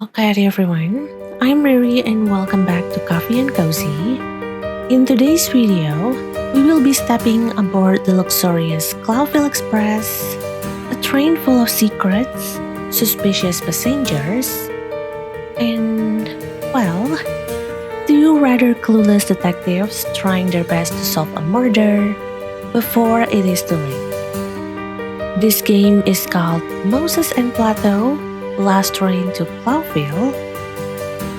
Okay, everyone, I'm Riri and welcome back to Coffee and Cozy. In today's video, we will be stepping aboard the luxurious Clawville Express, a train full of secrets, suspicious passengers, and, well, two rather clueless detectives trying their best to solve a murder before it is too late. This game is called Moses and Plato, Last Train to Clawville,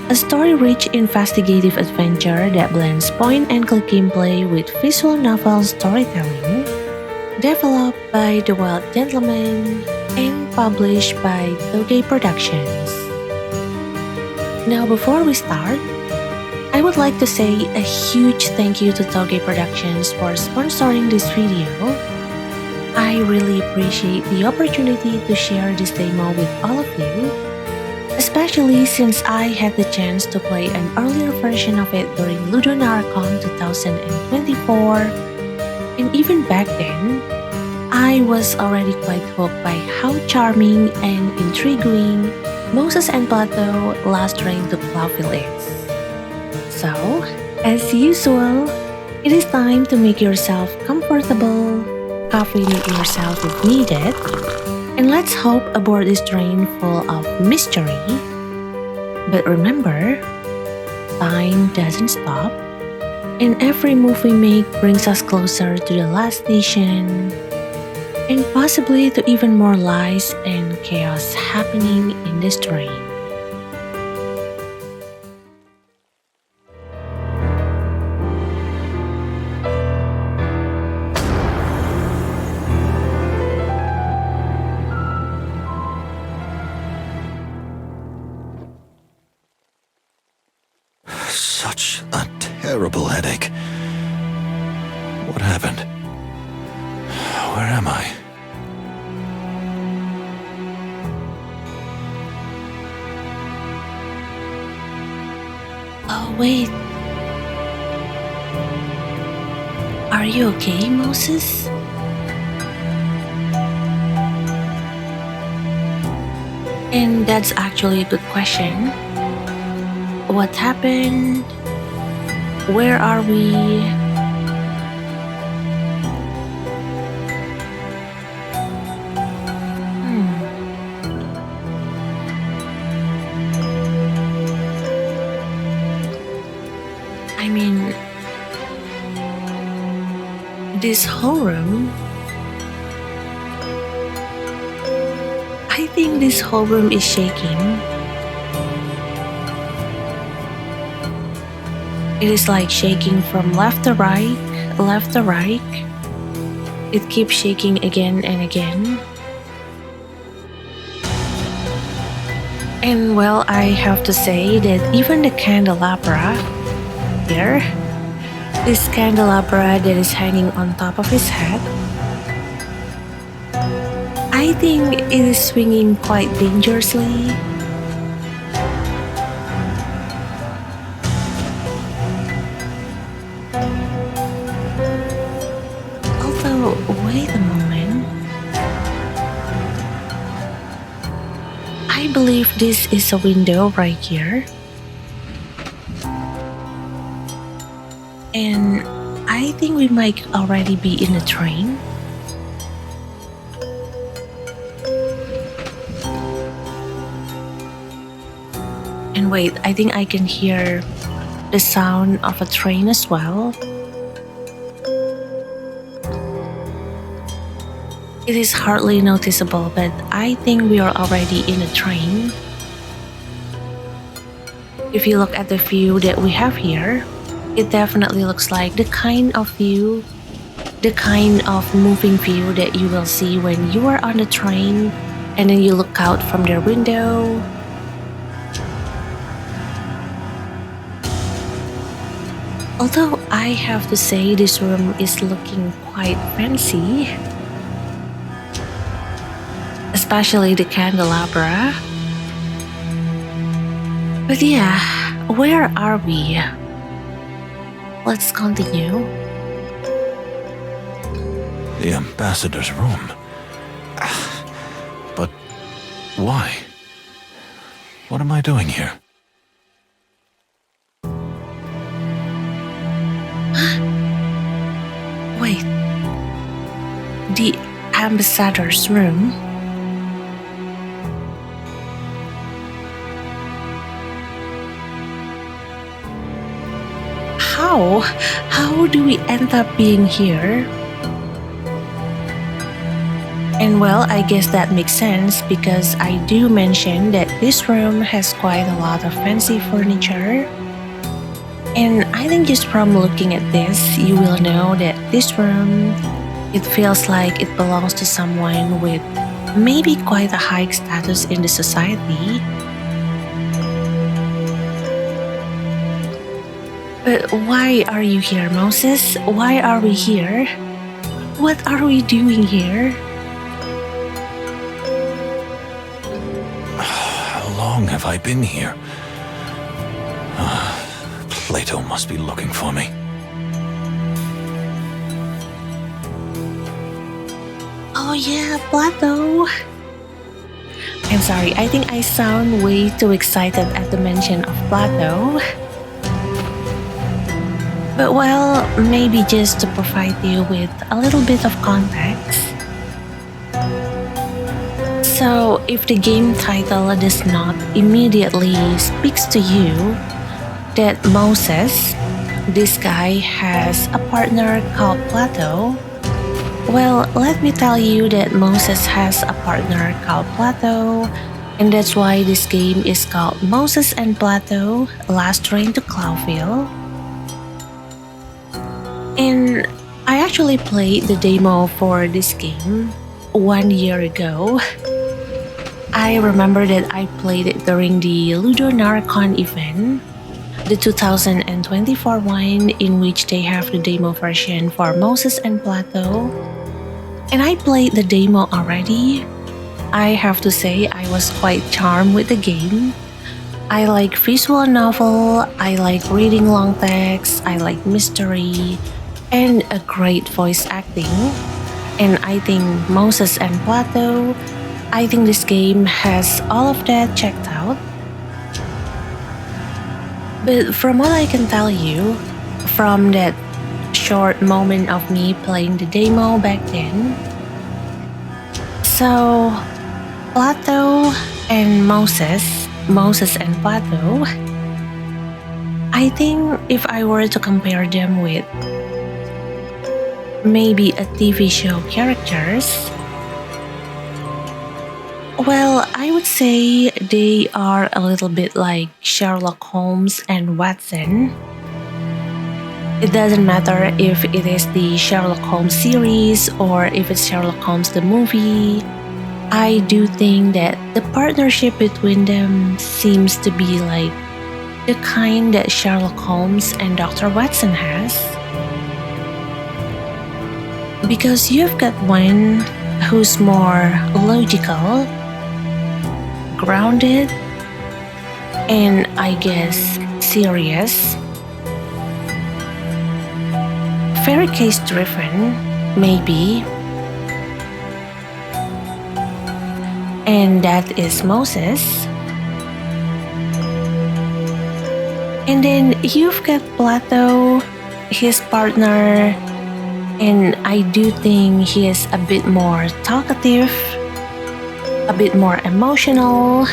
a story-rich investigative adventure that blends point-and-click gameplay with visual novel storytelling, developed by the Wild Gentleman and published by Toge Productions. Now before we start, I would like to say a huge thank you to Toge Productions for sponsoring this video. I really appreciate the opportunity to share this demo with all of you, especially since I had the chance to play an earlier version of it during Ludonarcon 2024, and even back then, I was already quite hooked by how charming and intriguing Moses and Plato Last Train to Clawville is. So, as usual, it is time to make yourself comfortable, caffeinate yourself if needed, and let's hop aboard this train full of mystery. But remember, time doesn't stop, and every move we make brings us closer to the last station, and possibly to even more lies and chaos happening in this train. Such a terrible headache. What happened? Where am I? Oh, wait. Are you okay, Moses? And that's actually a good question. What happened? Where are we? I mean, this whole room. I think this whole room is shaking. It is like shaking from left to right, left to right. It keeps shaking again and again. And well, I have to say that even the candelabra here, this candelabra that is hanging on top of his head, I think it is swinging quite dangerously. Wait a moment. I believe this is a window right here. And I think we might already be in the train. And wait, I think I can hear the sound of a train as well. It is hardly noticeable, but I think we are already in a train. If you look at the view that we have here, it definitely looks like the kind of view, the kind of moving view that you will see when you are on the train and then you look out from their window. Although I have to say this room is looking quite fancy. Especially the candelabra. But yeah, where are we? Let's continue. The ambassador's room. But why? What am I doing here? Wait. The ambassador's room? How? How do we end up being here? And well, I guess that makes sense because I do mention that this room has quite a lot of fancy furniture. And I think just from looking at this, you will know that this room, it feels like it belongs to someone with maybe quite a high status in the society. But why are you here, Moses? Why are we here? What are we doing here? How long have I been here? Plato must be looking for me. Oh yeah, Plato. I'm sorry, I think I sound way too excited at the mention of Plato. But well, maybe just to provide you with a little bit of context. So, if the game title does not immediately speaks to you that Moses, this guy has a partner called Plato, well, let me tell you that Moses has a partner called Plato, and that's why this game is called Moses and Plato, Last Train to Clawville. And I actually played the demo for this game 1 year ago. I remember that I played it during the Ludo Narcon event, the 2024 one, in which they have the demo version for Moses and Plato. And I played the demo already. I have to say I was quite charmed with the game. I like visual novel, I like reading long text, I like mystery, and a great voice acting. And I think Moses and Plato, I think this game has all of that checked out. But from what I can tell you, from that short moment of me playing the demo back then, so Plato and Moses and Plato, I think if I were to compare them with maybe a TV show characters, well, I would say they are a little bit like Sherlock Holmes and Watson. It doesn't matter if it is the Sherlock Holmes series or if it's Sherlock Holmes the movie. I do think that the partnership between them seems to be like the kind that Sherlock Holmes and Dr. Watson has. Because you've got one who's more logical, grounded, and I guess serious. Very case driven, maybe. And that is Moses. And then you've got Plato, his partner, and I do think he is a bit more talkative, a bit more emotional,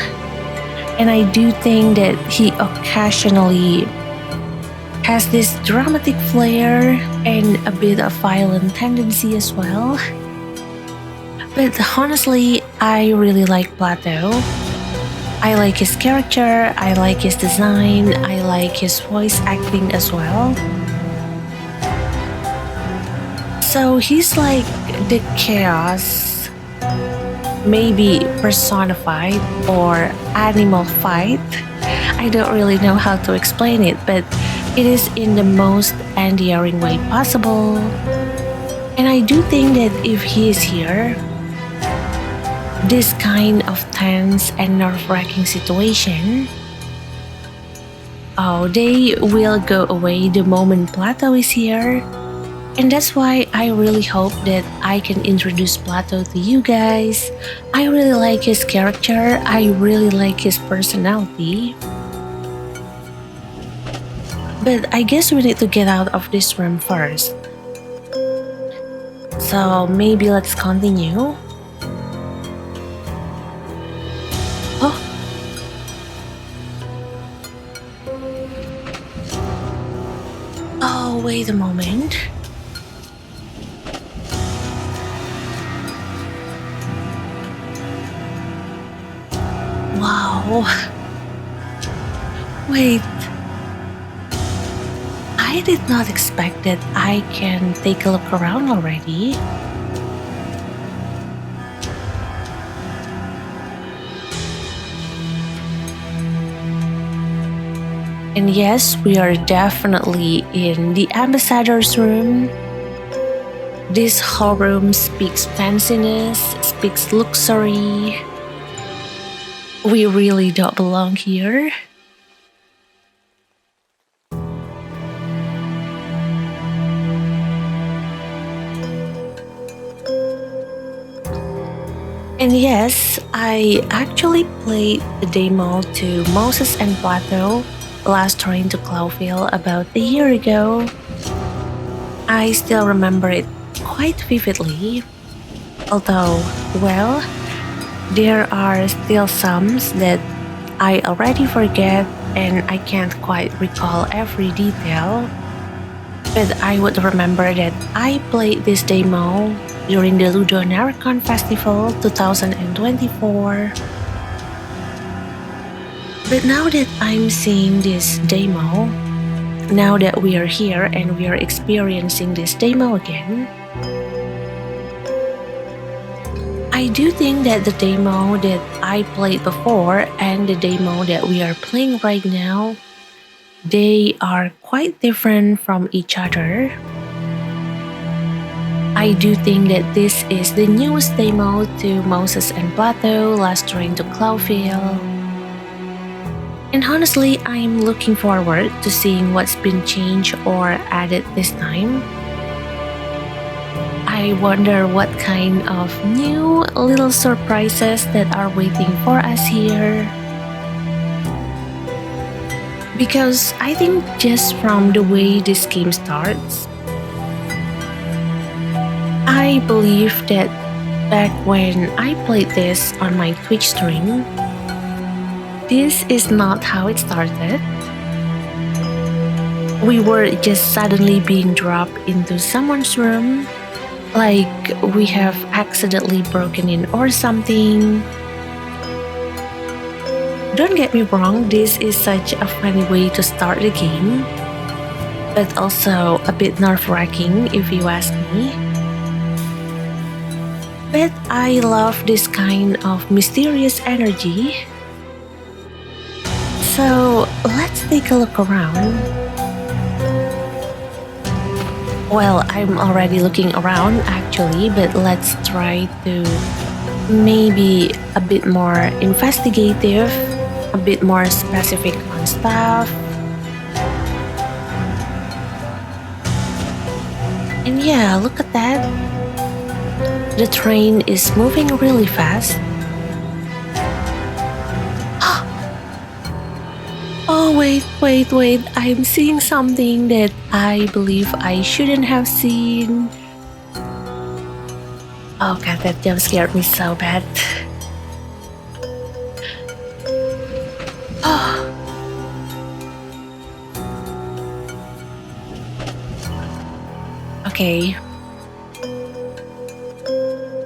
and I do think that he occasionally has this dramatic flair and a bit of violent tendency as well. But honestly, I really like Plato. I like his character, I like his design, I like his voice acting as well. So he's like the chaos, maybe personified or animal-fied. I don't really know how to explain it, but it is in the most endearing way possible. And I do think that if he is here, this kind of tense and nerve-wracking situation, oh, they will go away the moment Plato is here. And that's why I really hope that I can introduce Plato to you guys. I really like his character, I really like his personality. But I guess we need to get out of this room first. So maybe let's continue. Oh. Oh, wait a moment. Wow. Wait. I did not expect that I can take a look around already. And yes, we are definitely in the ambassador's room. This whole room speaks fanciness, speaks luxury. We really don't belong here. And yes, I actually played the demo to Moses and Plato last train to Clawville about a year ago. I still remember it quite vividly, although, well, there are still some that I already forget and I can't quite recall every detail. But I would remember that I played this demo during the Ludo Naricon Festival 2024. But now that I'm seeing this demo, now that we are here and we are experiencing this demo again, I do think that the demo that I played before and the demo that we are playing right now, they are quite different from each other. I do think that this is the newest demo to Moses and Plato last train to Clawville. And honestly, I'm looking forward to seeing what's been changed or added this time. I wonder what kind of new little surprises that are waiting for us here. Because I think just from the way this game starts, I believe that back when I played this on my Twitch stream, this is not how it started. We were just suddenly being dropped into someone's room, like we have accidentally broken in or something. Don't get me wrong, this is such a funny way to start the game, but also a bit nerve-wracking if you ask me. But I love this kind of mysterious energy. So let's take a look around. Well, I'm already looking around actually, but let's try to maybe a bit more investigative, a bit more specific on stuff. And yeah, look at that. The train is moving really fast. Oh, wait, I'm seeing something that I believe I shouldn't have seen. Oh god, that jump scared me so bad. Oh. Okay.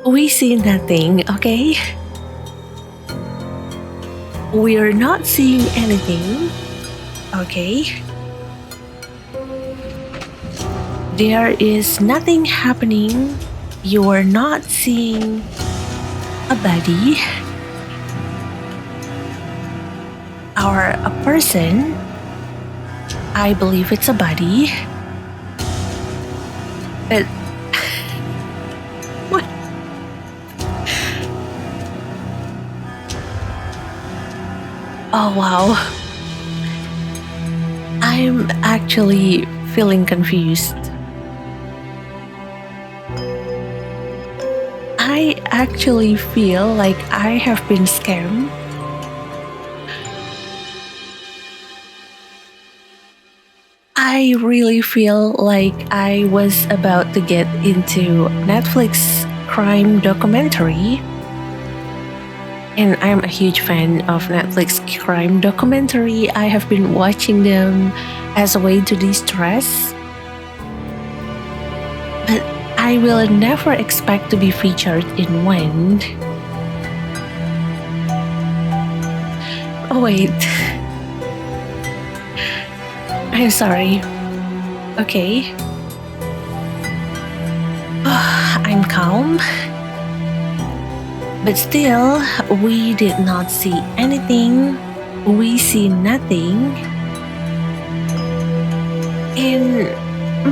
We see nothing, okay? We're not seeing anything, okay? There is nothing happening. You are not seeing a body or a person. I believe it's a body. But what? Oh wow. I'm actually feeling confused. actually feel like I have been scammed. I really feel like I was about to get into Netflix crime documentary. And I'm a huge fan of Netflix crime documentary. I have been watching them as a way to de-stress. But I will never expect to be featured in one. Oh wait. I'm sorry. Okay. I'm calm. But still, we did not see anything. We see nothing. And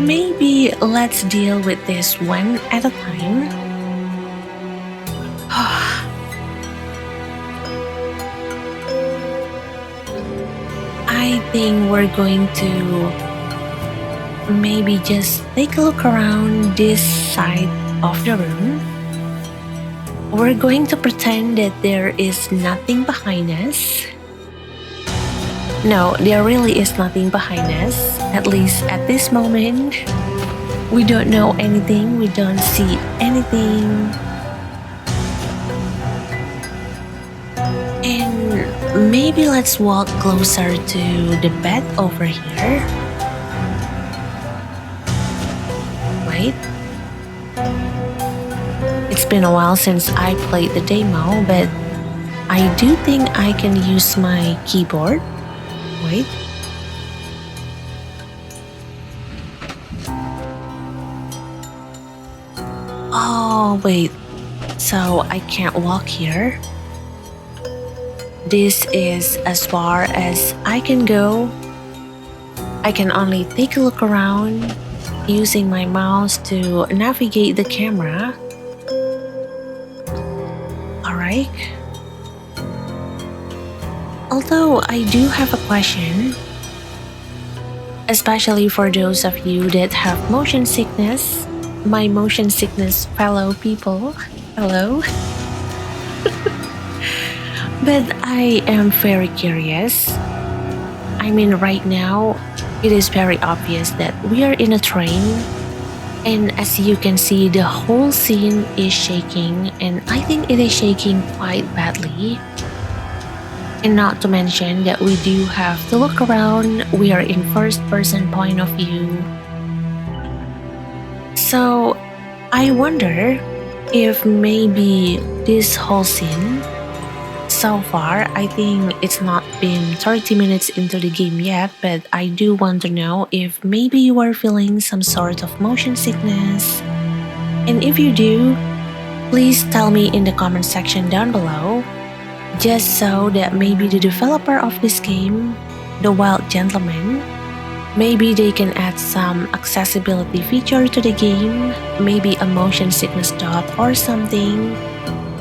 maybe let's deal with this one at a time. I think we're going to maybe just take a look around this side of the room. We're going to pretend that there is nothing behind us. No, there really is nothing behind us, at least at this moment. We don't know anything, we don't see anything. And maybe let's walk closer to the bed over here. Right? It's been a while since I played the demo, but I do think I can use my keyboard. Wait. Oh, wait. So I can't walk here. This is as far as I can go. I can only take a look around using my mouse to navigate the camera. Alright. Although I do have a question, especially for those of you that have motion sickness, my motion sickness fellow people, hello. But I am very curious. I mean, right now, it is very obvious that we are in a train, and as you can see, the whole scene is shaking, and I think it is shaking quite badly. And not to mention that we do have to look around, we are in first person point of view. So I wonder if maybe this whole scene, so far I think it's not been 30 minutes into the game yet, but I do want to know if maybe you are feeling some sort of motion sickness. And if you do, please tell me in the comment section down below, just so that maybe the developer of this game, the Wild Gentleman, maybe they can add some accessibility feature to the game, maybe a motion sickness dot or something.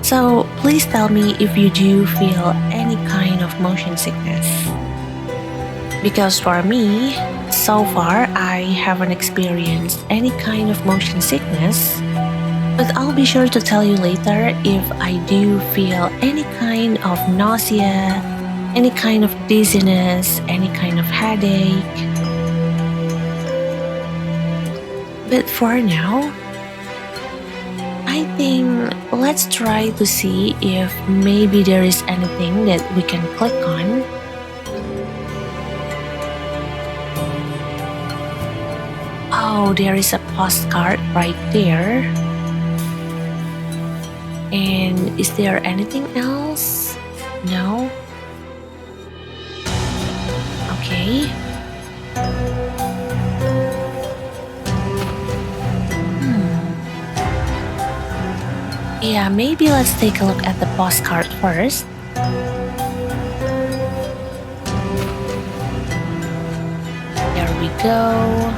So please tell me if you do feel any kind of motion sickness. Because for me, so far I haven't experienced any kind of motion sickness. But I'll be sure to tell you later if I do feel any kind of nausea, any kind of dizziness, any kind of headache. But for now, I think let's try to see if maybe there is anything that we can click on. Oh, there is a postcard right there. And is there anything else? No? Okay. Yeah, maybe let's take a look at the postcard first. There we go.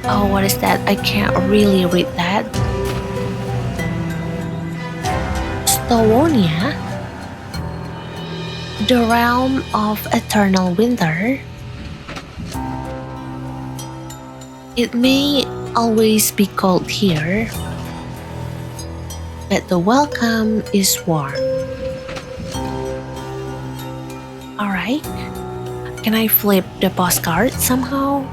Oh, what is that? I can't really read that. Stowonia? The realm of eternal winter. It may always be cold here, but the welcome is warm. Alright, can I flip the postcard somehow?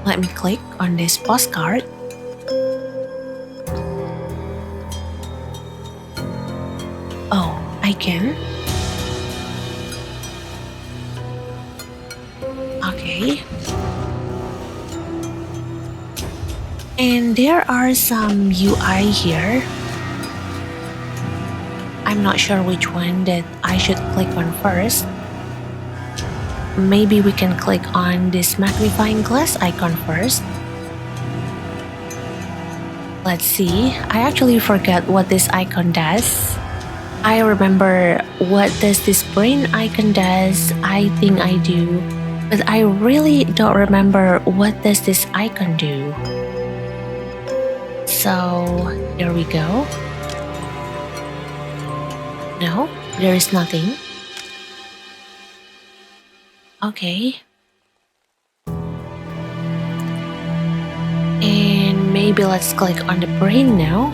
Let me click on this postcard. Oh, I can. Okay. And there are some UI here. I'm not sure which one that I should click on first. Maybe we can click on this magnifying glass icon first. Let's see. I actually forgot what this icon does. I remember what does this brain icon does. I think I do. But I really don't remember what does this icon do. So here we go. No, there is nothing. Okay. And maybe let's click on the brain now.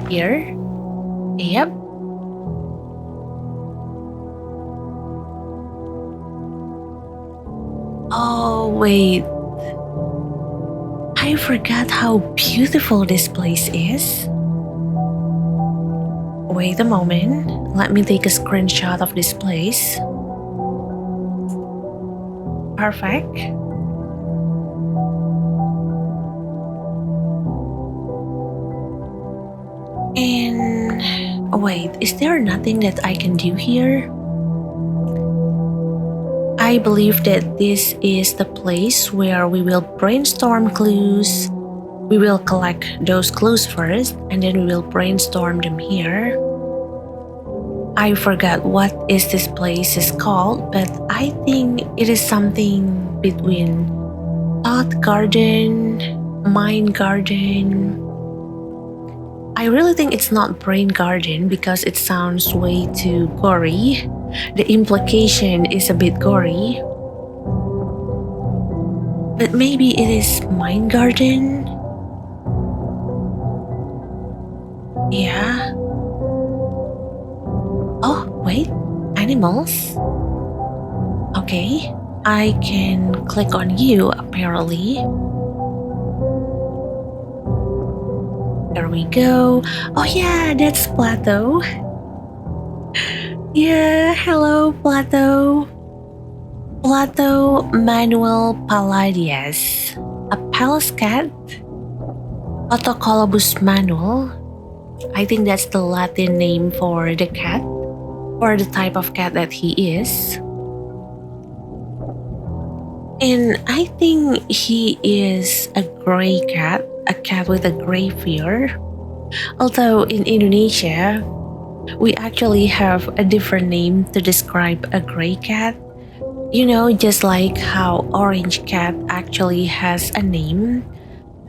Here. Yep. Oh, wait. I forgot how beautiful this place is. Wait a moment. Let me take a screenshot of this place. Perfect. And wait, is there nothing that I can do here? I believe that this is the place where we will brainstorm clues. We will collect those clues first and then we will brainstorm them here. I forgot what is this place is called, but I think it is something between thought garden, mind garden. I really think it's not brain garden because it sounds way too gory. The implication is a bit gory. But maybe it is mind garden? Yeah. Oh, wait, animals? Okay, I can click on you apparently. There we go. Oh yeah, that's Plato. Yeah, hello Plato. Plato Manuel Palladius, a palace cat. Autocolobus Manuel. I think that's the Latin name for the cat, or the type of cat that he is. And I think he is a gray cat, a cat with a gray fur. Although in Indonesia, we actually have a different name to describe a gray cat. You know, just like how orange cat actually has a name.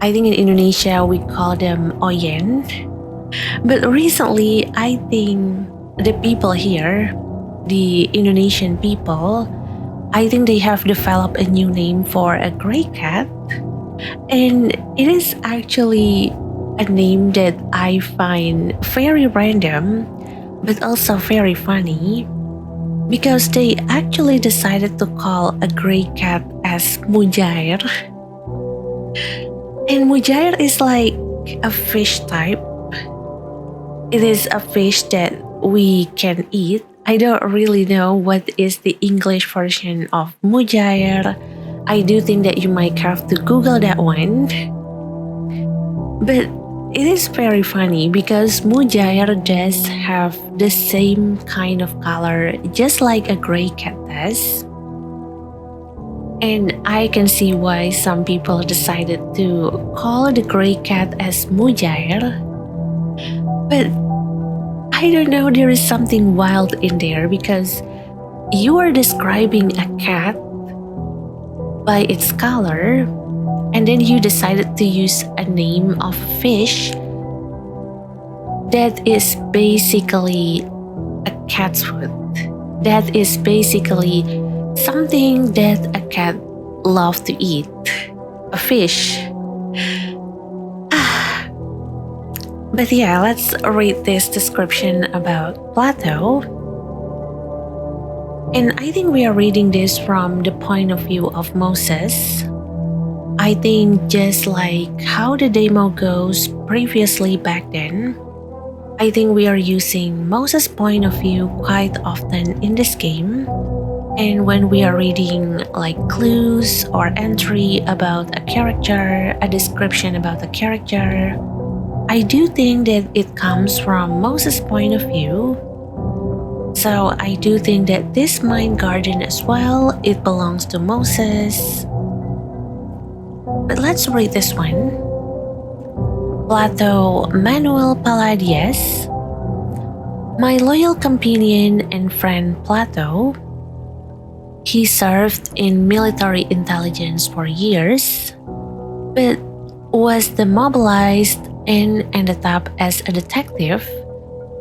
I think in Indonesia we call them oyen. But recently, I think the people here, the Indonesian people, I think they have developed a new name for a gray cat. And it is actually a name that I find very random, but also very funny. Because they actually decided to call a gray cat as mujair. And mujair is like a fish type. It is a fish that we can eat. I don't really know what is the English version of mujair. I do think that you might have to Google that one. But it is very funny because mujair does have the same kind of color just like a gray cat does. And I can see why some people decided to call the gray cat as mujair. But I don't know, there is something wild in there because you are describing a cat by its color and then you decided to use a name of a fish that is basically a cat's food. That is basically something that a cat loves to eat. a fish. But yeah, let's read this description about Plato. And I think we are reading this from the point of view of Moses. I think just like how the demo goes previously back then, I think we are using Moses' point of view quite often in this game. And when we are reading like clues or entry about a character, a description about a character, I do think that it comes from Moses' point of view. So I do think that this mind garden as well, it belongs to Moses. But let's read this one. Plato Manuel Palladius. My loyal companion and friend Plato. He served in military intelligence for years, but was demobilized and ended up as a detective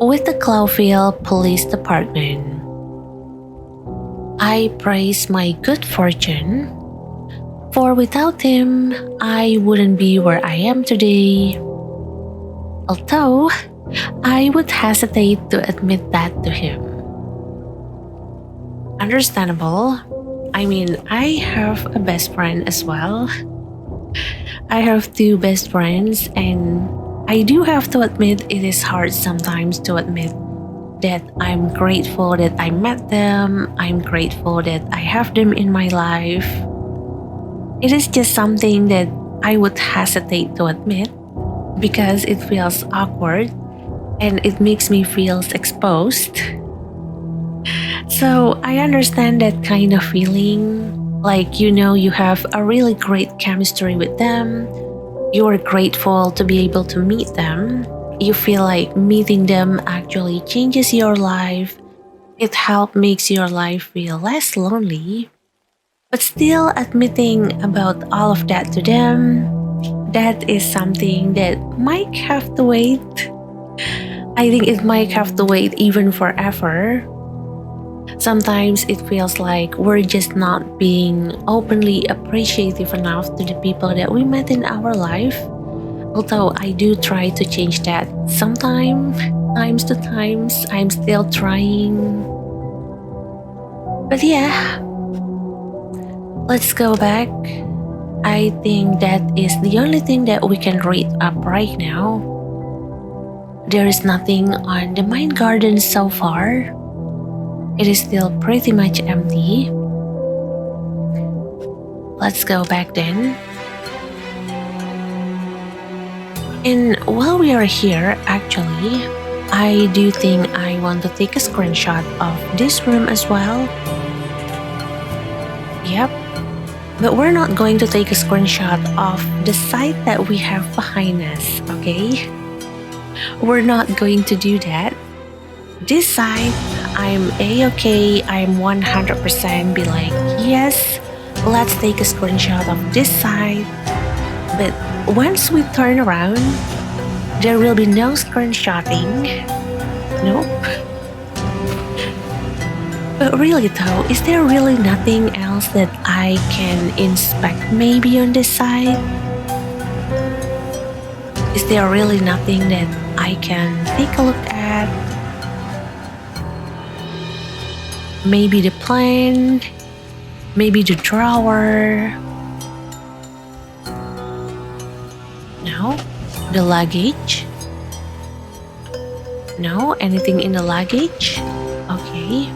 with the Clawville Police Department. I praise my good fortune, for without him, I wouldn't be where I am today. Although, I would hesitate to admit that to him. Understandable. I mean, I have a best friend as well. I have two best friends, and I do have to admit it is hard sometimes to admit that I'm grateful that I met them. I'm grateful that I have them in my life. It is just something that I would hesitate to admit because it feels awkward and it makes me feel exposed. So I understand that kind of feeling, like you have a really great chemistry with them. You are grateful to be able to meet them. You feel like meeting them actually changes your life. It makes your life feel less lonely. But still admitting about all of that to them, that is something that might have to wait. I think it might have to wait even forever. Sometimes it feels like we're just not being openly appreciative enough to the people that we met in our life. Although I do try to change that times to times, I'm still trying. But yeah, let's go back. I think that is the only thing that we can read up right now. There is nothing on the mind garden so far. It is still pretty much empty. Let's go back then. And while we are here, actually, I do think I want to take a screenshot of this room as well. Yep. But we're not going to take a screenshot of the site that we have behind us, okay? We're not going to do that. This side, I'm a-okay, I'm 100% be like, yes, let's take a screenshot of this side. But once we turn around, there will be no screenshotting. Nope. But really though, is there really nothing else that I can inspect maybe on this side? Is there really nothing that I can take a look at? Maybe the plan, maybe the drawer. No? The luggage? No? Anything in the luggage? Okay.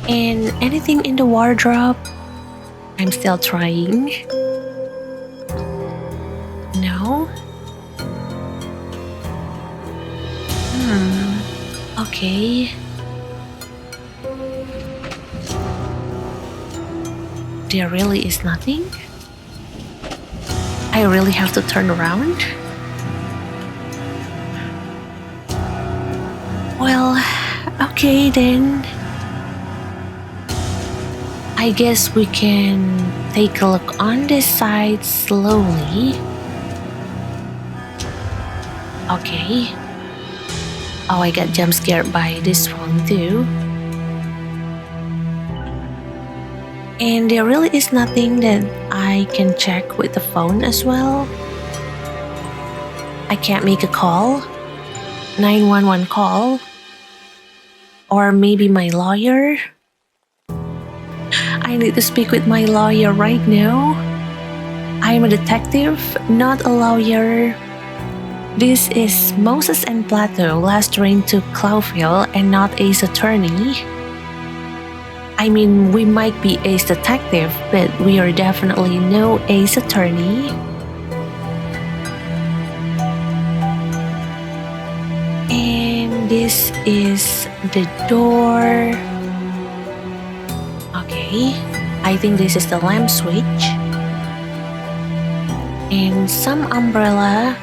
And anything in the wardrobe? I'm still trying. No? Okay. There really is nothing? I really have to turn around? Well, okay then. I guess we can take a look on this side slowly. Okay. Oh, I got jump scared by this one too. And there really is nothing that I can check with the phone as well. I can't make a call, 911 call, or maybe my lawyer. I need to speak with my lawyer right now. I'm a detective, not a lawyer. This is Moses and Plato, last train to Clawville and not Ace Attorney. I mean, we might be Ace Detective, but we are definitely no Ace Attorney. And this is the door. Okay, I think this is the lamp switch. And some umbrella,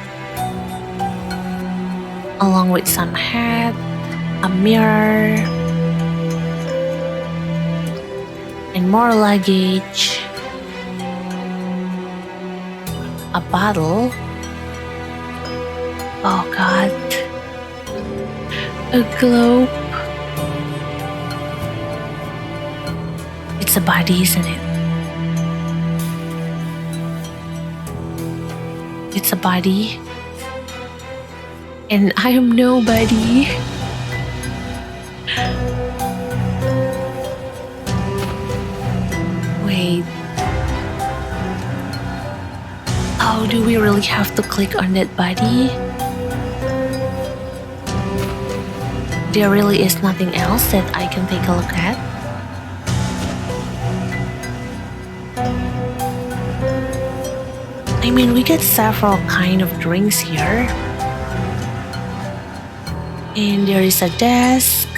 along with some hat, a mirror, and more luggage, a bottle. Oh God, a globe. It's a body, isn't it? It's a body. And I am nobody. Wait. Oh, do we really have to click on that body? There really is nothing else that I can take a look at? I mean, we get several kind of drinks here. And there is a desk.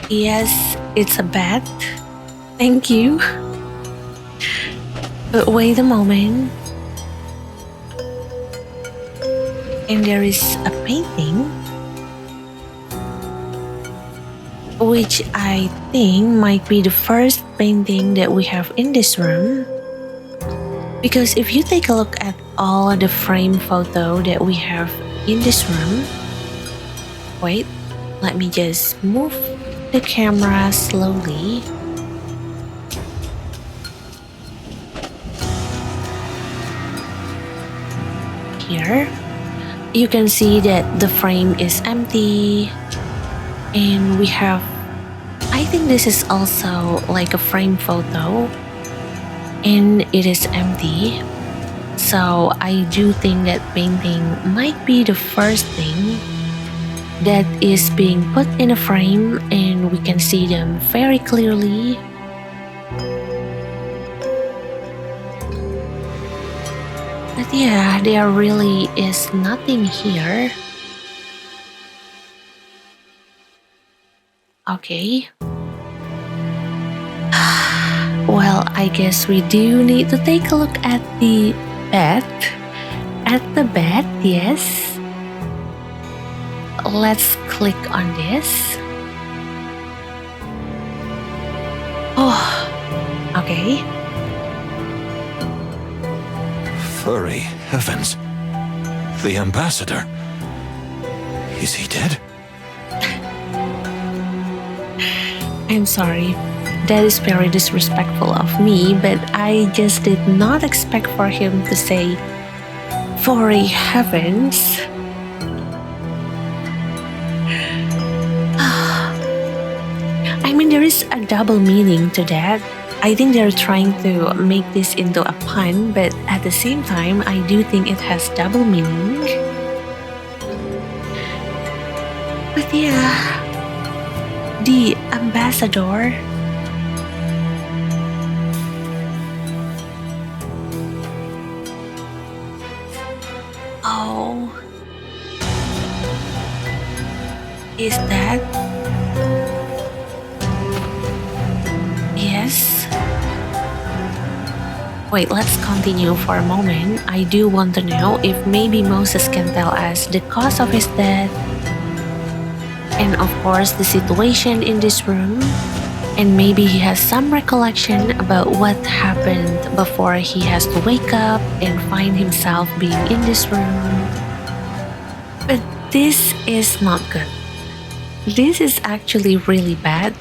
Yes, it's a bed. Thank you. But wait a moment. And there is a painting, which I think might be the first painting that we have in this room. Because if you take a look at all the frame photo that we have in this room, wait, let me just move the camera slowly. Here, you can see that the frame is empty, and we have, I think this is also like a frame photo, and it is empty. So I do think that painting might be the first thing that is being put in a frame, and we can see them very clearly. But yeah, there really is nothing here. Okay. Well, I guess we do need to take a look at the bed. At the bed, yes. Let's click on this. Oh, okay. Furry heavens. The ambassador. Is he dead? I'm sorry. That is very disrespectful of me, but I just did not expect for him to say, furry heavens. I mean, there is a double meaning to that. I think they're trying to make this into a pun, but at the same time, I do think it has double meaning. But yeah, the ambassador. Oh, is that? Yes. Wait, let's continue for a moment. I do want to know if maybe Moses can tell us the cause of his death, and of course the situation in this room, and maybe he has some recollection about what happened before he has to wake up and find himself being in this room. But this is not good. This is actually really bad.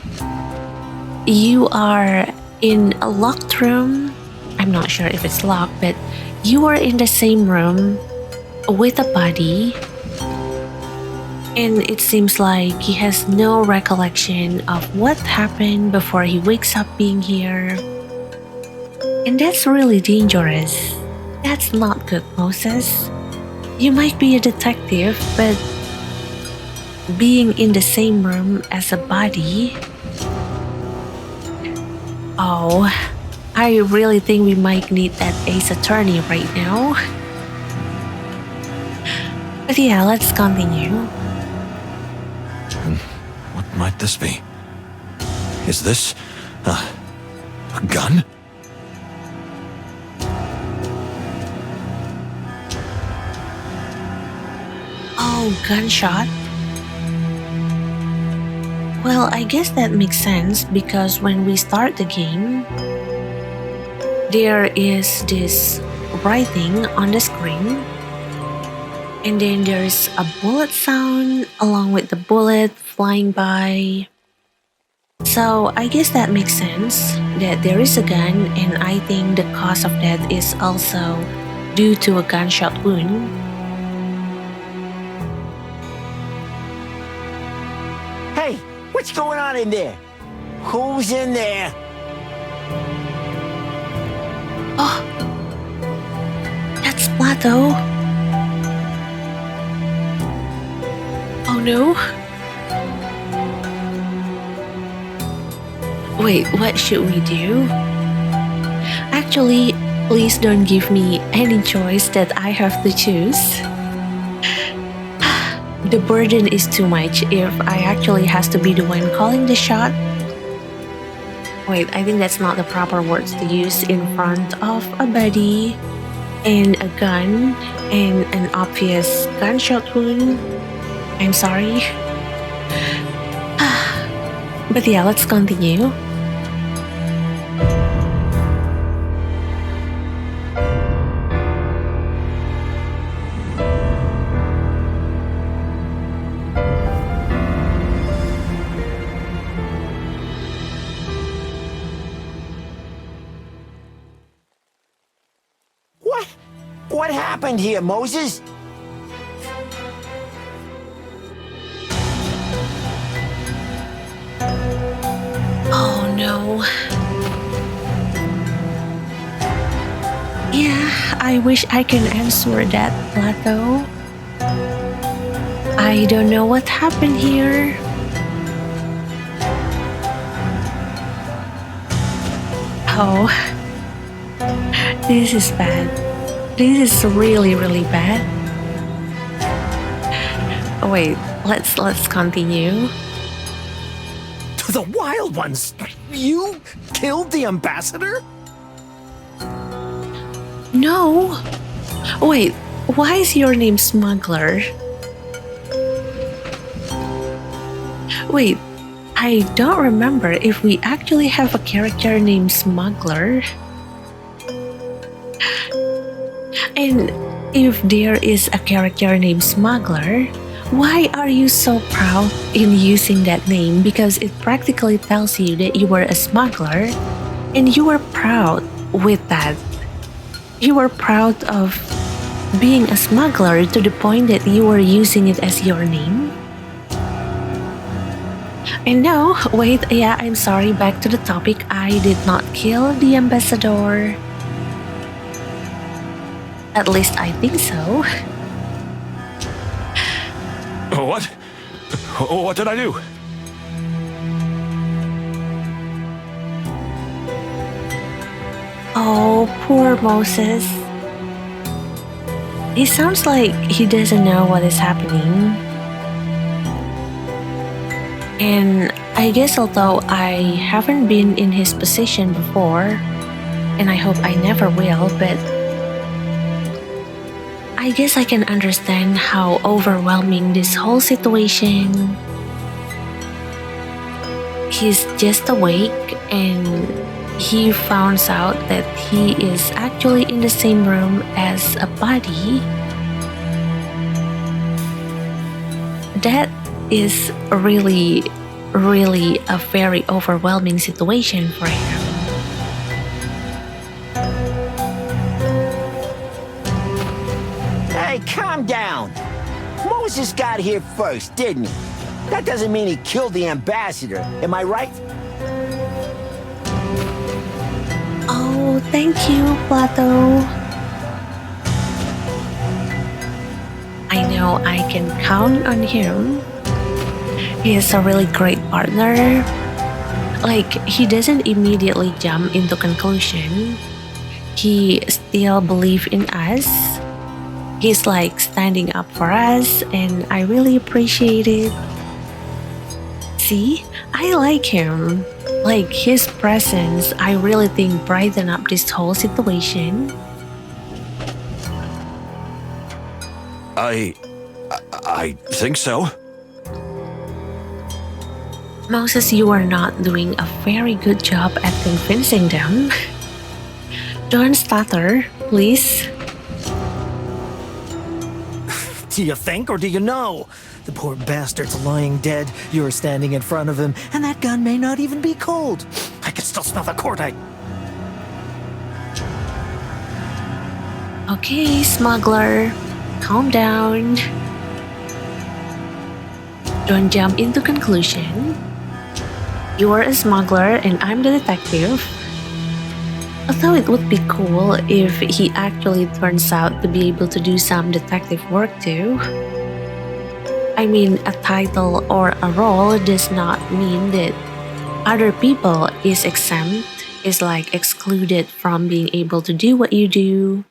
you are in a locked room. I'm not sure if it's locked, but you are in the same room with a body, and it seems like he has no recollection of what happened before he wakes up being here. And that's really dangerous. That's not good, Moses. You might be a detective, but being in the same room as a body. Oh, I really think we might need that ace attorney right now. But yeah, let's continue. What might this be? Is this a gun? Oh, gunshot? Well, I guess that makes sense because when we start the game, there is this writing on the screen, and then there's a bullet sound along with the bullet flying by. So I guess that makes sense that there is a gun, and I think the cause of death is also due to a gunshot wound. Hey, what's going on in there? Who's in there? Oh, that's Plato. Oh no. Wait, what should we do? Actually, please don't give me any choice that I have to choose. The burden is too much if I actually has to be the one calling the shot. Wait, I think that's not the proper words to use in front of a body and a gun and an obvious gunshot wound. I'm sorry. But yeah, let's continue. What happened here, Moses? Oh no. Yeah, I wish I can answer that, Plato. I don't know what happened here. Oh, this is bad. This is really, really bad. Oh, wait, let's continue. The Wild Ones! You killed the ambassador? No. Wait, why is your name Smuggler? Wait, I don't remember if we actually have a character named Smuggler. And if there is a character named Smuggler, why are you so proud in using that name? Because it practically tells you that you were a smuggler and you were proud with that. You were proud of being a smuggler to the point that you were using it as your name. And no, wait, yeah, I'm sorry, back to the topic. I did not kill the ambassador. At least I think so. What? What did I do? Oh, poor Moses. It sounds like he doesn't know what is happening. And I guess although I haven't been in his position before, and I hope I never will, but I guess I can understand how overwhelming this whole situation. He's just awake and he finds out that he is actually in the same room as a body. That is really really a very overwhelming situation for him. Hey, calm down. Moses got here first, didn't he? That doesn't mean he killed the ambassador. Am I right? Oh, thank you, Plato. I know I can count on him. He is a really great partner. Like, he doesn't immediately jump into conclusion. He still believes in us. He's like standing up for us, and I really appreciate it. See, I like him. Like, his presence, I really think brighten up this whole situation. I think so. Moses, you are not doing a very good job at convincing them. Don't stutter, please. Do you think or do you know? The poor bastard's lying dead. You're standing in front of him, and that gun may not even be cold. I can still smell the cordite. Okay, smuggler, calm down. Don't jump into conclusion. You are a smuggler and I'm the detective. Although it would be cool if he actually turns out to be able to do some detective work too. I mean, a title or a role does not mean that other people is exempt, is like excluded from being able to do what you do.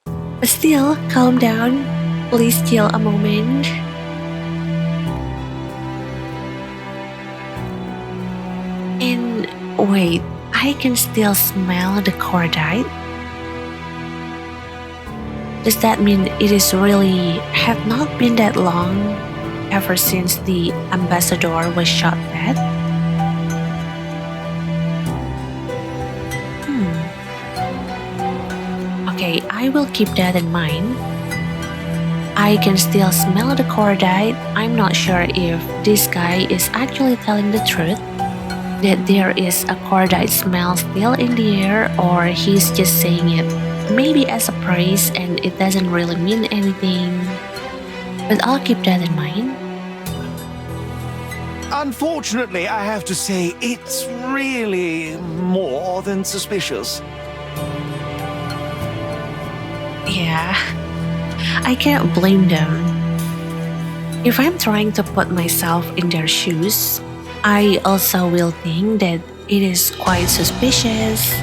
But still, calm down. Please chill a moment. And wait, I can still smell the cordite. Does that mean it is really had not been that long ever since the ambassador was shot dead? Okay, I will keep that in mind. I can still smell the cordite. I'm not sure if this guy is actually telling the truth, that there is a cordite smell still in the air, or he's just saying it maybe as a praise and it doesn't really mean anything. But I'll keep that in mind. Unfortunately, I have to say, it's really more than suspicious. Yeah, I can't blame them. If I'm trying to put myself in their shoes, I also will think that it is quite suspicious.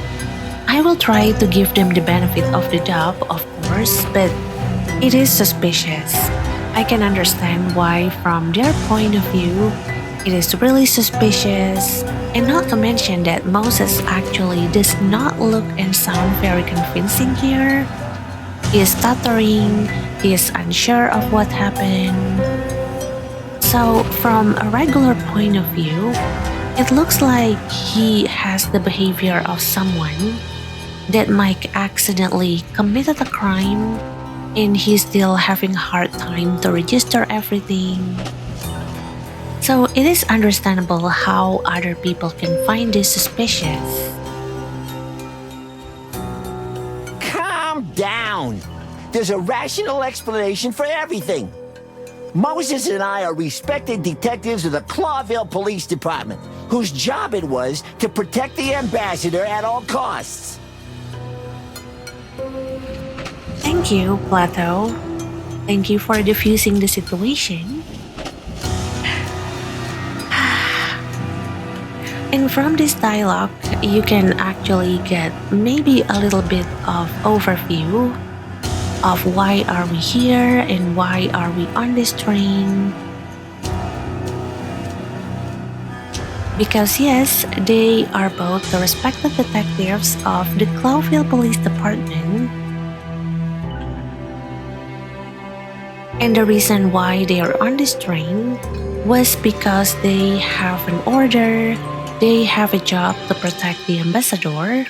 I will try to give them the benefit of the doubt, of course, but it is suspicious. I can understand why, from their point of view, it is really suspicious. And not to mention that Moses actually does not look and sound very convincing here. He is stuttering, he is unsure of what happened. So, from a regular point of view, it looks like he has the behavior of someone that might accidentally committed a crime and he's still having a hard time to register everything. So, it is understandable how other people can find this suspicious. Calm down. There's a rational explanation for everything. Moses and I are respected detectives of the Clawville Police Department, whose job it was to protect the ambassador at all costs. Thank you, Plato. Thank you for diffusing the situation. And from this dialogue, you can actually get maybe a little bit of overview of why are we here and why are we on this train. Because yes, they are both the respected detectives of the Clawville Police Department. And the reason why they are on this train was because they have an order, they have a job to protect the ambassador.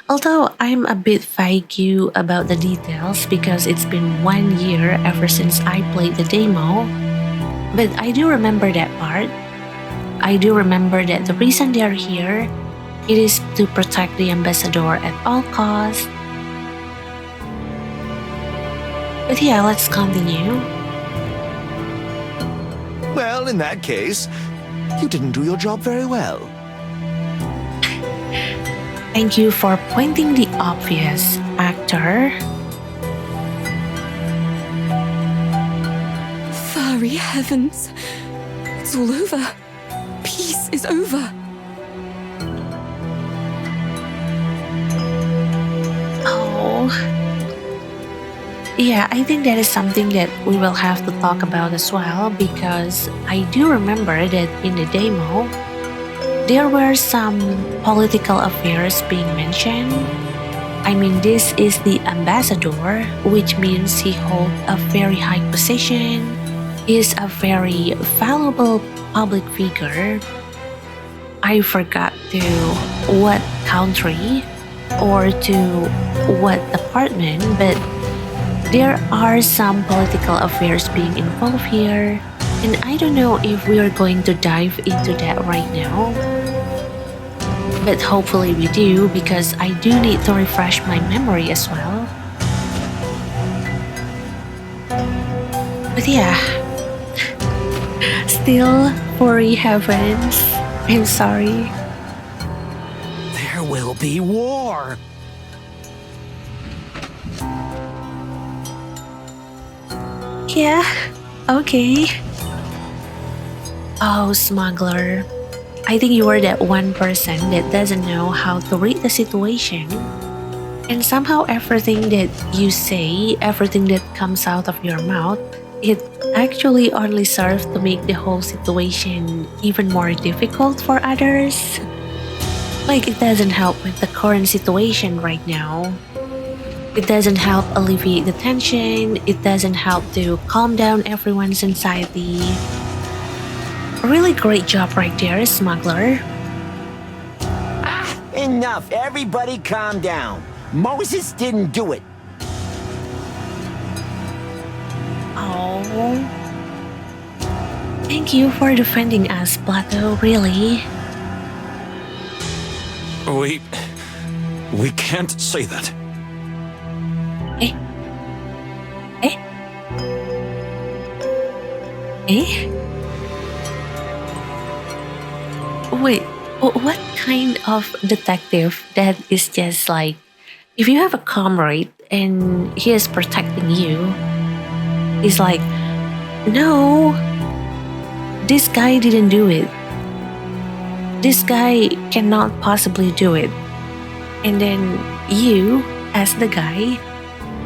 Although I'm a bit vague about the details because it's been 1 year ever since I played the demo, But I do remember that part. I do remember that the reason they are here, it is to protect the ambassador at all costs. But yeah, let's continue. Well, in that case, you didn't do your job very well. Thank you for pointing the obvious, actor. Furry heavens. It's all over. Peace is over. Oh. Yeah, I think that is something that we will have to talk about as well, because I do remember that in the demo, there were some political affairs being mentioned. I mean, this is the ambassador, which means he holds a very high position, is a very valuable public figure. I forgot to what country or to what department, but there are some political affairs being involved here, and I don't know if we are going to dive into that right now. But hopefully we do, because I do need to refresh my memory as well. But yeah, still furry heavens. I'm sorry. There will be war. Yeah, okay. Oh, smuggler. I think you are that one person that doesn't know how to read the situation. And somehow everything that you say, everything that comes out of your mouth, it actually only serves to make the whole situation even more difficult for others. Like, it doesn't help with the current situation right now. It doesn't help alleviate the tension. It doesn't help to calm down everyone's anxiety. Really great job right there, smuggler. Enough. Everybody calm down. Moses didn't do it. Oh. Thank you for defending us, Plato, really. We can't say that. Eh? Eh? Eh? Wait, what kind of detective that is just like, if you have a comrade and he is protecting you, he's like, no, this guy didn't do it. This guy cannot possibly do it. And then you, as the guy,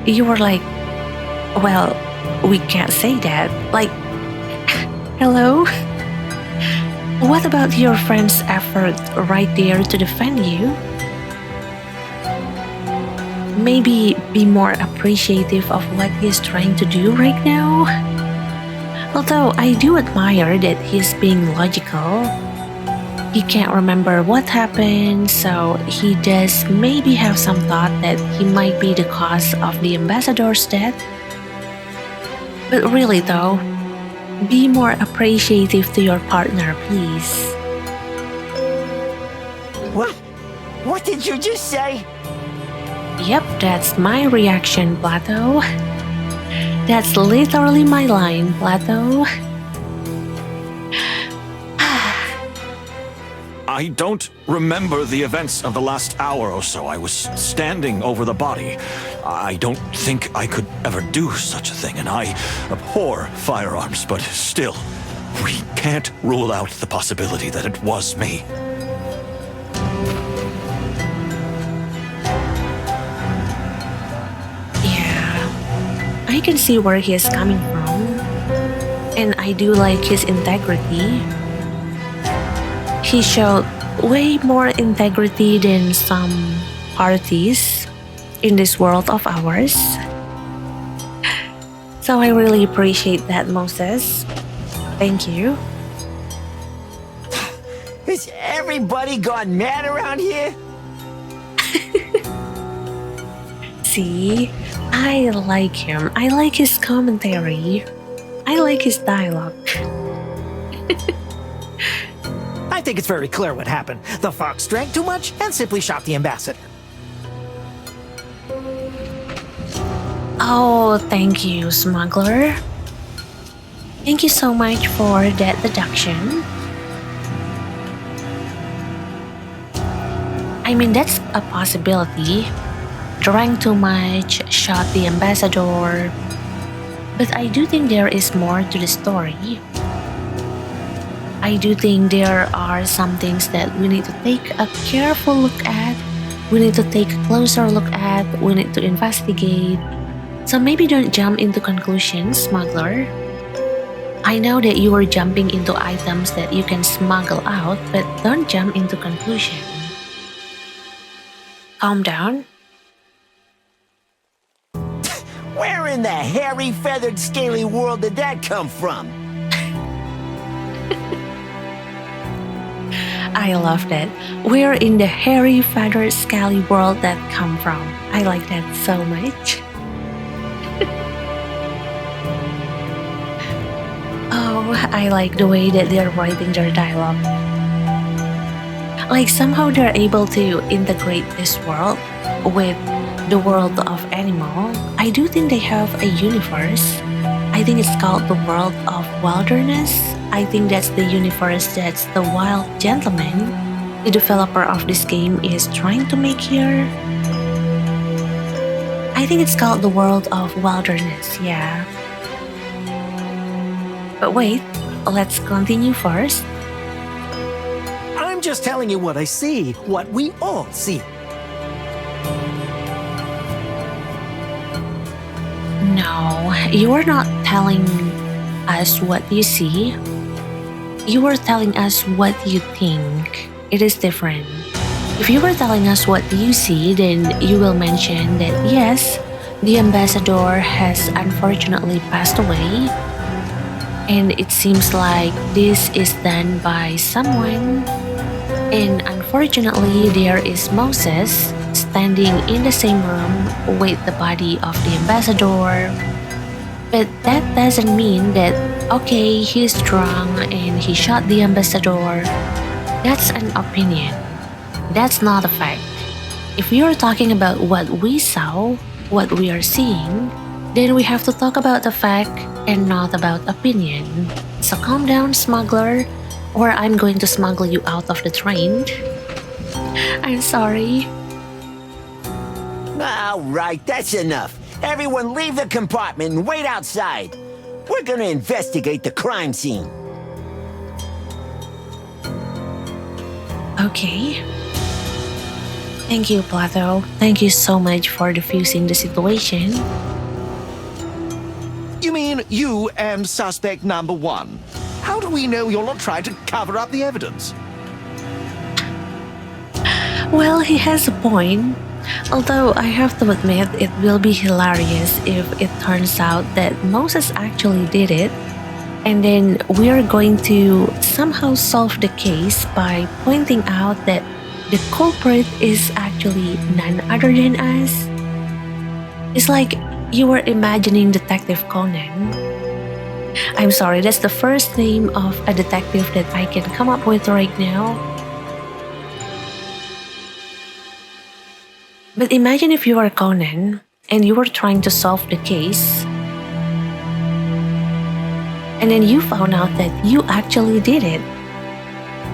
you were like, well, we can't say that. Like, hello? What about your friend's effort right there to defend you? Maybe be more appreciative of what he's trying to do right now. Although I do admire that he's being logical. He can't remember what happened, so he does maybe have some thought that he might be the cause of the ambassador's death. But really though, be more appreciative to your partner, please. What? What did you just say? Yep, that's my reaction, Plato. That's literally my line, Plato. I don't remember the events of the last hour or so. I was standing over the body. I don't think I could ever do such a thing, and I abhor firearms, but still, we can't rule out the possibility that it was me. Yeah, I can see where he is coming from, and I do like his integrity. He showed way more integrity than some parties in this world of ours. So I really appreciate that, Moses. Thank you. Has everybody gone mad around here? See, I like him. I like his commentary. I like his dialogue. I think it's very clear what happened. The fox drank too much and simply shot the ambassador. Oh, thank you, smuggler. Thank you so much for that deduction. I mean, that's a possibility. Drank too much, shot the ambassador. But I do think there is more to the story. I do think there are some things that we need to take a careful look at. We need to take a closer look at. We need to investigate. So maybe don't jump into conclusions, smuggler. I know that you are jumping into items that you can smuggle out, but don't jump into conclusion. Calm down. Where in the hairy, feathered, scaly world did that come from? I love that. Where in the hairy, feathered, scaly world that come from? I like that so much. Oh, I like the way that they're writing their dialogue. Like somehow they're able to integrate this world with the world of animal. I do think they have a universe. I think it's called the world of wilderness. I think that's the universe that's the wild gentleman, the developer of this game, is trying to make here. I think it's called the world of wilderness, yeah. But wait, let's continue first. I'm just telling you what I see, what we all see. No, you are not telling us what you see. You are telling us what you think. It is different. If you were telling us what you see, then you will mention that yes, the ambassador has unfortunately passed away. And it seems like this is done by someone. And unfortunately, there is Moses standing in the same room with the body of the ambassador. But that doesn't mean that, okay, he's drunk and he shot the ambassador. That's an opinion. That's not a fact. If we are talking about what we saw, what we are seeing, then we have to talk about the fact and not about opinion. So calm down, smuggler, or I'm going to smuggle you out of the train. I'm sorry. All right, that's enough. Everyone leave the compartment and wait outside. We're gonna investigate the crime scene. Okay. Thank you, Plato. Thank you so much for diffusing the situation. You mean you and suspect number one? How do we know you're not trying to cover up the evidence? Well, he has a point. Although I have to admit it will be hilarious if it turns out that Moses actually did it, and then we are going to somehow solve the case by pointing out that the culprit is actually none other than us. It's like you were imagining Detective Conan. I'm sorry, that's the first name of a detective that I can come up with right now. But imagine if you are Conan and you were trying to solve the case, and then you found out that you actually did it.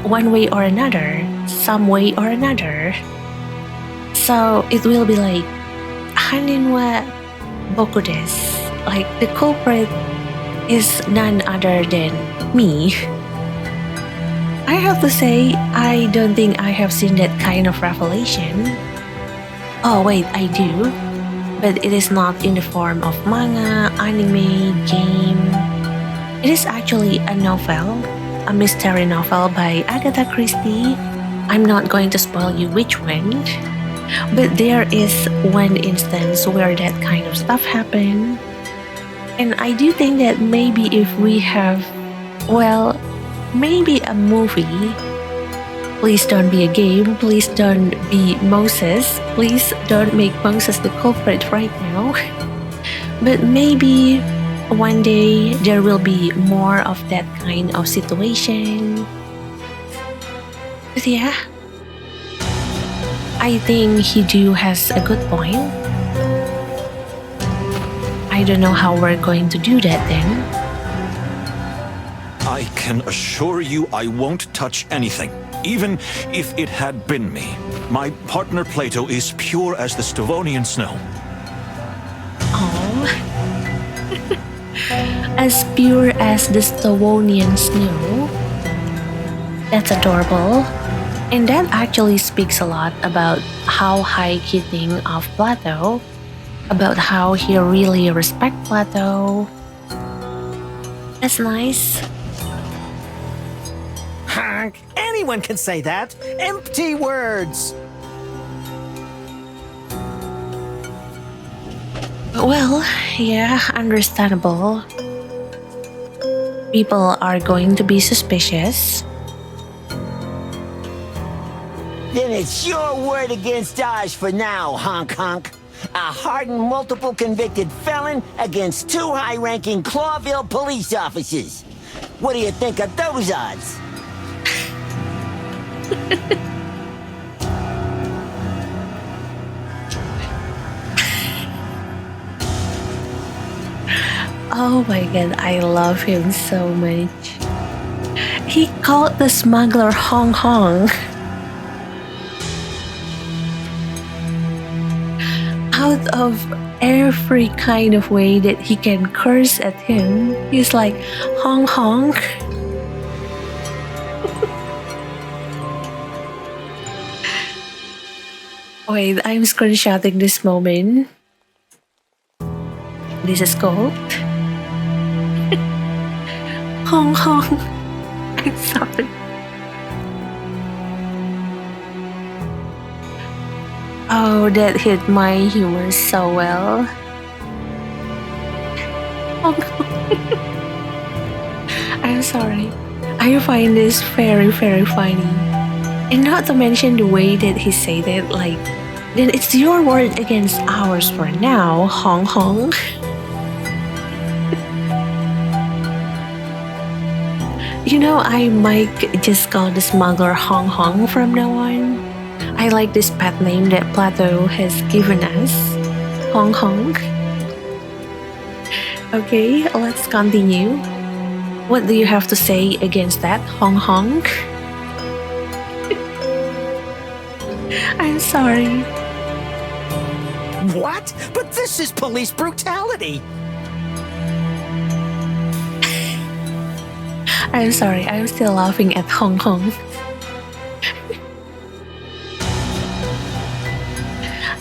One way or another, some way or another. So it will be like, hanin wa boku desu. Like the culprit is none other than me. I have to say, I don't think I have seen that kind of revelation. Oh wait, I do. But it is not in the form of manga, anime, game. It is actually a novel, a mystery novel by Agatha Christie. I'm not going to spoil you which one. But there is one instance where that kind of stuff happened. And I do think that maybe if we have, well, maybe a movie. Please don't be a game. Please don't be Moses. Please don't make Moses the culprit right now. But maybe one day there will be more of that kind of situation. But yeah, I think he do has a good point. I don't know how we're going to do that then. I can assure you I won't touch anything, even if it had been me. My partner Plato is pure as the Stavonian snow. Oh, as pure as the Stavonian snow. That's adorable. And that actually speaks a lot about how high he think of Plato, about how he really respect Plato. That's nice. Honk! Anyone can say that. Empty words. Well, yeah, understandable. People are going to be suspicious. Then it's your word against ours for now, honk honk. A hardened multiple convicted felon against two high-ranking Clawville police officers. What do you think of those odds? Oh my god, I love him so much. He called the smuggler Hong Hong. Out of every kind of way that he can curse at him, he's like, Hong Hong. Wait, I'm screenshotting this moment. This is gold. Hong Hong. I'm sorry. Oh, that hit my humor so well. Hong Hong. I'm sorry. I find this very, very funny. And not to mention the way that he said it, like, then it's your word against ours for now, Hong Hong. You know, I might just call the smuggler Hong Hong from now on. I like this pet name that Plato has given us, Hong Hong. Okay, let's continue. What do you have to say against that, Hong Hong? I'm sorry. What? But this is police brutality. I'm sorry, I'm still laughing at Hong Kong.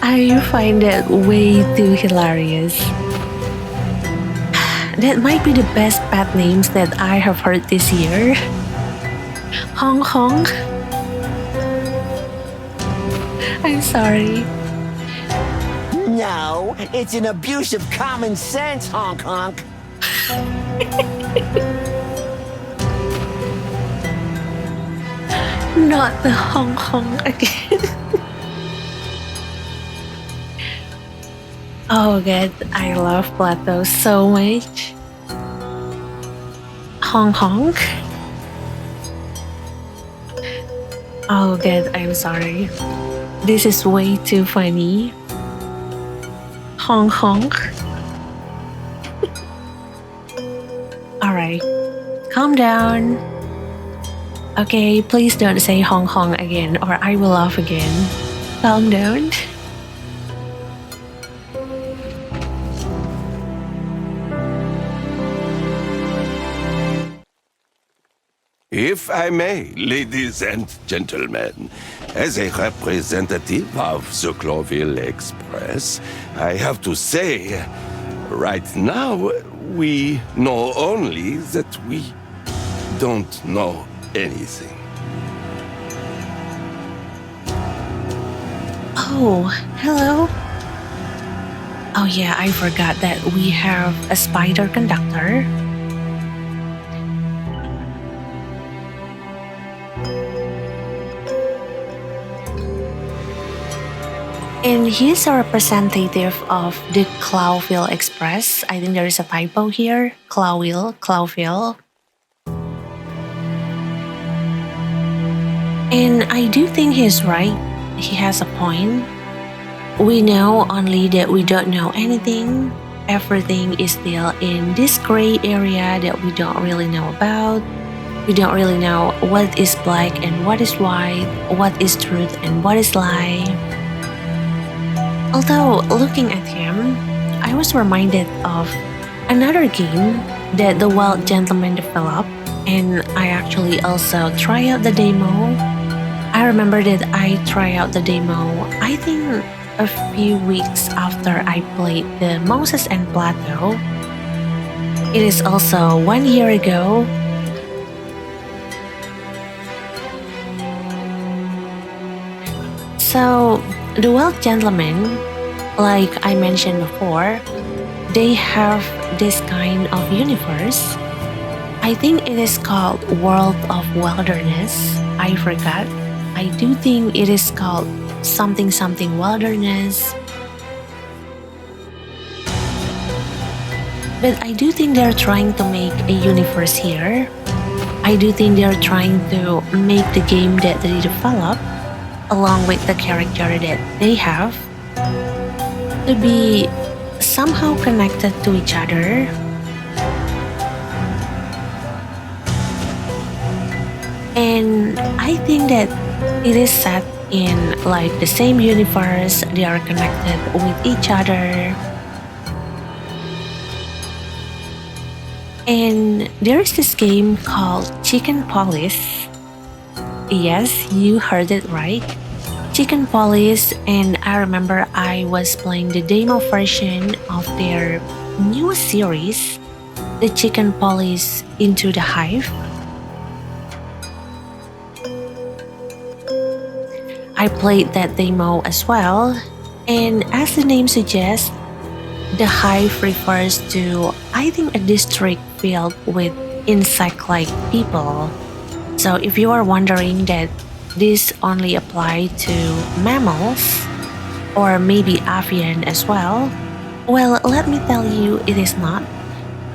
I find that way too hilarious. That might be the best pet names that I have heard this year. Hong Kong. I'm sorry. No, it's an abuse of common sense, honk honk. Not the Hong Kong again. Oh god, I love Plato so much. Hong Kong. Oh god, I'm sorry. This is way too funny. Hong Kong. Alright, calm down. Okay, please don't say Hong Kong again or I will laugh again. Calm down. If I may, ladies and gentlemen, as a representative of the Clawville Express, I have to say, right now, we know only that we don't know anything. Oh, hello. Oh yeah, I forgot that we have a spider conductor. And he's a representative of the Clawville Express. I think there is a typo here. Clawville. And I do think he's right. He has a point. We know only that we don't know anything. Everything is still in this gray area that we don't really know about. We don't really know what is black and what is white, what is truth and what is lie. Although looking at him, I was reminded of another game that the Wild Gentleman developed, and I actually also try out the demo. I remember that I try out the demo, I think a few weeks after I played the Moses and Plato. It is also 1 year ago. So, the Wild Gentlemen, like I mentioned before, they have this kind of universe. I think it is called World of Wilderness. I forgot. I do think it is called something wilderness. But I do think they're trying to make a universe here. I do think they're trying to make the game that they develop, along with the character that they have, to be somehow connected to each other. And I think that it is set in like the same universe, they are connected with each other. And there is this game called Chicken Police. Yes, you heard it right. Chicken Police, and I remember I was playing the demo version of their newest series, the Chicken Police Into the Hive. I played that demo as well, and as the name suggests, the hive refers to, I think, a district filled with insect-like people. So if you are wondering that this only apply to mammals, or maybe avian as well, well, let me tell you, it is not.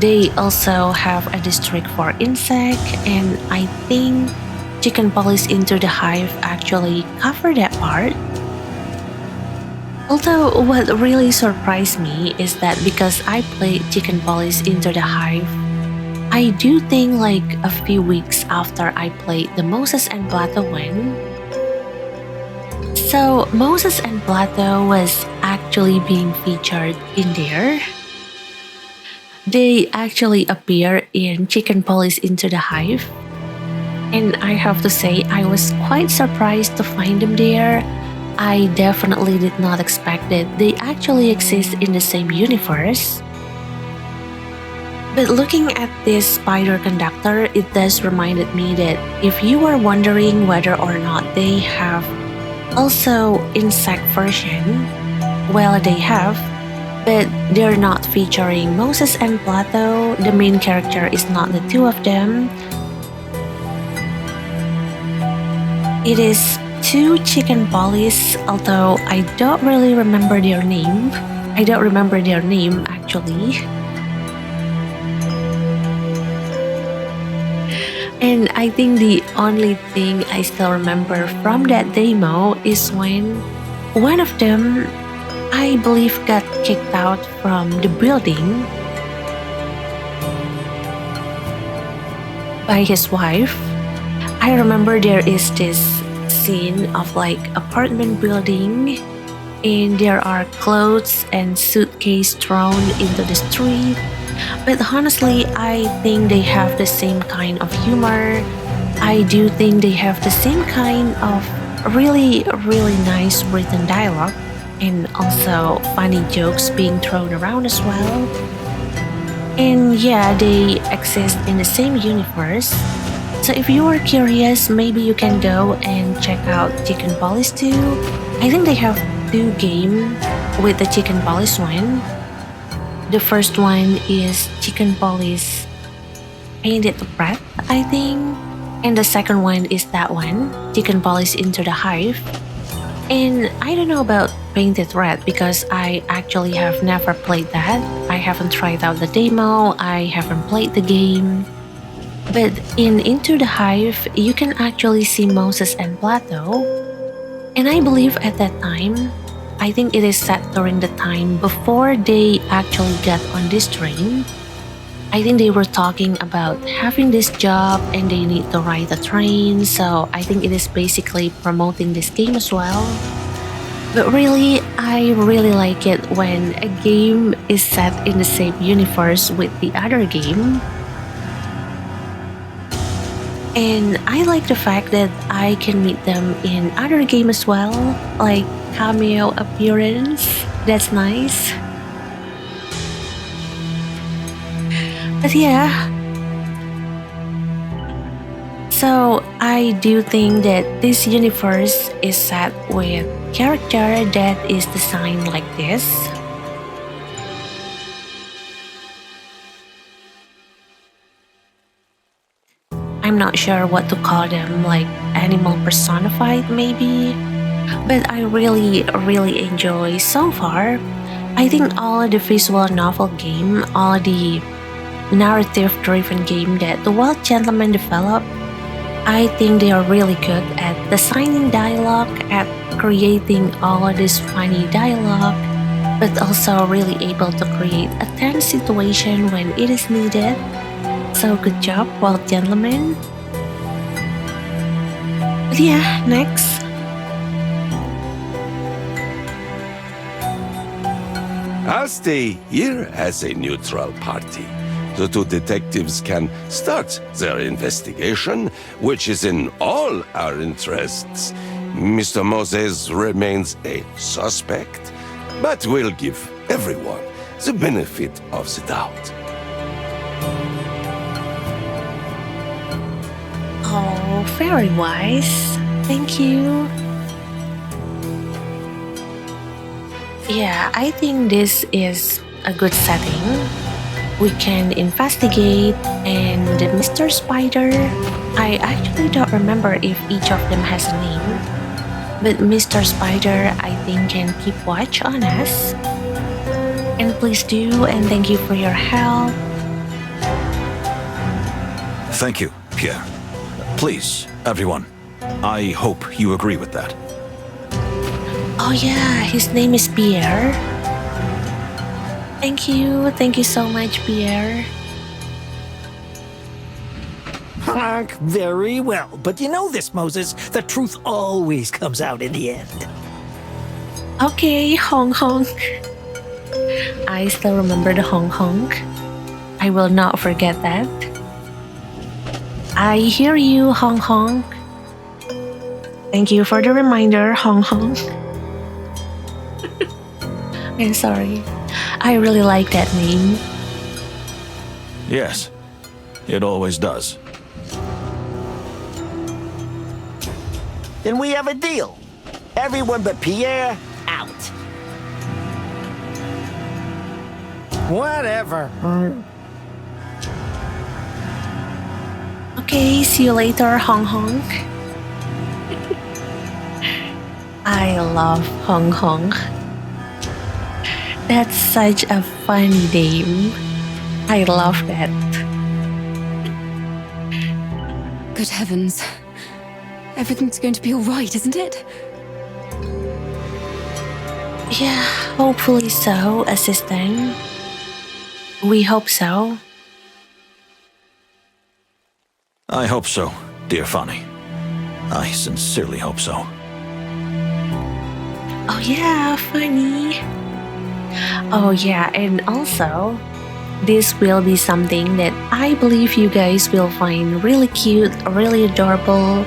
They also have a district for insect, and I think Chicken Police Into the Hive actually cover that part. Although what really surprised me is that because I played Chicken Police Into the Hive, I do think like a few weeks after I played the Moses and Plato one. So Moses and Plato was actually being featured in there. They actually appear in Chicken Police Into the Hive. And I have to say, I was quite surprised to find them there. I definitely did not expect that they actually exist in the same universe. But looking at this spider conductor, it does reminded me that if you were wondering whether or not they have also insect version, well, they have, but they're not featuring Moses and Plato. The main character is not the two of them. It is two Chicken Police, although I don't really remember their name. I don't remember their name actually. And I think the only thing I still remember from that demo is when one of them, I believe, got kicked out from the building by his wife. I remember there is this scene of like apartment building, and there are clothes and suitcase thrown into the street. But honestly, I think they have the same kind of humor. I do think they have the same kind of really nice written dialogue, and also funny jokes being thrown around as well. And yeah, they exist in the same universe. So if you are curious, maybe you can go and check out Chicken Police 2. I think they have 2 games with the Chicken Police one. The first one is Chicken Police Painted Bread, I think. And the second one is that one, Chicken Police Into the Hive. And I don't know about Painted Red because I actually have never played that. I haven't tried out the demo, I haven't played the game. But in Into the Hive, you can actually see Moses and Plato. And I believe at that time, I think it is set during the time before they actually got on this train. I think they were talking about having this job and they need to ride the train, so I think it is basically promoting this game as well. But really, I really like it when a game is set in the same universe with the other game. And I like the fact that I can meet them in other game as well, like cameo appearance. That's nice. But yeah. So I do think that this universe is set with character that is designed like this. I'm not sure what to call them, like animal personified maybe. But I really enjoy so far. I think all the visual novel game, all the narrative driven game that the Wild Gentleman developed, I think they are really good at designing dialogue, at creating all of this funny dialogue, but also really able to create a tense situation when it is needed. So good job, Wild Gentleman. But yeah, next. I'll stay here as a neutral party. The two detectives can start their investigation, which is in all our interests. Mr. Moses remains a suspect, but we'll give everyone the benefit of the doubt. Oh, very wise. Thank you. Yeah, I think this is a good setting. We can investigate, and Mr. Spider, I actually don't remember if each of them has a name, but Mr. Spider I think can keep watch on us. And please do, and thank you for your help. Thank you, Pierre. Please, everyone. I hope you agree with that. Oh yeah, his name is Pierre. Thank you so much, Pierre. Very well. But you know this, Moses. The truth always comes out in the end. Okay, honk honk. I still remember the honk honk. I will not forget that. I hear you, honk honk. Thank you for the reminder, honk honk. I'm sorry. I really like that name. Yes, it always does. Then we have a deal. Everyone but Pierre, out. Whatever. Okay, see you later, honk honk. I love honk honk. That's such a funny name. I love that. Good heavens. Everything's going to be alright, isn't it? Yeah, hopefully so, assistant. We hope so. I hope so, dear Fanny. I sincerely hope so. Oh yeah, funny. Oh yeah, and also, this will be something that I believe you guys will find really cute, really adorable.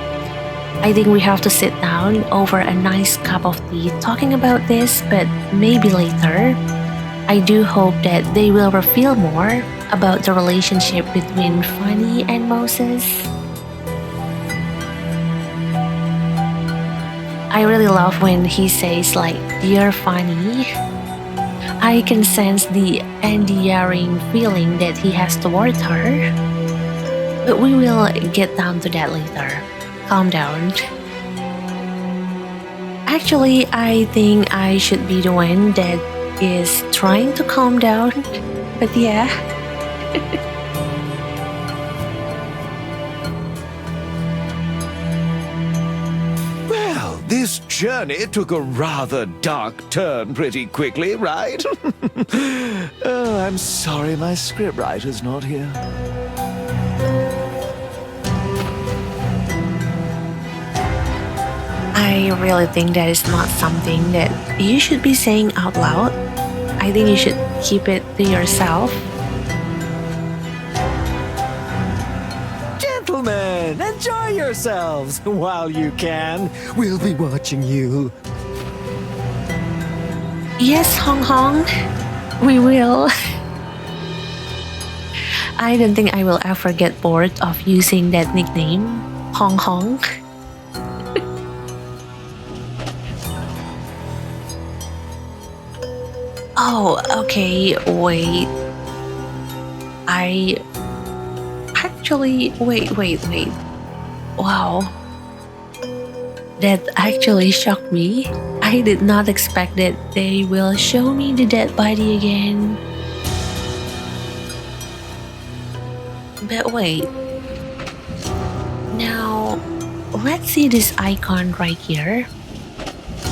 I think we have to sit down over a nice cup of tea talking about this, but maybe later. I do hope that they will reveal more about the relationship between Fanny and Moses. I really love when he says like, "Dear Fanny." I can sense the endearing feeling that he has toward her. But we will get down to that later. Calm down. Actually, I think I should be the one that is trying to calm down. But yeah. Well, this journey took a rather dark turn pretty quickly, right? Oh, I'm sorry my scriptwriter's not here. I really think that is not something that you should be saying out loud. I think you should keep it to yourself. Gentlemen, enjoy yourselves while you can. We'll be watching you. Yes, Hong Hong, we will. I don't think I will ever get bored of using that nickname, Hong Hong. Oh, okay, wait. I actually, wait. Wow. That actually shocked me. I did not expect that they will show me the dead body again. But wait. Now, let's see this icon right here.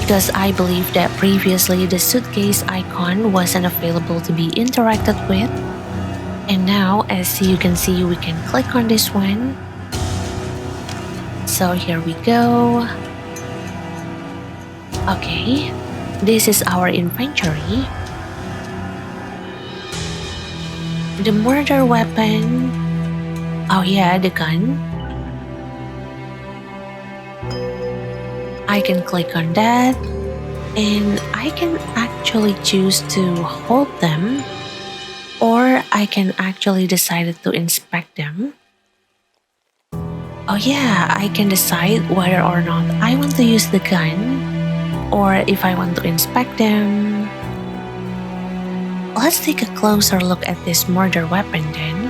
Because I believe that previously the suitcase icon wasn't available to be interacted with. And now, as you can see, we can click on this one. So here we go. Okay, this is our inventory. The murder weapon. Oh yeah, the gun. I can click on that, and I can actually choose to hold them, or I can actually decide to inspect them. Oh yeah, I can decide whether or not I want to use the gun, or if I want to inspect them. Let's take a closer look at this murder weapon then.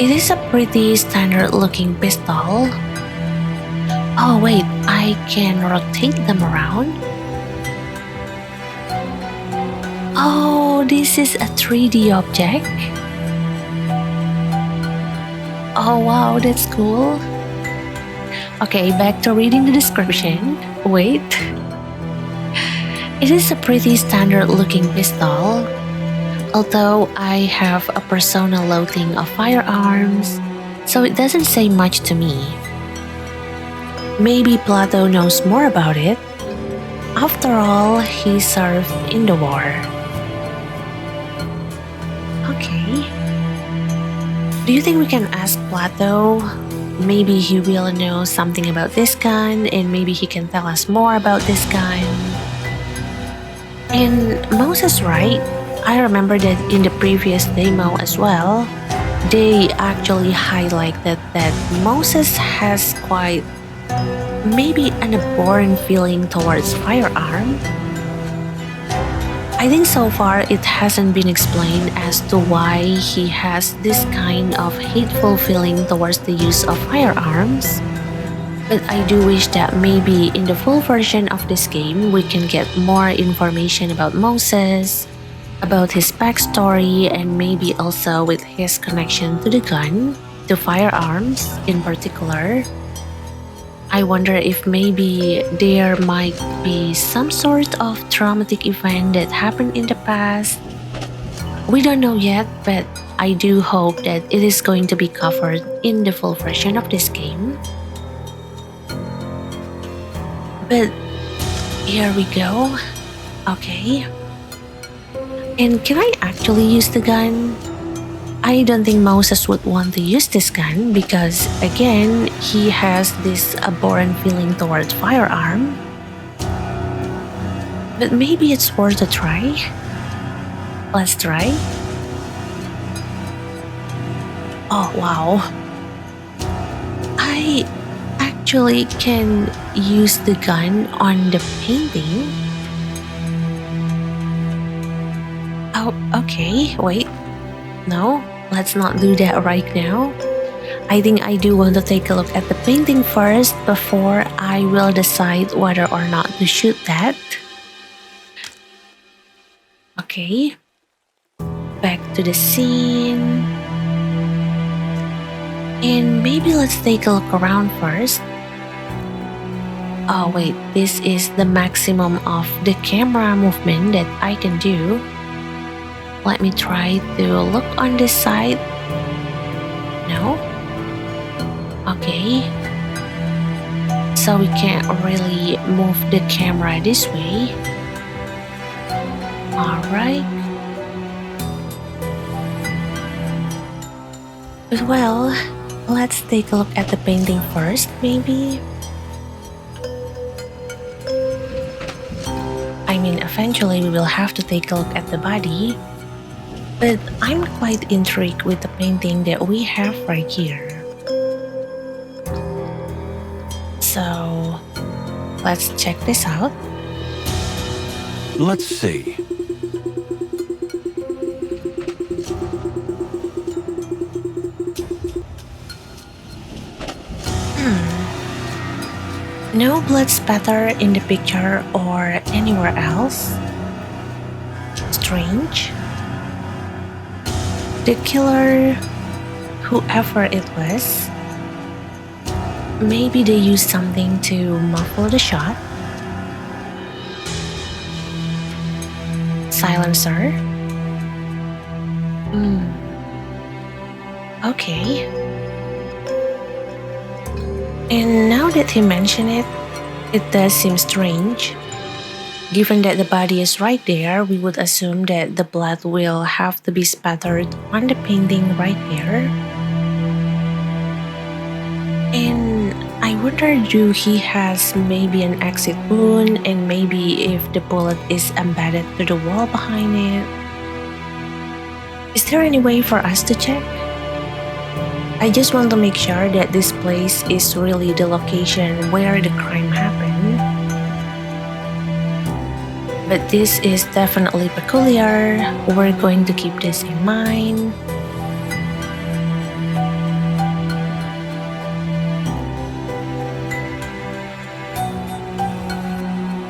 It is a pretty standard looking pistol. Oh wait, I can rotate them around. Oh, this is a 3D object. Oh wow, that's cool. Okay, back to reading the description. Wait. It is a pretty standard looking pistol. Although I have a personal loathing of firearms, so it doesn't say much to me. Maybe Plato knows more about it. After all, he served in the war. Okay. Do you think we can ask Plato? Maybe he will know something about this gun, and maybe he can tell us more about this gun. And Moses, right? I remember that in the previous demo as well, they actually highlighted that Moses has quite maybe an abhorrent feeling towards firearm. I think so far it hasn't been explained as to why he has this kind of hateful feeling towards the use of firearms. But I do wish that maybe in the full version of this game we can get more information about Moses, about his backstory, and maybe also with his connection to the gun, to firearms in particular. I wonder if maybe there might be some sort of traumatic event that happened in the past. We don't know yet, but I do hope that it is going to be covered in the full version of this game. But here we go. Okay. And can I actually use the gun? I don't think Moses would want to use this gun because, again, he has this abhorrent feeling towards firearm. But maybe it's worth a try. Let's try. Oh, wow. I actually can use the gun on the painting. Oh, okay, wait. No, let's not do that right now. I think I do want to take a look at the painting first before I will decide whether or not to shoot that. Okay. Back to the scene. And maybe let's take a look around first. Oh wait, this is the maximum of the camera movement that I can do. Let me try to look on this side. No? Okay. So we can't really move the camera this way. Alright. Well, let's take a look at the painting first, maybe. I mean, eventually we will have to take a look at the body. But I'm quite intrigued with the painting that we have right here. So, let's check this out. Let's see. No blood spatter in the picture or anywhere else. Strange. The killer, whoever it was, maybe they used something to muffle the shot. Silencer. Okay. And now that he mentioned it, it does seem strange. Given that the body is right there, we would assume that the blood will have to be spattered on the painting right there. And I wonder, do he has maybe an exit wound, and maybe if the bullet is embedded to the wall behind it? Is there any way for us to check? I just want to make sure that this place is really the location where the crime happened. But this is definitely peculiar. We're going to keep this in mind.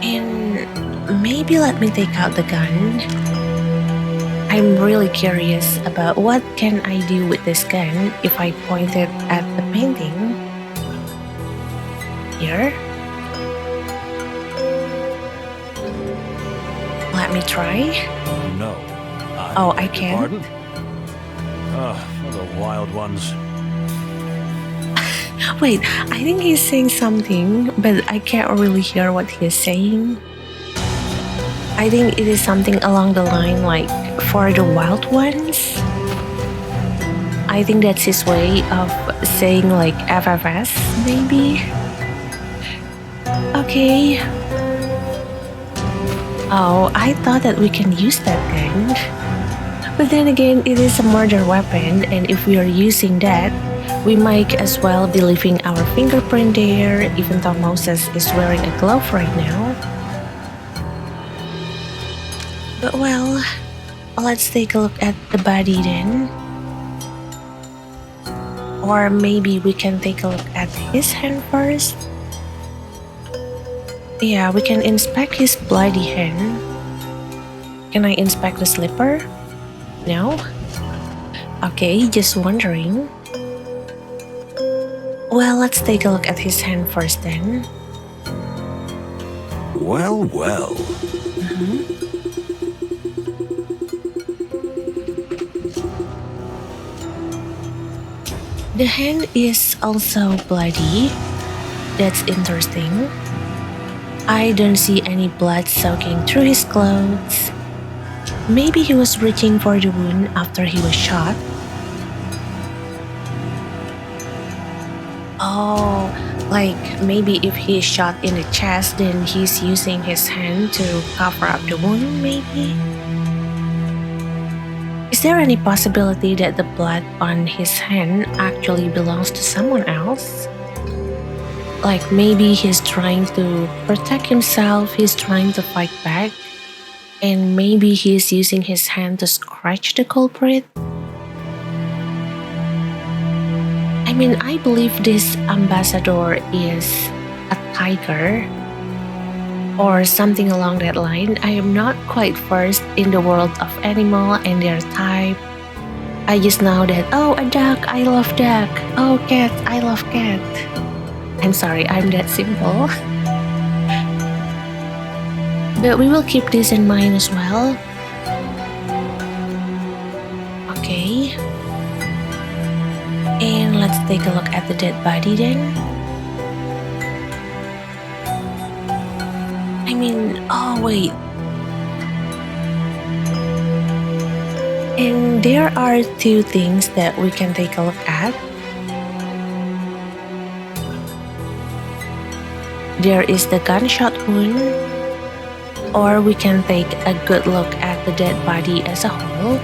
And maybe let me take out the gun. I'm really curious about what can I do with this gun if I point it at the painting. Here. Let me try. No. Oh, I beg your can't. Pardon? For the wild ones. Wait, I think he's saying something, but I can't really hear what he's saying. I think it is something along the line like, for the wild ones. I think that's his way of saying like FFS, maybe. Okay. Oh, I thought that we can use that gun. But then again, it is a murder weapon, and if we are using that, we might as well be leaving our fingerprint there, even though Moses is wearing a glove right now. But well, let's take a look at the body then. Or maybe we can take a look at his hand first. Yeah, we can inspect his bloody hand. Can I inspect the slipper? No? Okay, just wondering. Well, let's take a look at his hand first then. Well, well. The hand is also bloody. That's interesting. I don't see any blood soaking through his clothes. Maybe he was reaching for the wound after he was shot. Oh, like maybe if he is shot in the chest, then he's using his hand to cover up the wound, maybe? Is there any possibility that the blood on his hand actually belongs to someone else? Like maybe he's trying to protect himself, he's trying to fight back, and maybe he's using his hand to scratch the culprit? I I believe this ambassador is a tiger or something along that line. I am not quite versed in the world of animal and their type. I just know that, oh, a duck, I love duck. Oh, cat, I love cat. I'm sorry, I'm that simple. But we will keep this in mind as well. Okay. And let's take a look at the dead body then. Oh wait. And there are two things that we can take a look at. There is the gunshot wound, or we can take a good look at the dead body as a whole.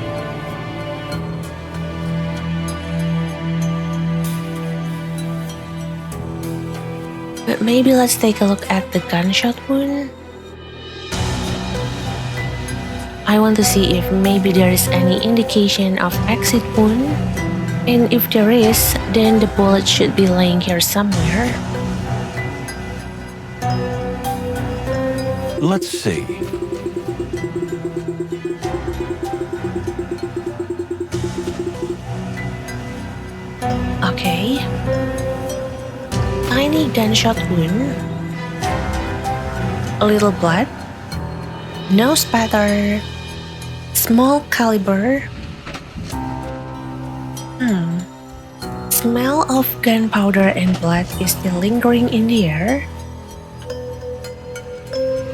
But maybe let's take a look at the gunshot wound. I want to see if maybe there is any indication of exit wound. And if there is, then the bullet should be laying here somewhere. Let's see. Okay. Tiny gunshot wound. A little blood. No spatter. Small caliber. Smell of gunpowder and blood is still lingering in the air.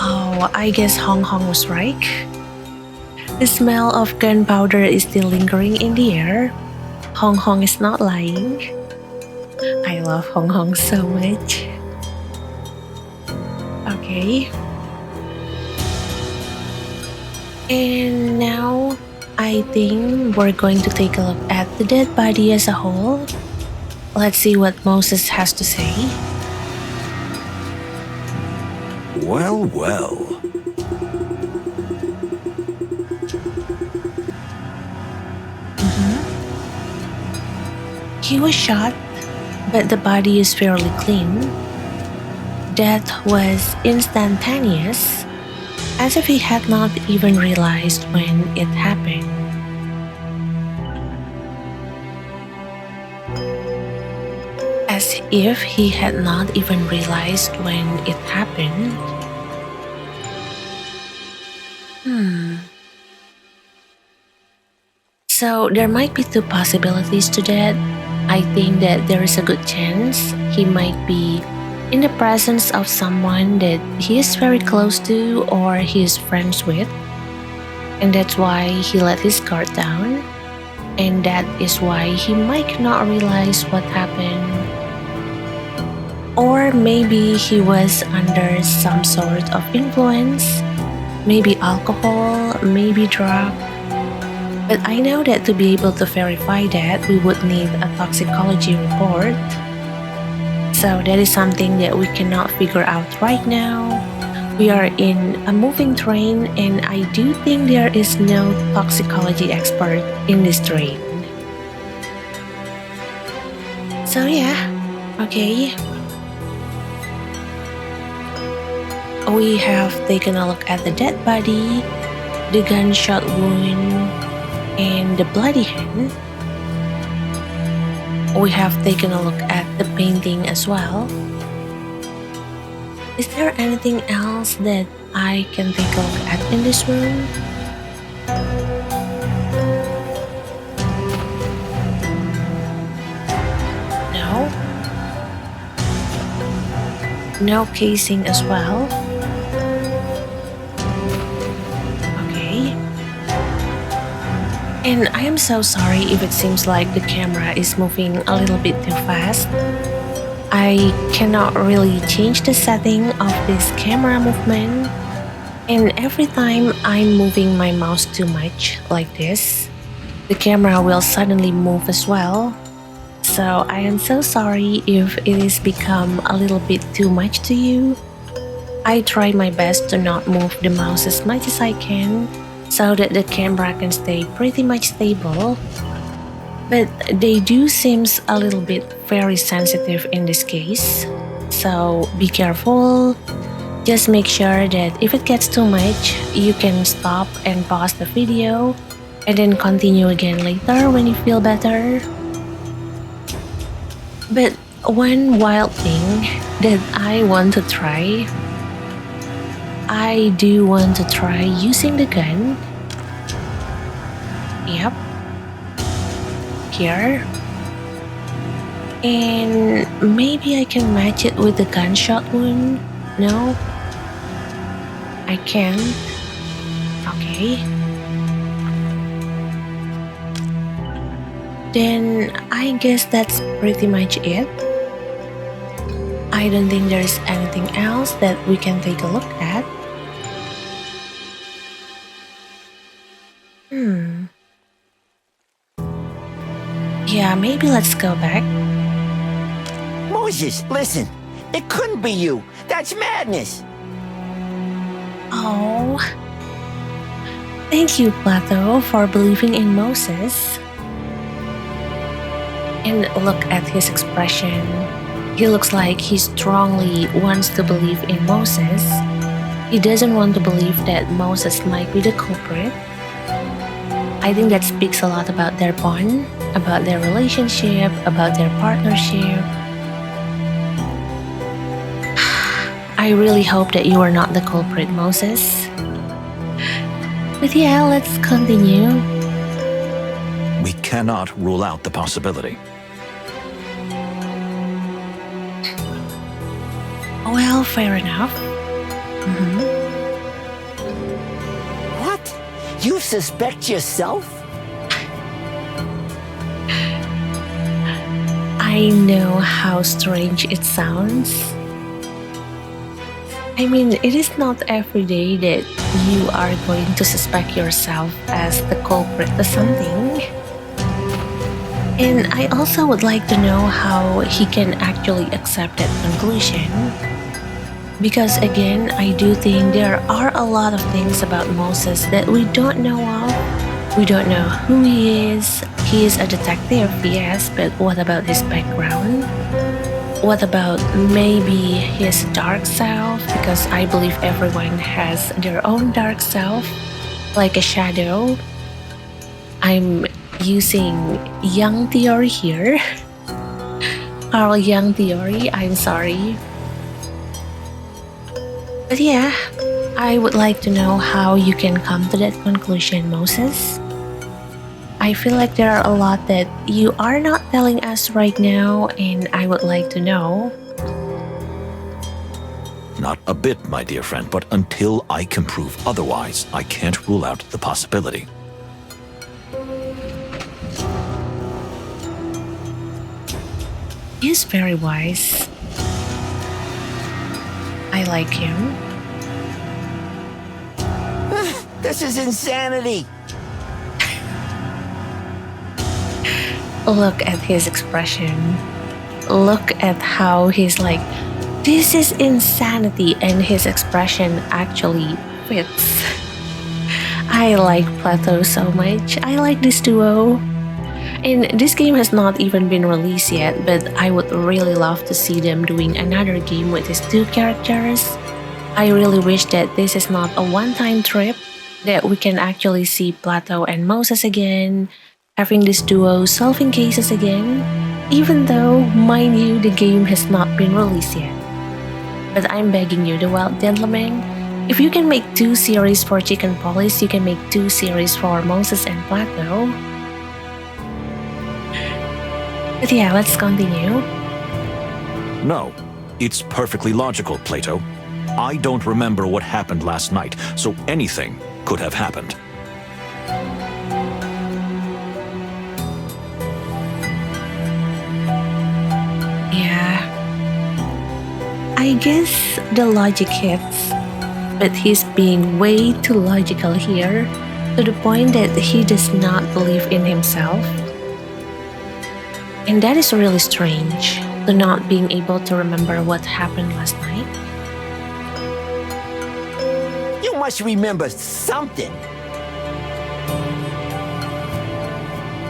Oh, I guess Hong Hong was right. The smell of gunpowder is still lingering in the air. Hong Hong is not lying. I love Hong Hong so much. Okay. And now I think we're going to take a look at the dead body as a whole. Let's see what Moses has to say. Well, well. He was shot, but the body is fairly clean. Death was instantaneous, as if he had not even realized when it happened. As if he had not even realized when it happened. So there might be two possibilities to that. I think that there is a good chance he might be in the presence of someone that he is very close to or he is friends with, and that's why he let his guard down, and that is why he might not realize what happened. Or maybe he was under some sort of influence, maybe alcohol, maybe drug. But I know that to be able to verify that, we would need a toxicology report. So that is something that we cannot figure out right now. We are in a moving train, and I do think there is no toxicology expert in this train. So yeah, okay. We have taken a look at the dead body, the gunshot wound, and the bloody hand. We have taken a look at the painting as well. Is there anything else that I can take a look at in this room? No. No casing as well. And I am so sorry if it seems like the camera is moving a little bit too fast. I cannot really change the setting of this camera movement. And every time I'm moving my mouse too much like this, the camera will suddenly move as well. So I am so sorry if it has become a little bit too much to you. I try my best to not move the mouse as much as I can, so that the camera can stay pretty much stable. But they do seems a little bit very sensitive in this case. So be careful. Just make sure that if it gets too much, you can stop and pause the video and then continue again later when you feel better. But one wild thing that I want to try, I do want to try using the gun. Yep. Here. And maybe I can match it with the gunshot wound. No? I can't. Okay. Then I guess that's pretty much it. I don't think there's anything else that we can take a look at. Yeah, maybe let's go back. Moses, listen. It couldn't be you. That's madness. Oh. Thank you, Plato, for believing in Moses. And look at his expression. He looks like he strongly wants to believe in Moses. He doesn't want to believe that Moses might be the culprit. I think that speaks a lot about their bond, about their relationship, about their partnership. I really hope that you are not the culprit, Moses. But yeah, let's continue. We cannot rule out the possibility. Well, fair enough. What? You suspect yourself? I know how strange it sounds. I mean, it is not every day that you are going to suspect yourself as the culprit to something. And I also would like to know how he can actually accept that conclusion. Because again, I do think there are a lot of things about Moses that we don't know of. We don't know who he is. He is a detective, yes, but what about his background? What about maybe his dark self? Because I believe everyone has their own dark self, like a shadow. I'm using Young theory here. Carl Young theory, I'm sorry. But yeah, I would like to know how you can come to that conclusion, Moses. I feel like there are a lot that you are not telling us right now, and I would like to know. Not a bit, my dear friend, but until I can prove otherwise, I can't rule out the possibility. He's very wise. I like him. This is insanity. Look at his expression. Look at how he's like, this is insanity, and his expression actually fits. I like Plato so much. I like this duo. And this game has not even been released yet, but I would really love to see them doing another game with these two characters. I really wish that this is not a one-time trip, that we can actually see Plato and Moses again, having this duo solving cases again, even though, mind you, the game has not been released yet. But I'm begging you, the wild gentleman, if you can make 2 series for Chicken Police, you can make 2 series for Moses and Plato. But yeah, let's continue. No, it's perfectly logical, Plato. I don't remember what happened last night, so anything could have happened. Yeah. I guess the logic hits, but he's being way too logical here, to the point that he does not believe in himself. And that is really strange, to not being able to remember what happened last night. You must remember something.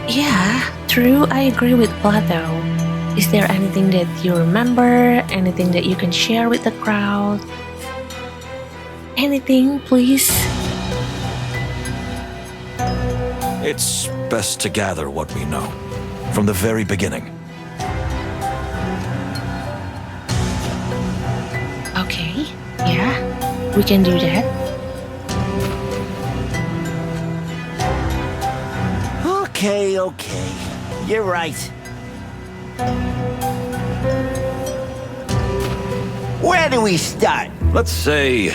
Yeah, True, I agree with Plato. Is there anything that you remember? Anything that you can share with the crowd? Anything, please? It's best to gather what we know from the very beginning. Okay, yeah, we can do that. Okay. You're right. Where do we start? Let's say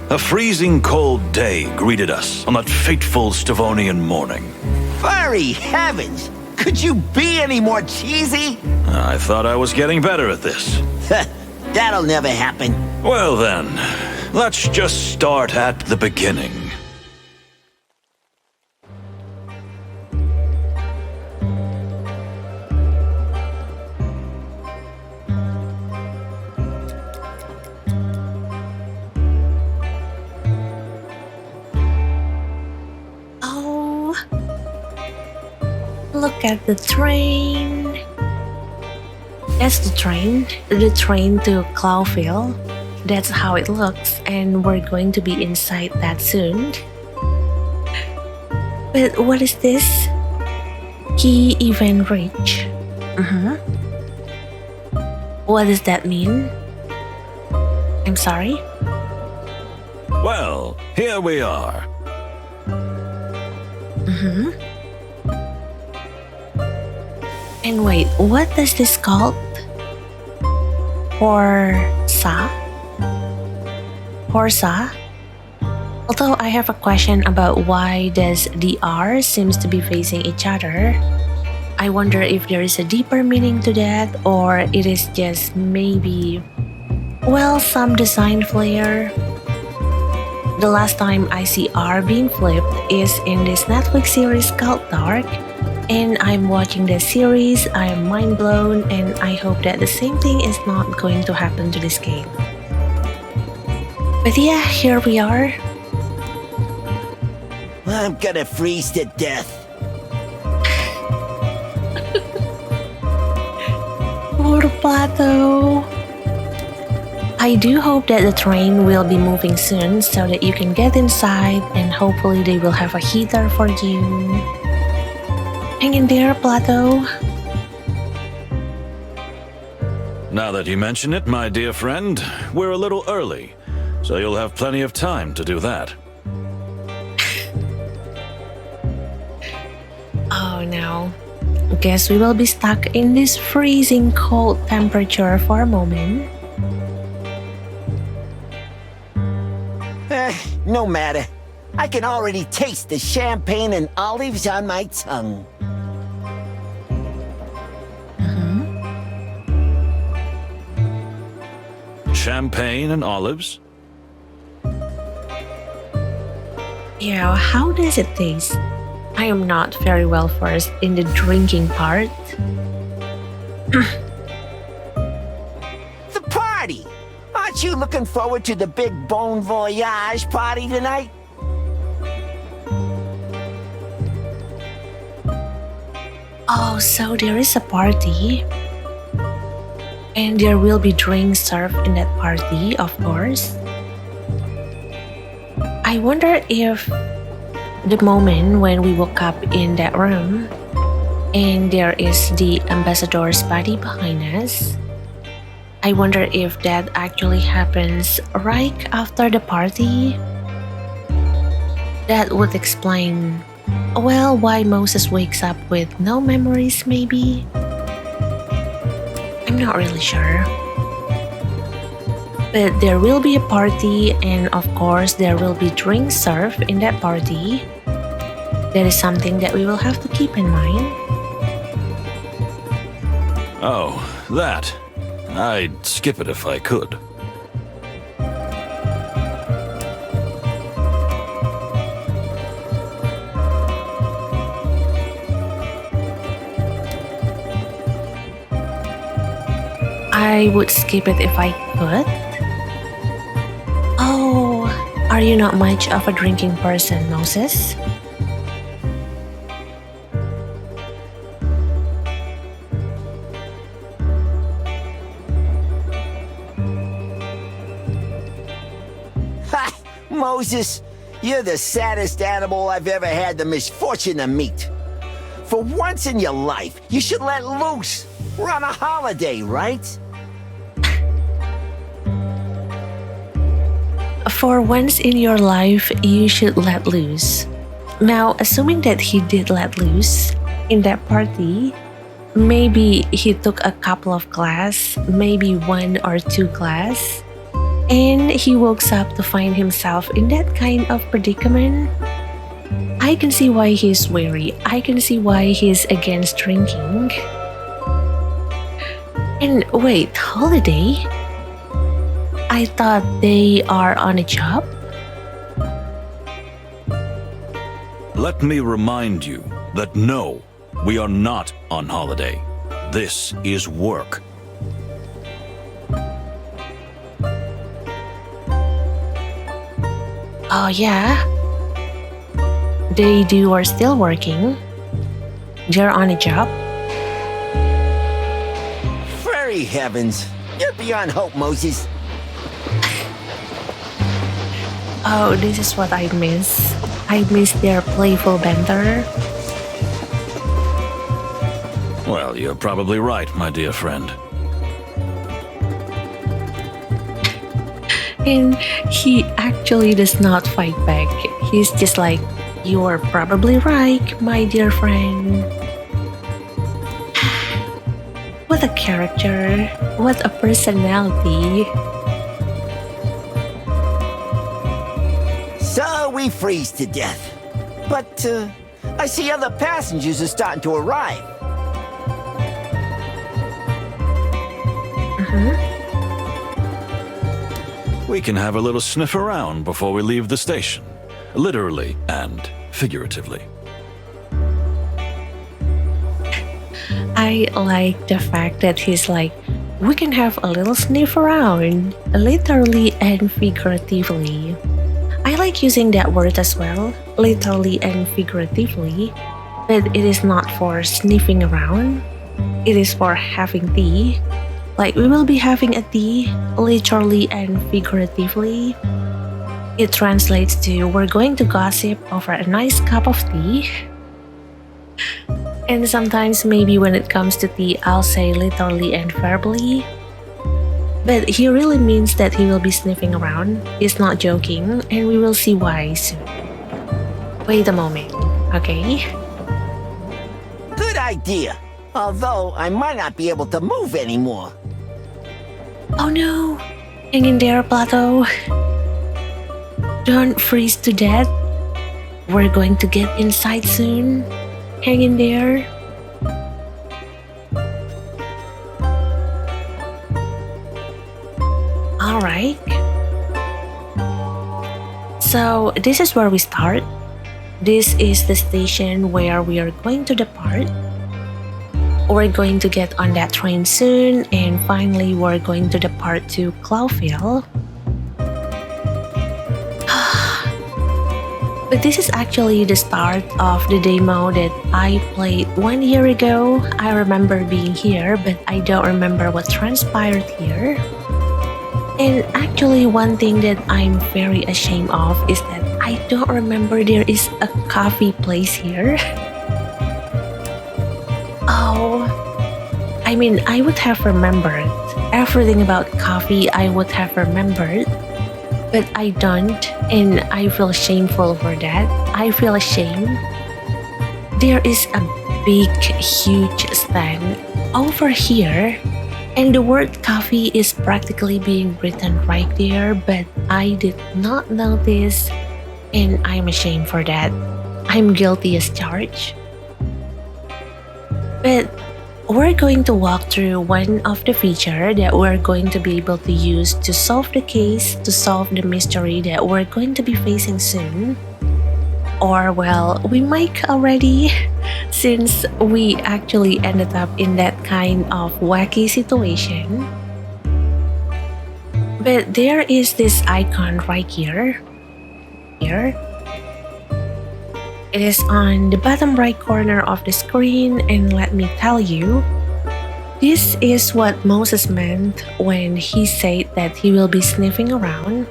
a freezing cold day greeted us on that fateful Stavonian morning. Furry heavens! Could you be any more cheesy? I thought I was getting better at this. That'll never happen. Well then, let's just start at the beginning. Oh, look at the train. That's the train to Clawville. That's how it looks, and we're going to be inside that soon. But what is this? Key event reach. What does that mean? I'm sorry? Well, here we are. And wait, what does this called? Horsa? Although I have a question about why does the R seems to be facing each other. I wonder if there is a deeper meaning to that, or it is just maybe, well, some design flair. The last time I see R being flipped is in this Netflix series called Dark, and I'm watching the series, I am mind blown, and I hope that the same thing is not going to happen to this game. But yeah, here we are. I'm gonna freeze to death. Poor Plato. I do hope that the train will be moving soon so that you can get inside, and hopefully they will have a heater for you. Hang in there, Plato. Now that you mention it, my dear friend, we're a little early, so you'll have plenty of time to do that. Oh no. Guess we will be stuck in this freezing cold temperature for a moment. No matter. I can already taste the champagne and olives on my tongue. Champagne and olives? Yeah, how does it taste? I am not very well versed in the drinking part. The party! Aren't you looking forward to the big Bon Voyage party tonight? Oh, so there is a party. And there will be drinks served in that party, of course. I wonder if the moment when we woke up in that room and there is the ambassador's body behind us, I wonder if that actually happens right after the party. That would explain, well, why Moses wakes up with no memories, maybe? I'm not really sure. But there will be a party, and of course there will be drinks served in that party. That is something that we will have to keep in mind. Oh, that. I'd skip it if I could. I would skip it if I could. Oh, are you not much of a drinking person, Moses? Moses, you're the saddest animal I've ever had the misfortune to meet. For once in your life, you should let loose. We're on a holiday, right? For once in your life, you should let loose. Now, assuming that he did let loose in that party, maybe he took a couple of glass, maybe 1 or 2 glass, and he woke up to find himself in that kind of predicament. I can see why he's wary. I can see why he's against drinking. And wait, holiday? I thought they are on a job? Let me remind you that no, we are not on holiday. This is work. Oh yeah? They are still working. They're on a job. Furry heavens. You're beyond hope, Moses. Oh, this is what I miss. I miss their playful banter. Well, you're probably right, my dear friend. And he actually does not fight back. He's just like, you are probably right, my dear friend. What a character. What a personality. So we freeze to death. But, I see other passengers are starting to arrive. We can have a little sniff around before we leave the station. Literally and figuratively. I like the fact that he's like, we can have a little sniff around, literally and figuratively. I like using that word as well, literally and figuratively, but it is not for sniffing around. It is for having tea. Like we will be having a tea, literally and figuratively. It translates to we're going to gossip over a nice cup of tea. And sometimes maybe when it comes to tea, I'll say literally and verbally. But he really means that he will be sniffing around. He's not joking, and we will see why soon. Wait a moment, okay? Good idea. Although I might not be able to move anymore. Oh no! Hang in there, Plato. Don't freeze to death. We're going to get inside soon. Hang in there. Alright. So, this is where we start. This is the station where we are going to depart. We're going to get on that train soon, and finally we're going to depart to Clawville. But this is actually the start of the demo that I played 1 year ago. I remember being here, but I don't remember what transpired here. And actually, one thing that I'm very ashamed of is that I don't remember there is a coffee place here. Oh, I mean, I would have remembered. Everything about coffee I would have remembered. But I don't, and I feel shameful for that. I feel ashamed. There is a big, huge stand over here, and the word coffee is practically being written right there, but I did not notice, and I'm ashamed for that. I'm guilty as charged. But we're going to walk through one of the features that we're going to be able to use to solve the case, to solve the mystery that we're going to be facing soon. Or, well, we might already, since we actually ended up in that kind of wacky situation. But there is this icon right here. It is on the bottom right corner of the screen, and let me tell you, this is what Moses meant when he said that he will be sniffing around.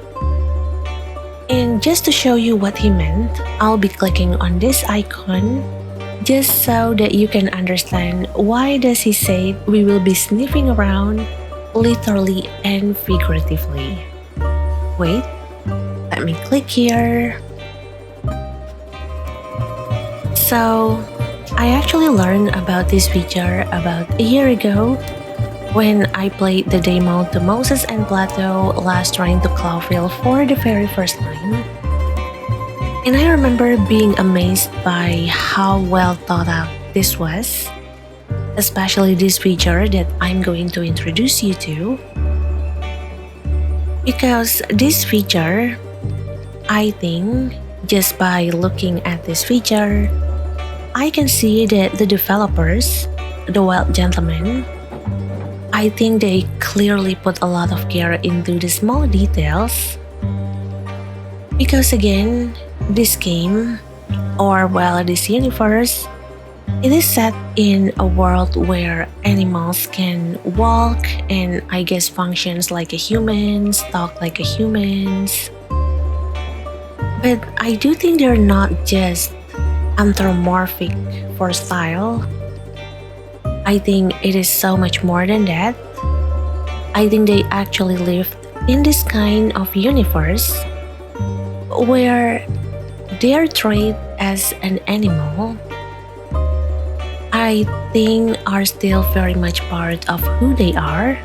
And just to show you what he meant, I'll be clicking on this icon just so that you can understand why does he say we will be sniffing around literally and figuratively. Wait, let me click here. So, I actually learned about this feature about a year ago when I played the demo to Moses and Plato last trying to Clawville for the very first time. And I remember being amazed by how well thought out this was, especially this feature that I'm going to introduce you to. Because this feature, I think, just by looking at this feature, I can see that the developers, the Wild Gentlemen, I think they clearly put a lot of care into the small details. Because again, this game, or well, this universe, it is set in a world where animals can walk and I guess functions like a humans, talk like a humans. But I do think they're not just anthropomorphic for style. I think it is so much more than that. I think they actually lived in this kind of universe where their trait as an animal, I think, are still very much part of who they are.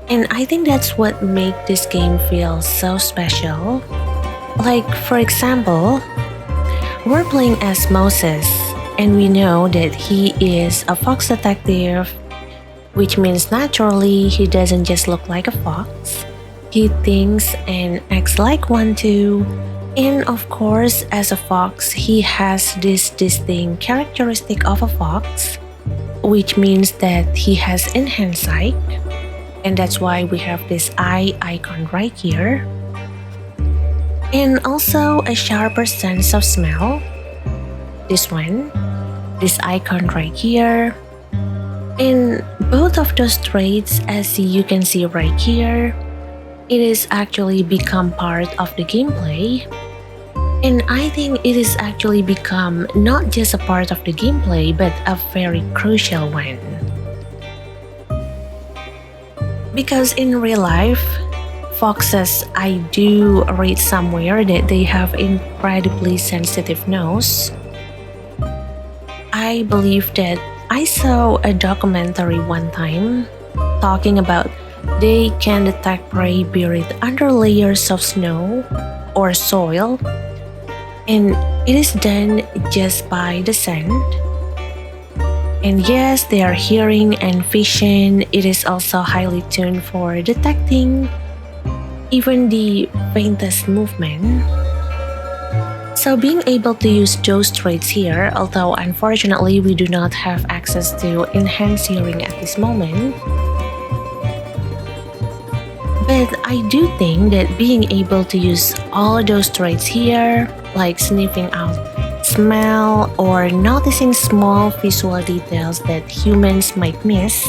And I think that's what makes this game feel so special. Like, for example, we're playing as Moses, and we know that he is a fox detective, which means naturally he doesn't just look like a fox. He thinks and acts like one too. And of course, as a fox, he has this distinct characteristic of a fox, which means that he has enhanced sight. And that's why we have this eye icon right here. And also a sharper sense of smell. This one, this icon right here. And both of those traits, as you can see right here, it is actually become part of the gameplay. And I think it is actually become not just a part of the gameplay, but a very crucial one. Because in real life, foxes, I do read somewhere that they have incredibly sensitive nose. I believe that I saw a documentary one time talking about they can detect prey buried under layers of snow or soil, and it is done just by the scent. And yes, their hearing and vision, it is also highly tuned for detecting even the faintest movement. So being able to use those traits here, although unfortunately we do not have access to enhanced hearing at this moment, but I do think that being able to use all those traits here, like sniffing out smell or noticing small visual details that humans might miss,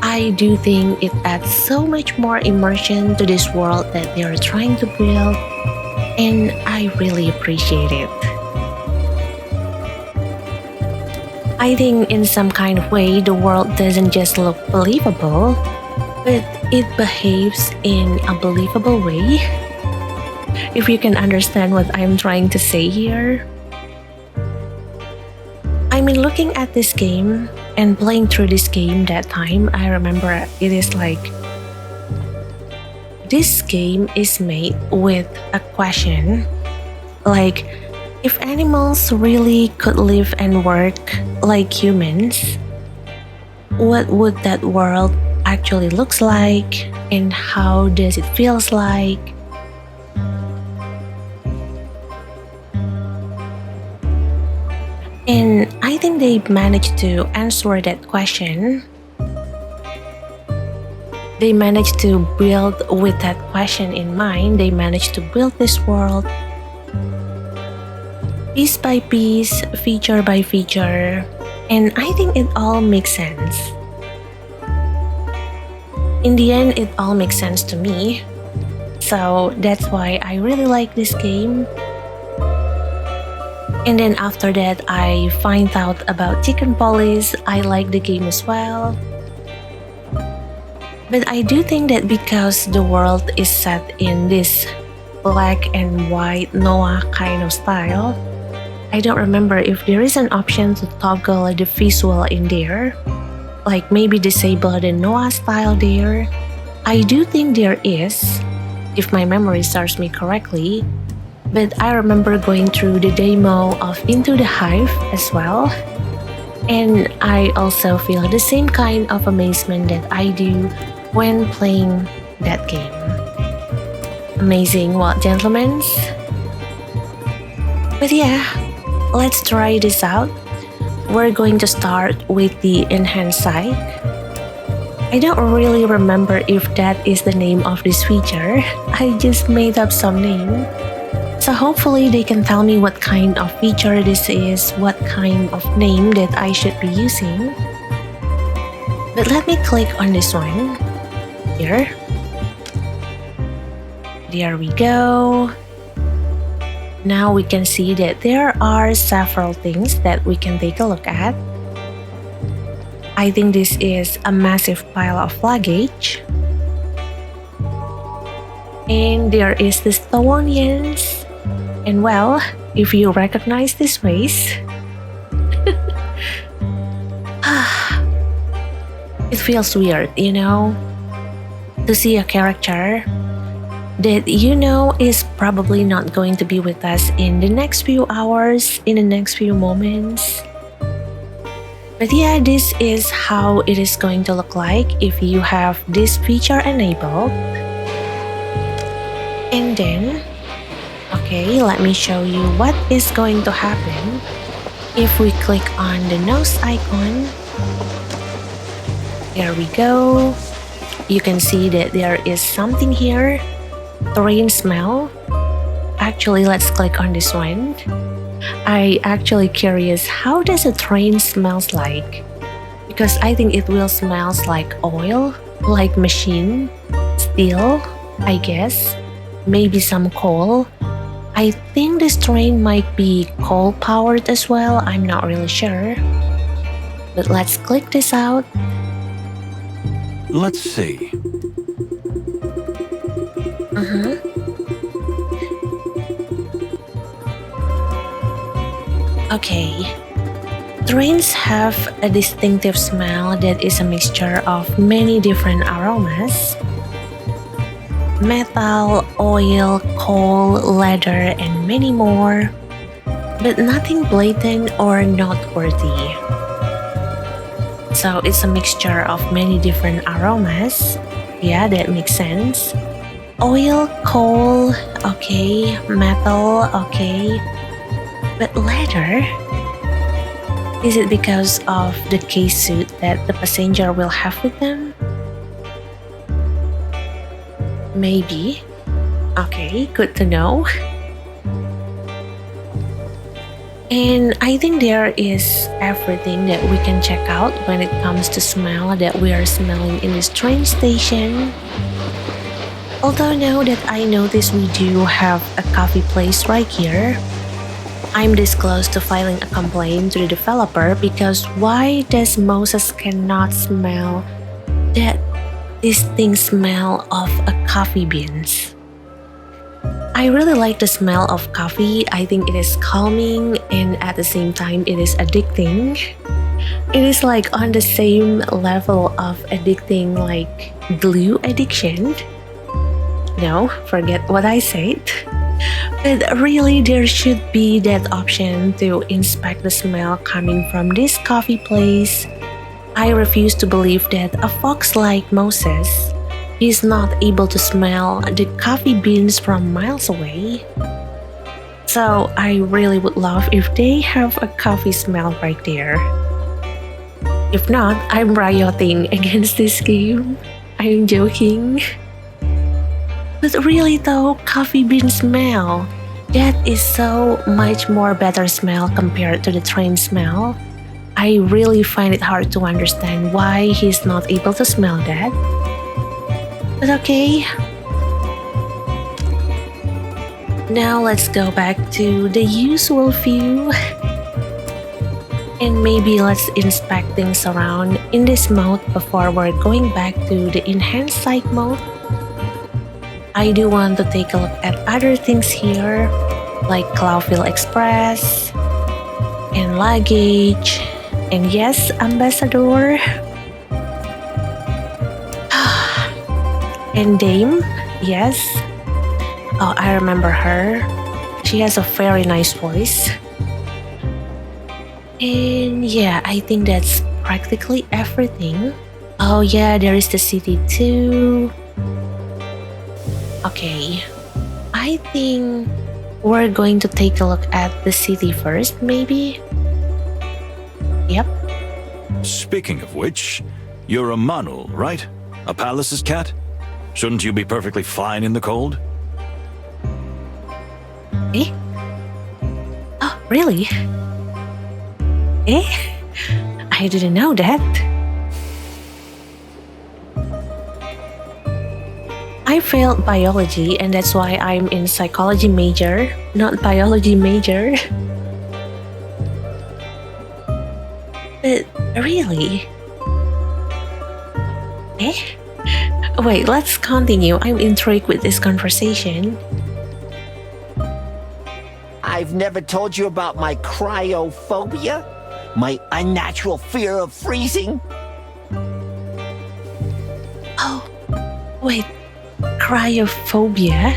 I do think it adds so much more immersion to this world that they are trying to build, and I really appreciate it. I think in some kind of way the world doesn't just look believable, but it behaves in a believable way. If you can understand what I'm trying to say here. I mean, looking at this game and playing through this game that time, I remember it is like this game is made with a question, like if animals really could live and work like humans, what would that world actually looks like and how does it feels like? And I think they managed to answer that question. They managed to build with that question in mind. They managed to build this world piece by piece, feature by feature. And I think it all makes sense. In the end, it all makes sense to me. So that's why I really like this game. And then after that, I find out about Chicken Police. I like the game as well. But I do think that because the world is set in this black and white Noah kind of style, I don't remember if there is an option to toggle the visual in there. Like maybe disable the Noah style there. I do think there is, if my memory serves me correctly. But I remember going through the demo of Into the Hive as well. And I also feel the same kind of amazement that I do when playing that game. Amazing, what, gentlemen? But yeah, let's try this out. We're going to start with the enhanced side. I don't really remember if that is the name of this feature. I just made up some name. So hopefully they can tell me what kind of feature this is, what kind of name that I should be using. But let me click on this one. Here. There we go. Now we can see that there are several things that we can take a look at. I think this is a massive pile of luggage. And there is the Stonians. And well, if you recognize this waist, it feels weird, you know, to see a character that you know is probably not going to be with us in the next few hours, in the next few moments. But yeah, this is how it is going to look like if you have this feature enabled. And then, okay, let me show you what is going to happen if we click on the nose icon. There we go. You can see that there is something here. Train smell. Actually, let's click on this one. I actually curious, how does a train smells like? Because I think it will smells like oil, like machine, steel, I guess. Maybe some coal. I think this train might be coal powered as well. I'm not really sure. But let's click this out. Let's see. Okay. Trains have a distinctive smell that is a mixture of many different aromas. Metal, oil, coal, leather, and many more. But nothing blatant or noteworthy. So it's a mixture of many different aromas. Yeah, that makes sense. Oil, coal, okay. Metal, okay. But leather? Is it because of the case suit that the passenger will have with them? Maybe. Okay, good to know. And I think there is everything that we can check out when it comes to smell that we are smelling in this train station. Although now that I notice we do have a coffee place right here, I'm this close to filing a complaint to the developer because why does Moses cannot smell that distinct smell of a coffee beans? I really like the smell of coffee. I think it is calming and at the same time it is addicting. It is like on the same level of addicting like glue addiction. No, forget what I said. But really there should be that option to inspect the smell coming from this coffee place. I refuse to believe that a fox like Moses is not able to smell the coffee beans from miles away. So I really would love if they have a coffee smell right there. If not, I'm rioting against this game. I'm joking. But really though, coffee bean smell, that is so much more better smell compared to the train smell. I really find it hard to understand why he's not able to smell that. But okay. Now let's go back to the usual view. And maybe let's inspect things around in this mode before we're going back to the enhanced sight mode. I do want to take a look at other things here, like Clawville Express, and luggage, and yes, ambassador. And Dame, yes. Oh, I remember her. She has a very nice voice. And yeah, I think that's practically everything. Oh yeah, there is the city too. Okay, I think we're going to take a look at the city first, maybe? Yep. Speaking of which, you're a Manu, right? A palace's cat? Shouldn't you be perfectly fine in the cold? Eh? Oh, really? Eh? I didn't know that. I failed biology and that's why I'm in psychology major, not biology major. But really? Eh? Wait, let's continue. I'm intrigued with this conversation. I've never told you about my cryophobia? My unnatural fear of freezing? Oh, wait. Cryophobia?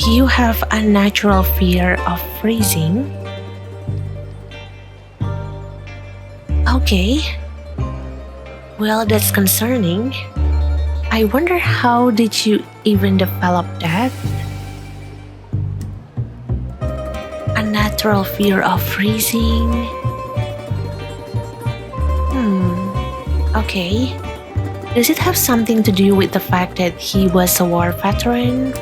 You have a natural fear of freezing? Okay. Well, that's concerning. I wonder how did you even develop that? A natural fear of freezing? Okay. Does it have something to do with the fact that he was a war veteran?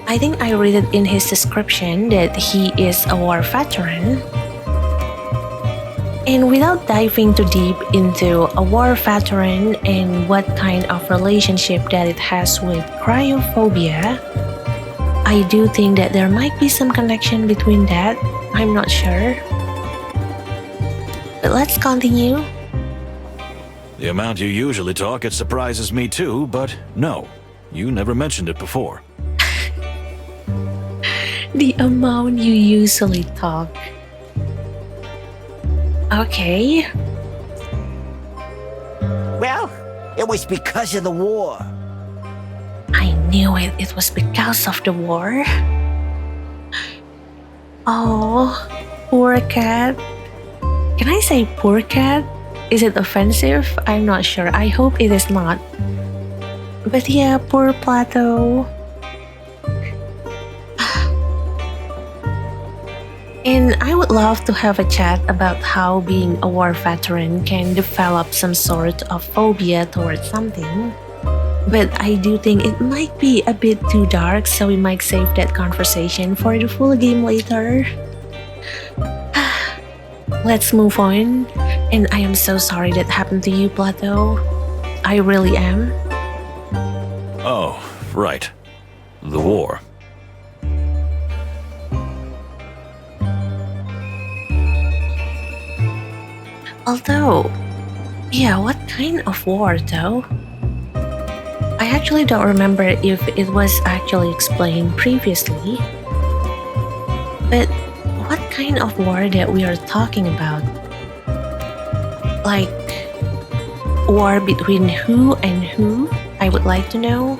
I think I read it in his description that he is a war veteran. And without diving too deep into a war veteran and what kind of relationship that it has with cryophobia, I do think that there might be some connection between that. I'm not sure. But let's continue. The amount you usually talk, it surprises me too, but no, you never mentioned it before. The amount you usually talk. Okay. Well, it was because of the war. I knew it. It was because of the war. Oh, poor cat. Can I say poor cat? Is it offensive? I'm not sure. I hope it is not. But yeah, poor Plato. And I would love to have a chat about how being a war veteran can develop some sort of phobia towards something. But I do think it might be a bit too dark, so we might save that conversation for the full game later. Let's move on. And I am so sorry that happened to you, Plato. I really am. Oh, right. The war. Although, yeah, what kind of war though? I actually don't remember if it was actually explained previously. But what kind of war that we are talking about? Like, war between who and who? I would like to know.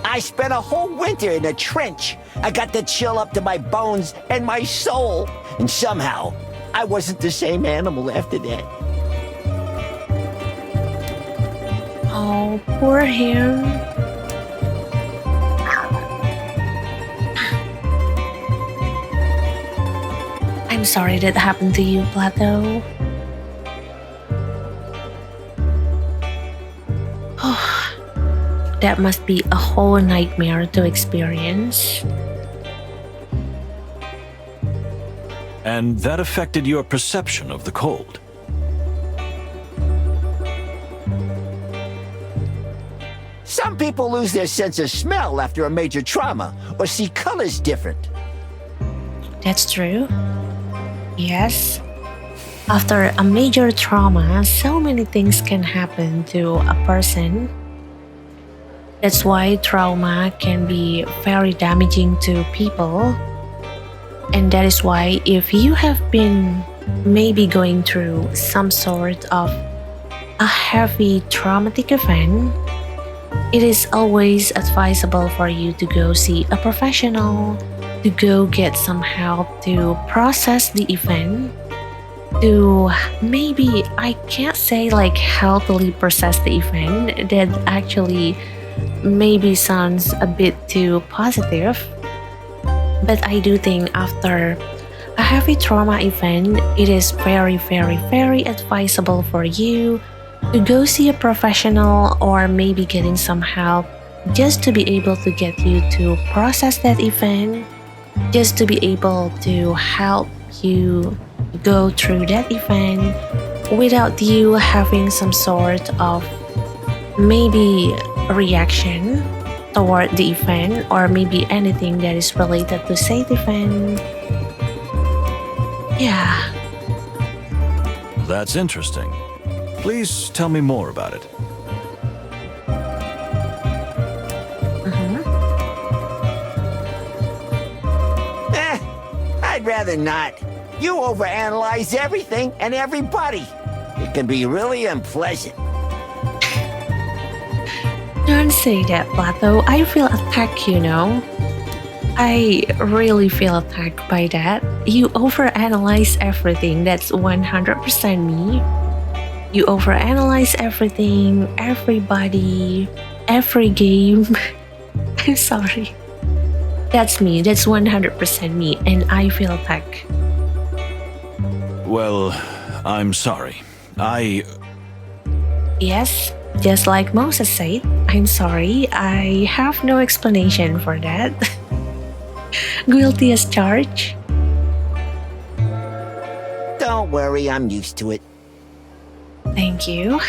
I spent a whole winter in a trench. I got the chill up to my bones and my soul. And somehow, I wasn't the same animal after that. Oh, poor him. I'm sorry that happened to you, Plato. That must be a whole nightmare to experience. And that affected your perception of the cold. Some people lose their sense of smell after a major trauma or see colors different. That's true. Yes. After a major trauma, so many things can happen to a person. That's why trauma can be very damaging to people. And that is why if you have been maybe going through some sort of a heavy traumatic event, it is always advisable for you to go see a professional, to go get some help to process the event, to maybe, I can't say like healthily process the event, that actually maybe sounds a bit too positive. But I do think after a heavy trauma event, it is very, very, very advisable for you to go see a professional or maybe getting some help just to be able to get you to process that event, just to be able to help you go through that event without you having some sort of maybe reaction toward the event or maybe anything that is related to said event. Yeah. That's interesting. Please tell me more about it. I'd rather not. You overanalyze everything and everybody. It can be really unpleasant. Don't say that, Plato. I feel attacked, you know. I really feel attacked by that. You overanalyze everything. That's 100% me. You overanalyze everything, everybody, every game. I'm sorry. That's me. That's 100% me. And I feel attacked. Well, I'm sorry. Yes, just like Moses said, I'm sorry. I have no explanation for that. Guilty as charged. Don't worry, I'm used to it. Thank you.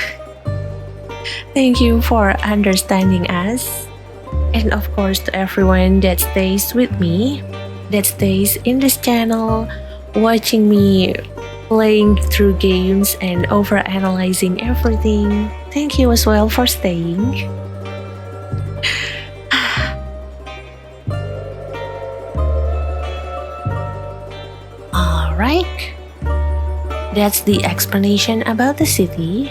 Thank you for understanding us. And of course, to everyone that stays with me, that stays in this channel, watching me playing through games and overanalyzing everything. Thank you as well for staying. Alright. That's the explanation about the city.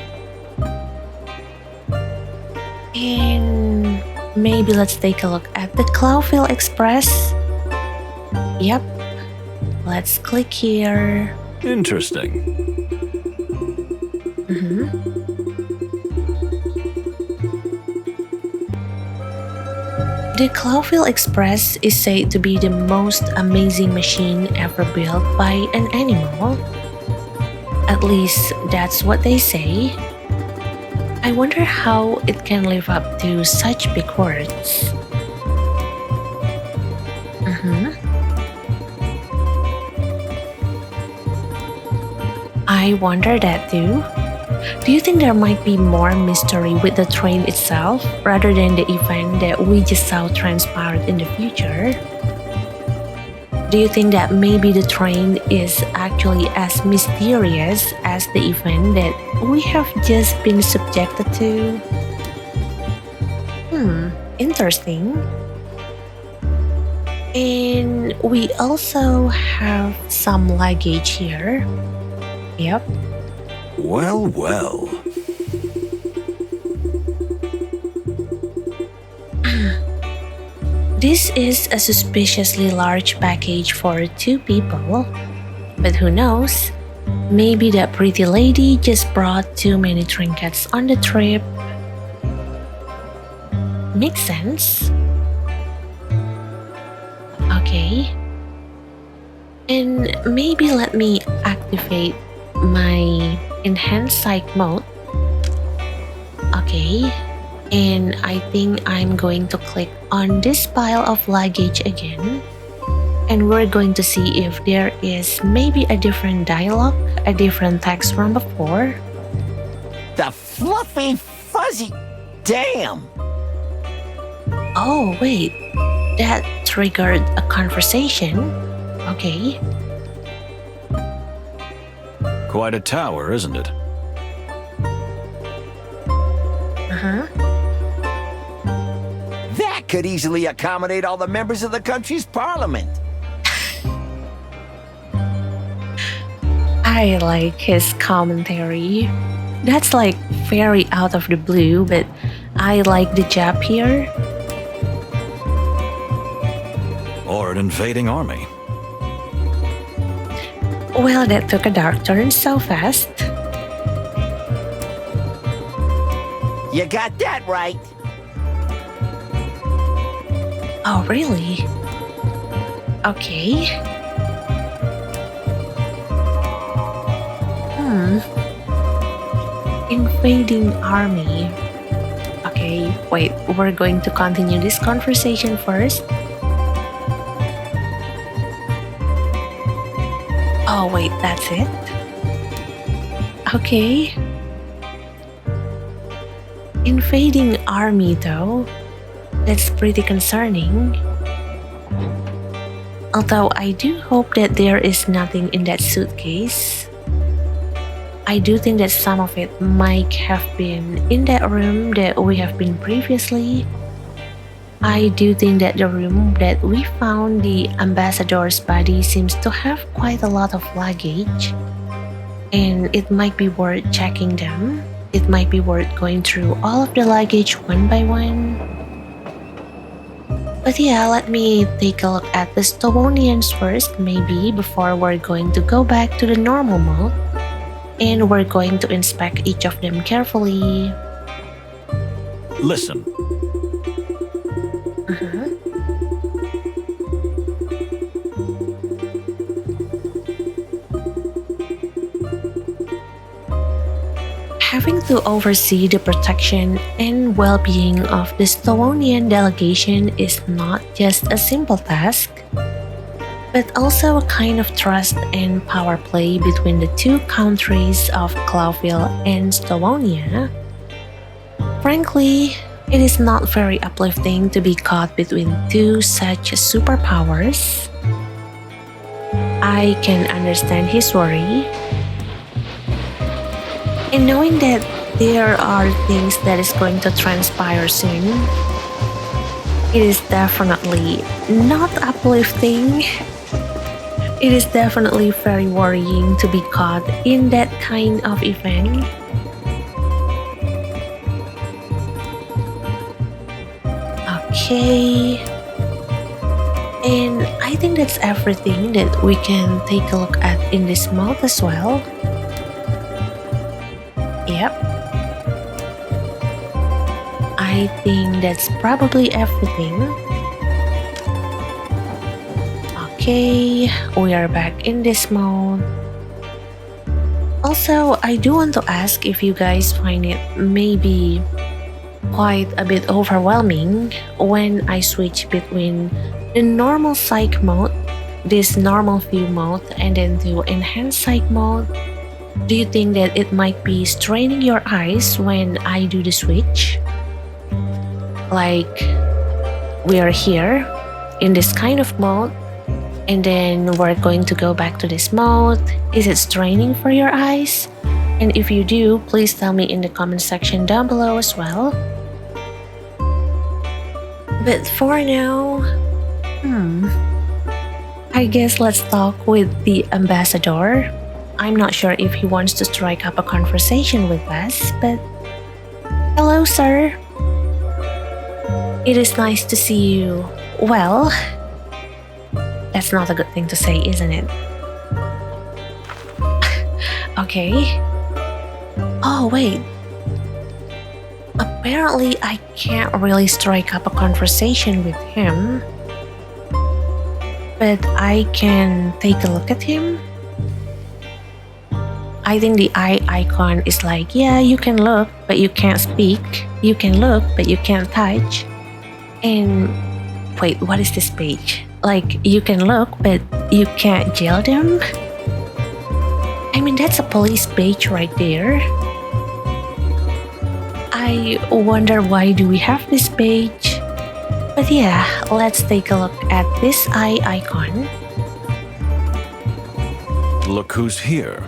And maybe let's take a look at the Clawville Express. Yep. Let's click here. Interesting. The Clawville Express is said to be the most amazing machine ever built by an animal. At least that's what they say. I wonder how it can live up to such big words. I wonder that too. Do you think there might be more mystery with the train itself rather than the event that we just saw transpired in the future? Do you think that maybe the train is actually as mysterious as the event that we have just been subjected to? Interesting. And we also have some luggage here. Yep. Well, well. This is a suspiciously large package for 2 people. But who knows? Maybe that pretty lady just brought too many trinkets on the trip. Makes sense. Okay. And maybe let me activate my enhanced sight mode. Okay. And I think I'm going to click on this pile of luggage again. And we're going to see if there is maybe a different dialogue, a different text from before. The fluffy, fuzzy. Damn! Oh, wait. That triggered a conversation. Okay. Quite a tower, isn't it? Uh-huh. That could easily accommodate all the members of the country's parliament. I like his commentary. That's like very out of the blue, but I like the jab here. Or an invading army. Well, that took a dark turn so fast. You got that right. Oh, really? Okay. Invading army. Okay, wait, we're going to continue this conversation first. Oh, wait, that's it? Okay. Invading army, though. That's pretty concerning. Although I do hope that there is nothing in that suitcase. I do think that some of it might have been in that room that we have been previously. I do think that the room that we found the ambassador's body seems to have quite a lot of luggage. And it might be worth checking them. It might be worth going through all of the luggage one by one. But yeah, let me take a look at the Stowonians first, maybe, before we're going to go back to the normal mode. And we're going to inspect each of them carefully. Listen, having to oversee the protection and well-being of the Stowonian delegation is not just a simple task, but also a kind of trust and power play between the two countries of Clawville and Stowonia. Frankly, it is not very uplifting to be caught between two such superpowers. I can understand his worry. And knowing that there are things that is going to transpire soon, it is definitely not uplifting. It is definitely very worrying to be caught in that kind of event. Okay. And I think that's everything that we can take a look at in this mode as well. Yep. I think that's probably everything. Okay, we are back in this mode. Also, I do want to ask if you guys find it maybe quite a bit overwhelming when I switch between the normal psych mode, this normal view mode, and then to enhanced psych mode. Do you think that it might be straining your eyes when I do the switch? Like, we are here in this kind of mode, and then we're going to go back to this mode. Is it straining for your eyes? And if you do, please tell me in the comment section down below as well. But for now, I guess let's talk with the ambassador. I'm not sure if he wants to strike up a conversation with us, but hello, sir. It is nice to see you. Well, that's not a good thing to say, isn't it? Okay. Oh, wait. Apparently, I can't really strike up a conversation with him. But I can take a look at him. I think the eye icon is like, yeah, you can look, but you can't speak. You can look, but you can't touch. And wait, what is this page? Like, you can look, but you can't jail them? I mean, that's a police badge right there. I wonder why do we have this badge? But yeah, let's take a look at this eye icon. Look who's here.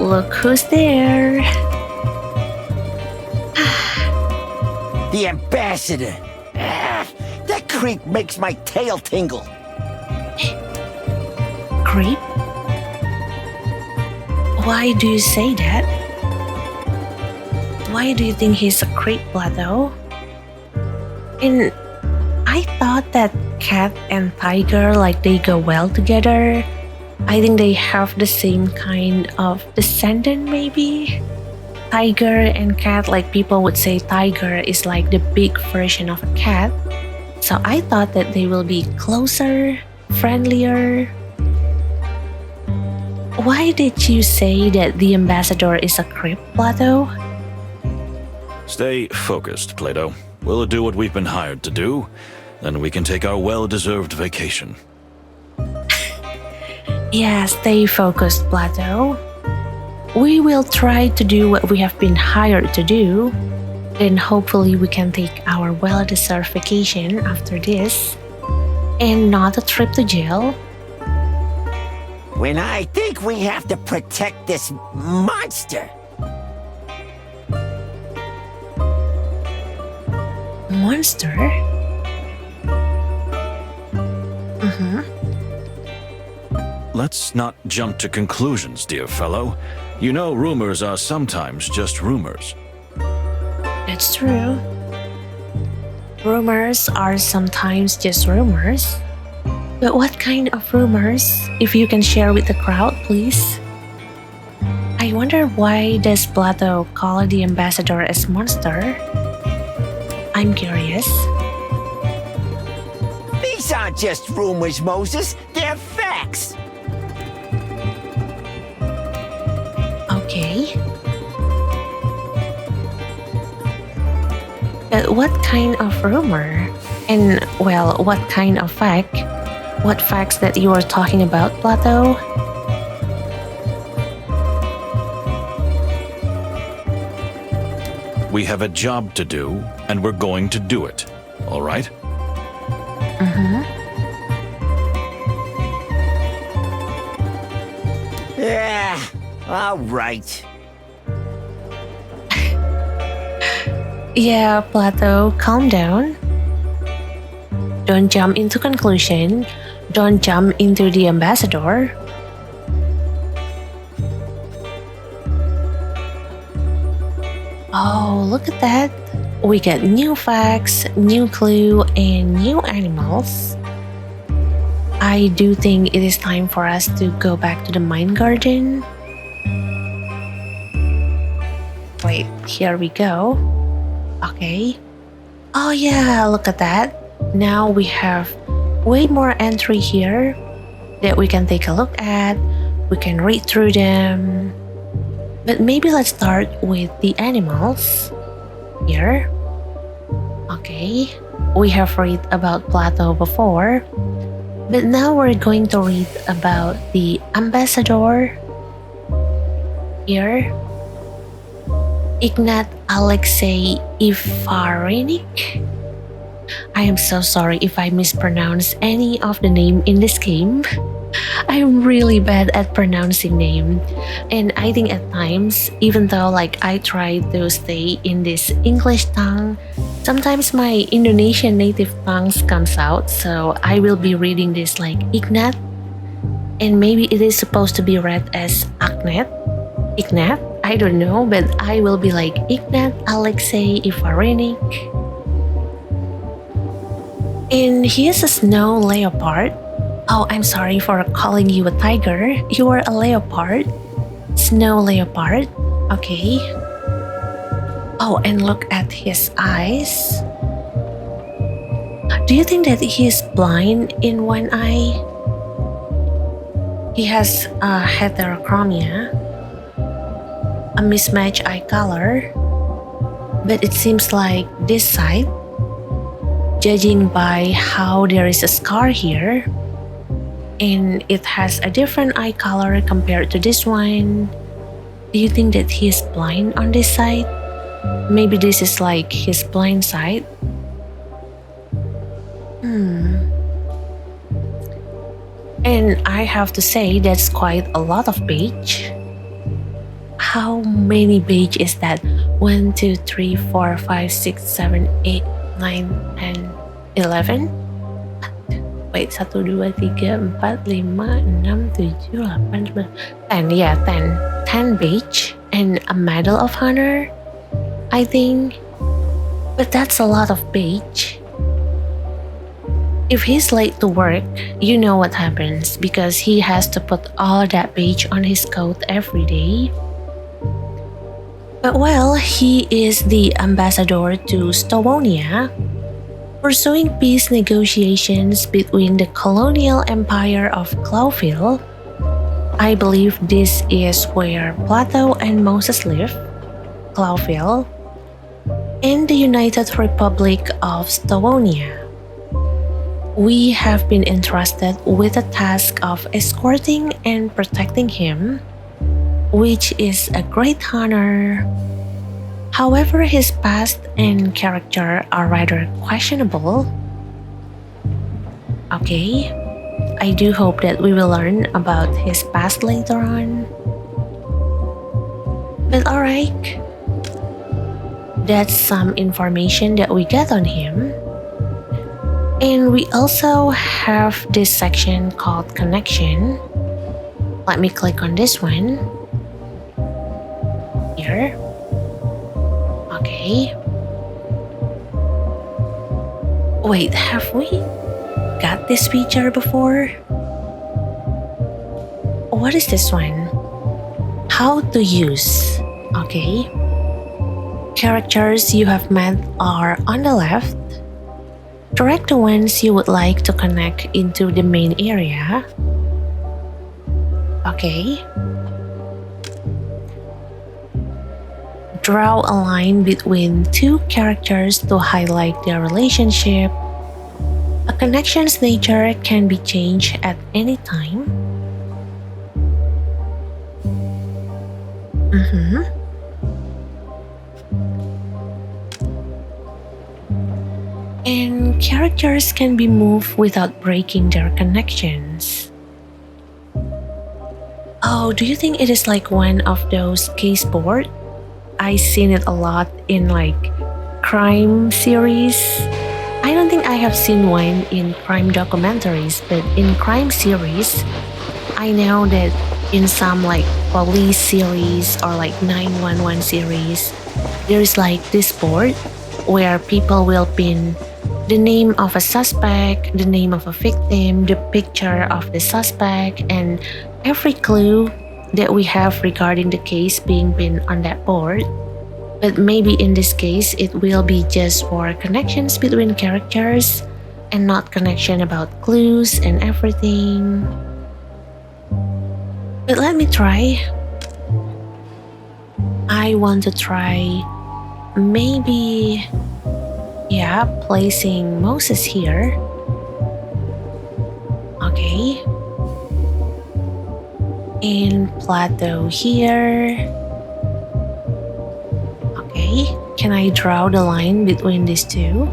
Look who's there. The ambassador. That creep makes my tail tingle. Creep? Why do you say that? Why do you think he's a creep, Plato? And I thought that cat and tiger, like, they go well together. I think they have the same kind of descendant, maybe? Tiger and cat, like, people would say tiger is like the big version of a cat. So I thought that they will be closer, friendlier. Why did you say that the ambassador is a creep, Plato? Stay focused, Plato. We'll do what we've been hired to do. Then we can take our well-deserved vacation. Yeah, stay focused, Plato. We will try to do what we have been hired to do. Then hopefully we can take our well-deserved vacation after this. And not a trip to jail. When I think we have to protect this monster. Monster? Let's not jump to conclusions, dear fellow. You know rumors are sometimes just rumors. That's true. Rumors are sometimes just rumors. But what kind of rumors? If you can share with the crowd, please. I wonder why does Plato call the ambassador as monster? I'm curious. These aren't just rumors, Moses. They're facts. Okay. But what kind of rumor? And, well, what kind of fact? What facts that you are talking about, Plato? We have a job to do, and we're going to do it. All right? Yeah, all right. Yeah, Plato, calm down. Don't jump into conclusion. Don't jump into the ambassador. Oh, look at that. We get new facts, new clue, and new animals. I do think it is time for us to go back to the mine garden. Wait, here we go. Okay. Oh yeah, look at that. Now we have way more entry here that we can take a look at. We can read through them. But maybe let's start with the animals. Here. Okay. We have read about Plato before. But now we're going to read about the ambassador. Here. Ignat Alexei Ifarinik. I am so sorry if I mispronounce any of the name in this game. I'm really bad at pronouncing name. And I think at times, even though like I try to stay in this English tongue, sometimes my Indonesian native tongues comes out. So I will be reading this like Ignat. And maybe it is supposed to be read as Agnet. Ignat? I don't know, but I will be like Ignat Alexei Ifarinik. And he is a snow leopard. Oh, I'm sorry for calling you a tiger. You are a leopard. Snow leopard. Okay. Oh, and look at his eyes. Do you think that he is blind in one eye? He has heterochromia, a mismatched eye color, but it seems like this side Judging by how there is a scar here, and it has a different eye color compared to this one, do you think that he is blind on this side? Maybe this is like his blind side? And I have to say that's quite a lot of beige. How many beige is that? 1, 2, 3, 4, 5, 6, 7, 8, 9, 10, 11? Wait, 1, 2, 3, 4, 5, 6, 7, 8, 9, 10. Yeah, 10. 10 beige and a Medal of Honor, I think. But that's a lot of beige. If he's late to work, you know what happens because he has to put all that beige on his coat every day. But well, he is the ambassador to Stavonia, pursuing peace negotiations between the colonial empire of Clawville. I believe this is where Plato and Moses live, Clawville, and the United Republic of Stavonia. We have been entrusted with the task of escorting and protecting him, which is a great honor. However, his past and character are rather questionable. Okay, I do hope that we will learn about his past later on. But alright, that's some information that we get on him. And we also have this section called Connection. Let me click on this one. Here. Okay. Wait, have we got this feature before? What is this one? How to use. Okay. Characters you have met are on the left. Direct the ones you would like to connect into the main area. Okay. Draw a line between two characters to highlight their relationship. A connection's nature can be changed at any time. And characters can be moved without breaking their connections. Oh, do you think it is like one of those case board? I've seen it a lot in like crime series. I don't think I have seen one in crime documentaries, but in crime series, I know that in some like police series or like 911 series, there is like this board where people will pin the name of a suspect, the name of a victim, the picture of the suspect, and every clue that we have regarding the case being pinned on that board. But maybe in this case, it will be just for connections between characters and not connection about clues and everything. But let me try. I want to try maybe, placing Moses here. Okay. And Plato here. Okay, can I draw the line between these two?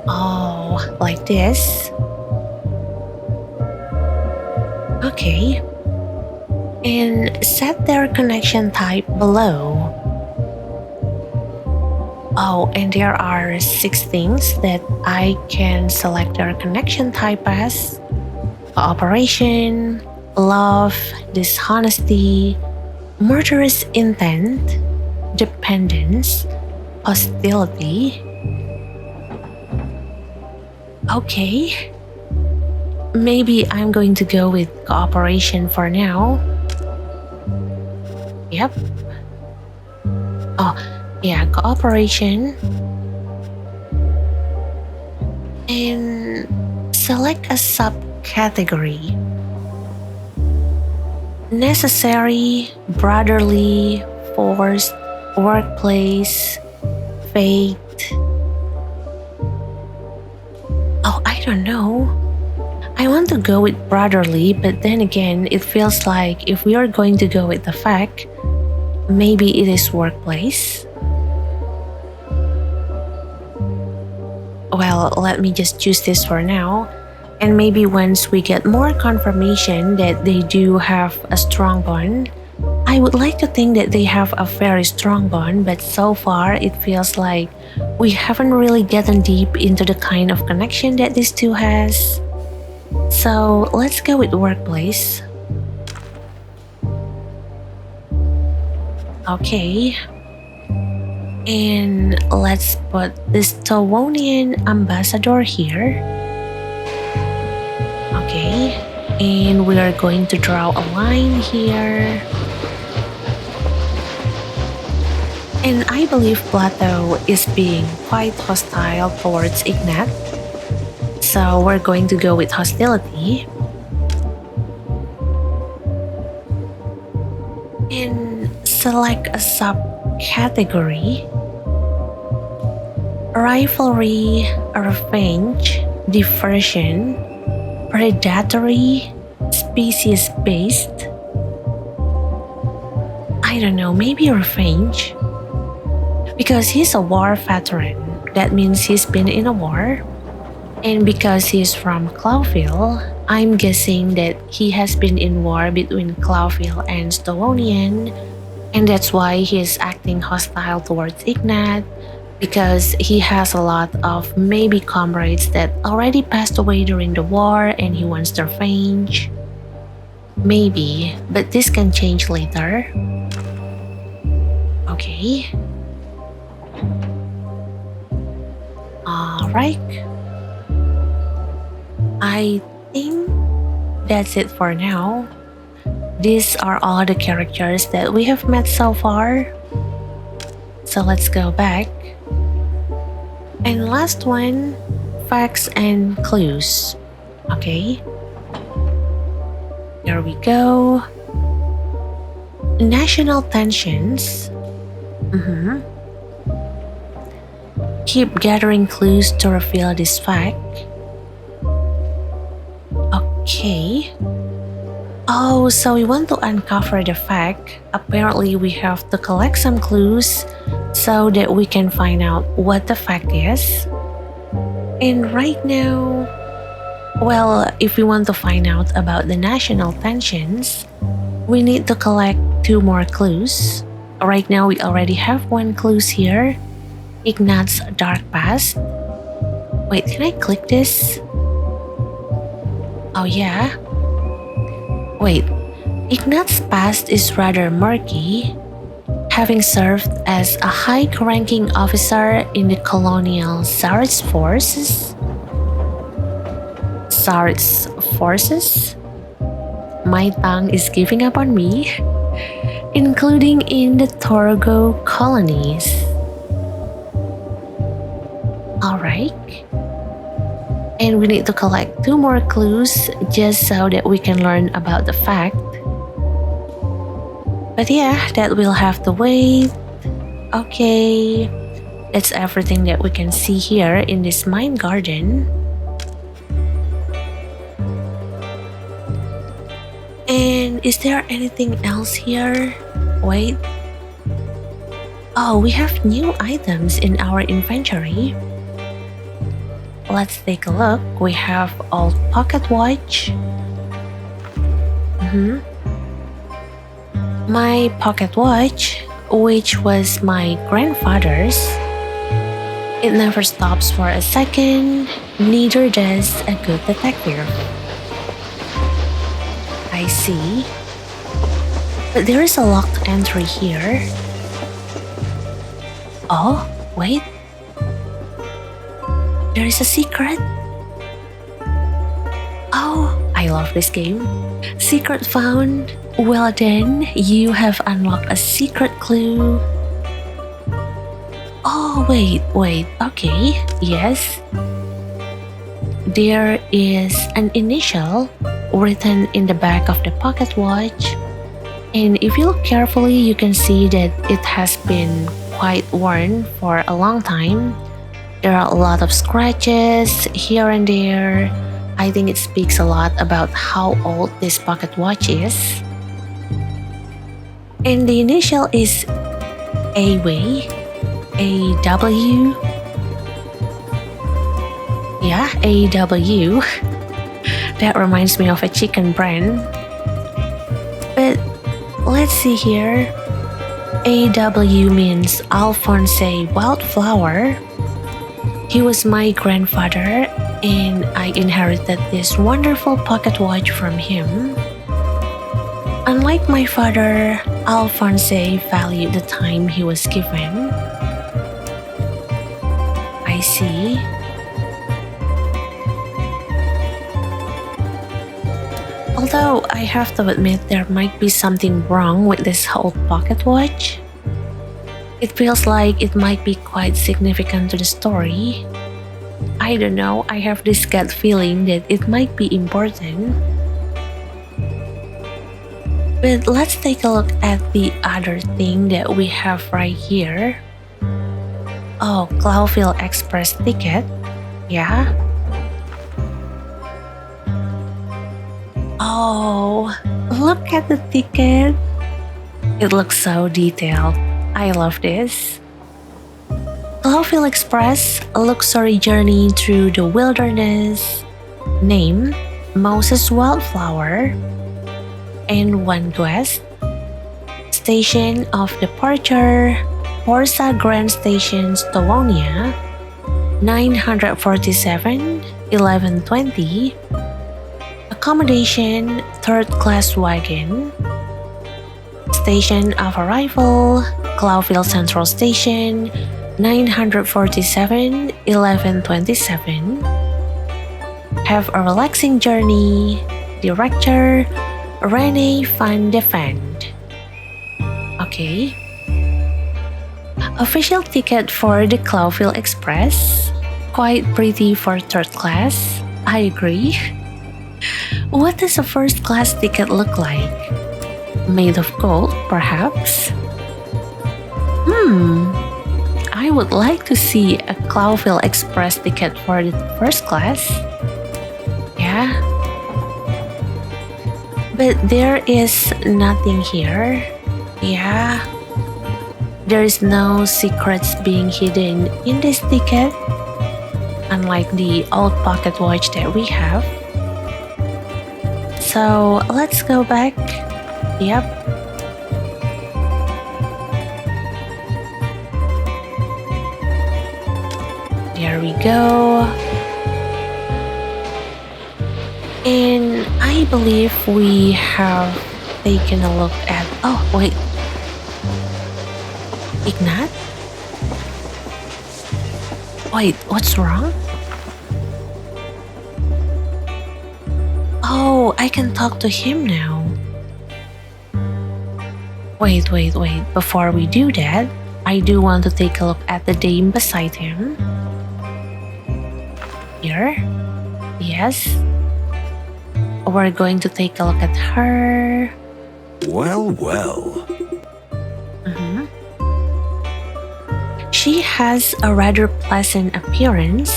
Oh, like this? Okay. And set their connection type below. Oh, and there are 6 things that I can select their connection type as: cooperation, love, dishonesty, murderous intent, dependence, hostility. Okay. Maybe I'm going to go with cooperation for now. Yep. Oh, yeah, cooperation. And select a subcategory. Necessary, brotherly, forced, workplace, fate. Oh, I don't know. I want to go with brotherly, but then again, it feels like if we are going to go with the fact, maybe it is workplace. Well, let me just choose this for now. And maybe once we get more confirmation that they do have a strong bond, I would like to think that they have a very strong bond, but so far it feels like we haven't really gotten deep into the kind of connection that these two has. So let's go with workplace. Okay. And let's put this Tawonian ambassador here. Okay. And we are going to draw a line here. And I believe Plato is being quite hostile towards Ignat. So we're going to go with hostility. And select a subcategory. Rivalry, revenge, diversion, predatory, species-based. I don't know, maybe revenge. Because he's a war veteran, that means he's been in a war. And because he's from Clawville, I'm guessing that he has been in war between Clawville and Stolonian, and that's why he is acting hostile towards Ignat, because he has a lot of maybe comrades that already passed away during the war and he wants their revenge. Maybe, but this can change later. Okay. Alright. I think that's it for now. These are all the characters that we have met so far. So let's go back. And last one, facts and clues. Okay. There we go. National tensions. Keep gathering clues to reveal this fact. Okay. Oh, so we want to uncover the fact. Apparently, we have to collect some clues so that we can find out what the fact is. And right now, well, if we want to find out about the national tensions, we need to collect 2 more clues. Right now, we already have 1 clue here. Ignat's dark past. Wait, can I click this? Oh yeah. Wait, Ignat's past is rather murky, having served as a high-ranking officer in the colonial Tsar's forces. Tsar's forces? My tongue is giving up on me. Including in the Torgo colonies. Alright. And we need to collect 2 more clues just so that we can learn about the fact. But yeah, that will have to wait. Okay. That's everything that we can see here in this mine garden. And is there anything else here? Wait. Oh, we have new items in our inventory. Let's take a look. We have old pocket watch. My pocket watch, which was my grandfather's. It never stops for a second, neither does a good detective. I see. But there is a locked entry here. Oh, wait. There is a secret. Oh, I love this game. Secret found. Well then, you have unlocked a secret clue. Oh, wait. Okay, yes. There is an initial written in the back of the pocket watch. And if you look carefully, you can see that it has been quite worn for a long time. There are a lot of scratches here and there. I think it speaks a lot about how old this pocket watch is. And the initial is AW. AW. Yeah, AW. That reminds me of a chicken brand. But let's see here. AW means Alphonse Wildflower. He was my grandfather, and I inherited this wonderful pocket watch from him. Unlike my father, Alphonse valued the time he was given. I see. Although I have to admit there might be something wrong with this old pocket watch. It feels like it might be quite significant to the story. I don't know, I have this gut feeling that it might be important. But let's take a look at the other thing that we have right here. Oh, Clawville Express ticket. Yeah. Oh, look at the ticket. It looks so detailed. I love this. Clawville Express, a luxury journey through the wilderness. Name, Moses Wildflower. And one guest. Station of departure, Forza Grand Station, Stavonia. 947, 1120. Accommodation, third class wagon. Station of arrival, Clawville Central Station, 947, 1127. Have a relaxing journey. Director, Rene van de Vand. Okay. Official ticket for the Clawville Express. Quite pretty for third class. I agree. What does a first class ticket look like? Made of gold, perhaps? I would like to see a Clawville Express ticket for the first class. Yeah. But there is nothing here. Yeah. There is no secrets being hidden in this ticket, unlike the old pocket watch that we have. So let's go back. Yep. There we go. And I believe we have taken a look at... Oh, wait. Ignat? Wait, what's wrong? Oh, I can talk to him now. Wait. Before we do that, I do want to take a look at the dame beside him. Here. Yes. We're going to take a look at her. Well. She has a rather pleasant appearance.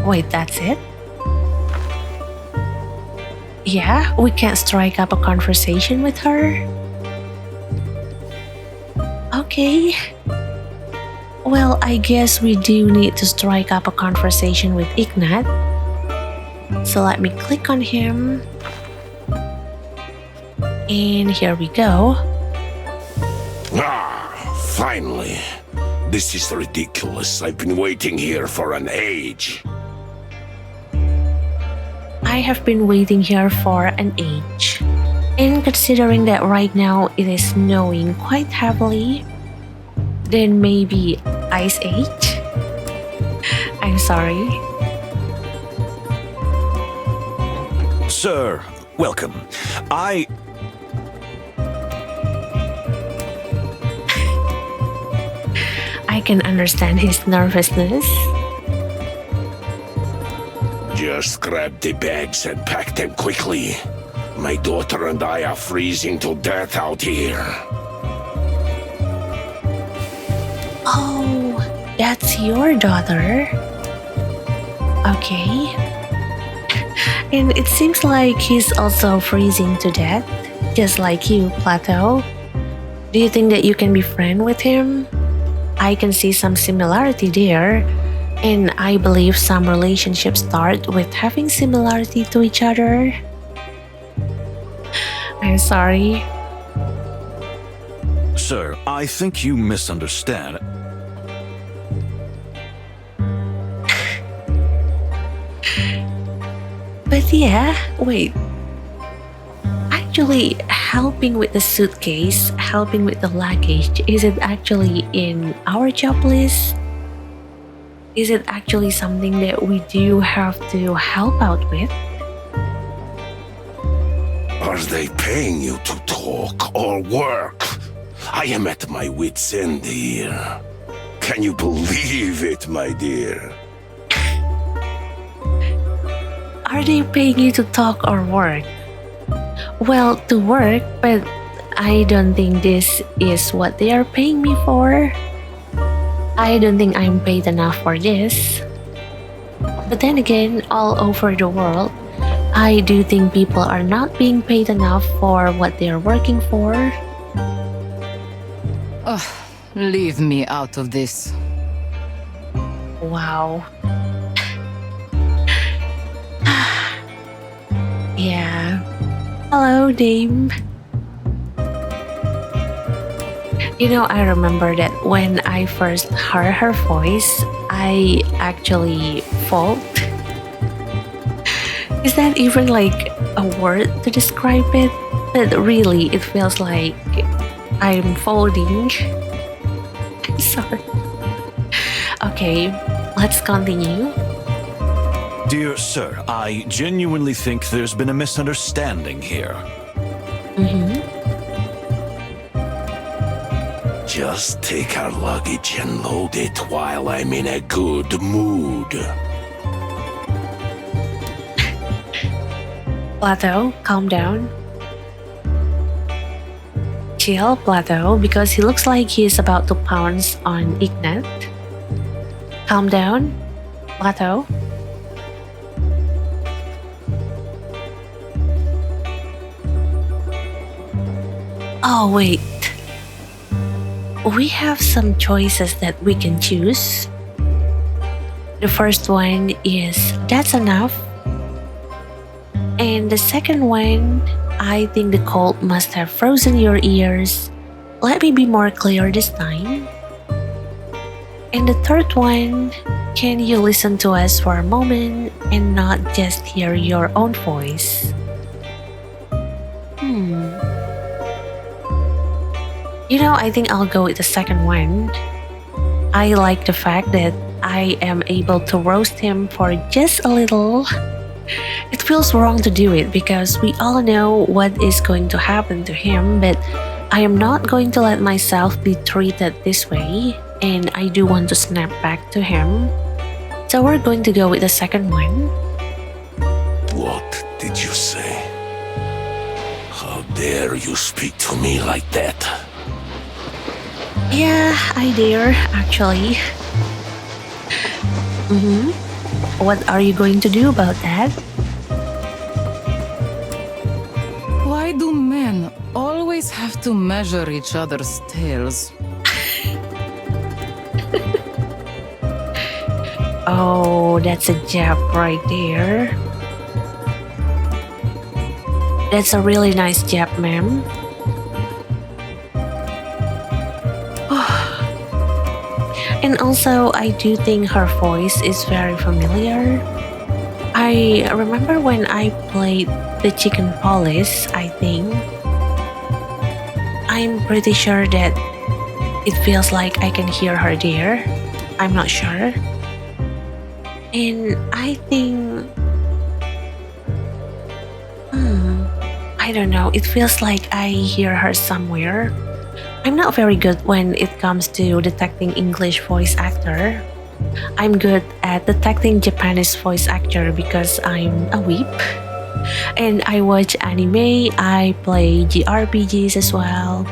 Wait, that's it? Yeah, we can't strike up a conversation with her? Okay. Well, I guess we do need to strike up a conversation with Ignat. So let me click on him. And here we go. Finally. This is ridiculous. I've been waiting here for an age. I have been waiting here for an age. And considering that right now it is snowing quite heavily, then maybe Ice Age? I'm sorry. Sir, welcome. I can understand his nervousness. Just grab the bags and pack them quickly. My daughter and I are freezing to death out here. Oh, that's your daughter. Okay. And it seems like he's also freezing to death, just like you, Plato. Do you think that you can be friends with him? I can see some similarity there, and I believe some relationships start with having similarity to each other. I'm sorry. Sir, I think you misunderstand. But yeah, wait. Actually, helping with the suitcase, helping with the luggage, is it actually in our job list? Is it actually something that we do have to help out with? Are they paying you to talk or work? I am at my wit's end here. Can you believe it, my dear? Are they paying you to talk or work? Well, to work, but I don't think this is what they are paying me for. I don't think I'm paid enough for this. But then again, all over the world, I do think people are not being paid enough for what they're working for. Leave me out of this. Wow. Yeah. Hello, Dame. You know, I remember that when I first heard her voice, I actually felt. Is that even like a word to describe it? But really, it feels like I'm folding. Sorry. Okay, let's continue. Dear sir, I genuinely think there's been a misunderstanding here. Just take our luggage and load it while I'm in a good mood. Plato, calm down. Chill, Plato, because he looks like he's about to pounce on Ignat. Calm down, Plato. Oh, wait. We have some choices that we can choose. The first one is that's enough. And the second one, I think the cold must have frozen your ears. Let me be more clear this time. And the third one, can you listen to us for a moment and not just hear your own voice? You know, I think I'll go with the second one. I like the fact that I am able to roast him for just a little. It feels wrong to do it because we all know what is going to happen to him, but I am not going to let myself be treated this way, and I do want to snap back to him. So we're going to go with the second one. What did you say? How dare you speak to me like that? Yeah, I dare, actually. What are you going to do about that? Why do men always have to measure each other's tails? Oh, that's a jab right there. That's a really nice jab, ma'am. And also, I do think her voice is very familiar. I remember when I played the Chicken Police, I think. I'm pretty sure that it feels like I can hear her there. I'm not sure. And I think... I don't know, it feels like I hear her somewhere. I'm not very good when it comes to detecting English voice actor. I'm good at detecting Japanese voice actor because I'm a weep. And I watch anime, I play JRPGs as well.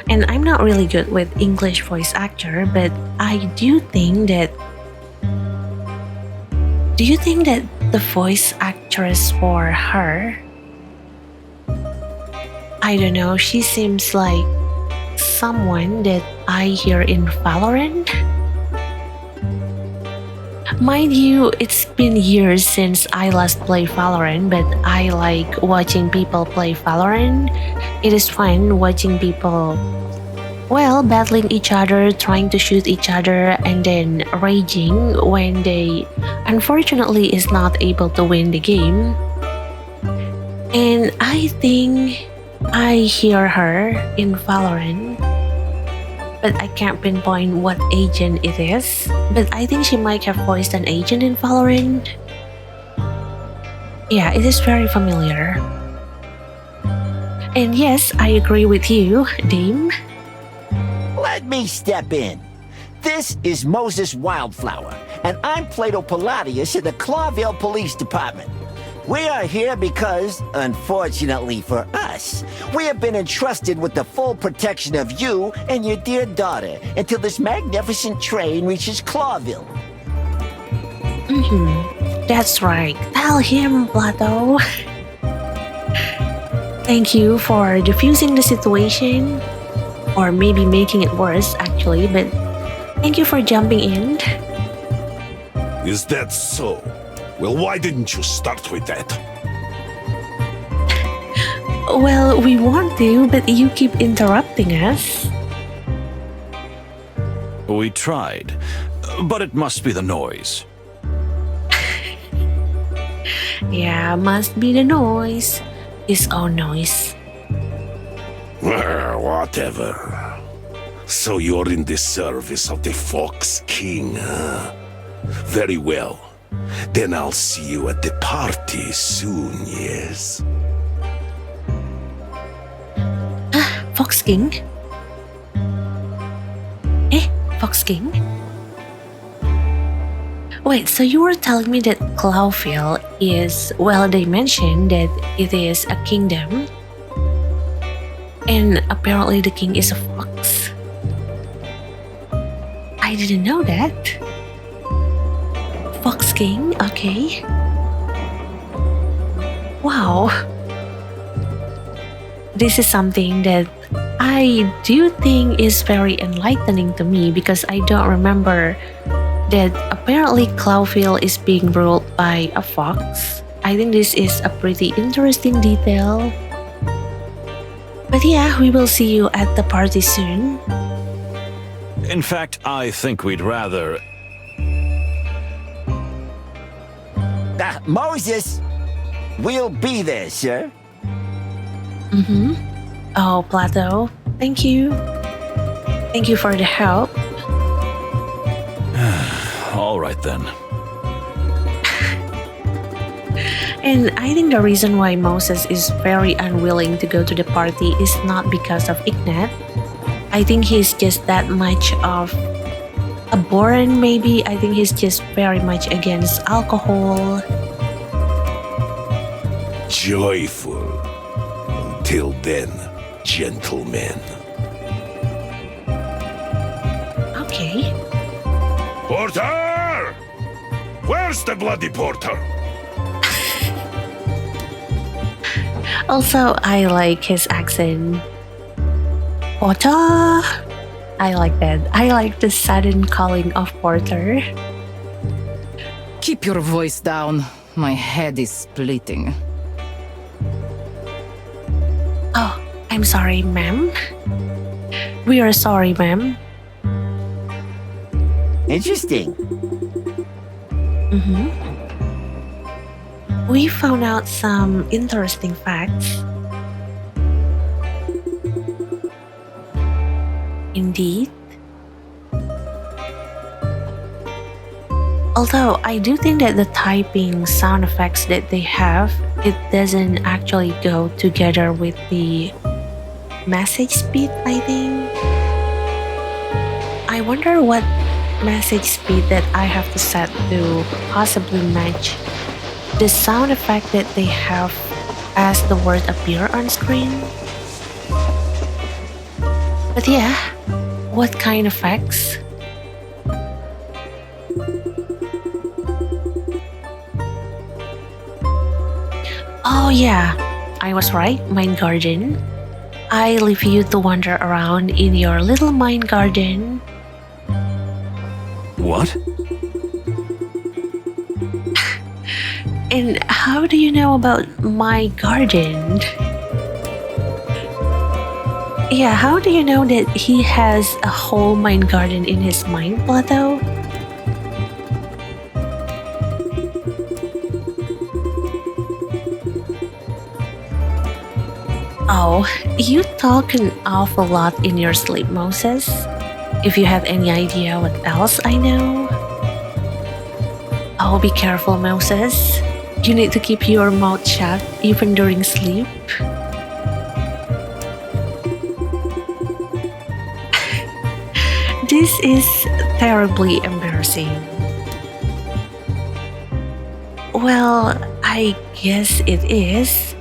And I'm not really good with English voice actor, but I do think that do you think that the voice actress for her, I don't know, she seems like someone that I hear in Valorant? Mind you, it's been years since I last played Valorant, but I like watching people play Valorant. It is fun watching people, well, battling each other, trying to shoot each other, and then raging when they unfortunately is not able to win the game. And I think I hear her in Valorant, but I can't pinpoint what agent it is. But I think she might have voiced an agent in Valorant. Yeah, it is very familiar. And yes, I agree with you, Dame. Let me step in. This is Moses Wildflower, and I'm Plato Palladius in the Clawville Police Department. We are here because, unfortunately for us, we have been entrusted with the full protection of you and your dear daughter until this magnificent train reaches Clawville. That's right. Tell him, Plato. Thank you for diffusing the situation, or maybe making it worse, actually, but thank you for jumping in. Is that so? Well, why didn't you start with that? Well, we want to, but you keep interrupting us. We tried, but it must be the noise. Yeah, must be the noise. His own noise. Whatever. So you're in the service of the Fox King, huh? Very well. Then I'll see you at the party soon, yes? Fox King? Fox King? Wait, so you were telling me that Clawville is, well, they mentioned that it is a kingdom, and apparently the king is a fox? I didn't know that. Fox King, okay. Wow. This is something that I do think is very enlightening to me because I don't remember that apparently Clawville is being ruled by a fox. I think this is a pretty interesting detail. But yeah, we will see you at the party soon. In fact, I think we'd rather... Moses, we'll be there, sir. Oh, Plato, thank you. Thank you for the help. All right then. And I think the reason why Moses is very unwilling to go to the party is not because of Ignat. I think he's just that much of a Baron, maybe. I think he's just very much against alcohol. Joyful. Until then, gentlemen. Okay. Porter! Where's the bloody porter? Also, I like his accent. Porter! I like that. I like the sudden calling of Porter. Keep your voice down. My head is splitting. Oh, I'm sorry, ma'am. We are sorry, ma'am. Interesting. We found out some interesting facts. Indeed. Although I do think that the typing sound effects that they have, it doesn't actually go together with the message speed, I think. I wonder what message speed that I have to set to possibly match the sound effect that they have as the word appear on screen. But yeah, what kind of effects? Oh yeah, I was right, Mind Garden. I leave you to wander around in your little mind garden. What? And how do you know about my garden? Yeah, how do you know that he has a whole mind garden in his mind, Plato? Oh, you talk an awful lot in your sleep, Moses. If you have any idea what else I know. Oh, be careful, Moses. You need to keep your mouth shut even during sleep. This is terribly embarrassing. Well, I guess it is.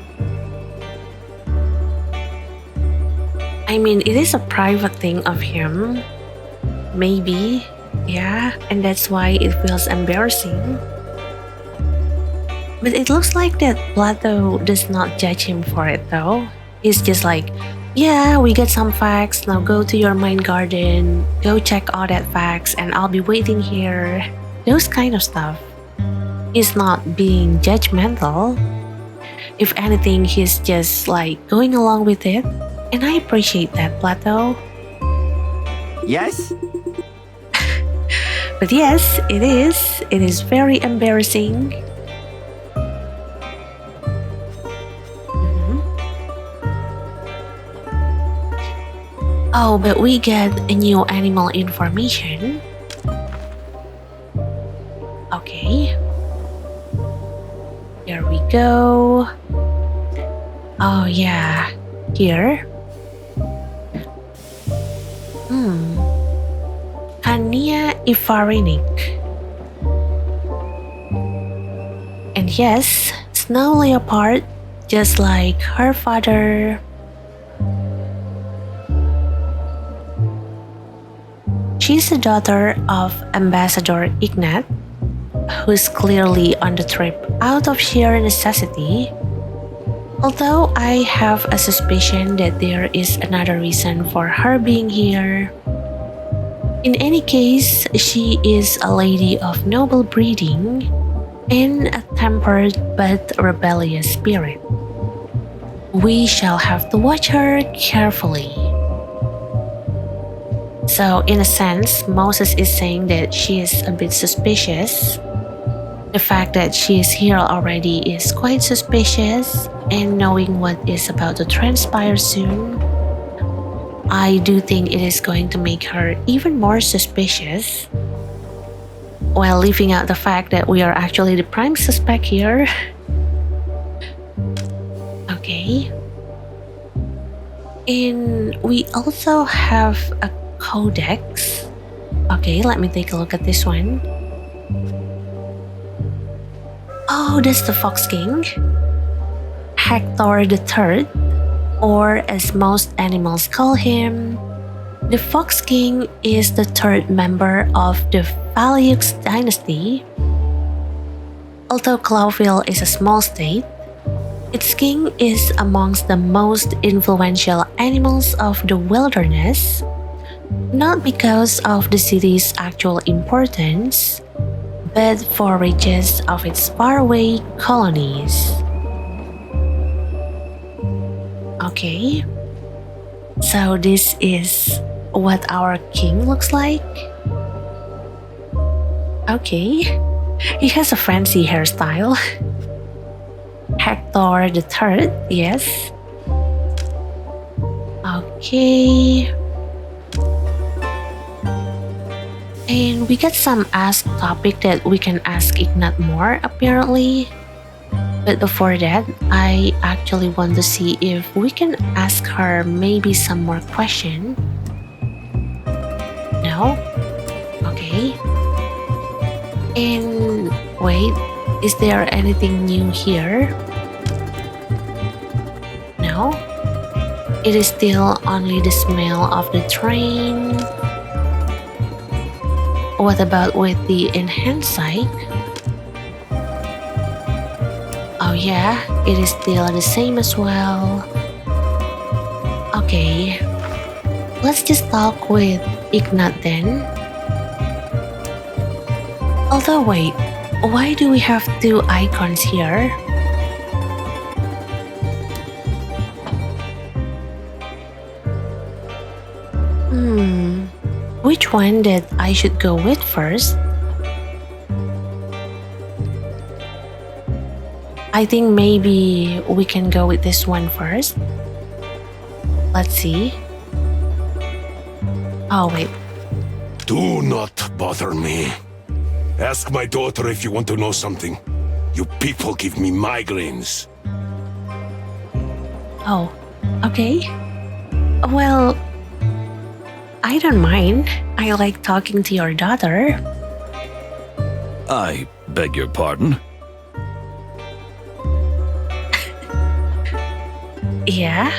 I mean, it is a private thing of him. Maybe, yeah, and that's why it feels embarrassing. But it looks like that Plato does not judge him for it though. He's just like, yeah, we get some facts, now go to your mind garden, go check all that facts, and I'll be waiting here. Those kind of stuff. He's not being judgmental. If anything, he's just like going along with it. And I appreciate that, Plato. Yes? But yes, it is. It is very embarrassing. Oh, but we get a new animal information. Okay. Here we go. Oh yeah, here. Hania Ifarinic. And yes, snow leopard, just like her father. She's the daughter of Ambassador Ignat, who's clearly on the trip out of sheer necessity. Although I have a suspicion that there is another reason for her being here. In any case, she is a lady of noble breeding and a tempered but rebellious spirit. We shall have to watch her carefully. So, in a sense, Moses is saying that she is a bit suspicious. The fact that she is here already is quite suspicious, and knowing what is about to transpire soon, I do think it is going to make her even more suspicious, while leaving out the fact that we are actually the prime suspect here. Okay. And we also have a codex. Okay, let me take a look at this one. Oh, that's the Fox King. Hector the Third, or as most animals call him, the Fox King is the third member of the Valiux dynasty. Although Clawville is a small state, its king is amongst the most influential animals of the wilderness, not because of the city's actual importance, but for riches of its faraway colonies. Okay, so this is what our king looks like. Okay, he has a fancy hairstyle. Hector the Third, yes. Okay. And we got some ask topic that we can ask Ignat more apparently. But before that, I actually want to see if we can ask her maybe some more question. No? Okay. And wait, is there anything new here? No. It is still only the smell of the train. What about with the enhanced sight? Oh yeah, it is still the same as well. Okay, let's just talk with Ignat then. Although wait, why do we have two icons here? Which one that I should go with first? I think maybe we can go with this one first. Let's see. Oh wait. Do not bother me. Ask my daughter if you want to know something. You people give me migraines. Oh, okay. Well, I don't mind. I like talking to your daughter. I beg your pardon? Yeah?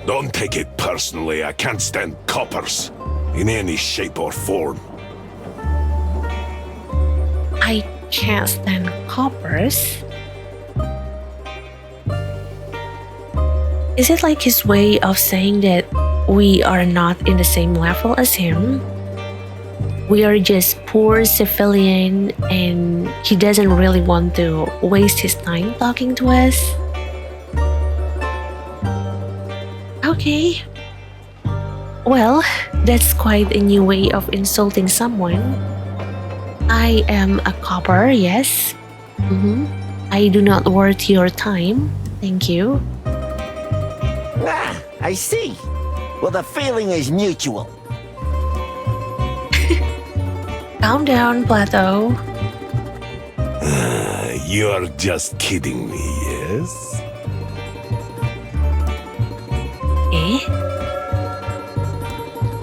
Don't take it personally. I can't stand coppers in any shape or form. I can't stand coppers. Is it like his way of saying that we are not in the same level as him? We are just poor civilian and he doesn't really want to waste his time talking to us? Okay. Well, that's quite a new way of insulting someone. I am a copper, yes. I do not worth your time. Thank you. Ah, I see. Well, the feeling is mutual. Calm down, Plato. You're just kidding me, yes? Eh?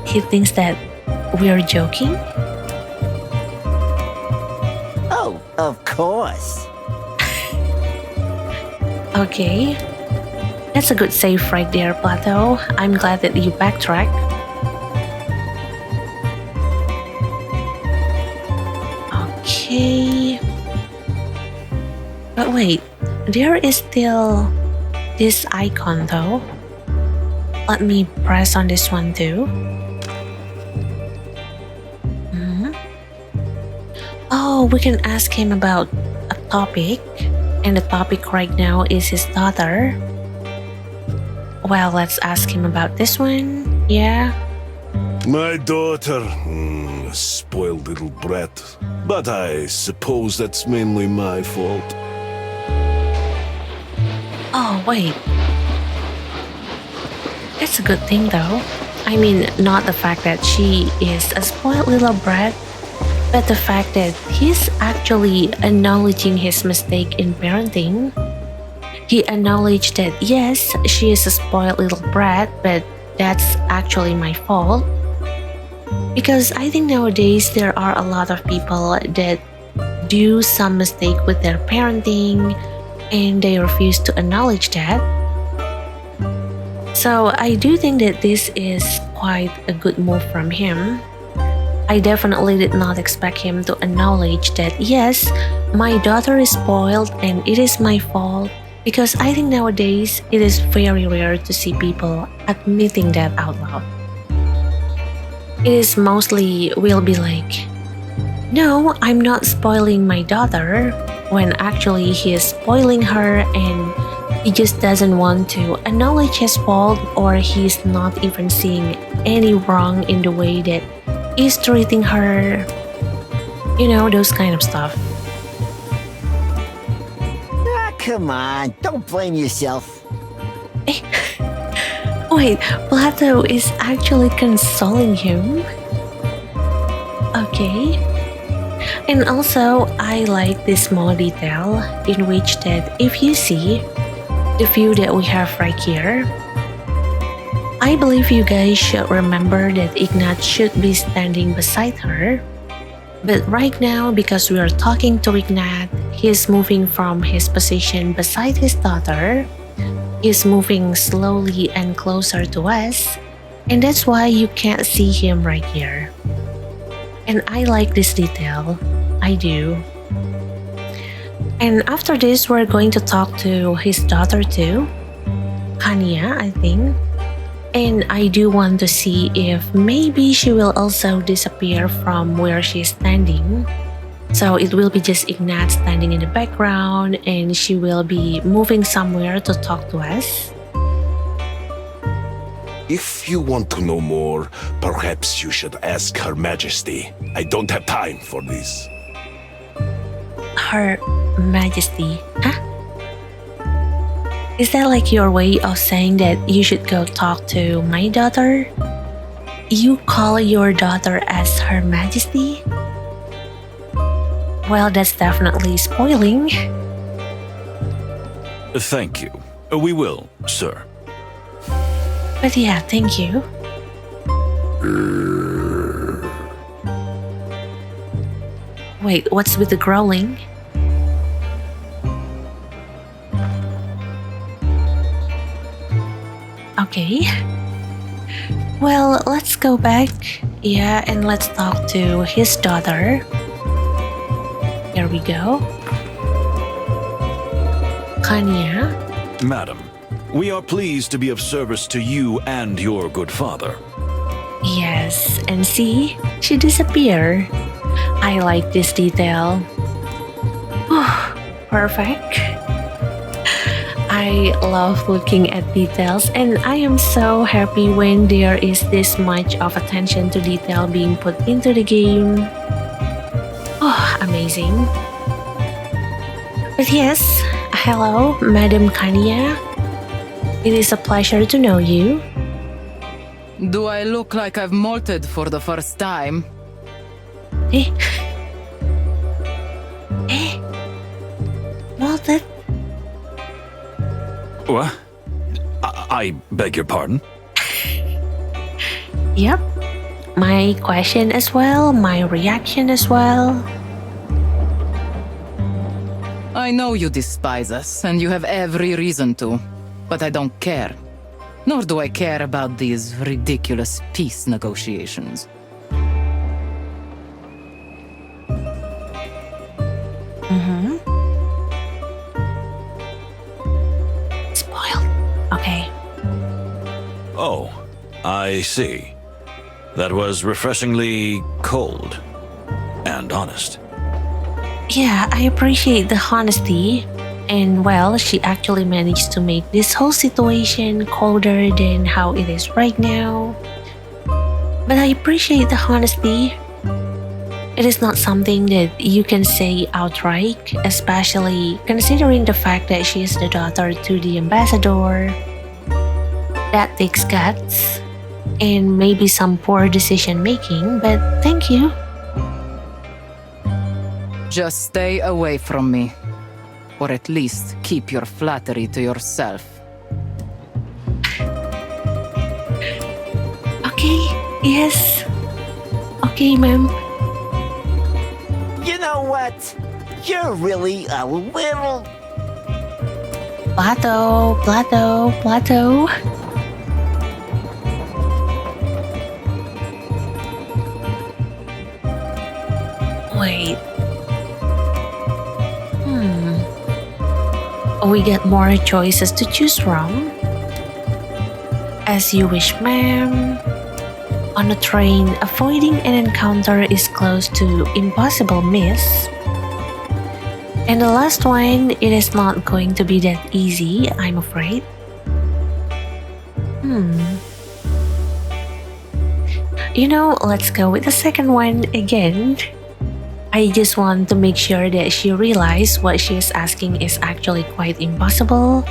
He thinks that we're joking? Oh, of course. Okay. That's a good save right there, Plato. I'm glad that you backtrack. Okay. But wait, there is still this icon though. Let me press on this one too. Oh, we can ask him about a topic. And the topic right now is his daughter. Well, let's ask him about this one. Yeah. My daughter, spoiled little brat. But I suppose that's mainly my fault. Oh, wait. That's a good thing though. I mean, not the fact that she is a spoiled little brat, but the fact that he's actually acknowledging his mistake in parenting. He acknowledged that yes, she is a spoiled little brat, but that's actually my fault. Because I think nowadays there are a lot of people that do some mistake with their parenting and they refuse to acknowledge that. So I do think that this is quite a good move from him. I definitely did not expect him to acknowledge that yes, my daughter is spoiled and it is my fault, because I think nowadays it is very rare to see people admitting that out loud. It is mostly will be like, no, I'm not spoiling my daughter, when actually he is spoiling her and he just doesn't want to acknowledge his fault, or he's not even seeing any wrong in the way that he's treating her. You know, those kind of stuff. Ah, come on, don't blame yourself. Wait, Plato is actually consoling him? Okay. And also, I like this small detail in which that if you see the view that we have right here, I believe you guys should remember that Ignat should be standing beside her. But right now, because we are talking to Ignat, he's moving from his position beside his daughter. He's moving slowly and closer to us, and that's why you can't see him right here. And I like this detail. I do. And after this, we're going to talk to his daughter too, Kanya, I think. And I do want to see if maybe she will also disappear from where she's standing. So it will be just Ignat standing in the background and she will be moving somewhere to talk to us. If you want to know more, perhaps you should ask Her Majesty. I don't have time for this. Her Majesty, huh? Is that like your way of saying that you should go talk to my daughter? You call your daughter as Her Majesty? Well, that's definitely spoiling. Thank you. We will, sir. But yeah, thank you. Wait, what's with the growling? Okay. Well, let's go back. Yeah, and let's talk to his daughter. Here we go. Kanya. Madam, we are pleased to be of service to you and your good father. Yes, and see, she disappeared. I like this detail. Perfect. I love looking at details, and I am so happy when there is this much of attention to detail being put into the game. Oh, amazing. But yes, hello, Madam Kanya. It is a pleasure to know you. Do I look like I've molted for the first time? Eh? Eh? Malted? What? I beg your pardon? Yep. My question as well, my reaction as well. I know you despise us, and you have every reason to, but I don't care. Nor do I care about these ridiculous peace negotiations. Spoiled. Okay. Oh, I see. That was refreshingly cold and honest. Yeah, I appreciate the honesty. And well, she actually managed to make this whole situation colder than how it is right now. But I appreciate the honesty. It is not something that you can say outright, especially considering the fact that she is the daughter to the ambassador. That takes guts and maybe some poor decision making, but thank you. Just stay away from me. Or at least keep your flattery to yourself. Okay, yes. Okay, ma'am. You know what? You're really a little... Plato, Plato, Plato. Wait. We get more choices to choose from. As you wish, ma'am. On a train, avoiding an encounter is close to impossible miss. And the last one, it is not going to be that easy, I'm afraid. You know, let's go with the second one again. I just want to make sure that she realizes what she is asking is actually quite impossible.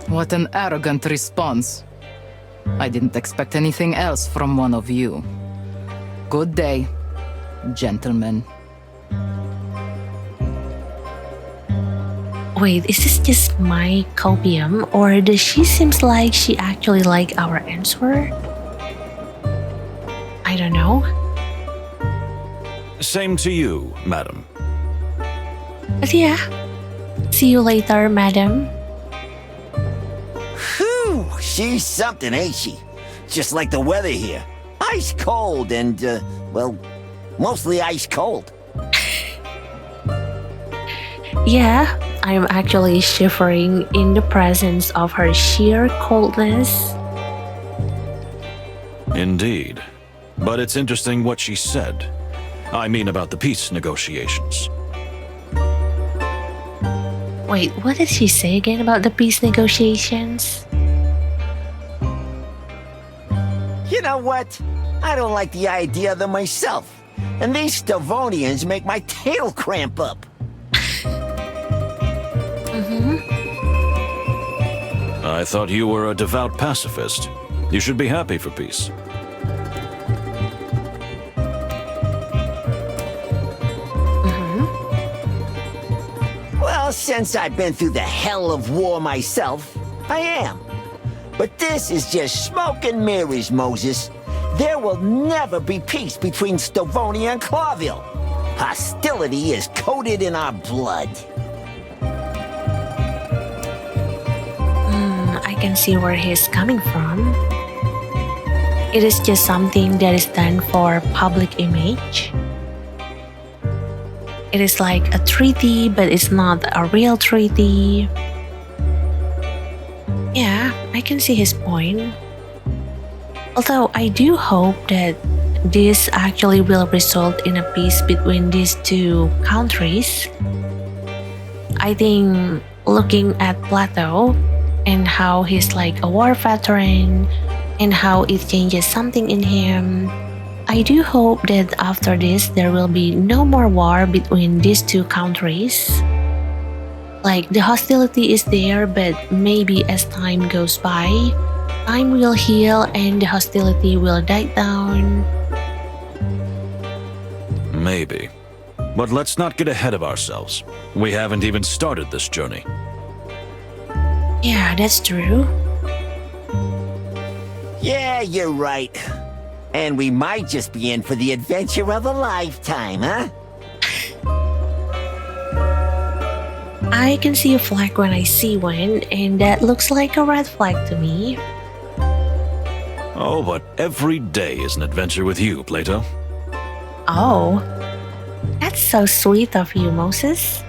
What an arrogant response. I didn't expect anything else from one of you. Good day, gentlemen. Wait, is this just my copium, or does she seems like she actually like our answer? I don't know. Same to you, madam. But yeah, see you later, madam. Whew, she's something, ain't she? Just like the weather here. Ice cold and, well, mostly ice cold. Yeah, I'm actually shivering in the presence of her sheer coldness. Indeed. But it's interesting what she said. I mean about the peace negotiations. Wait, what did she say again about the peace negotiations? You know what? I don't like the idea of them myself. And these Stavonians make my tail cramp up. I thought you were a devout pacifist. You should be happy for peace. Well, since I've been through the hell of war myself, I am. But this is just smoke and mirrors, Moses. There will never be peace between Stavonia and Clawville. Hostility is coated in our blood. I can see where he's coming from. It is just something that is done for public image. It is like a treaty, but it's not a real treaty. Yeah, I can see his point. Although I do hope that this actually will result in a peace between these two countries. I think looking at Plato and how he's like a war veteran and how it changes something in him, I do hope that after this there will be no more war between these two countries. Like the hostility is there, but maybe as time goes by, time will heal and the hostility will die down. Maybe. But let's not get ahead of ourselves. We haven't even started this journey. Yeah, that's true. Yeah, you're right. And we might just be in for the adventure of a lifetime, huh? I can see a flag when I see one, and that looks like a red flag to me. Oh, but every day is an adventure with you, Plato. Oh, that's so sweet of you, Moses.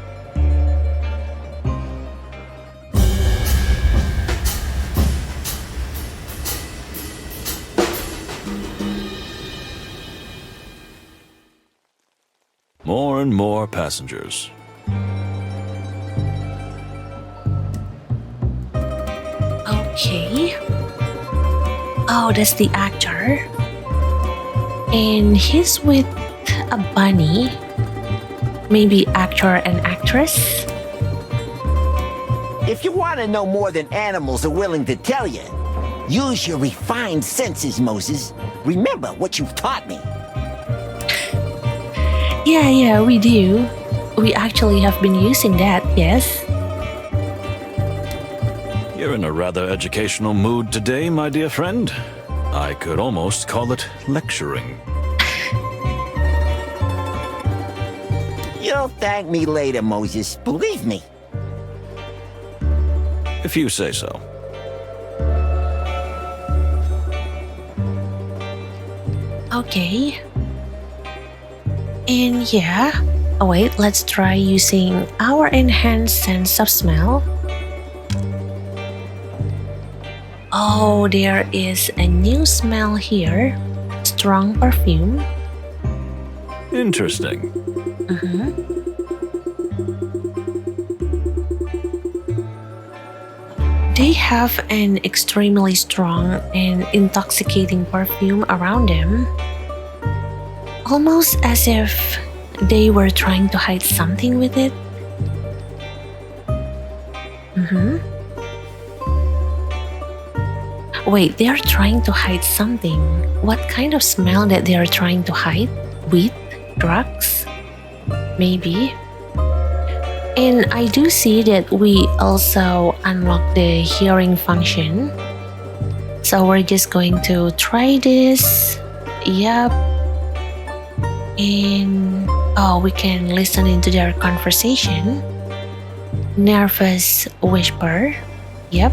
More and more passengers. Okay. Oh, that's the actor. And he's with a bunny. Maybe actor and actress? If you want to know more than animals are willing to tell you, use your refined senses, Moses. Remember what you've taught me. Yeah, we do. We actually have been using that, yes. You're in a rather educational mood today, my dear friend. I could almost call it lecturing. You'll thank me later, Moses. Believe me. If you say so. Okay. And yeah. Oh wait, let's try using our enhanced sense of smell. Oh, there is a new smell here. Strong perfume. Interesting. They have an extremely strong and intoxicating perfume around them. Almost as if they were trying to hide something with it. Wait, they are trying to hide something. What kind of smell that they are trying to hide? Weed? Drugs? Maybe. And I do see that we also unlock the hearing function. So we're just going to try this. Yep. And oh, we can listen into their conversation. Nervous whisper. Yep.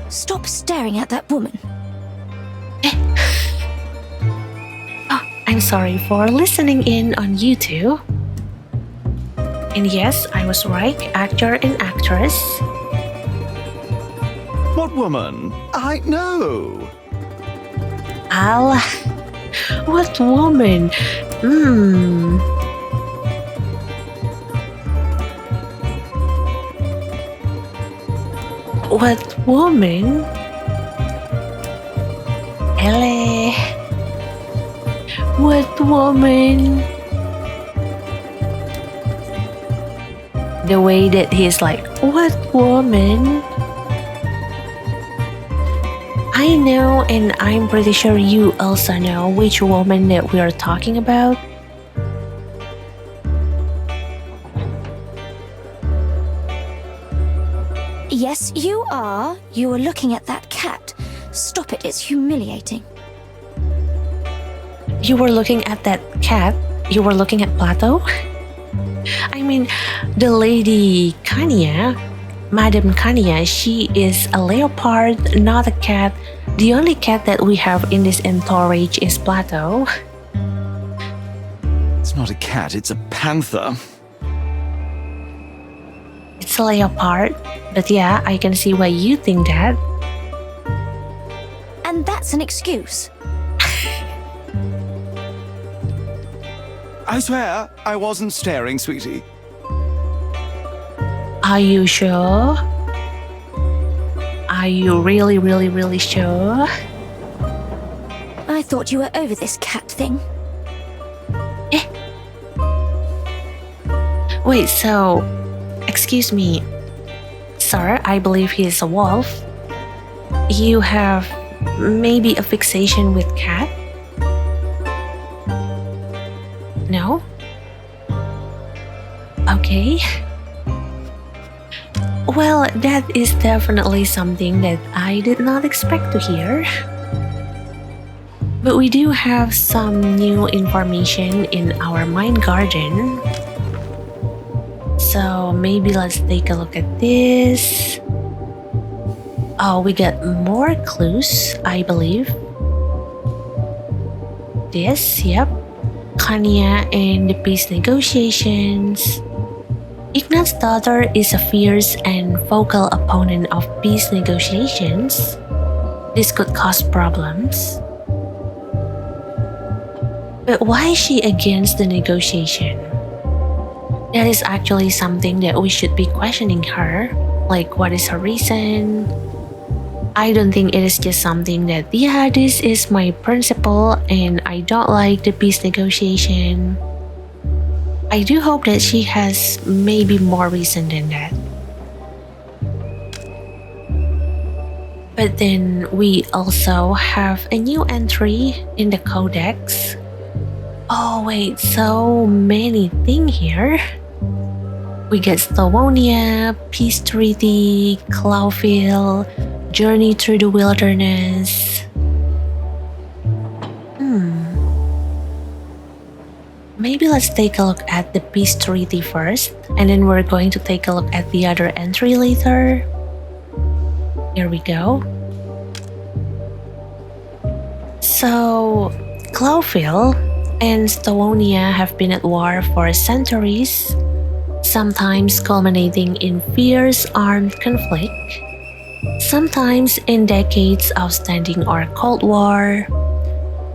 Stop staring at that woman. Oh, I'm sorry for listening in on YouTube. And yes, I was right, actor and actress. What woman? I know. Al, what woman? What woman? Ele. What woman? The way that he's like, what woman? I know, and I'm pretty sure you also know which woman that we are talking about. Yes, you are. You were looking at that cat. Stop it, it's humiliating. You were looking at that cat? You were looking at Plato? I mean, the lady Kanya, Madam Kanya, she is a leopard, not a cat. The only cat that we have in this entourage is Plato. It's not a cat, it's a panther. It's a leopard, but yeah, I can see why you think that. And that's an excuse. I swear, I wasn't staring, sweetie. Are you sure? Are you really, really, really sure? I thought you were over this cat thing. Wait, so, excuse me, sir, I believe he is a wolf. You have maybe a fixation with cat? No? Okay. Well, that is definitely something that I did not expect to hear. But we do have some new information in our mind garden. So maybe let's take a look at this. Oh, we got more clues, I believe. This, yep. Kanya and the peace negotiations. Ignat's daughter is a fierce and vocal opponent of peace negotiations. This could cause problems. But why is she against the negotiation? That is actually something that we should be questioning her. Like, what is her reason? I don't think it is just something that, yeah, this is my principle and I don't like the peace negotiation. I do hope that she has maybe more reason than that. But then we also have a new entry in the codex. Oh wait, so many things here. We get Slavonia, Peace Treaty, Clawville, Journey Through the Wilderness. Maybe let's take a look at the Peace Treaty first, and then we're going to take a look at the other entry later. Here we go. So, Clawville and Slavonia have been at war for centuries, sometimes culminating in fierce armed conflict, sometimes in decades of standing or Cold War.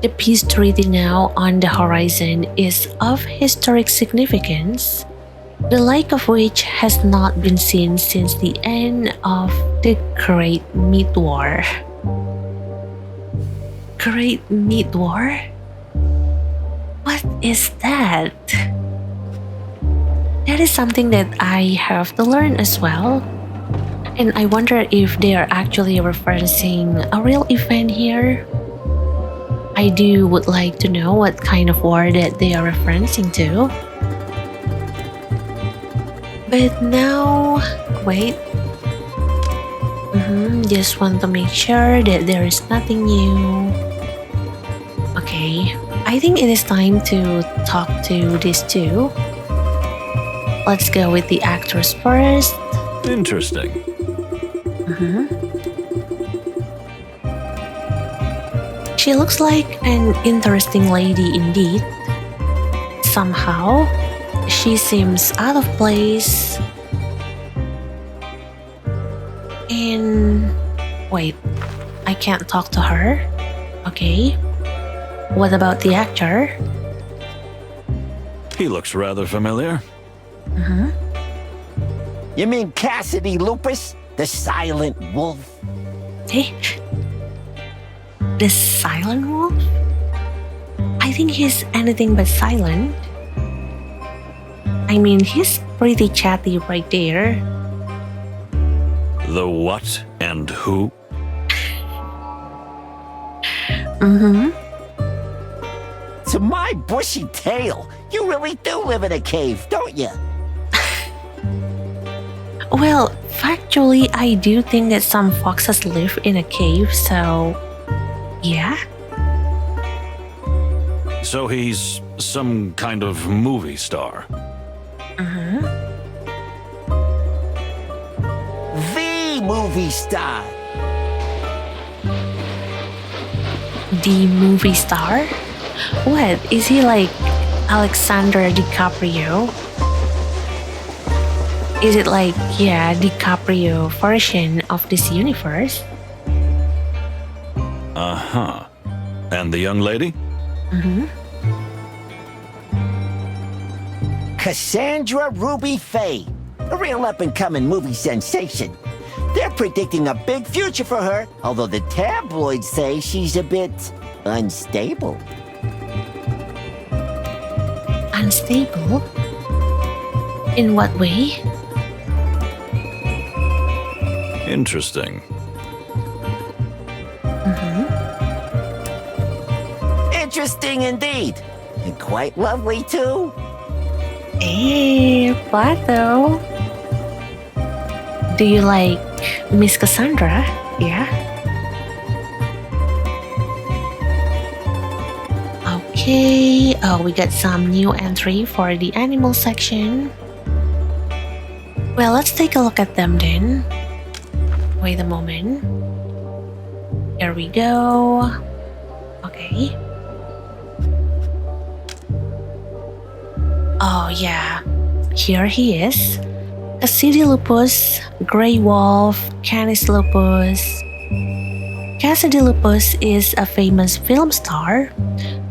The peace treaty now on the horizon is of historic significance, the like of which has not been seen since the end of the Great Meat War. Great Meat War? What is that? That is something that I have to learn as well. And I wonder if they are actually referencing a real event here. I would like to know what kind of war that they are referencing to. But now, wait. Just want to make sure that there is nothing new. Okay, I think it is time to talk to these two. Let's go with the actors first. Interesting. She looks like an interesting lady indeed. Somehow, she seems out of place. And wait, I can't talk to her. Okay. What about the actor? He looks rather familiar. You mean Cassidy Lupus, the silent wolf? Hey, the silent wolf? I think he's anything but silent. I mean, he's pretty chatty right there. The what and who? To my bushy tail, you really do live in a cave, don't you? Well, factually, I do think that some foxes live in a cave, so yeah. So he's some kind of movie star. The movie star. The movie star? What, is he like Alexander DiCaprio? Is it like, yeah, DiCaprio version of this universe? Uh-huh. And the young lady? Cassandra Ruby Faye, a real up-and-coming movie sensation. They're predicting a big future for her, although the tabloids say she's a bit unstable. Unstable? In what way? Interesting. Interesting indeed. And quite lovely, too. Hey, Plato. Do you like Miss Cassandra? Yeah? Okay, we got some new entry for the animal section. Well, let's take a look at them then. Wait a moment. Here we go. Okay. Oh yeah, here he is. Cassidy Lupus, Grey Wolf, Canis Lupus. Cassidy Lupus is a famous film star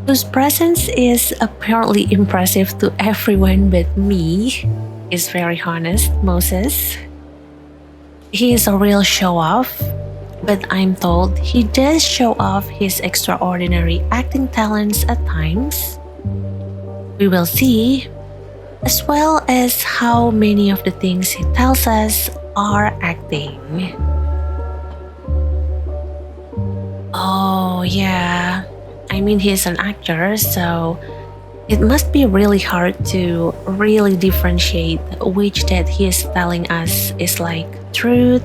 whose presence is apparently impressive to everyone but me. Is very honest, Moses. He is a real show-off, but I'm told he does show off his extraordinary acting talents at times. We will see, as well as how many of the things he tells us are acting. Oh yeah, I mean he's an actor, so it must be really hard to really differentiate which that he is telling us is like truth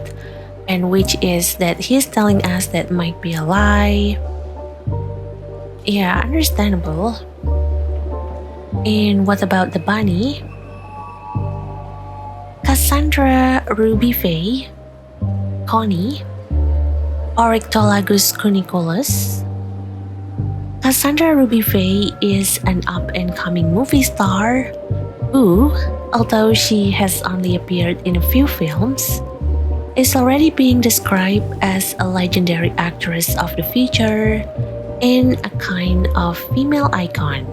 and which is that he's telling us that might be a lie. Yeah, understandable. And what about the bunny? Cassandra Ruby Faye, Connie, Oryctolagus cuniculus. Cassandra Ruby Faye is an up-and-coming movie star who, although she has only appeared in a few films, is already being described as a legendary actress of the future and a kind of female icon.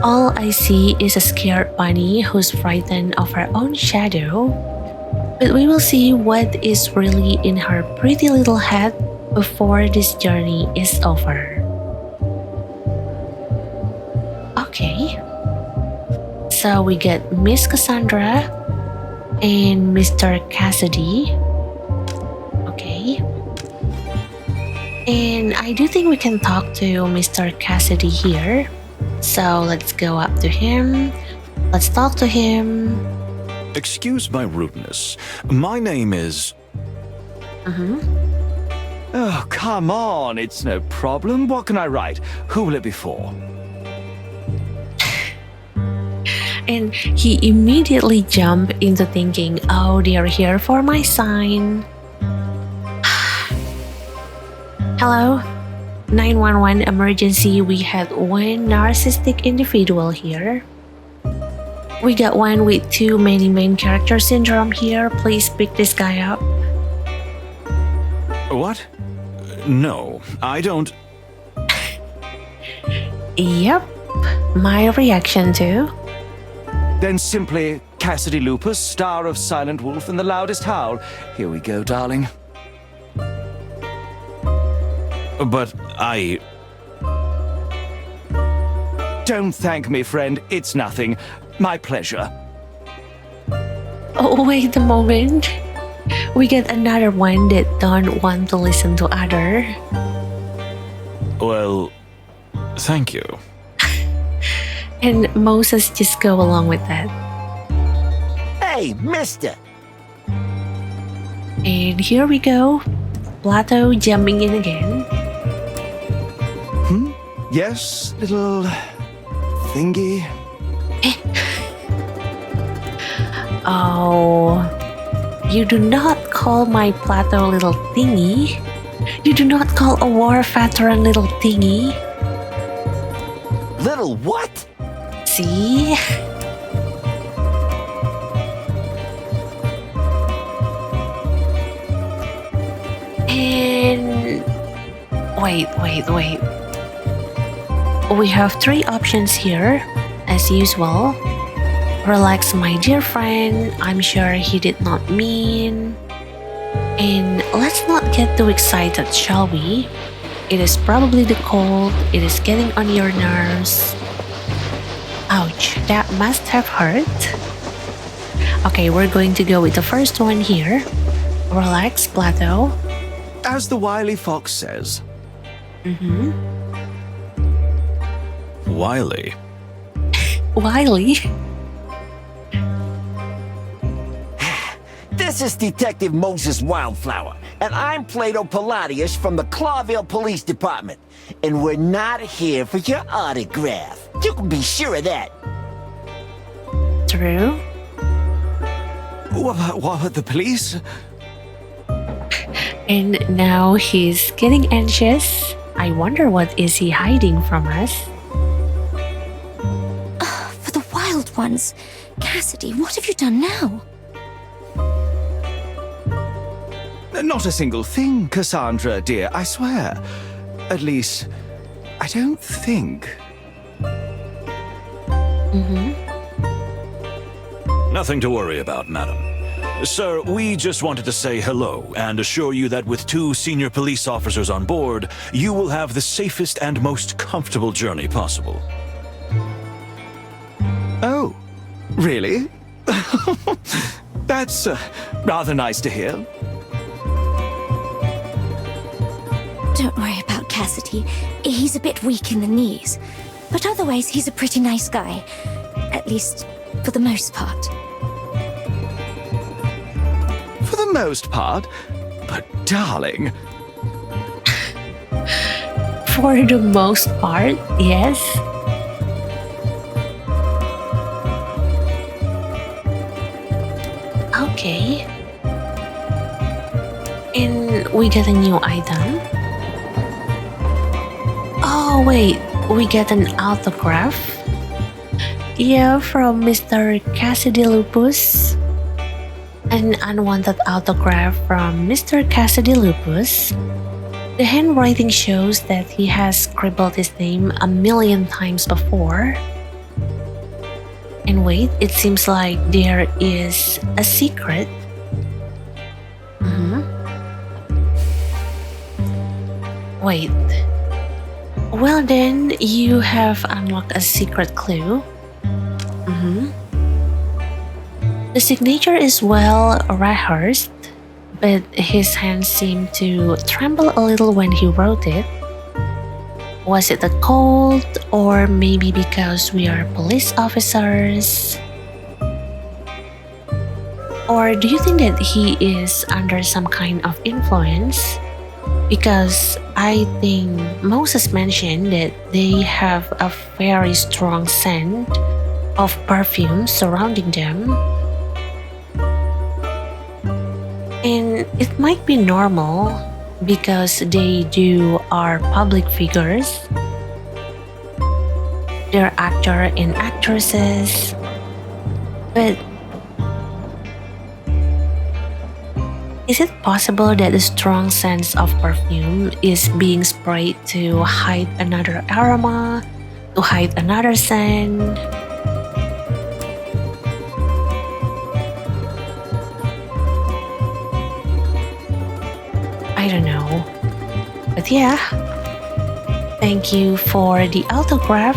All I see is a scared bunny who's frightened of her own shadow, but we will see what is really in her pretty little head before this journey is over. Okay, so we get Miss Cassandra and Mr. Cassidy. Okay, and I do think we can talk to Mr. Cassidy here. So let's go up to him. Let's talk to him. Excuse my rudeness. My name is... Oh, come on, it's no problem. What can I write? Who will it be for? And he immediately jumped into thinking, oh, they're here for my sign. Hello? 911 emergency. We had one narcissistic individual here. We got one with too many main character syndrome here. Please pick this guy up. What? No, I don't... Yep, my reaction too. Then simply Cassidy Lupus, star of Silent Wolf and the Loudest Howl. Here we go, darling. But I... Don't thank me, friend. It's nothing. My pleasure. Oh, wait a moment. We get another one that don't want to listen to other. Well, thank you. And Moses just go along with that. Hey, mister! And here we go. Plato jumping in again. Yes, little... thingy? Oh, you do not call my Plato little thingy. You do not call a war veteran little thingy. Little what? See? And wait. We have three options here, as usual. Relax, my dear friend. I'm sure he did not mean. And let's not get too excited, shall we? It is probably the cold. It is getting on your nerves. Ouch, that must have hurt. Okay, we're going to go with the first one here. Relax, Plato. As the wily fox says. Wiley. Wiley. This is Detective Moses Wildflower, and I'm Plato Palladius from the Clawville Police Department. And we're not here for your autograph. You can be sure of that. True. What about the police? And now he's getting anxious. I wonder what is he hiding from us. For the wild ones. Cassidy, what have you done now? Not a single thing, Cassandra, dear, I swear. At least, I don't think. Nothing to worry about, madam. Sir, we just wanted to say hello and assure you that with 2 senior police officers on board, you will have the safest and most comfortable journey possible. Oh, really? That's rather nice to hear. Don't worry about Cassidy. He's a bit weak in the knees. But otherwise, he's a pretty nice guy. At least, for the most part. For the most part. But darling... For the most part, yes. Okay. And we get a new item. Oh wait, we get an autograph. Yeah, from Mr. Cassidy Lupus. An unwanted autograph from Mr. Cassidy Lupus. The handwriting shows that he has scribbled his name a million times before. And wait, it seems like there is a secret. Wait. Well then, you have unlocked a secret clue. The signature is well rehearsed, but his hands seem to tremble a little when he wrote it. Was it the cold, or maybe because we are police officers? Or do you think that he is under some kind of influence? Because I think Moses mentioned that they have a very strong scent of perfume surrounding them. And it might be normal because they are public figures. They're actor and actresses. But is it possible that the strong sense of perfume is being sprayed to hide another aroma, to hide another scent? I don't know. But yeah, thank you for the autograph.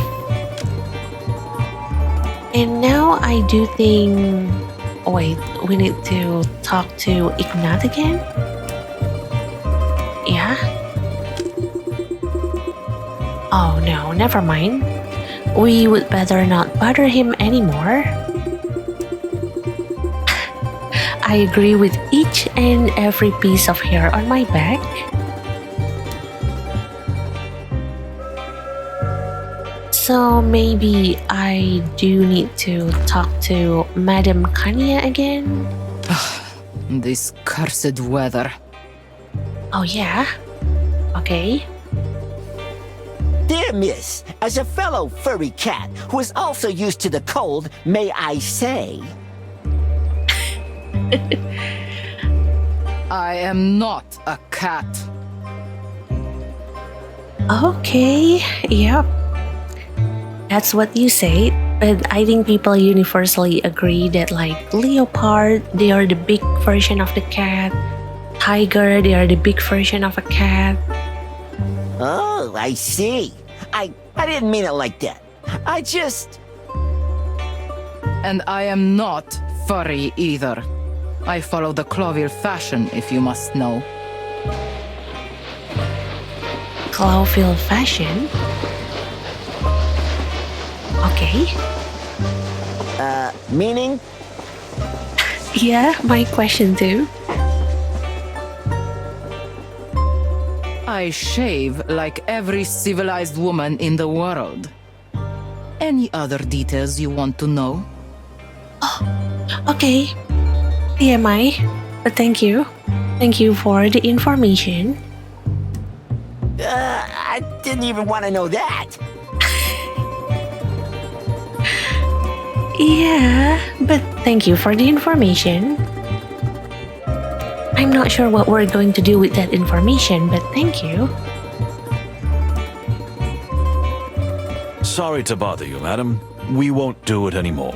And now I do think... Wait, we need to talk to Ignat again? Yeah? Oh no, never mind. We would better not bother him anymore. I agree with each and every piece of hair on my back. So maybe I do need to talk to Madame Kanya again? This cursed weather. Oh yeah? Okay. Dear Miss, as a fellow furry cat who is also used to the cold, may I say... I am not a cat. Okay, yep. That's what you say, but I think people universally agree that like leopard, they are the big version of the cat. Tiger, they are the big version of a cat. Oh, I see. I didn't mean it like that. I just... And I am not furry either. I follow the Clawville fashion, if you must know. Clawville fashion? Okay. Meaning? Yeah, my question too. I shave like every civilized woman in the world. Any other details you want to know? Okay. TMI, but thank you. Thank you for the information. I didn't even want to know that. Yeah, but thank you for the information. I'm not sure what we're going to do with that information, but thank you. Sorry to bother you, madam. We won't do it anymore.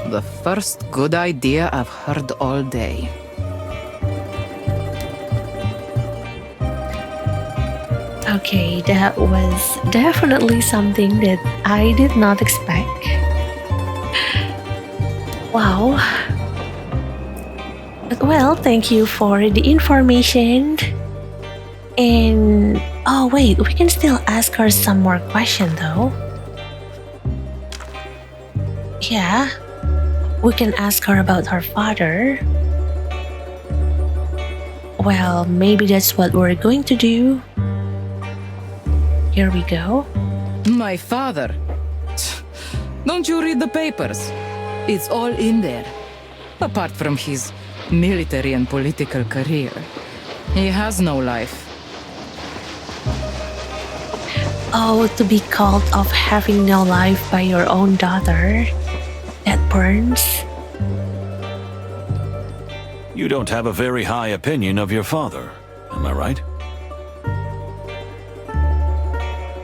The first good idea I've heard all day. Okay, that was definitely something that I did not expect. Wow. But well, thank you for the information. And oh wait, we can still ask her some more questions though. Yeah, we can ask her about her father. Well, maybe that's what we're going to do. Here we go. My father? Don't you read the papers? It's all in there. Apart from his military and political career, he has no life. Oh, to be called of having no life by your own daughter. That burns. You don't have a very high opinion of your father, am I right?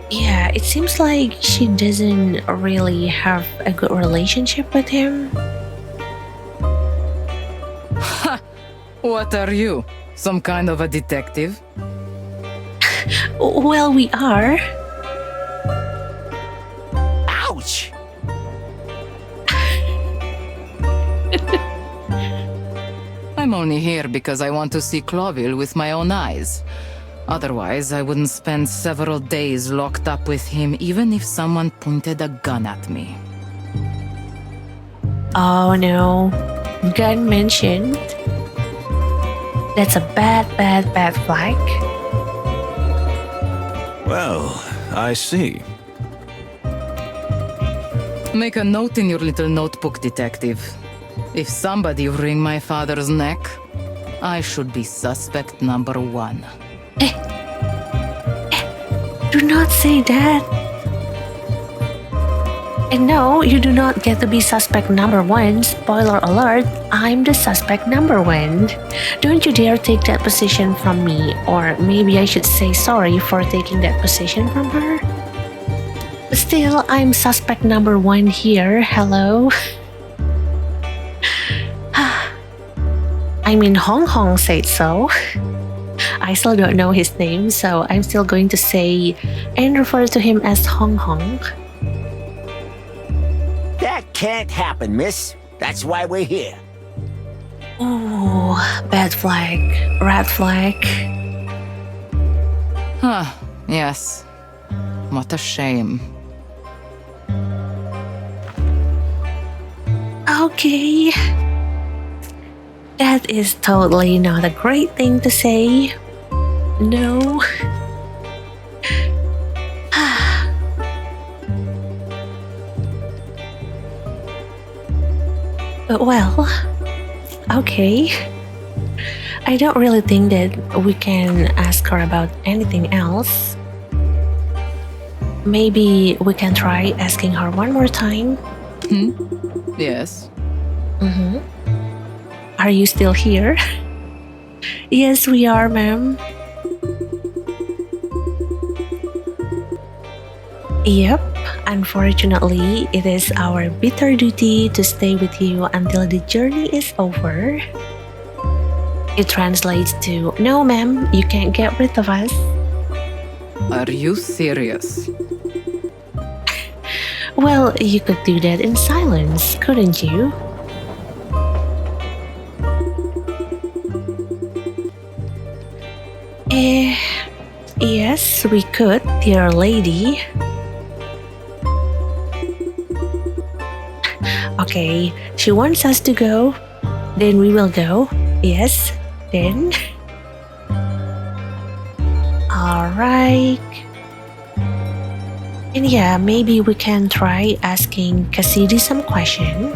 Yeah, it seems like she doesn't really have a good relationship with him. Ha! What are you? Some kind of a detective? Well, we are. Ouch! I'm only here because I want to see Clawville with my own eyes. Otherwise, I wouldn't spend several days locked up with him even if someone pointed a gun at me. Oh no, gun mentioned. That's a bad flag. Well, I see. Make a note in your little notebook, detective. If somebody wring my father's neck, I should be suspect number 1. Do not say that. And no, you do not get to be suspect number 1. Spoiler alert, I'm the suspect number 1. Don't you dare take that position from me, or maybe I should say sorry for taking that position from her. Still, I'm suspect number 1 here, hello? I mean, Hong Hong said so. I still don't know his name, so I'm still going to say and refer to him as Hong Hong. That can't happen, miss. That's why we're here. Oh, bad flag, red flag. Yes. What a shame. Okay. That is totally not a great thing to say. No. Well, okay. I don't really think that we can ask her about anything else. Maybe we can try asking her one more time. Yes. Are you still here? Yes, we are, ma'am. Yep, unfortunately, it is our bitter duty to stay with you until the journey is over. It translates to, no ma'am, you can't get rid of us. Are you serious? Well, you could do that in silence, couldn't you? Yes, we could, dear lady. Okay, she wants us to go. Then we will go. Yes, then. Alright. And yeah, maybe we can try asking Cassidy some question.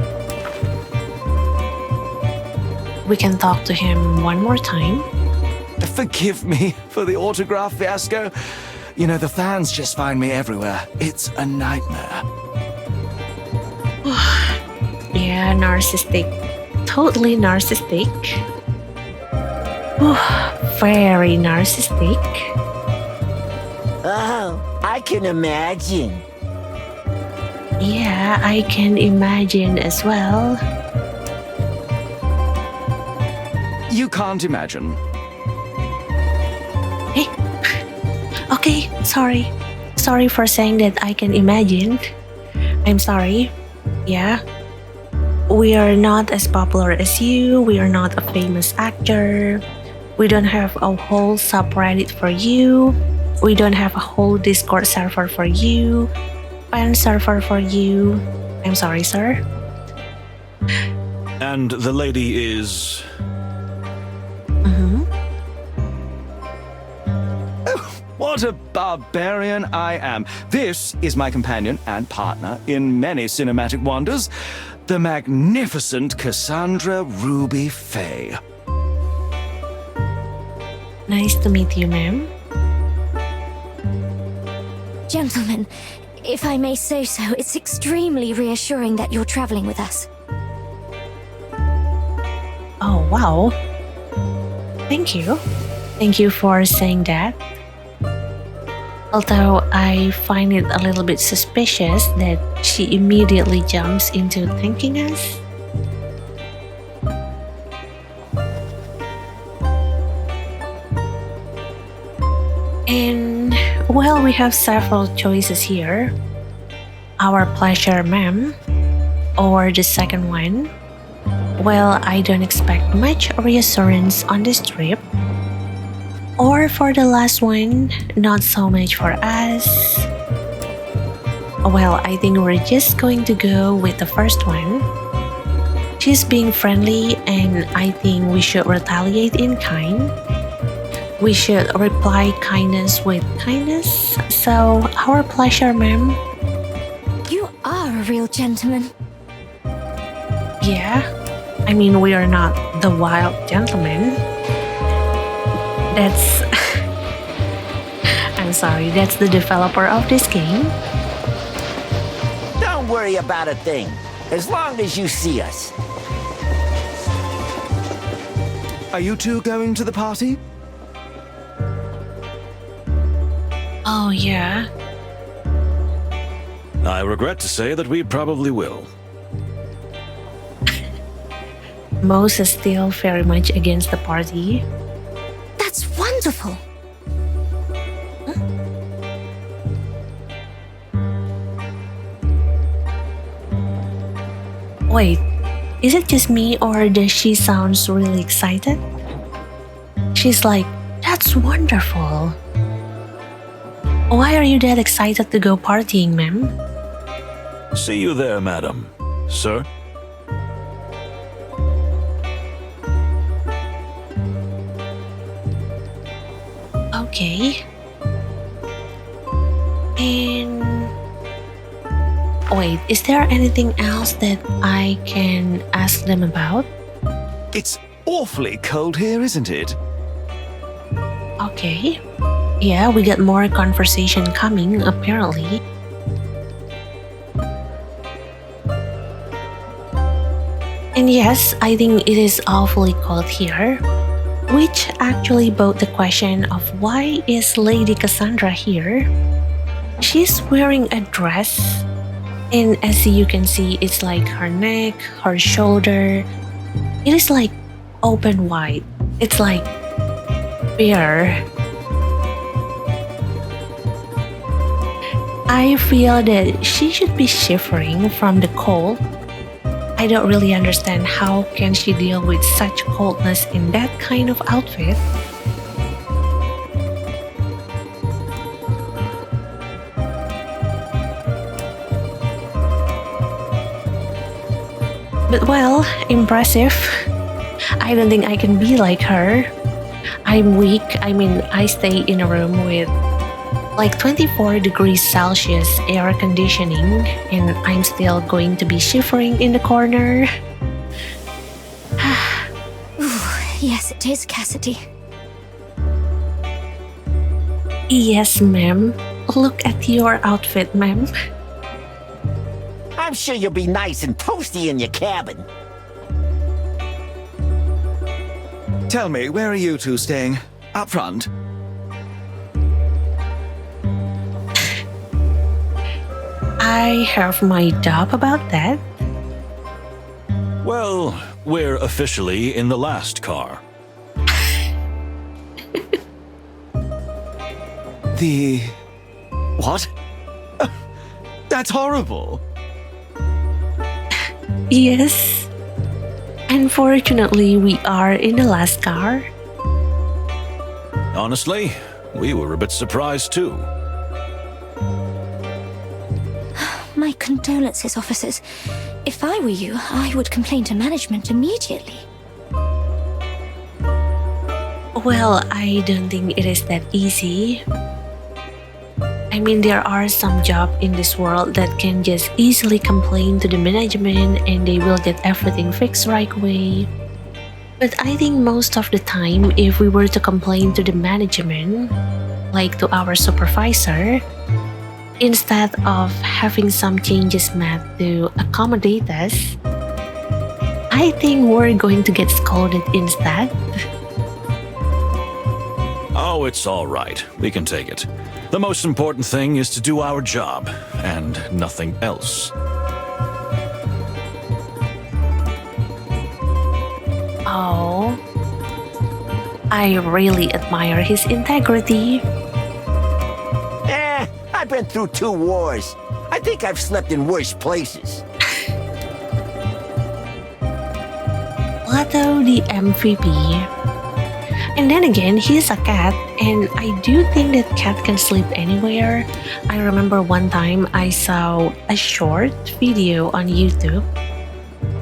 We can talk to him one more time. Forgive me for the autograph fiasco. You know, the fans just find me everywhere. It's a nightmare. Yeah, narcissistic. Totally narcissistic. Very narcissistic. Oh, I can imagine. Yeah, I can imagine as well. You can't imagine. Hey. Okay, sorry. Sorry for saying that I can imagine. I'm sorry. Yeah. We are not as popular as you. We are not a famous actor. We don't have a whole subreddit for you. We don't have a whole Discord server for you. Fan server for you. I'm sorry, sir. And the lady is... What a barbarian I am. This is my companion and partner in many cinematic wonders, the magnificent Cassandra Ruby Faye. Nice to meet you, ma'am. Gentlemen, if I may say so, it's extremely reassuring that you're traveling with us. Oh, wow. Thank you. Thank you for saying that. Although I find it a little bit suspicious that she immediately jumps into thanking us. And, well, we have several choices here. Our pleasure, ma'am. Or the second one. Well, I don't expect much reassurance on this trip. Or for the last one, not so much for us. Well, I think we're just going to go with the first one. She's being friendly, and I think we should retaliate in kind. We should reply kindness with kindness. So, our pleasure, ma'am. You are a real gentleman. Yeah. I mean, we are not the wild gentlemen. That's. I'm sorry, that's the developer of this game. Don't worry about a thing, as long as you see us. Are you two going to the party? Oh, yeah. I regret to say that we probably will. Moses is still very much against the party. That's wonderful. Wait, is it just me or does she sounds really excited? She's like, that's wonderful. Why are you that excited to go partying, ma'am? See you there, madam. Sir? Okay. And wait, is there anything else that I can ask them about? It's awfully cold here, isn't it? Okay. Yeah, we got more conversation coming, apparently. And yes, I think it is awfully cold here. Which actually brought the question of why is Lady Cassandra here? She's wearing a dress, and as you can see, it's like her neck, her shoulder. It is like open wide. It's like bare. I feel that she should be shivering from the cold. I don't really understand how can she deal with such coldness in that kind of outfit. But well, impressive. I don't think I can be like her. I'm weak. I mean, I stay in a room with like 24 degrees Celsius air conditioning, and I'm still going to be shivering in the corner. Ooh, yes, it is, Cassidy. Yes, ma'am. Look at your outfit, ma'am. I'm sure you'll be nice and toasty in your cabin. Tell me, where are you two staying? Up front? I have my doubt about that. Well, we're officially in the last car. The... what? That's horrible. Yes. Unfortunately, we are in the last car. Honestly, we were a bit surprised too. My condolences, officers. If I were you, I would complain to management immediately. Well, I don't think it is that easy. I mean, there are some jobs in this world that can just easily complain to the management and they will get everything fixed right away. But I think most of the time, if we were to complain to the management, like to our supervisor, instead of having some changes made to accommodate us, I think we're going to get scolded instead. Oh, it's all right. We can take it. The most important thing is to do our job, and nothing else. Oh, I really admire his integrity. I've been through 2 wars. I think I've slept in worse places. Plato the MVP. And then again, he's a cat, and I do think that cat can sleep anywhere. I remember one time I saw a short video on YouTube.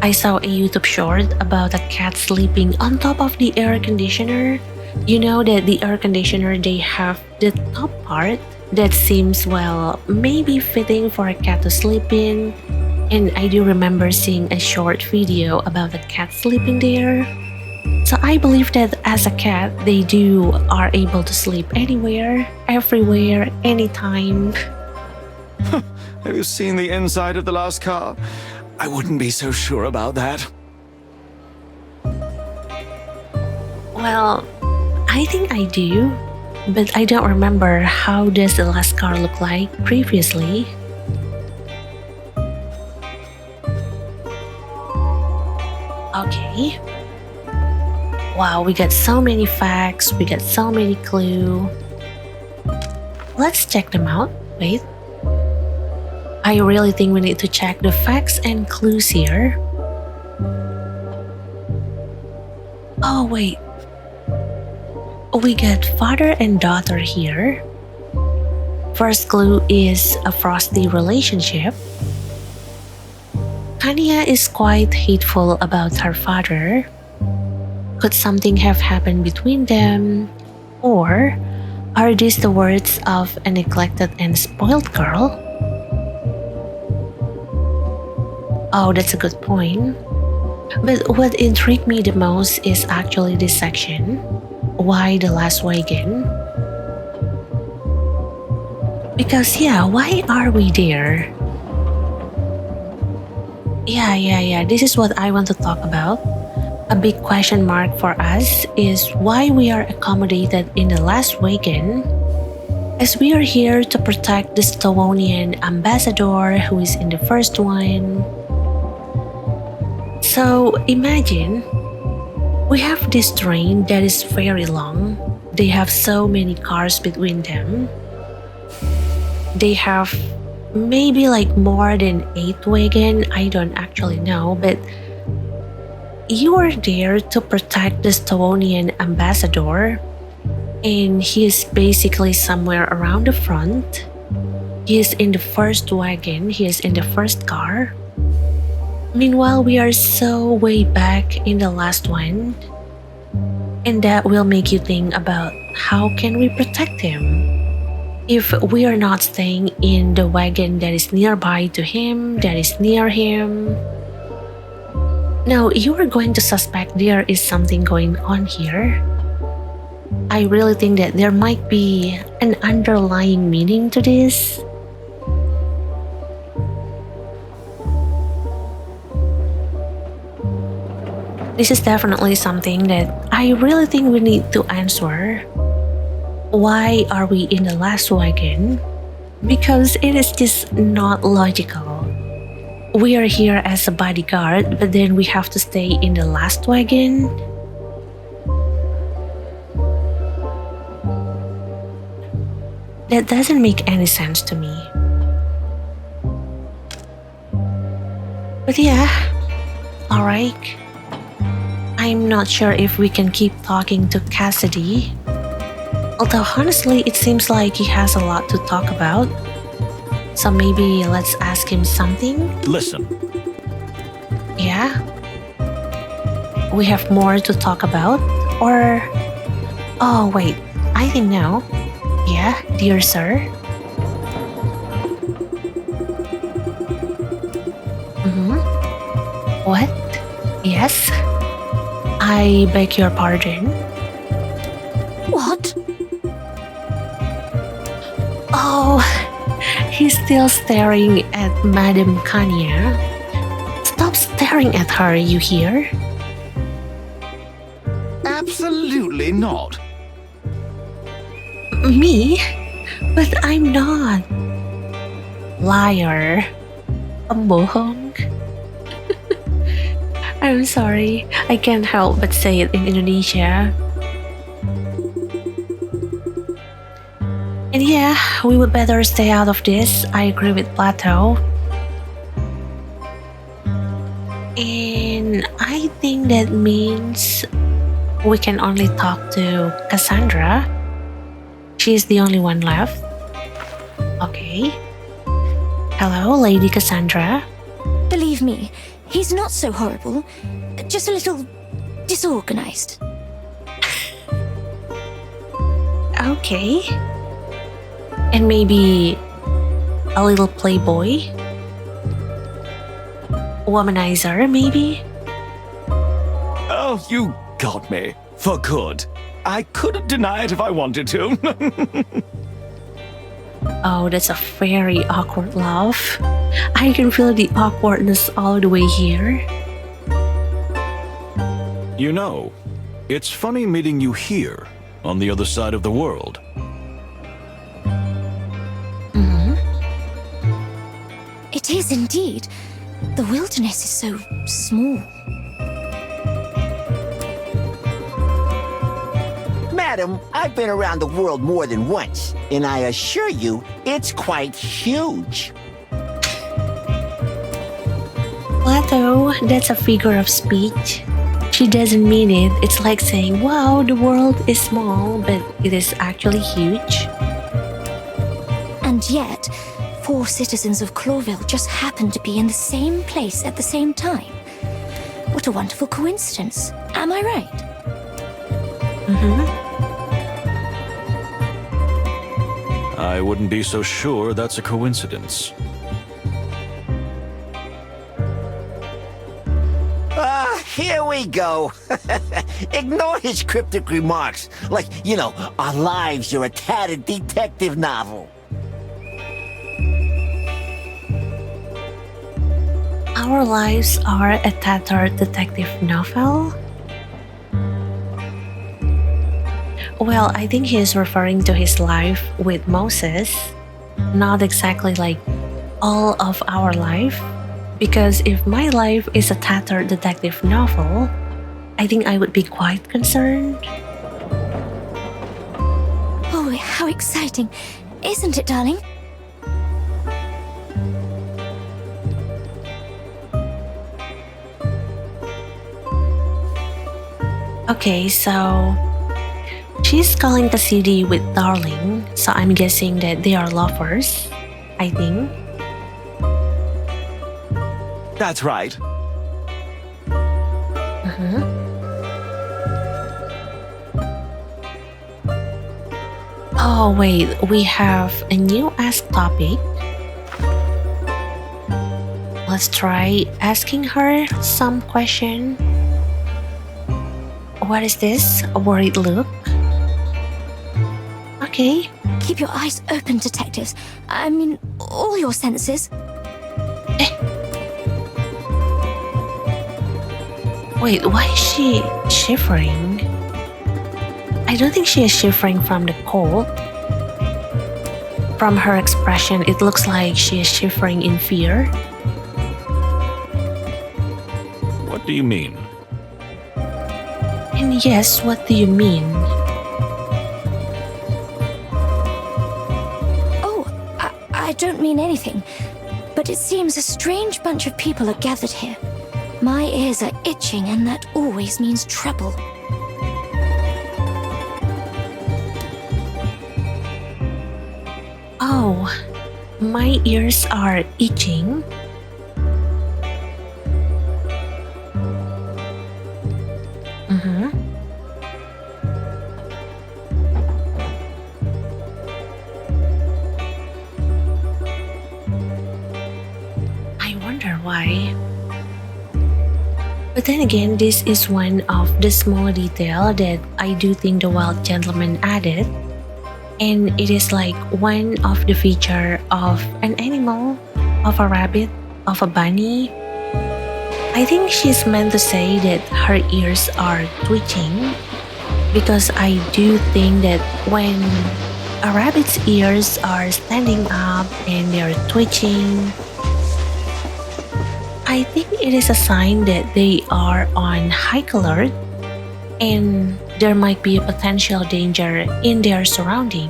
I saw a YouTube short about a cat sleeping on top of the air conditioner. You know that the air conditioner, they have the top part that seems, well, maybe fitting for a cat to sleep in. And I do remember seeing a short video about a cat sleeping there. So I believe that as a cat, they are able to sleep anywhere, everywhere, anytime. Have you seen the inside of the last car? I wouldn't be so sure about that. Well, I think I do, but I don't remember how does the last car look like previously. Okay. Wow, we got so many facts, we got so many clues. Let's check them out. Wait. I really think we need to check the facts and clues here. Oh, wait. We got father and daughter here. First clue is a frosty relationship. Kanya is quite hateful about her father. Could something have happened between them? Or are these the words of a neglected and spoiled girl? Oh, that's a good point. But what intrigued me the most is actually this section. Why the last wagon? Because yeah, why are we there? Yeah, this is what I want to talk about. A big question mark for us is why we are accommodated in the last wagon, as we are here to protect the Stawonian ambassador who is in the first one. So imagine, we have this train that is very long. They have so many cars between them. They have maybe like more than 8 wagon, I don't actually know, but you are there to protect the Stawonian ambassador, and he is basically somewhere around the front. He is in the first wagon, he is in the first car. Meanwhile, we are so way back in the last one, and that will make you think about how can we protect him if we are not staying in the wagon that is nearby to him, that is near him. Now, you are going to suspect there is something going on here. I really think that there might be an underlying meaning to this. This is definitely something that I really think we need to answer. Why are we in the last wagon? Because it is just not logical. We are here as a bodyguard, but then we have to stay in the last wagon. That doesn't make any sense to me. But yeah, alright. I'm not sure if we can keep talking to Cassidy. Although honestly, it seems like he has a lot to talk about. So maybe let's ask him something. Listen. Yeah? We have more to talk about? Or... Oh wait, I think no. Yeah, dear sir? What? Yes? I beg your pardon? What? Oh, he's still staring at Madame Kanya. Stop staring at her, you hear? Absolutely not. Me? But I'm not. Liar. Pembohong. I'm sorry, I can't help but say it in Indonesia. And yeah, we would better stay out of this. I agree with Plato. And I think that means we can only talk to Cassandra. She's the only one left. Okay. Hello, Lady Cassandra. Believe me, He's not so horrible, just a little disorganized. Okay. And maybe a little playboy? Womanizer, maybe? Oh, you got me. For good. I couldn't deny it if I wanted to. Oh, that's a very awkward laugh. I can feel the awkwardness all the way here. You know, it's funny meeting you here, on the other side of the world. It is indeed. The wilderness is so small. Madam, I've been around the world more than once, and I assure you, it's quite huge. Plato, that's a figure of speech. She doesn't mean it. It's like saying, wow, the world is small, but it is actually huge. And yet, 4 citizens of Clawville just happen to be in the same place at the same time. What a wonderful coincidence. Am I right? I wouldn't be so sure that's a coincidence. Here we go. Ignore his cryptic remarks, like, you know, our lives are a tattered detective novel. Our lives are a tattered detective novel? Well, I think he is referring to his life with Moses, not exactly like all of our life. Because if my life is a tattered detective novel, I think I would be quite concerned. Oh, how exciting. Isn't it, darling? Okay, so she's calling the city with darling, so I'm guessing that they are lovers, I think. That's right. Oh wait, we have a new ask topic. Let's try asking her some question. What is this? A worried look? Okay. Keep your eyes open, detectives. I mean, all your senses. Wait, why is she shivering? I don't think she is shivering from the cold. From her expression, it looks like she is shivering in fear. What do you mean? And yes, what do you mean? Oh, I don't mean anything. But it seems a strange bunch of people are gathered here. My ears are itching, and that always means trouble. Oh, my ears are itching. I wonder why. But then again, this is one of the small detail that I do think the wild gentleman added. And it is like one of the feature of an animal, of a rabbit, of a bunny. I think she's meant to say that her ears are twitching, because I do think that when a rabbit's ears are standing up and they're twitching, I think it is a sign that they are on high alert and there might be a potential danger in their surrounding.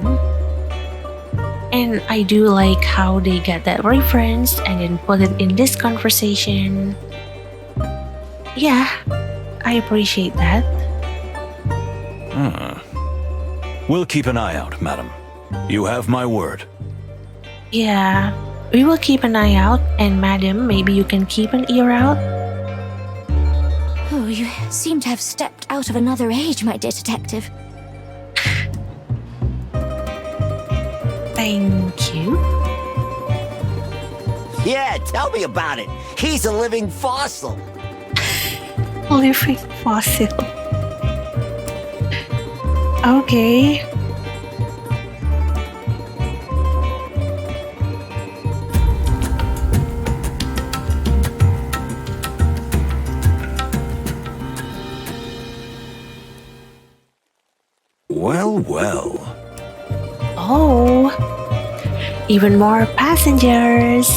And I do like how they get that reference and then put it in this conversation. Yeah, I appreciate that. We'll keep an eye out, madam. You have my word. Yeah, we will keep an eye out, and madam, maybe you can keep an ear out. Oh, you seem to have stepped out of another age, my dear detective. Thank you. Yeah, tell me about it. He's a living fossil. Living fossil. Okay. Well, well. Oh, even more passengers.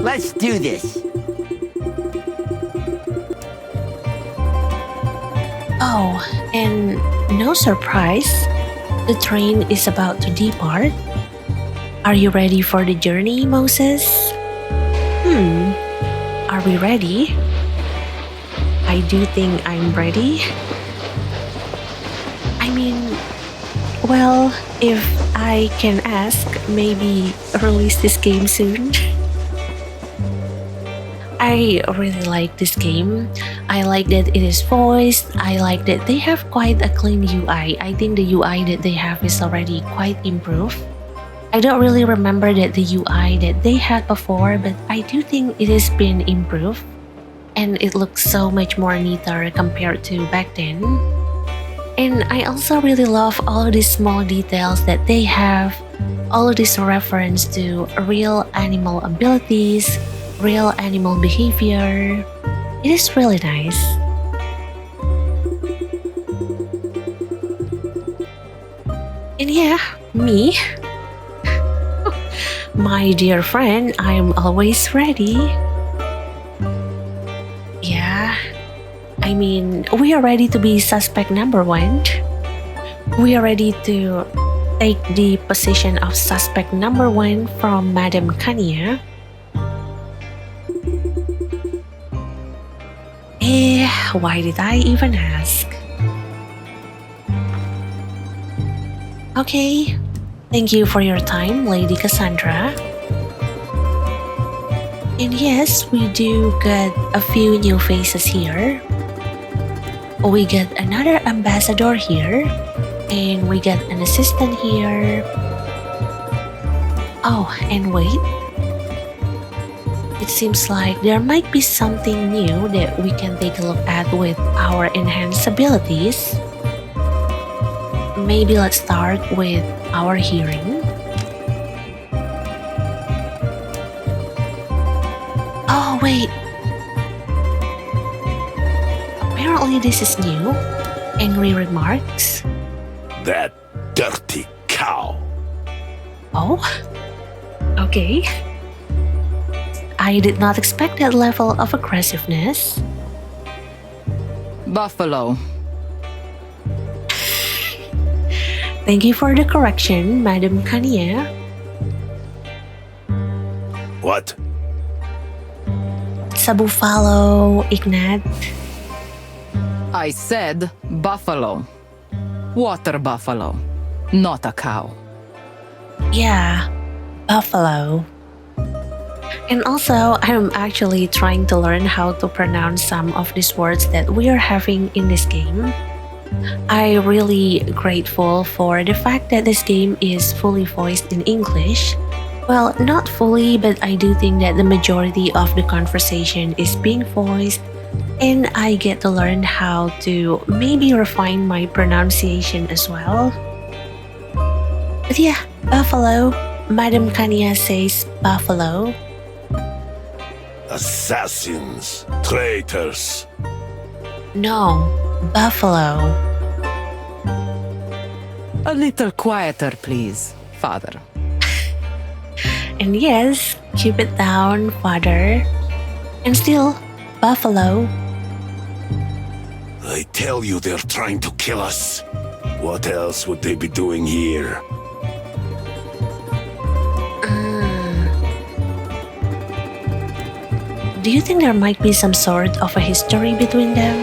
Let's do this. Oh, and no surprise, the train is about to depart. Are you ready for the journey, Moses? Are we ready? I do think I'm ready. I mean, well, if I can ask, maybe release this game soon. I really like this game. I like that it is voiced. I like that they have quite a clean UI. I think the UI that they have is already quite improved. I don't really remember that the UI that they had before, but I do think it has been improved. And it looks so much more neater compared to back then. And I also really love all of these small details that they have. All of this reference to real animal abilities, real animal behavior. It is really nice. And yeah, me. My dear friend, I'm always ready. Yeah, I mean, we are ready to be suspect number one. We are ready to take the position of suspect number one from Madame Kania. Why did I even ask? Okay, thank you for your time, Lady Cassandra. And yes, we do get a few new faces here. We get another ambassador here, and we get an assistant here. Oh, and wait. It seems like there might be something new that we can take a look at with our enhanced abilities. Maybe let's start with our hearing. Oh, wait. Apparently this is new. Angry remarks. That dirty cow. Oh, okay. I did not expect that level of aggressiveness. Buffalo. Thank you for the correction, Madame Kania. What? Sa buffalo, Ignat. I said buffalo. Water buffalo, not a cow. Yeah, buffalo. And also, I'm actually trying to learn how to pronounce some of these words that we are having in this game. I'm really grateful for the fact that this game is fully voiced in English. Well, not fully, but I do think that the majority of the conversation is being voiced, and I get to learn how to maybe refine my pronunciation as well. But yeah, buffalo. Madame Kania says buffalo. Assassins, traitors. No, buffalo. A little quieter, please, Father. And yes, keep it down, father. And still, buffalo. I tell you they're trying to kill us. What else would they be doing here? Do you think there might be some sort of a history between them?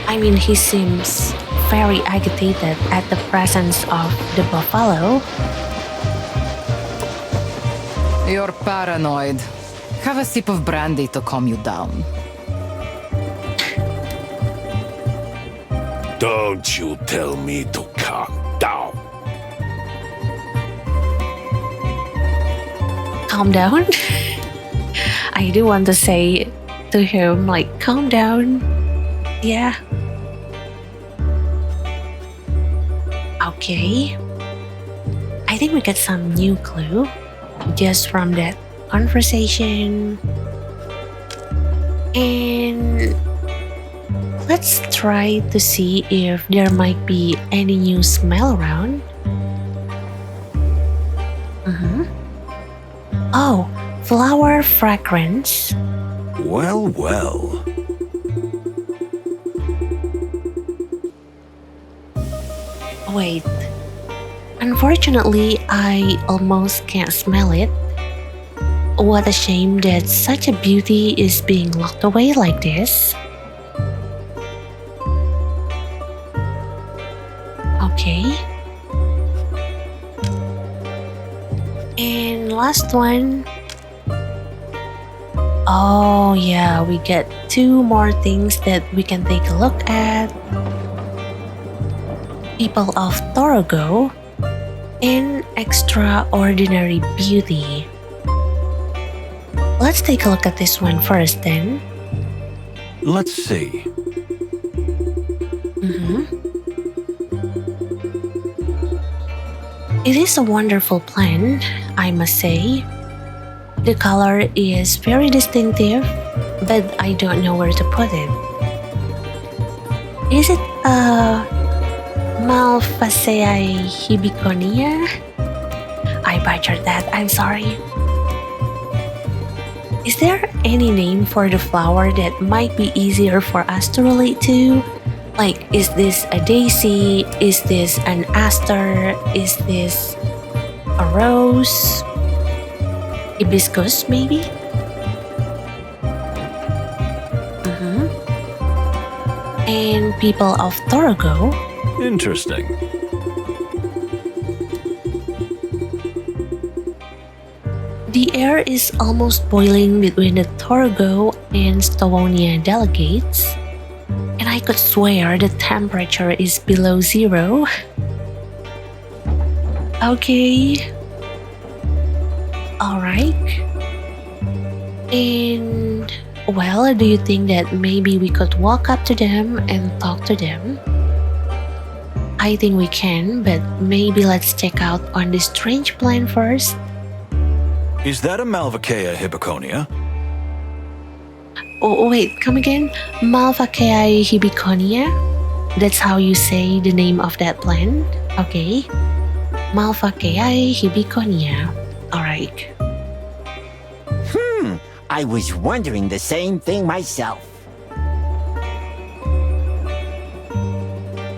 I mean, he seems very agitated at the presence of the buffalo. You're paranoid. Have a sip of brandy to calm you down. Don't you tell me to calm down. Calm down? I do want to say to him, like, calm down. Yeah. Okay. I think we got some new clue just from that conversation. And let's try to see if there might be any new smell around. Oh, flower fragrance. Well, well. Wait. Unfortunately, I almost can't smell it. What a shame that such a beauty is being locked away like this. Okay. And last one. Oh yeah, we get two more things that we can take a look at. People of Torogo and extraordinary beauty. Let's take a look at this one first then. Let's see. It is a wonderful plant, I must say. The color is very distinctive, but I don't know where to put it. Is it a Malvaceae hibiconia? I butchered that, I'm sorry. Is there any name for the flower that might be easier for us to relate to? Like, is this a daisy? Is this an aster? Is this a rose? Hibiscus, maybe? And people of Torogo. Interesting. The air is almost boiling between the Torogo and Stavonia delegates, and I could swear the temperature is below zero. Okay. Alright. And, well, do you think that maybe we could walk up to them and talk to them? I think we can, but maybe let's check out on this strange plant first. Is that a Malvaceae hibiconia? Oh, wait, come again? Malvaceae hibiconia? That's how you say the name of that plant? Okay. Malvaceae hibiconia. Alright. I was wondering the same thing myself.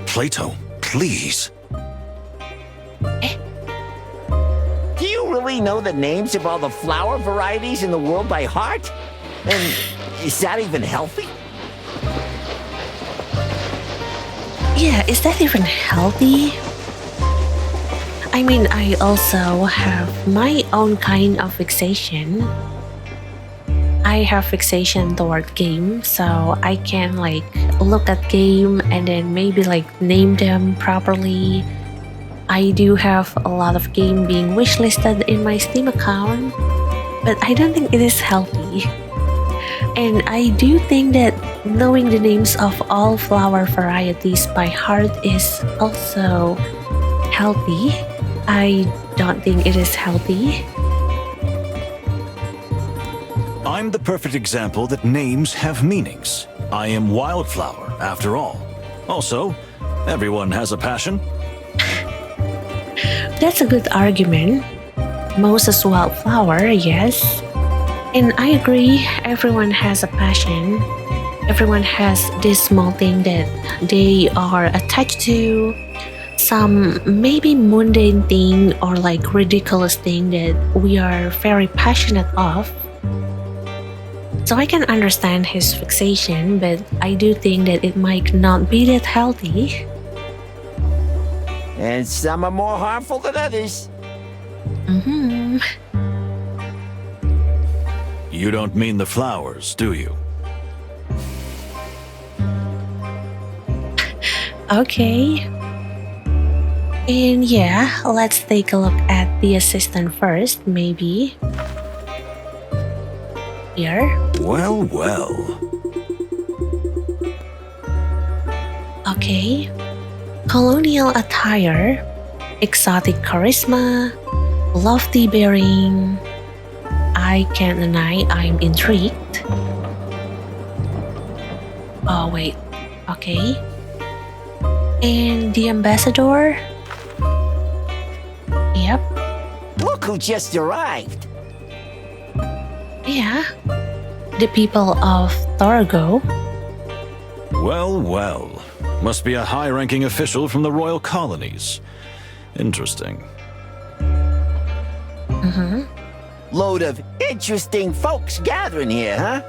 Plato, please. Do you really know the names of all the flower varieties in the world by heart? And is that even healthy? Yeah, is that even healthy? I mean, I also have my own kind of fixation. I have fixation toward game, so I can like look at game and then maybe like name them properly. I do have a lot of game being wishlisted in my Steam account, but I don't think it is healthy. And I do think that knowing the names of all flower varieties by heart is also healthy. I don't think it is healthy. I'm the perfect example that names have meanings. I am Wildflower, after all. Also, everyone has a passion. That's a good argument. Moses Wildflower, yes. And I agree, everyone has a passion. Everyone has this small thing that they are attached to. Some maybe mundane thing or like ridiculous thing that we are very passionate of. So I can understand his fixation, but I do think that it might not be that healthy. And some are more harmful than others. You don't mean the flowers, do you? Okay. And yeah, let's take a look at the assistant first, maybe. Here. Well, well. Okay. Colonial attire, exotic charisma, lofty bearing. I can't deny I'm intrigued. Oh, wait. Okay. And the ambassador? Yep. Look who just arrived. Yeah. The people of Torgo. Well, well. Must be a high-ranking official from the royal colonies. Interesting. Mm-hmm. Load of interesting folks gathering here, huh?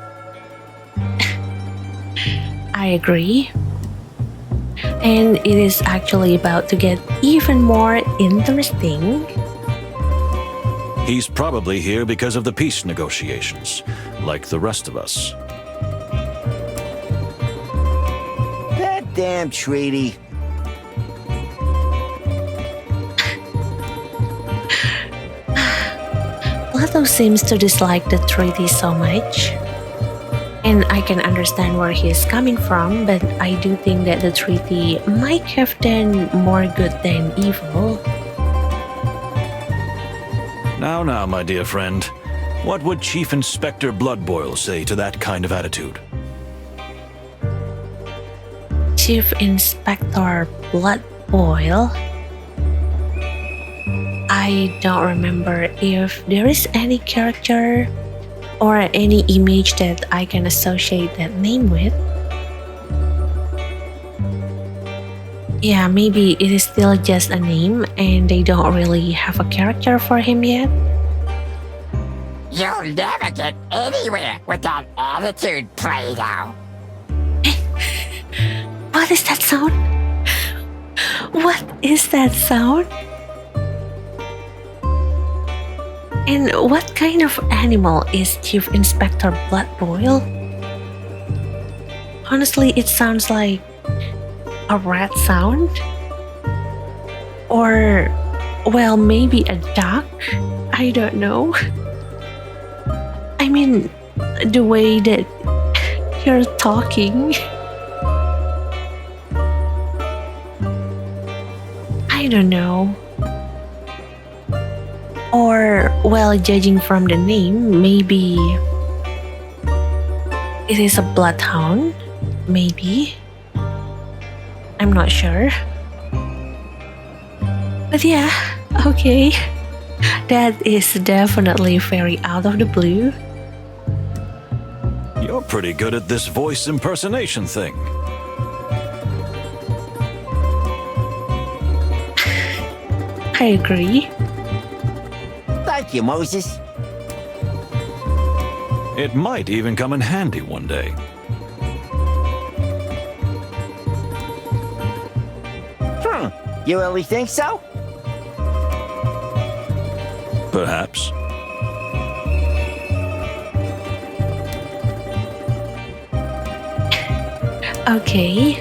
I agree. And it is actually about to get even more interesting. He's probably here because of the peace negotiations, like the rest of us. That damn treaty. Plato seems to dislike the treaty so much. And I can understand where he is coming from, but I do think that the treaty might have done more good than evil. Now, my dear friend. What would Chief Inspector Bloodboil say to that kind of attitude? Chief Inspector Bloodboil? I don't remember if there is any character or any image that I can associate that name with. Yeah, maybe it is still just a name and they don't really have a character for him yet. You'll never get anywhere with that attitude, Plato. What is that sound? What is that sound? And what kind of animal is Chief Inspector Bloodboil? Honestly, it sounds like a rat sound? Or, well, maybe a duck? I don't know. I mean, the way that you're talking. I don't know. Or, well, judging from the name, maybe it is a bloodhound? Maybe. I'm not sure. But yeah, okay. That is definitely very out of the blue. You're pretty good at this voice impersonation thing. I agree. Thank you, Moses. It might even come in handy one day. You really think so? Perhaps. Okay.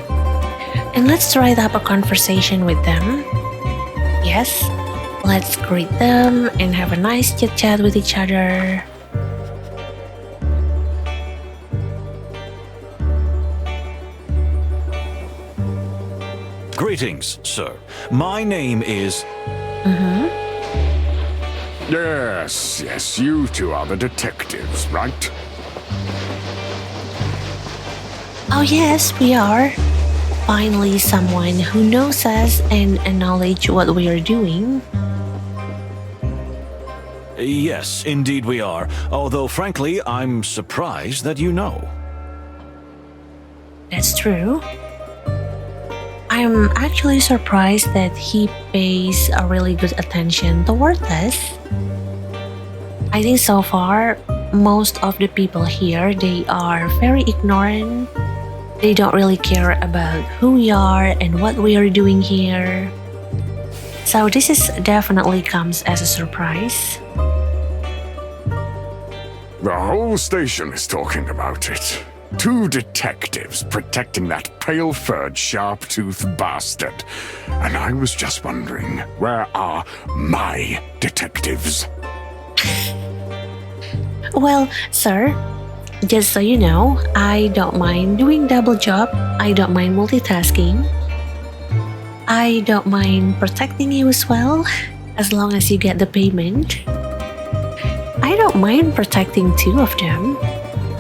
And let's strike up a conversation with them. Yes. Let's greet them and have a nice chit chat with each other. Greetings, sir. My name is... Yes, you two are the detectives, right? Oh yes, we are. Finally someone who knows us and acknowledge what we are doing. Yes, indeed we are. Although, frankly, I'm surprised that you know. That's true. I'm actually surprised that he pays a really good attention toward us. I think so far, most of the people here, they are very ignorant. They don't really care about who we are and what we are doing here. So this is definitely comes as a surprise. The whole station is talking about it. 2 detectives protecting that pale-furred, sharp-toothed bastard. And I was just wondering, where are my detectives? Well, sir, just so you know, I don't mind doing double job. I don't mind multitasking. I don't mind protecting you as well, as long as you get the payment. I don't mind protecting 2 of them.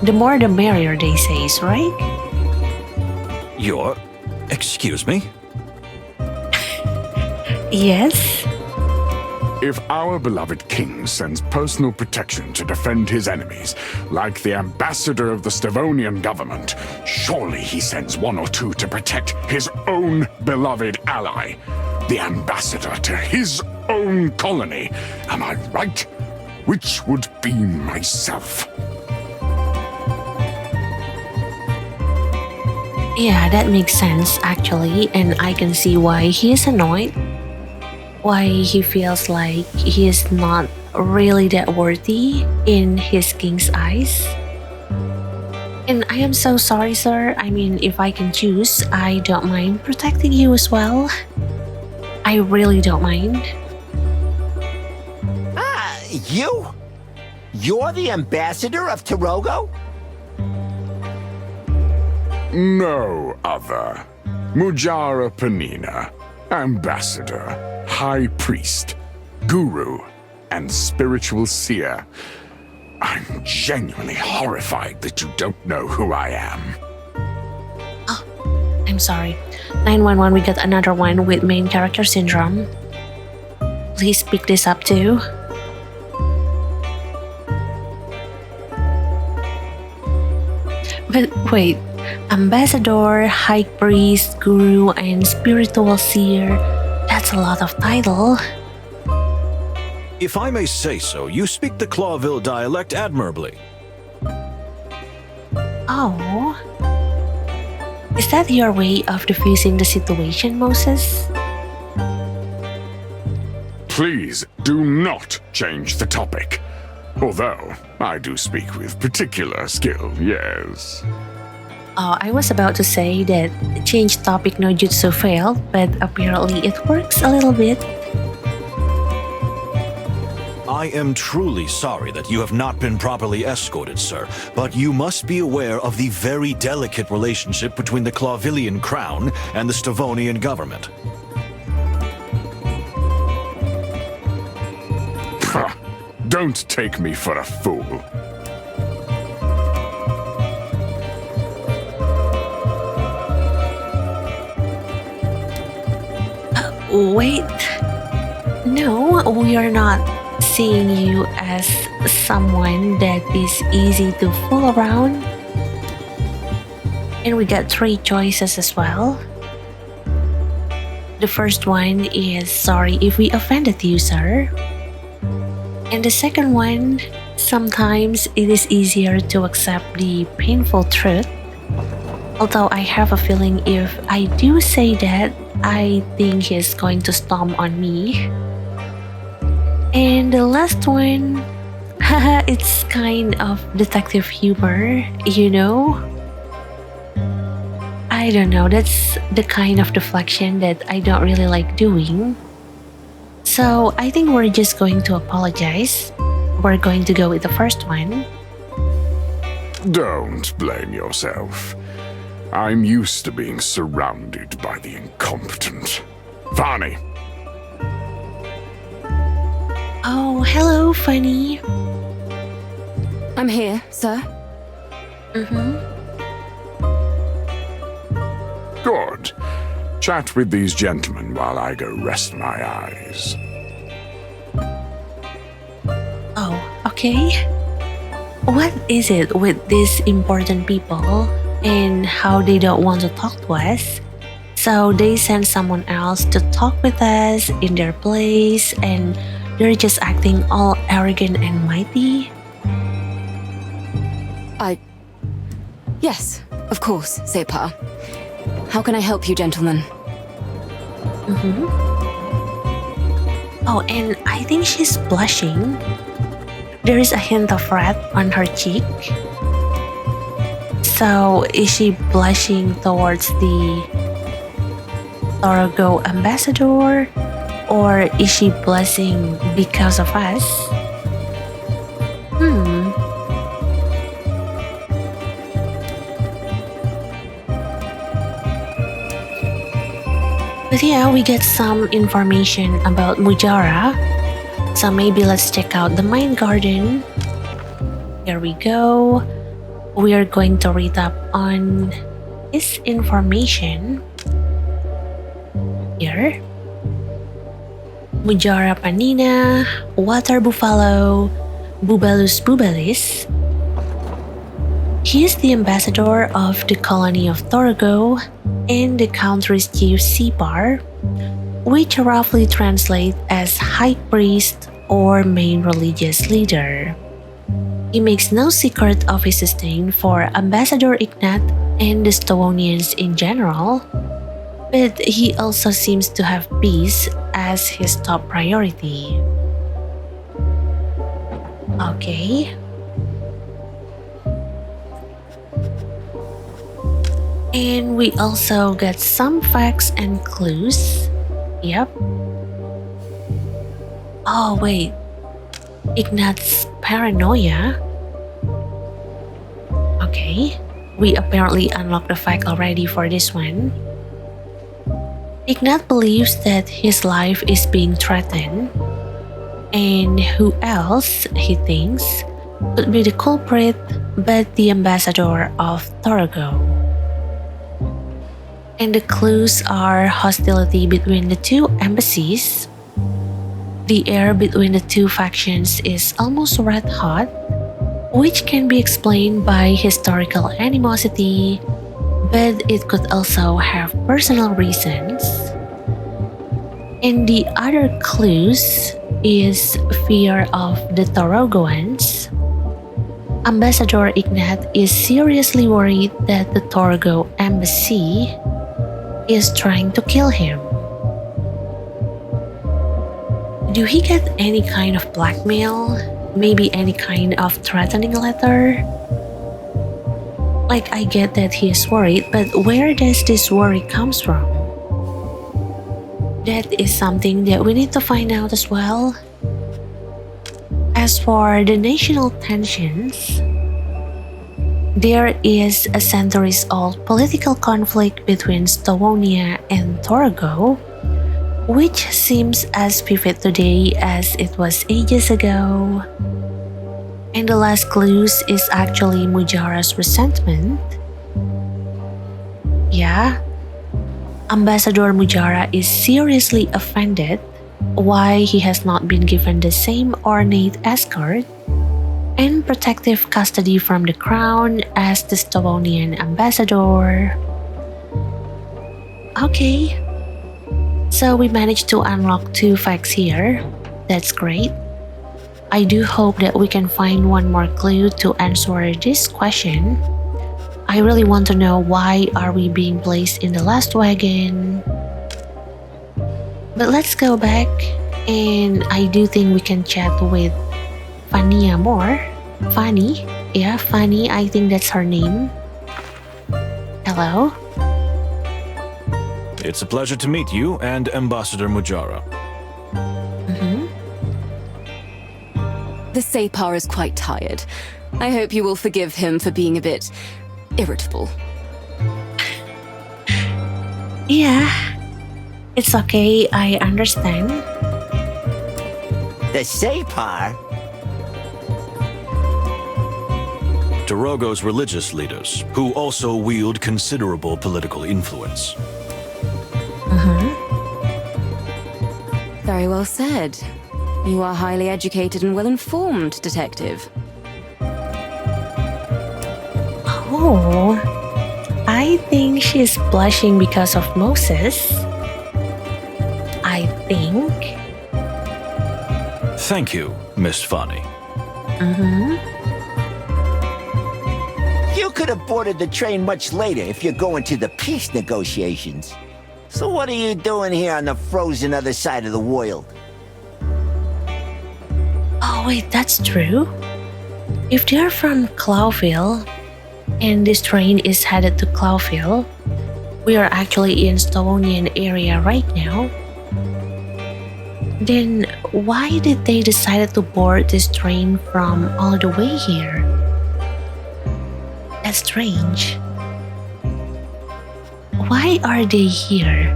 The more the merrier, they say, right? Excuse me? Yes? If our beloved king sends personal protection to defend his enemies, like the ambassador of the Stavonian government, surely he sends 1 or 2 to protect his own beloved ally, the ambassador to his own colony. Am I right? Which would be myself. Yeah, that makes sense actually, and I can see why he is annoyed. Why he feels like he is not really that worthy in his king's eyes. And I am so sorry, sir. I mean, if I can choose, I don't mind protecting you as well. I really don't mind. You? You're the ambassador of Torongo? No other. Mujara Panina, ambassador, high priest, guru, and spiritual seer. I'm genuinely horrified that you don't know who I am. Oh, I'm sorry. 911, we got another one with main character syndrome. Please pick this up too. But wait, ambassador, high priest, guru, and spiritual seer. That's a lot of title. If I may say so, you speak the Clawville dialect admirably. Oh. Is that your way of diffusing the situation, Moses? Please do not change the topic. Although, I do speak with particular skill, yes. Oh, I was about to say that change topic no jutsu failed, but apparently it works a little bit. I am truly sorry that you have not been properly escorted, sir, but you must be aware of the very delicate relationship between the Clawvillian crown and the Stavonian government. Don't take me for a fool. Wait. No, we are not seeing you as someone that is easy to fool around. And we got 3 choices as well. The first one is sorry if we offended you, sir. And the second one, sometimes it is easier to accept the painful truth. Although I have a feeling if I do say that, I think he's going to stomp on me. And the last one, haha, it's kind of detective humor, you know? I don't know, that's the kind of deflection that I don't really like doing. So I think we're just going to apologize. We're going to go with the first one. Don't blame yourself. I'm used to being surrounded by the incompetent. Fanny. Oh, hello, Fanny. I'm here, sir. Good. Chat with these gentlemen while I go rest my eyes. Oh, okay. What is it with these important people and how they don't want to talk to us? So they send someone else to talk with us in their place and they're just acting all arrogant and mighty? Yes, of course, Sepa. How can I help you, gentlemen? Oh, and I think she's blushing. There is a hint of red on her cheek. So, is she blushing towards the Torogo ambassador? Or is she blushing because of us? But yeah, we get some information about Mujara. So maybe let's check out the main garden. Here we go. We are going to read up on his information. Here. Mujara panina, water buffalo, Bubalus bubalis. He is the ambassador of the colony of Torogo and the country's chief Sipar, which roughly translates as high priest or main religious leader. He makes no secret of his disdain for Ambassador Ignat and the Stowonians in general, but he also seems to have peace as his top priority. Okay. And we also get some facts and clues. Yep. Oh, wait. Ignat's paranoia. Okay. We apparently unlocked the fact already for this one. Ignat believes that his life is being threatened. And who else, he thinks, could be the culprit but the ambassador of Torogo. And the clues are hostility between the two embassies. The air between the two factions is almost red hot, which can be explained by historical animosity, but it could also have personal reasons. And the other clues is fear of the Torogoans. Ambassador Ignat is seriously worried that the Torogo embassy is trying to kill him. Do he get any kind of blackmail? Maybe any kind of threatening letter? Like, I get that he is worried, but where does this worry comes from? That is something that we need to find out as well. As for the national tensions, there is a centuries-old political conflict between Stowonia and Torogo, which seems as vivid today as it was ages ago. And the last clues is actually Mujara's resentment. Yeah, Ambassador Mujara is seriously offended why he has not been given the same ornate escort and protective custody from the crown as the Stowonian ambassador. Okay, so we managed to unlock 2 facts here. That's great. I do hope that we can find one more clue to answer this question. I really want to know why are we being placed in the last wagon. But let's go back, and I do think we can chat with Fanny more. Fanny? Yeah, Fanny, I think that's her name. Hello? It's a pleasure to meet you and Ambassador Mujara. The Sapar is quite tired. I hope you will forgive him for being a bit irritable. Yeah, it's okay, I understand. The Sapar? Torogo's religious leaders, who also wield considerable political influence. Very well said. You are highly educated and well-informed, detective. Oh, I think she's blushing because of Moses. I think. Thank you, Miss Fanny. You could have boarded the train much later if you're going to the peace negotiations. So what are you doing here on the frozen other side of the world? Oh Oh wait, that's true. If they're from Clawville and this train is headed to Clawville, we are actually in Stonian area right now. Then why did they decide to board this train from all the way here? That's strange. Why are they here?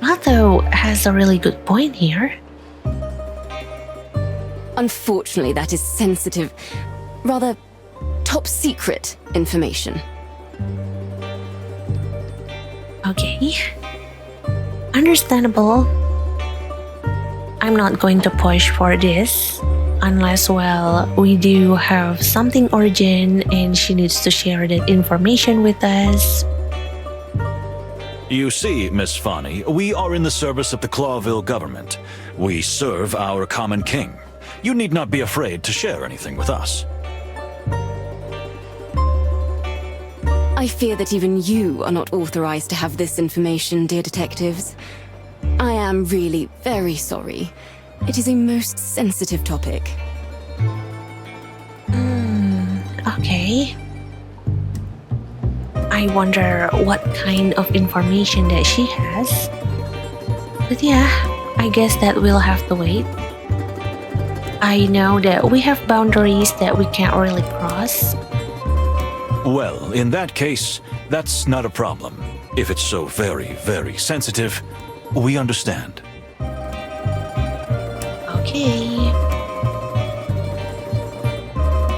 Plato has a really good point here. Unfortunately, that is sensitive, rather top secret information. Okay. Understandable. I'm not going to push for this unless, well, we do have something urgent and she needs to share that information with us. You see, Miss Fanny, we are in the service of the Clawville government. We serve our common king. You need not be afraid to share anything with us. I fear that even you are not authorized to have this information, dear detectives. I am really very sorry. It is a most sensitive topic. Okay. I wonder what kind of information that she has. But yeah, I guess that we'll have to wait. I know that we have boundaries that we can't really cross. Well, in that case, that's not a problem. If it's so very, very sensitive, we understand. Okay.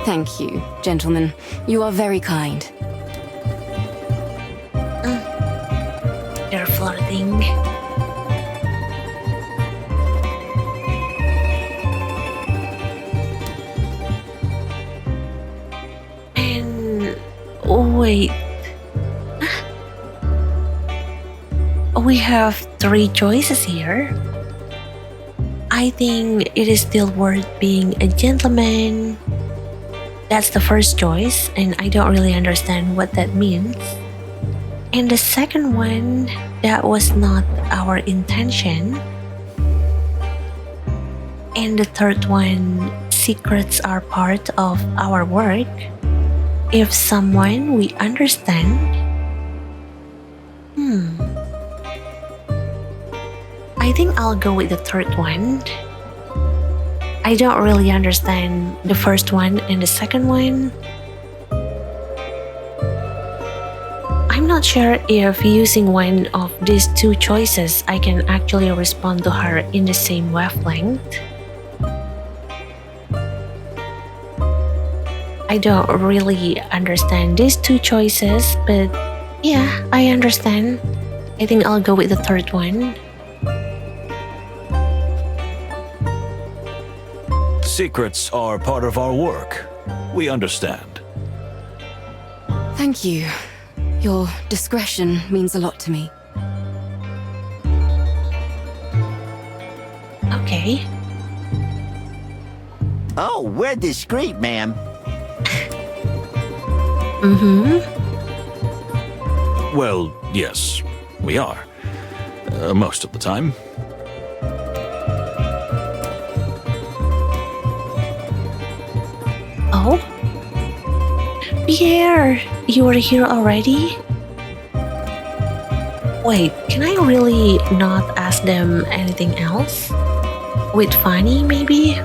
Thank you, gentlemen. You are very kind. They're flirting. And wait. We have 3 choices here. I think it is still worth being a gentleman. That's the first choice, and I don't really understand what that means. And the second one, that was not our intention. And the third one, secrets are part of our work. If someone we understand. I think I'll go with the third one. I don't really understand the first one and the second one. I'm not sure if using one of these 2 choices I can actually respond to her in the same wavelength. I don't really understand these 2 choices, but yeah, I understand. I think I'll go with the third one. Secrets are part of our work. We understand. Thank you. Your discretion means a lot to me. Okay. Oh, we're discreet, ma'am. Well, yes, we are. Most of the time. Oh? Pierre, you are here already? Wait, can I really not ask them anything else? With Fanny, maybe?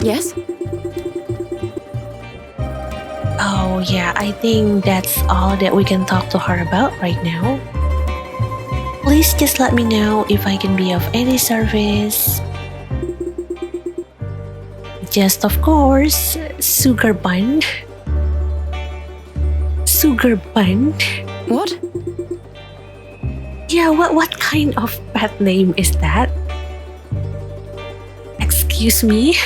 Yes? Oh yeah, I think that's all that we can talk to her about right now. Please just let me know if I can be of any service. Just of course, Sugar Bun. Sugar Bun? What? Yeah, what kind of pet name is that? Excuse me?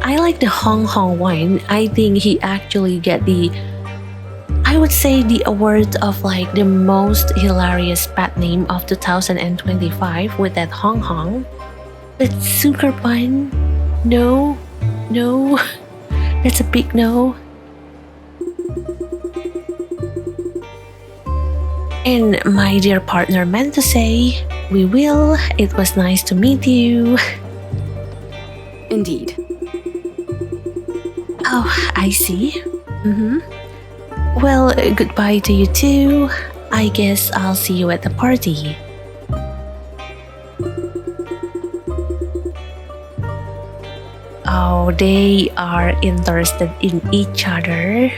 I like the Hong Hong one. I think he actually get I would say the award of like the most hilarious pet name of 2025 with that Hong Hong. But Sugar Bun? No. That's a big no. And my dear partner meant to say, we will. It was nice to meet you. Indeed. Oh, I see. Well, goodbye to you too. I guess I'll see you at the party. Oh, they are interested in each other.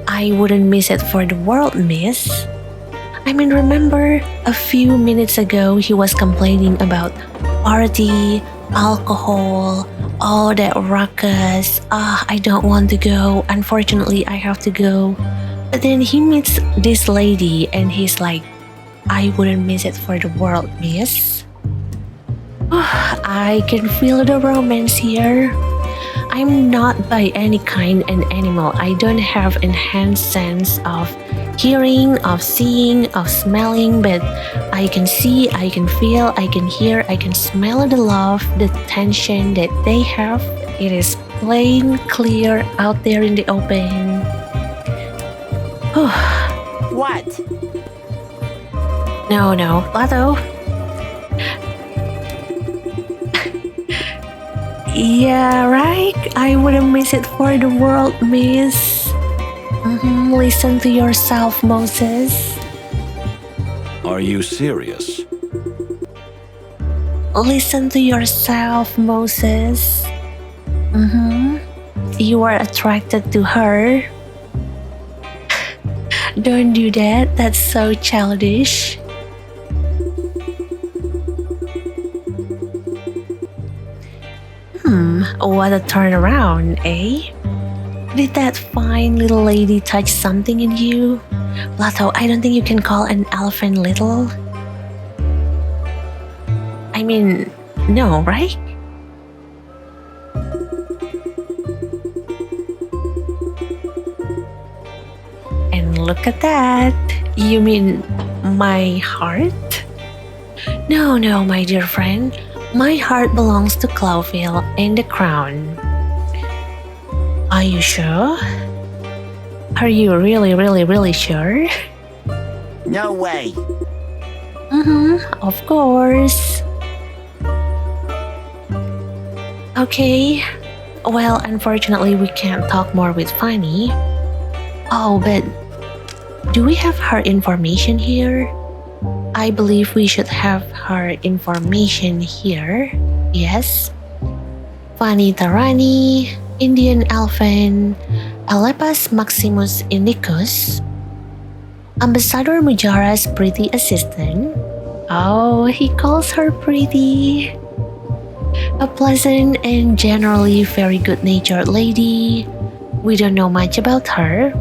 I wouldn't miss it for the world, miss. I mean, remember a few minutes ago he was complaining about party, alcohol, all that ruckus. I don't want to go. Unfortunately, I have to go. But then he meets this lady and he's like, I wouldn't miss it for the world, miss. I can feel the romance here. I'm not by any kind an animal. I don't have enhanced sense of hearing, of seeing, of smelling, but I can see, I can feel, I can hear, I can smell the love, the tension that they have. It is plain, clear, out there in the open. What? No, Plato. Yeah, right? I wouldn't miss it for the world, miss. Listen to yourself, Moses. Are you serious? Listen to yourself, Moses. You are attracted to her. Don't do that. That's so childish. What a turnaround, eh? Did that fine little lady touch something in you? Plato, I don't think you can call an elephant little. I mean, no, right? And look at that. You mean my heart? No, my dear friend. My heart belongs to Clawville and the crown. Are you sure? Are you really sure? No way. Of course. Okay. Well, unfortunately, we can't talk more with Fanny. Oh, but do we have her information here? I believe we should have her information here. Yes. Fanny Tarani, Indian Elephant, Alepas Maximus Indicus, Ambassador Mujara's pretty assistant. Oh, he calls her pretty. A pleasant and generally very good-natured lady. We don't know much about her,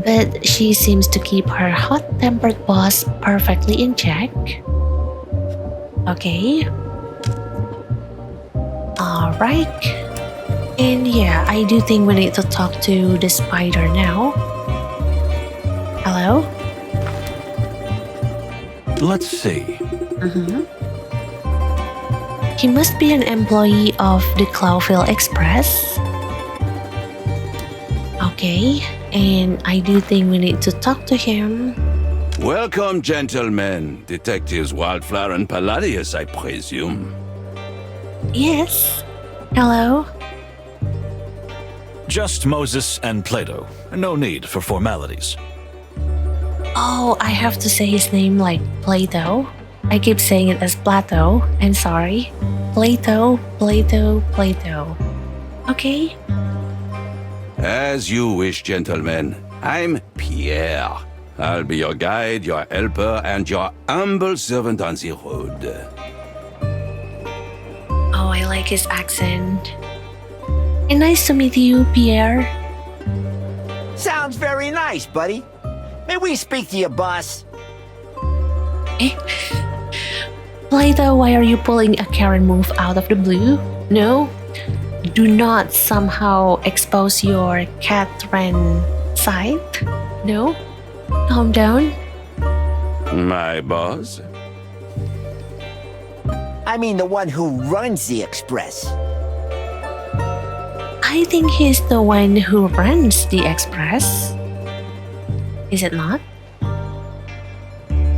but she seems to keep her hot-tempered boss perfectly in check. Okay. Alright. And yeah, I do think we need to talk to the spider now. Hello? Let's see. He must be an employee of the Clawville Express. Okay, and I do think we need to talk to him. Welcome, gentlemen. Detectives Wildflower and Palladius, I presume. Yes. Hello? Just Moses and Plato. No need for formalities. Oh, I have to say his name like Plato. I keep saying it as Plato. I'm sorry. Plato. Okay? As you wish, gentlemen. I'm Pierre. I'll be your guide, your helper, and your humble servant on the road. Oh, I like his accent. And nice to meet you, Pierre. Sounds very nice, buddy. May we speak to your boss? Eh? Plato, why are you pulling a Karen move out of the blue? No? Do not somehow expose your Catherine side? No? Calm down. My boss? I mean the one who runs the Express. I think he's the one who runs the Express. Is it not?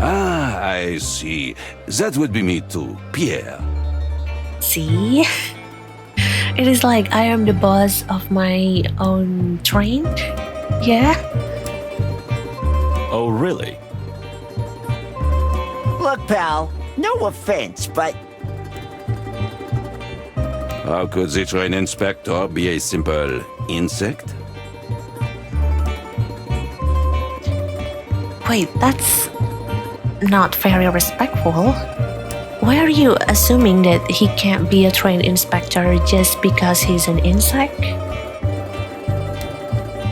Ah, I see. That would be me too, Pierre. See? It is like I am the boss of my own train. Yeah? Oh, really? Look, pal, no offense, but How could the train inspector be a simple insect? Wait, that's not very respectful. Why are you assuming that he can't be a train inspector just because he's an insect?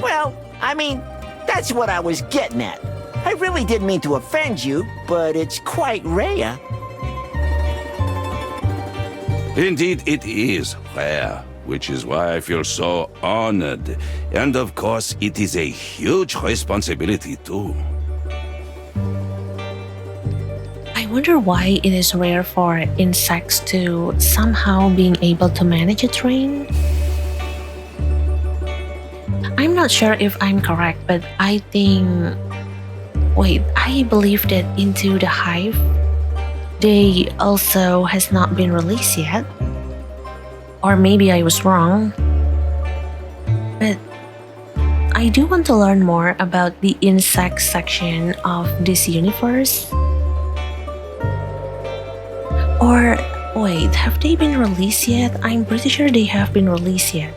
well, I mean, that's what I was getting at. I really didn't mean to offend you, but it's quite rare. Indeed, it is rare, which is why I feel so honored. And of course, it is a huge responsibility, too. I wonder why it is rare for insects to somehow being able to manage a train. I'm not sure if I'm correct, but I think... Wait, I believe that Into the Hive Day also has not been released yet. Or maybe I was wrong. But I do want to learn more about the insect section of this universe. Or wait, have they been released yet? I'm pretty sure they have been released yet.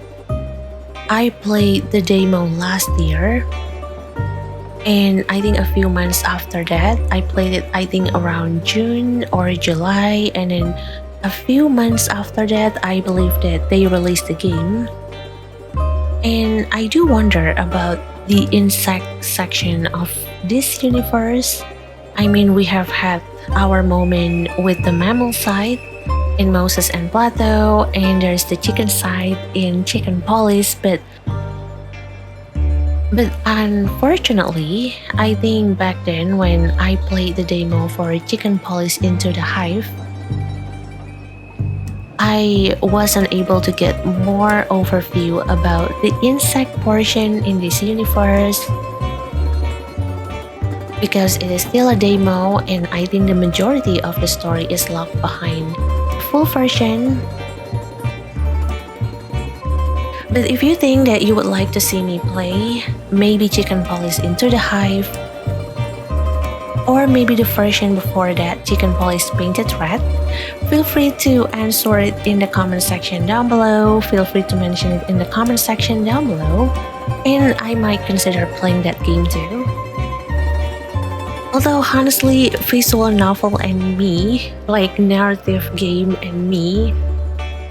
I played the demo last year. And I think a few months after that, I played it I think around June or July. And then a few months after that, I believe that they released the game. And I do wonder about the insect section of this universe. I mean, we have had our moment with the mammal side in Moses and Plato, and there's the chicken side in Chicken Police, but unfortunately, I think back then when I played the demo for Chicken Police Into the Hive, I wasn't able to get more overview about the insect portion in this universe because it is still a demo, and I think the majority of the story is locked behind the full version. But if you think that you would like to see me play maybe Chicken Police Into the Hive, or maybe the version before that, Chicken Police Painted Red, feel free to answer it in the comment section down below. Feel free to mention it in the comment section down below, and I might consider playing that game too. Although honestly, visual novel and me, like narrative game and me,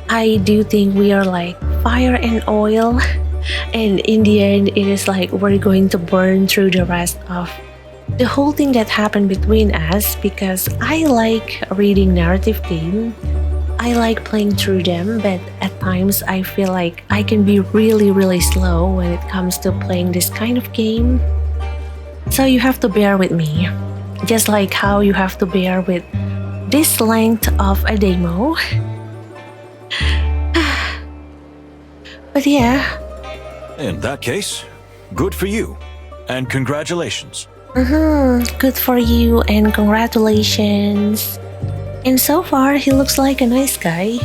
I do think we are like fire and oil, and in the end it is like we're going to burn through the rest of the whole thing that happened between us, because I like reading narrative game, I like playing through them, but at times I feel like I can be really slow when it comes to playing this kind of game. So you have to bear with me, just like how you have to bear with this length of a demo. But yeah. In that case, good for you. And congratulations. Good for you and congratulations. And so far, he looks like a nice guy.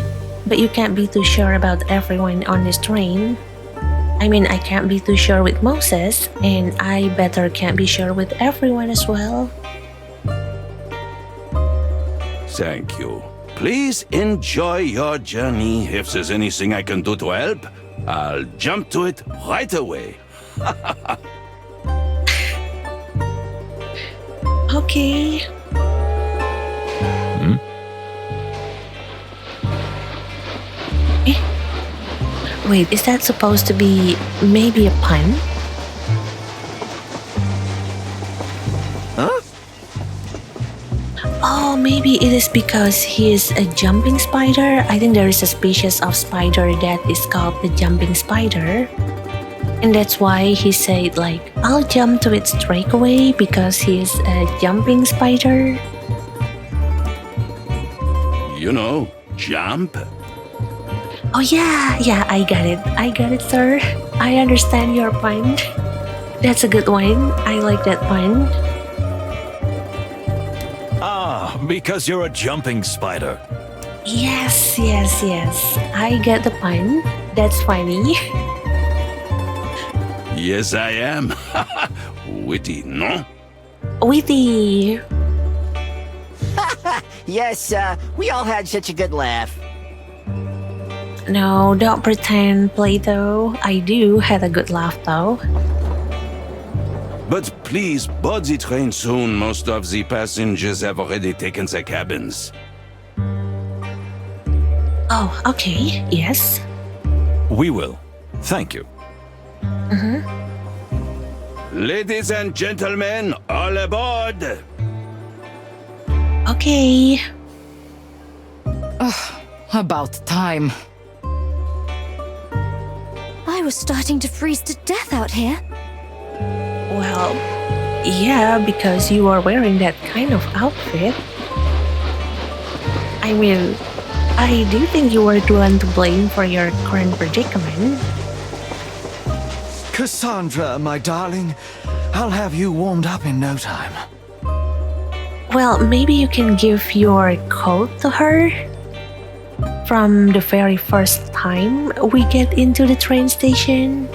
But you can't be too sure about everyone on this train. I mean, I can't be too sure with Moses, and I better can't be sure with everyone as well. Thank you. Please enjoy your journey. If there's anything I can do to help, I'll jump to it right away. Okay. Wait, is that supposed to be maybe a pun? Huh? Oh, maybe it is because he is a jumping spider. I think there is a species of spider that is called the jumping spider. And that's why he said like, I'll jump to it straight away because he is a jumping spider. You know, jump. Oh yeah, I got it, sir. I understand your pun. That's a good one. I like that pun. Ah, because you're a jumping spider. Yes, yes, yes. I get the pun. That's funny. Yes, I am. Witty, no? Witty. Yes, we all had such a good laugh. No, don't pretend, Plato. I do had a good laugh though. But please board the train soon. Most of the passengers have already taken their cabins. Oh, okay. Yes. We will. Thank you. Ladies and gentlemen, all aboard! Okay. About time. I was starting to freeze to death out here. Well, yeah, because you are wearing that kind of outfit. I mean, I do think you were the one to blame for your current predicament. Cassandra, my darling, I'll have you warmed up in no time. Well, maybe you can give your coat to her? From the very first time we get into the train station?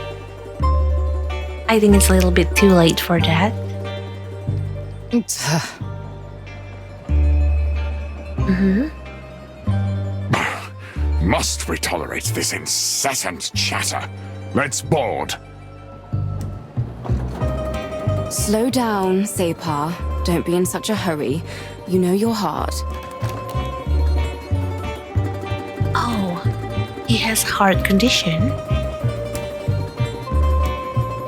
I think it's a little bit too late for that. Must we tolerate this incessant chatter? Let's board. Slow down, Separ. Don't be in such a hurry. You know your heart. Oh, he has heart condition.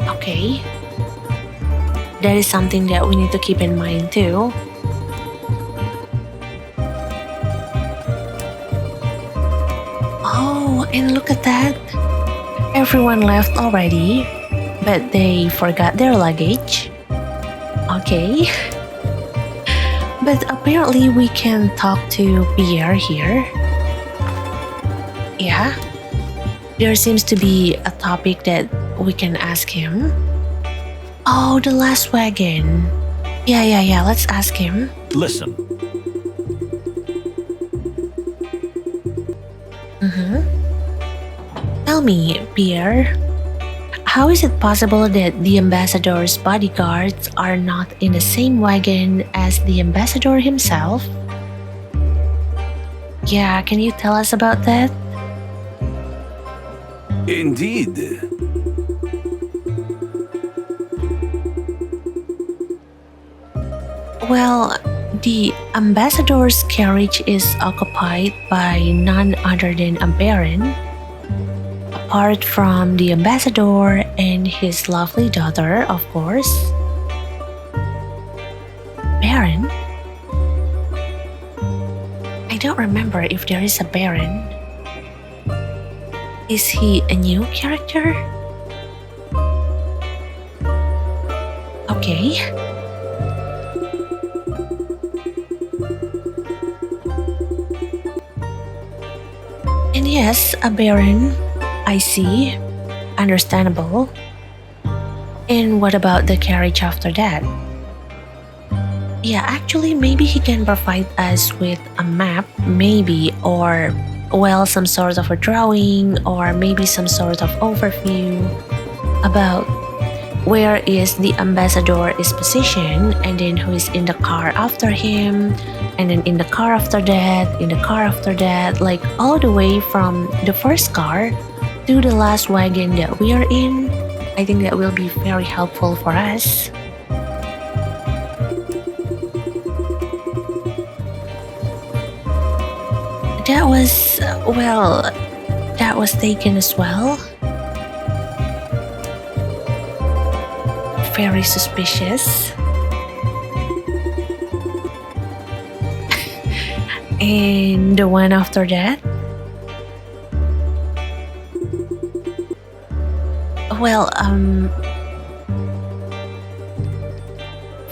Okay. That is something that we need to keep in mind too. Oh, and look at that. Everyone left already, but they forgot their luggage. Okay. But apparently we can talk to Pierre here. Yeah. There seems to be a topic that we can ask him. Oh, the last wagon. Yeah, let's ask him. Listen, Tell me, Pierre, how is it possible that the ambassador's bodyguards are not in the same wagon as the ambassador himself? Yeah, can you tell us about that? Indeed. Well, the ambassador's carriage is occupied by none other than a baron. Apart from the ambassador and his lovely daughter, of course. Baron? I don't remember if there is a baron. Is he a new character? Okay. And yes, a baron. I see. Understandable. And what about the carriage after that? Yeah, actually, maybe he can provide us with a map, maybe, or, well, some sort of a drawing, or maybe some sort of overview about where is the ambassador is positioned, and then who is in the car after him, and then in the car after that, in the car after that, like all the way from the first car to the last wagon that we are in. I think that will be very helpful for us. That was, well, that was taken as well. Very suspicious. And the one after that? Well,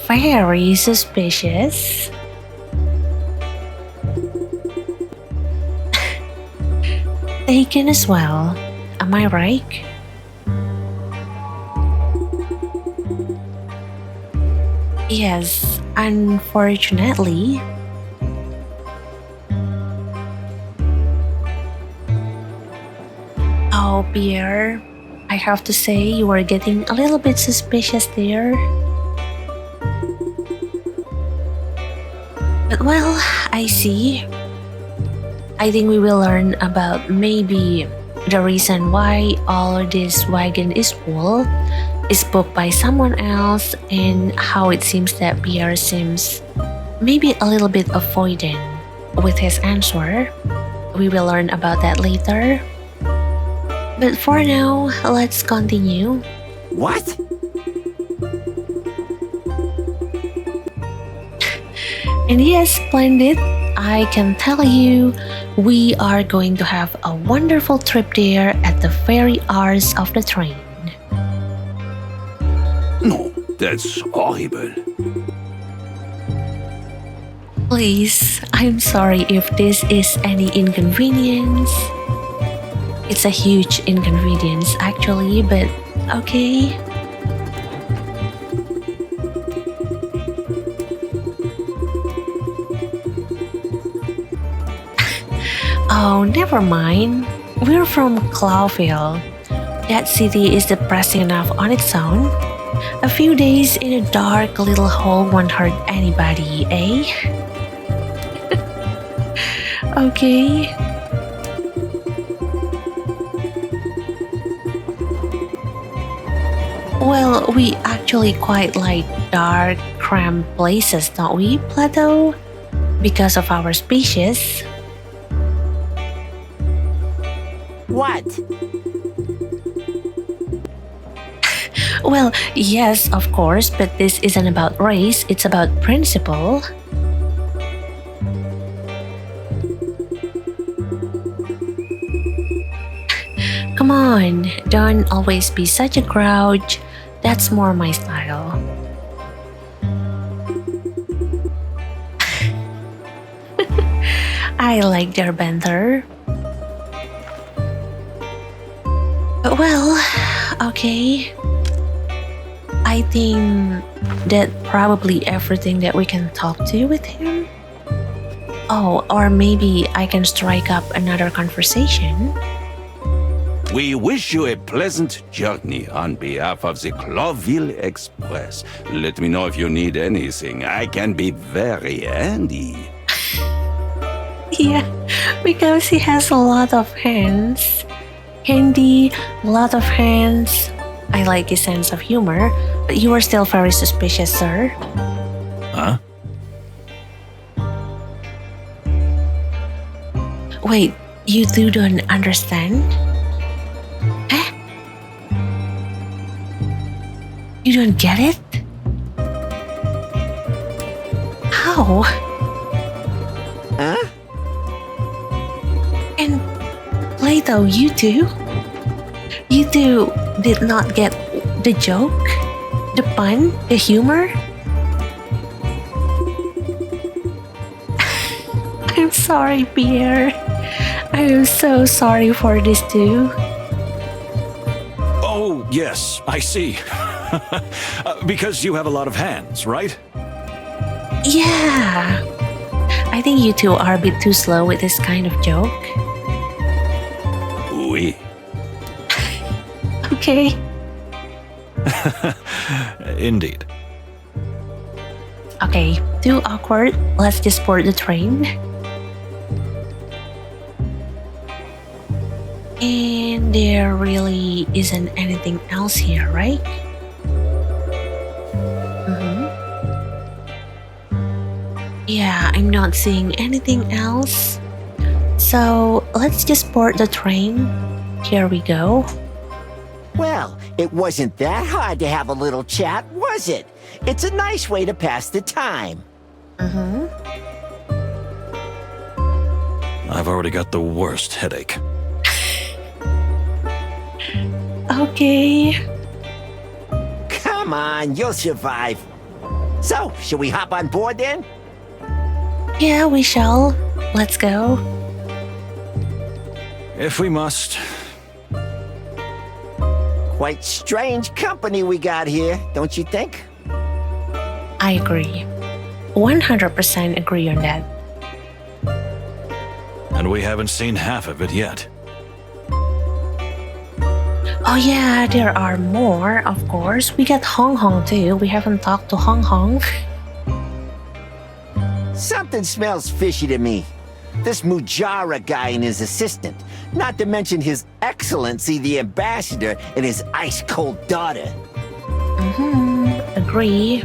very suspicious. Taken as well. Am I right? Yes, unfortunately. Pierre, I have to say you are getting a little bit suspicious there. But well, I see. I think we will learn about maybe the reason why all this wagon is full is booked by someone else and how it seems that Pierre seems maybe a little bit avoidant with his answer. We will learn about that later. But for now, let's continue. What? And yes, splendid. I can tell you, we are going to have a wonderful trip there at the very hours of the train. No, that's horrible. Please, I'm sorry if this is any inconvenience. It's a huge inconvenience actually, but okay. Oh, never mind. We're from Clawville. That city is depressing enough on its own. A few days in a dark little hole won't hurt anybody, eh? Okay. Well, we actually quite like dark, cramped places, don't we, Plato? Because of our species. What? Well, yes, of course, but this isn't about race, it's about principle. Come on, don't always be such a grouch. That's more my style. I like their banter. Well, okay. I think that probably everything that we can talk to with him. Oh, or maybe I can strike up another conversation. We wish you a pleasant journey on behalf of the Clawville Express. Let me know if you need anything. I can be very handy. Yeah, because he has a lot of hands. Handy, lot of hands. I like his sense of humor, but you are still very suspicious, sir. Huh? Wait, you two don't understand? Eh? You don't get it? How? Huh? And Plato, you two? You two did not get the joke? The pun? The humor? I'm sorry, Pierre. I am so sorry for this too. Oh, yes, I see. Because you have a lot of hands, right? Yeah. I think you two are a bit too slow with this kind of joke. Oui. Okay. Indeed. Okay, too awkward. Let's just board the train. And there really isn't anything else here, right? Yeah, I'm not seeing anything else. So let's just board the train. Here we go. Well, it wasn't that hard to have a little chat, was it? It's a nice way to pass the time. I've already got the worst headache. Okay. Come on, you'll survive. So, should we hop on board then? Yeah, we shall. Let's go. If we must. Quite strange company we got here, don't you think? I agree. 100% agree on that. And we haven't seen half of it yet. Oh yeah, there are more, of course. We got Hong Hong too. We haven't talked to Hong Hong. Something smells fishy to me. This Mujara guy and his assistant, not to mention His Excellency the Ambassador and his ice-cold daughter. Agree.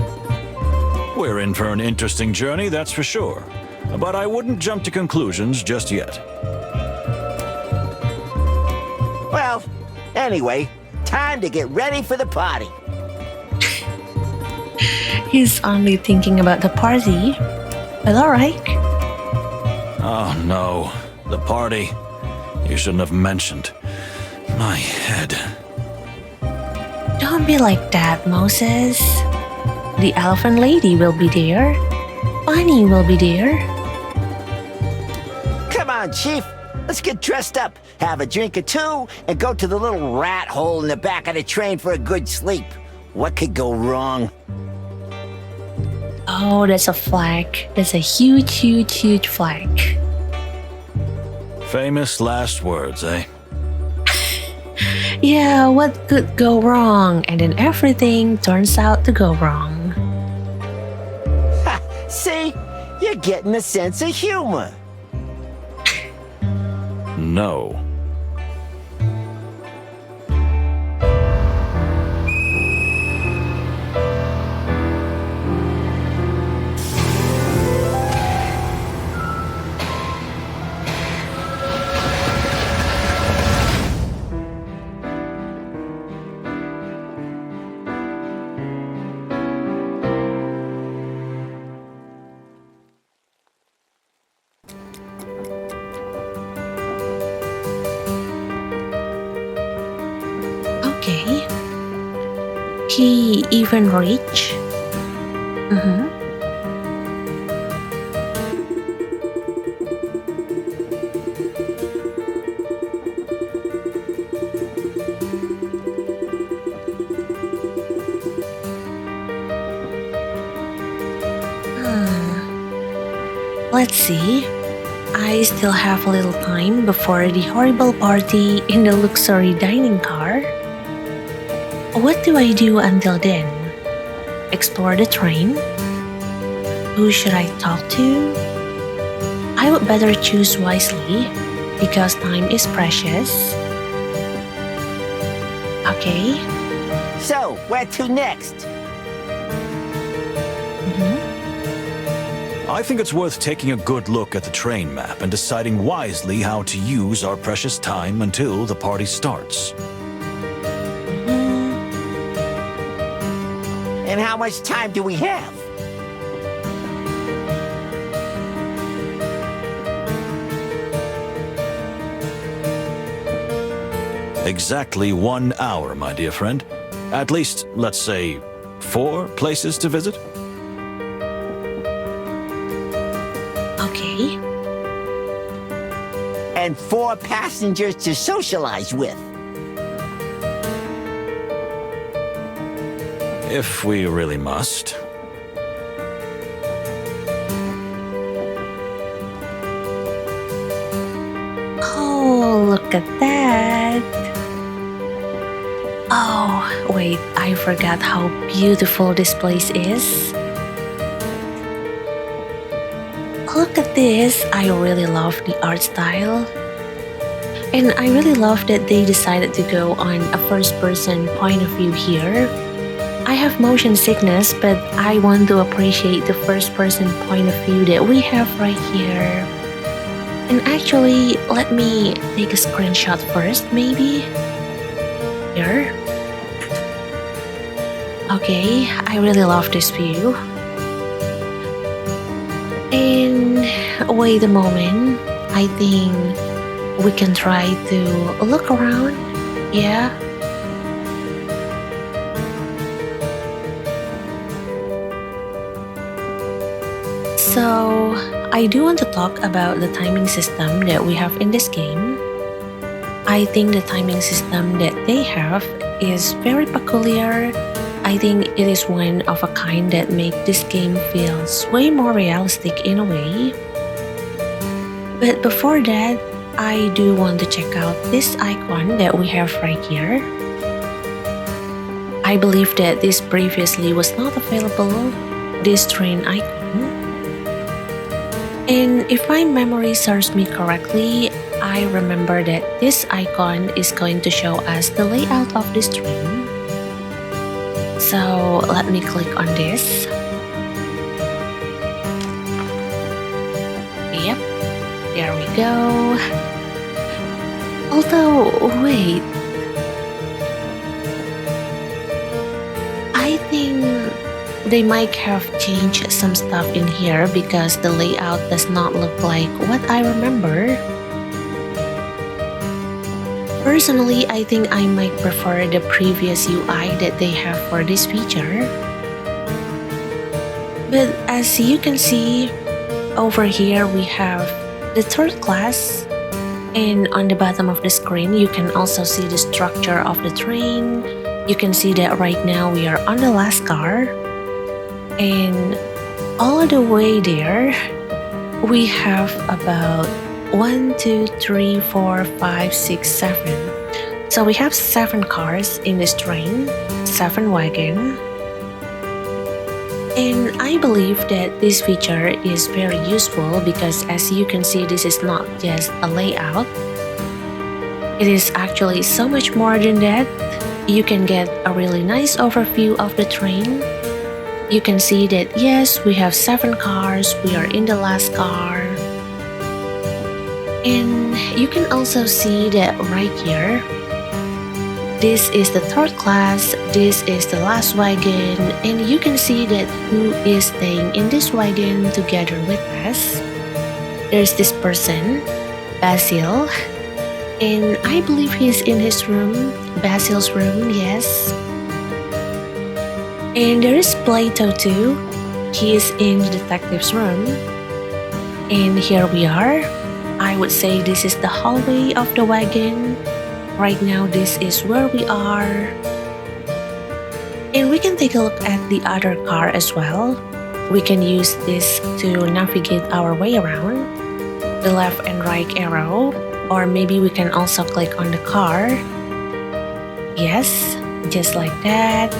We're in for an interesting journey, that's for sure. But I wouldn't jump to conclusions just yet. Well, anyway, time to get ready for the party. He's only thinking about the party. Well, alright. Oh no, the party. You shouldn't have mentioned. My head. Don't be like that, Moses. The elephant lady will be there. Fanny will be there. Come on, Chief. Let's get dressed up, have a drink or two, and go to the little rat hole in the back of the train for a good sleep. What could go wrong? Oh, that's a flag. That's a huge, huge, huge flag. Famous last words, eh? Yeah, what could go wrong? And then everything turns out to go wrong. Ha! See? You're getting a sense of humor. No. Okay. He even rich? Let's see. I still have a little time before the horrible party in the luxury dining car. What do I do until then? Explore the train? Who should I talk to? I would better choose wisely because time is precious. Okay. So, where to next? I think it's worth taking a good look at the train map and deciding wisely how to use our precious time until the party starts. And how much time do we have? Exactly 1 hour, my dear friend. At least, let's say, 4 places to visit. Okay. And 4 passengers to socialize with. If we really must. Oh, look at that. Oh, wait, I forgot how beautiful this place is. Look at this. I really love the art style. And I really love that they decided to go on a first-person point of view here. I have motion sickness, but I want to appreciate the first-person point of view that we have right here. And actually, let me take a screenshot first, maybe? Here. Okay, I really love this view. And wait a moment, I think we can try to look around. Yeah. So, I do want to talk about the timing system that we have in this game. I think the timing system that they have is very peculiar. I think it is one of a kind that make this game feels way more realistic in a way. But before that, I do want to check out this icon that we have right here. I believe that this previously was not available, this train icon. And if my memory serves me correctly, I remember that this icon is going to show us the layout of this train. So let me click on this. Yep, there we go. Although, wait. I think they might have changed some stuff in here because the layout does not look like what I remember. Personally, I think I might prefer the previous UI that they have for this feature. But as you can see, over here we have the third class, and on the bottom of the screen you can also see the structure of the train. You can see that right now we are on the last car, and all the way there we have about 1, 2, 3, 4, 5, 6, 7. So we have 7 cars in this train, 7 wagons. And I believe that this feature is very useful because as you can see, this is not just a layout. It is actually so much more than that. You can get a really nice overview of the train. You can see that yes, we have 7 cars, we are in the last car. And you can also see that right here, this is the third class, this is the last wagon, and you can see that who is staying in this wagon together with us. There's this person, Basil, and I believe he's in his room, Basil's room, yes. And there is Plato too, he is in the detective's room. And here we are. I would say this is the hallway of the wagon. Right now, this is where we are. And we can take a look at the other car as well. We can use this to navigate our way around. The left and right arrow. Or maybe we can also click on the car. Yes, just like that.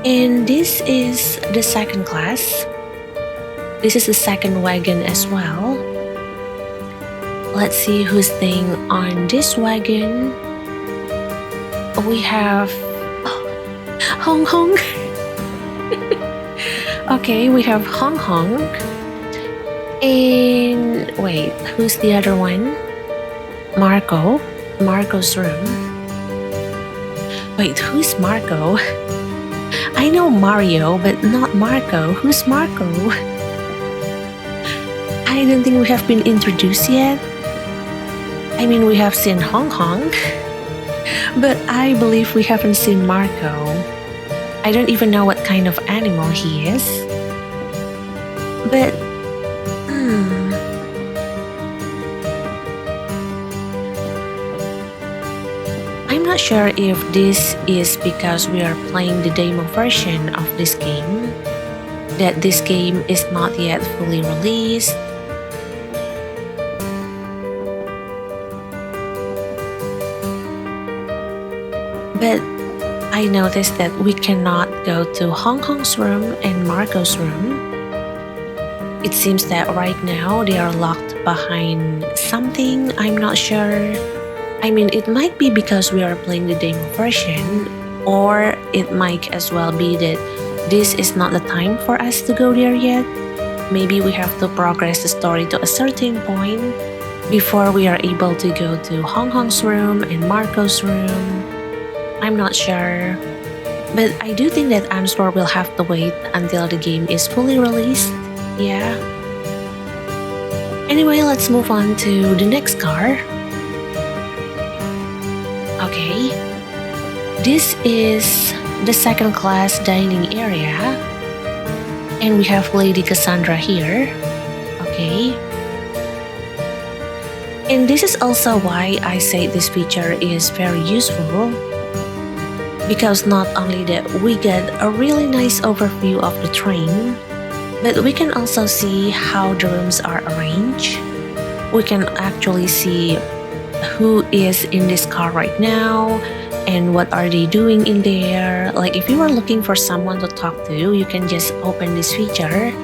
And this is the second class. This is the second wagon as well. Let's see who's staying on this wagon. We have Hong Hong. Okay, we have Hong Hong. And wait, who's the other one? Marco. Marco's room. Wait, who's Marco? I know Mario, but not Marco. Who's Marco? I don't think we have been introduced yet. I mean, we have seen Hong Hong, but I believe we haven't seen Marco. I don't even know what kind of animal he is. But, I'm not sure if this is because we are playing the demo version of this game, that this game is not yet fully released. But I noticed that we cannot go to Hong Kong's room and Marco's room. It seems that right now they are locked behind something, I'm not sure. I mean, it might be because we are playing the demo version, or it might as well be that this is not the time for us to go there yet. Maybe we have to progress the story to a certain point before we are able to go to Hong Kong's room and Marco's room. I'm not sure, but I do think that answer will have to wait until the game is fully released, yeah. Anyway, let's move on to the next car. Okay, this is the second class dining area, and we have Lady Cassandra here, okay. And this is also why I say this feature is very useful. Because not only that we get a really nice overview of the train, but we can also see how the rooms are arranged. We can actually see who is in this car right now, and what are they doing in there. Like if you are looking for someone to talk to, you can just open this feature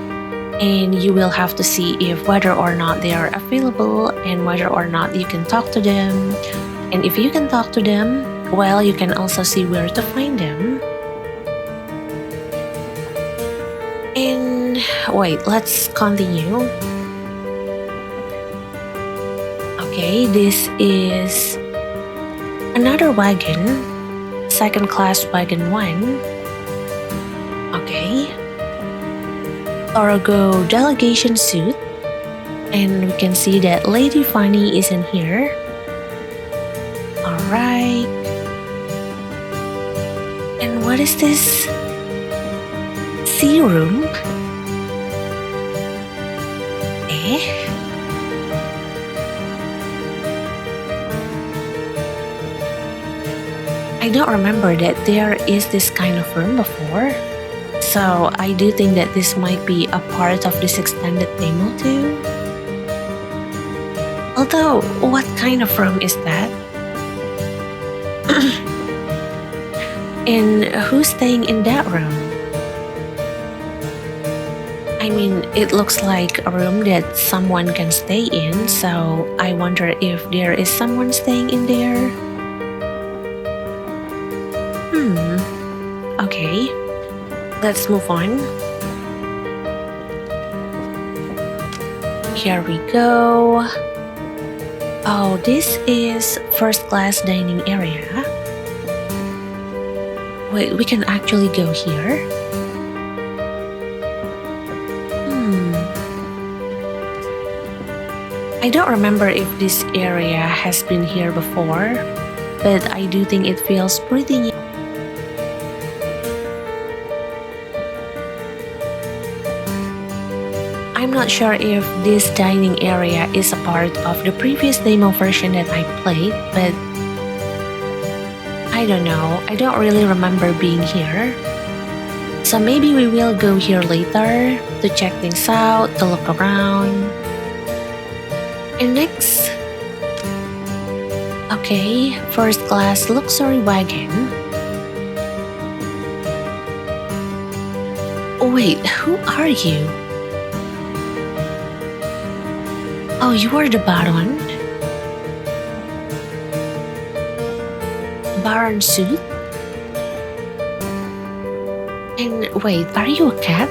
and you will have to see if whether or not they are available and whether or not you can talk to them. And if you can talk to them, well, you can also see where to find them. And wait, let's continue. Okay, this is another wagon, second class wagon 1. Okay. Cargo delegation suit, and we can see that Lady Fanny is in here. Alright. And what is this? Sea room? I don't remember that there is this kind of room before. So I do think that this might be a part of this extended demo too. Although, what kind of room is that? And who's staying in that room? I mean, it looks like a room that someone can stay in, so I wonder if there is someone staying in there. Okay. Let's move on. Here we go. Oh, this is first class dining area. Wait, we can actually go here? I don't remember if this area has been here before, but I do think it feels pretty new. I'm not sure if this dining area is a part of the previous demo version that I played, but I don't know. I don't really remember being here. So maybe we will go here later to check things out, to look around. And next, okay, first class luxury wagon. Wait, who are you? Oh, you are the Baron? Baron suit? And wait, are you a cat?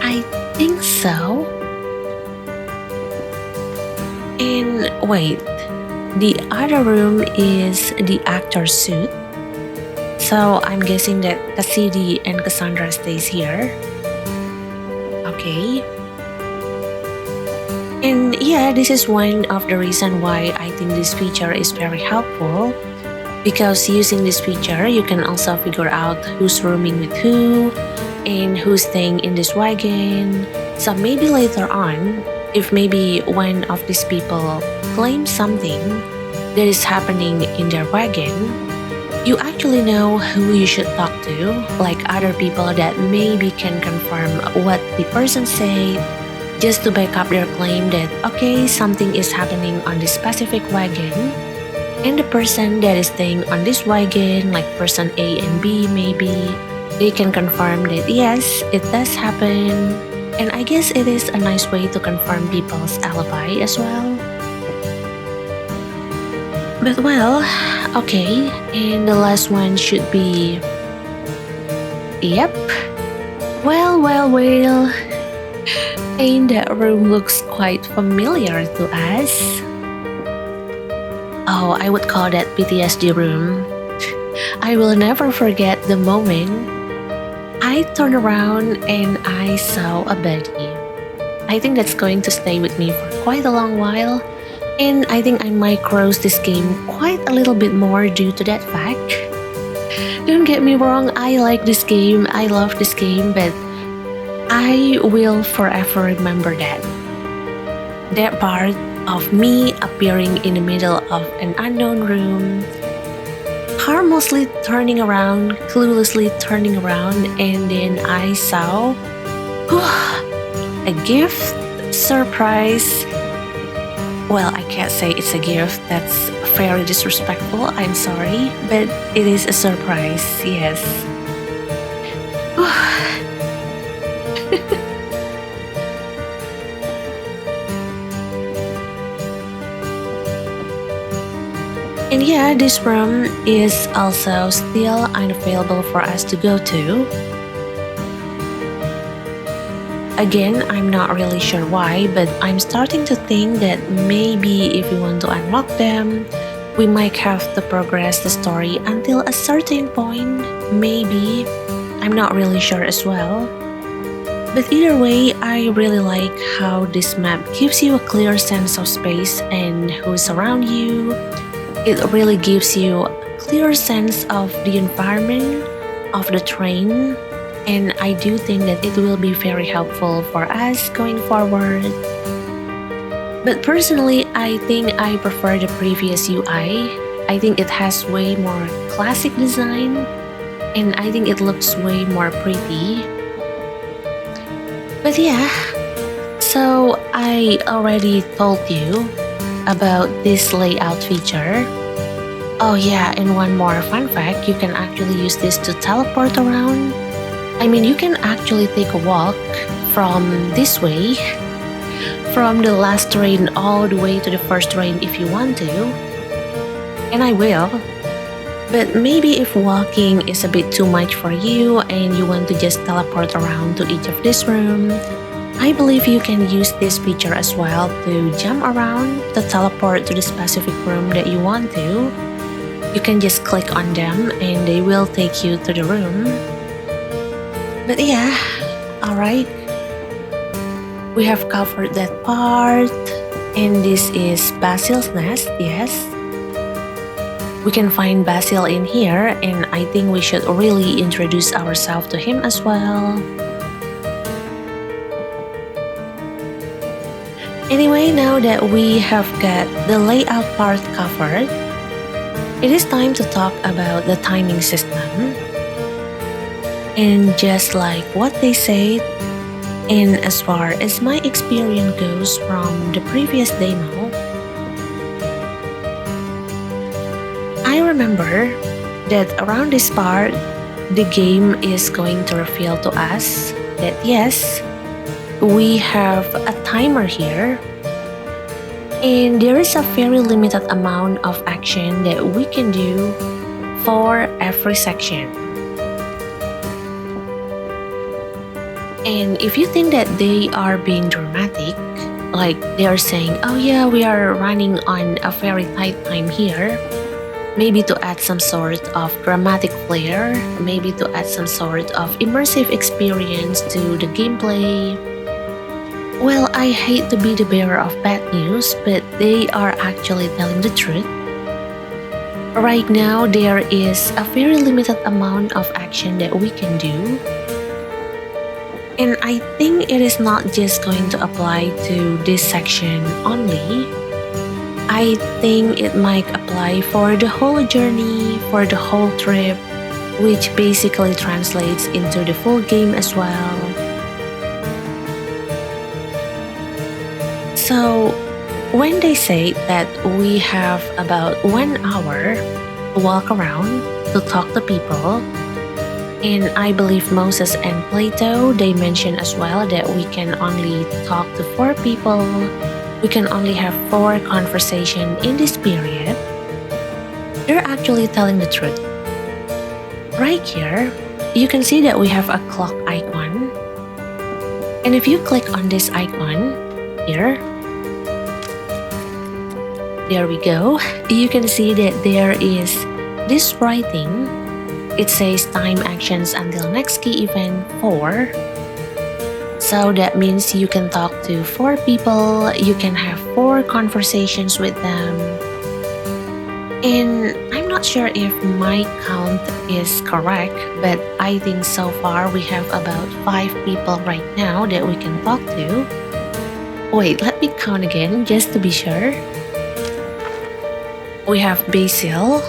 I think so. And wait, the other room is the actor's suit. So I'm guessing that Cassidy and Cassandra stays here. Okay. And yeah, this is one of the reasons why I think this feature is very helpful. Because using this feature, you can also figure out who's rooming with who and who's staying in this wagon. So maybe later on, if maybe one of these people claims something that is happening in their wagon, you actually know who you should talk to, like other people that maybe can confirm what the person said, just to back up their claim that, okay, something is happening on this specific wagon, and the person that is staying on this wagon, like person A and B maybe, they can confirm that yes, it does happen. And I guess it is a nice way to confirm people's alibi as well. But well, okay, and the last one should be... Yep. Well. And that room looks quite familiar to us. Oh, I would call that PTSD room. I will never forget the moment I turned around and I saw a body. I think that's going to stay with me for quite a long while, and I think I might cross this game quite a little bit more due to that fact. Don't get me wrong, I like this game, I love this game, but I will forever remember that. That part of me appearing in the middle of an unknown room, harmlessly turning around, cluelessly turning around, and then I saw a gift, surprise. Well, I can't say it's a gift. That's very disrespectful. I'm sorry. But it is a surprise, yes. And yeah, this room is also still unavailable for us to go to. Again, I'm not really sure why, but I'm starting to think that maybe if we want to unlock them, we might have to progress the story until a certain point. Maybe. I'm not really sure as well. But either way, I really like how this map gives you a clear sense of space and who's around you. It really gives you a clear sense of the environment of the train, and I do think that it will be very helpful for us going forward. But personally, I think I prefer the previous UI. I think it has way more classic design, and I think it looks way more pretty. But yeah, so I already told you about this layout feature. Oh yeah, and one more fun fact, you can actually use this to teleport around. I mean, you can actually take a walk from this way, from the last train all the way to the first train if you want to. And I will. But maybe if walking is a bit too much for you and you want to just teleport around to each of this room, I believe you can use this feature as well to jump around, to teleport to the specific room that you want to. You can just click on them and they will take you to the room. But yeah, alright. We have covered that part. And this is Basil's nest, yes. We can find Basil in here, and I think we should really introduce ourselves to him as well. Anyway, now that we have got the layout part covered, it is time to talk about the timing system. And just like what they said, and as far as my experience goes from the previous demo, I remember that around this part, the game is going to reveal to us that yes, we have a timer here, and there is a very limited amount of action that we can do for every section. And if you think that they are being dramatic, like they are saying, oh yeah, we are running on a very tight time here, maybe to add some sort of dramatic flair, maybe to add some sort of immersive experience to the gameplay. Well, I hate to be the bearer of bad news, but they are actually telling the truth. Right now, there is a very limited amount of action that we can do. And I think it is not just going to apply to this section only. I think it might apply for the whole journey, for the whole trip, which basically translates into the full game as well. So, when they say that we have about 1 hour to walk around, to talk to people, and I believe Moses and Plato, they mention as well that we can only talk to 4 people, we can only have 4 conversations in this period, they're actually telling the truth. Right here, you can see that we have a clock icon. And if you click on this icon here, there we go. You can see that there is this writing. It says time actions until next key event 4. So that means you can talk to 4 people, you can have 4 conversations with them. And I'm not sure if my count is correct, but I think so far we have about 5 people right now that we can talk to. Wait, let me count again just to be sure. We have Basil,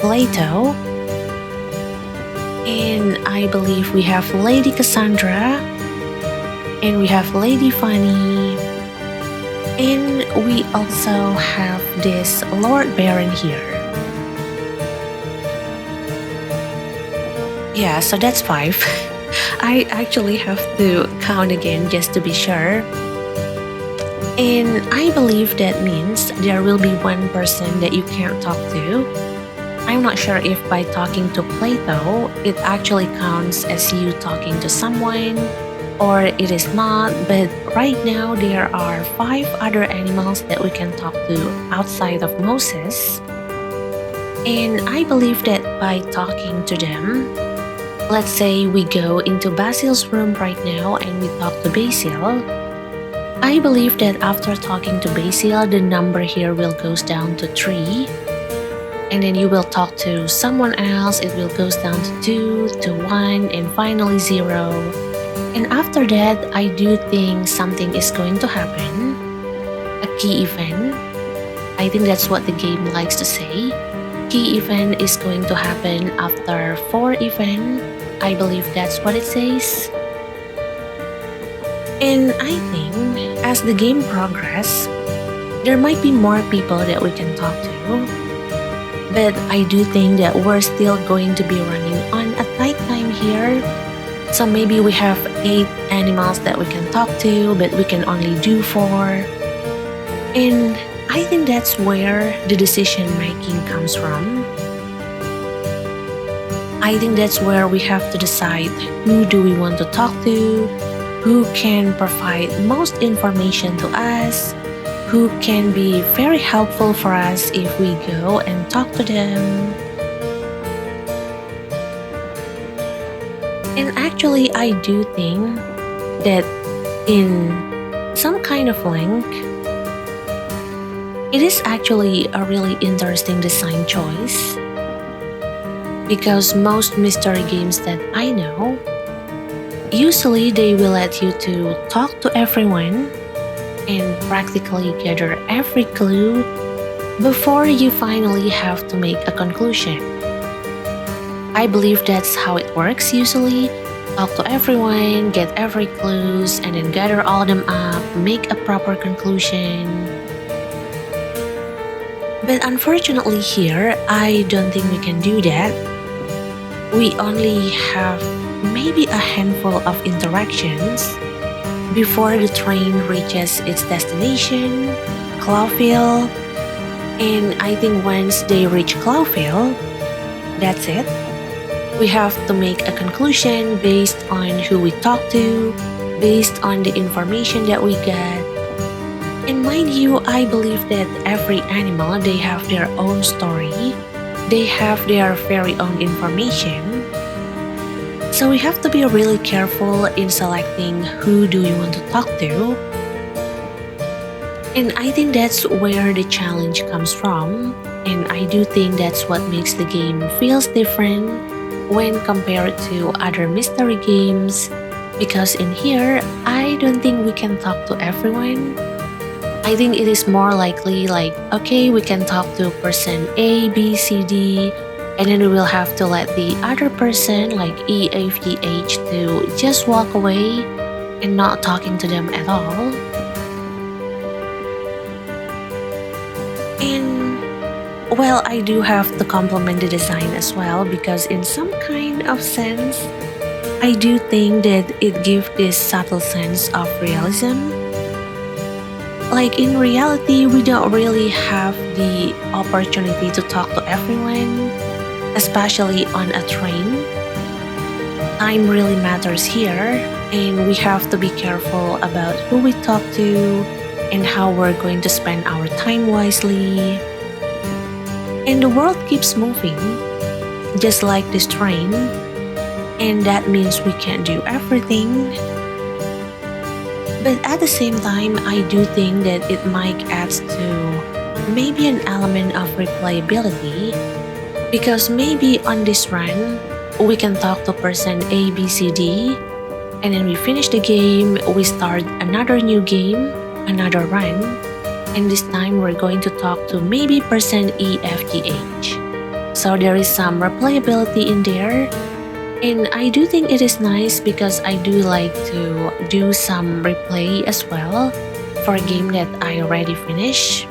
Plato, and I believe we have Lady Cassandra, and we have Lady Fanny, And we also have this Lord Baron here. Yeah, so that's 5. I actually have to count again just to be sure. And I believe that means there will be one person that you can't talk to. I'm not sure if by talking to Plato, it actually counts as you talking to someone, or it is not, but right now there are 5 other animals that we can talk to outside of Moses. And I believe that by talking to them, let's say we go into Basil's room right now and we talk to Basil. I believe that after talking to Basil, the number here will goes down to 3. And then you will talk to someone else, it will goes down to 2, to 1, and finally 0. And after that, I do think something is going to happen. A key event. I think that's what the game likes to say. Key event is going to happen after 4 event. I believe that's what it says. And I think as the game progresses, there might be more people that we can talk to. But I do think that we're still going to be running on a tight time here. So maybe we have 8 animals that we can talk to, but we can only do 4. And I think that's where the decision making comes from. I think that's where we have to decide who do we want to talk to, who can provide most information to us, who can be very helpful for us if we go and talk to them. And actually, I do think that in some kind of link, it is actually a really interesting design choice. Because most mystery games that I know, usually they will let you to talk to everyone and practically gather every clue before you finally have to make a conclusion. I believe that's how it works usually. Talk to everyone, get every clues, and then gather all of them up, make a proper conclusion. But unfortunately here, I don't think we can do that. We only have maybe a handful of interactions before the train reaches its destination, Clawville. And I think once they reach Clawville, that's it. We have to make a conclusion based on who we talk to, based on the information that we get. And mind you, I believe that every animal, they have their own story. They have their very own information. So we have to be really careful in selecting who do we want to talk to. And I think that's where the challenge comes from. And I do think that's what makes the game feels different when compared to other mystery games. Because in here, I don't think we can talk to everyone. I think it is more likely like, okay, we can talk to person A, B, C, D, and then we will have to let the other person like E, F, G, H to just walk away and not talking to them at all. And well, I do have to compliment the design as well because in some kind of sense, I do think that it gives this subtle sense of realism. Like in reality, we don't really have the opportunity to talk to everyone, especially on a train. Time really matters here, and we have to be careful about who we talk to and how we're going to spend our time wisely. And the world keeps moving, just like this train, and that means we can't do everything. But at the same time, I do think that it might add to maybe an element of replayability, because maybe on this run, we can talk to person A, B, C, D, and then we finish the game, we start another new game, another run, and this time we're going to talk to maybe person E, F, G, H. So there is some replayability in there. And I do think it is nice because I do like to do some replay as well for a game that I already finished.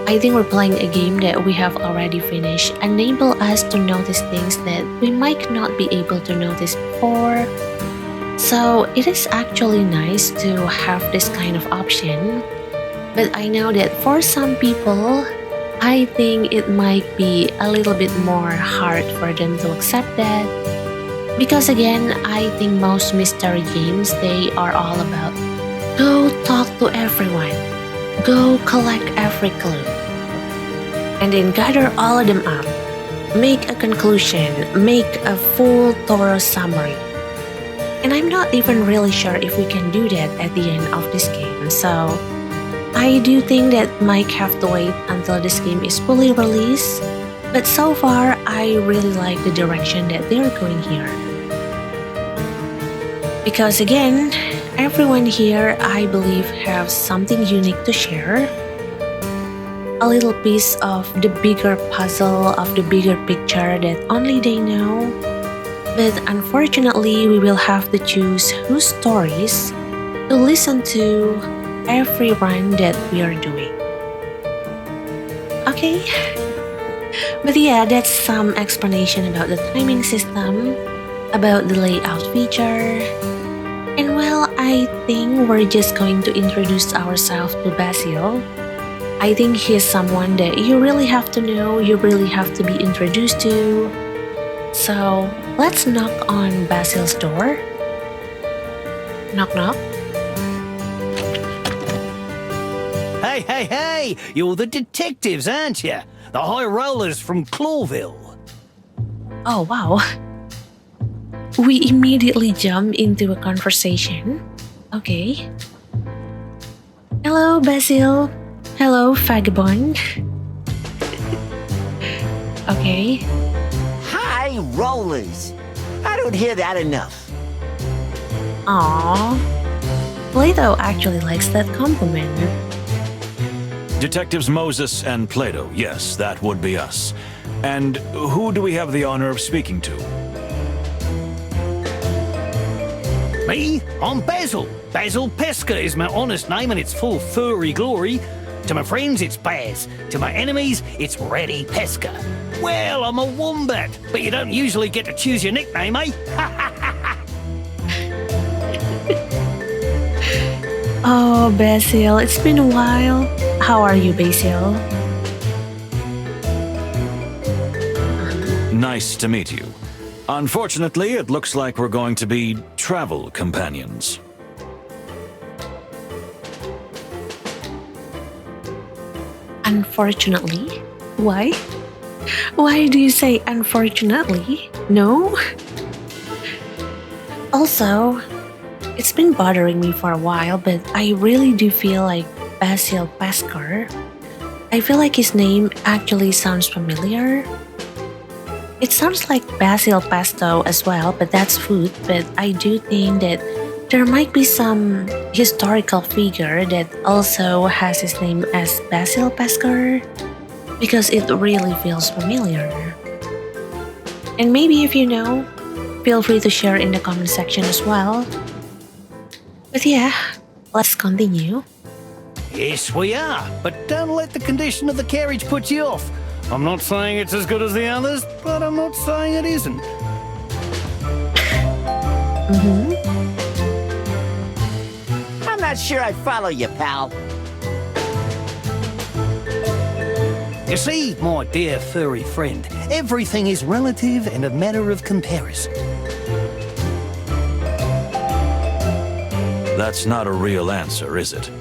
I think we're playing a game that we have already finished enable us to notice things that we might not be able to notice before. So it is actually nice to have this kind of option. But I know that for some people, I think it might be a little bit more hard for them to accept that. Because again, I think most mystery games, they are all about go talk to everyone, go collect every clue, and then gather all of them up, make a conclusion, make a full thorough summary. And I'm not even really sure if we can do that at the end of this game, so I do think that might have to wait until this game is fully released, but so far I really like the direction that they're going here. Because again, everyone here I believe have something unique to share. A little piece of the bigger puzzle, of the bigger picture that only they know. But unfortunately, we will have to choose whose stories to listen to every run that we are doing. Okay? But yeah, that's some explanation about the timing system, about the layout feature. And well, I think we're just going to introduce ourselves to Basil. I think he's someone that you really have to know, you really have to be introduced to. So let's knock on Basil's door. Knock knock. Hey, you're the detectives, aren't you? The high rollers from Clawville. Oh wow. We immediately jump into a conversation. Okay. Hello, Basil. Hello, vagabond. Okay. High rollers. I don't hear that enough. Aww. Plato actually likes that compliment. Detectives Moses and Plato, yes, that would be us. And who do we have the honor of speaking to? Me? I'm Basil. Basil Pesca is my honest name and it's full of furry glory. To my friends, it's Baz. To my enemies, it's Reddy Pesca. Well, I'm a wombat, but you don't usually get to choose your nickname, eh? Oh, Basil, it's been a while. How are you, Basil? Nice to meet you. Unfortunately, it looks like we're going to be travel companions. Unfortunately? Why? Why do you say unfortunately? No? Also, it's been bothering me for a while, but I really do feel like Basil Pescar. I feel like his name actually sounds familiar. It sounds like Basil Pesto as well, but that's food. But I do think that there might be some historical figure that also has his name as Basil Pescar, because it really feels familiar. And maybe if you know, feel free to share in the comment section as well. But yeah, let's continue. Yes, we are, but don't let the condition of the carriage put you off. I'm not saying it's as good as the others, but I'm not saying it isn't. I'm not sure I follow you, pal. You see, my dear furry friend, everything is relative and a matter of comparison. That's not a real answer, is it?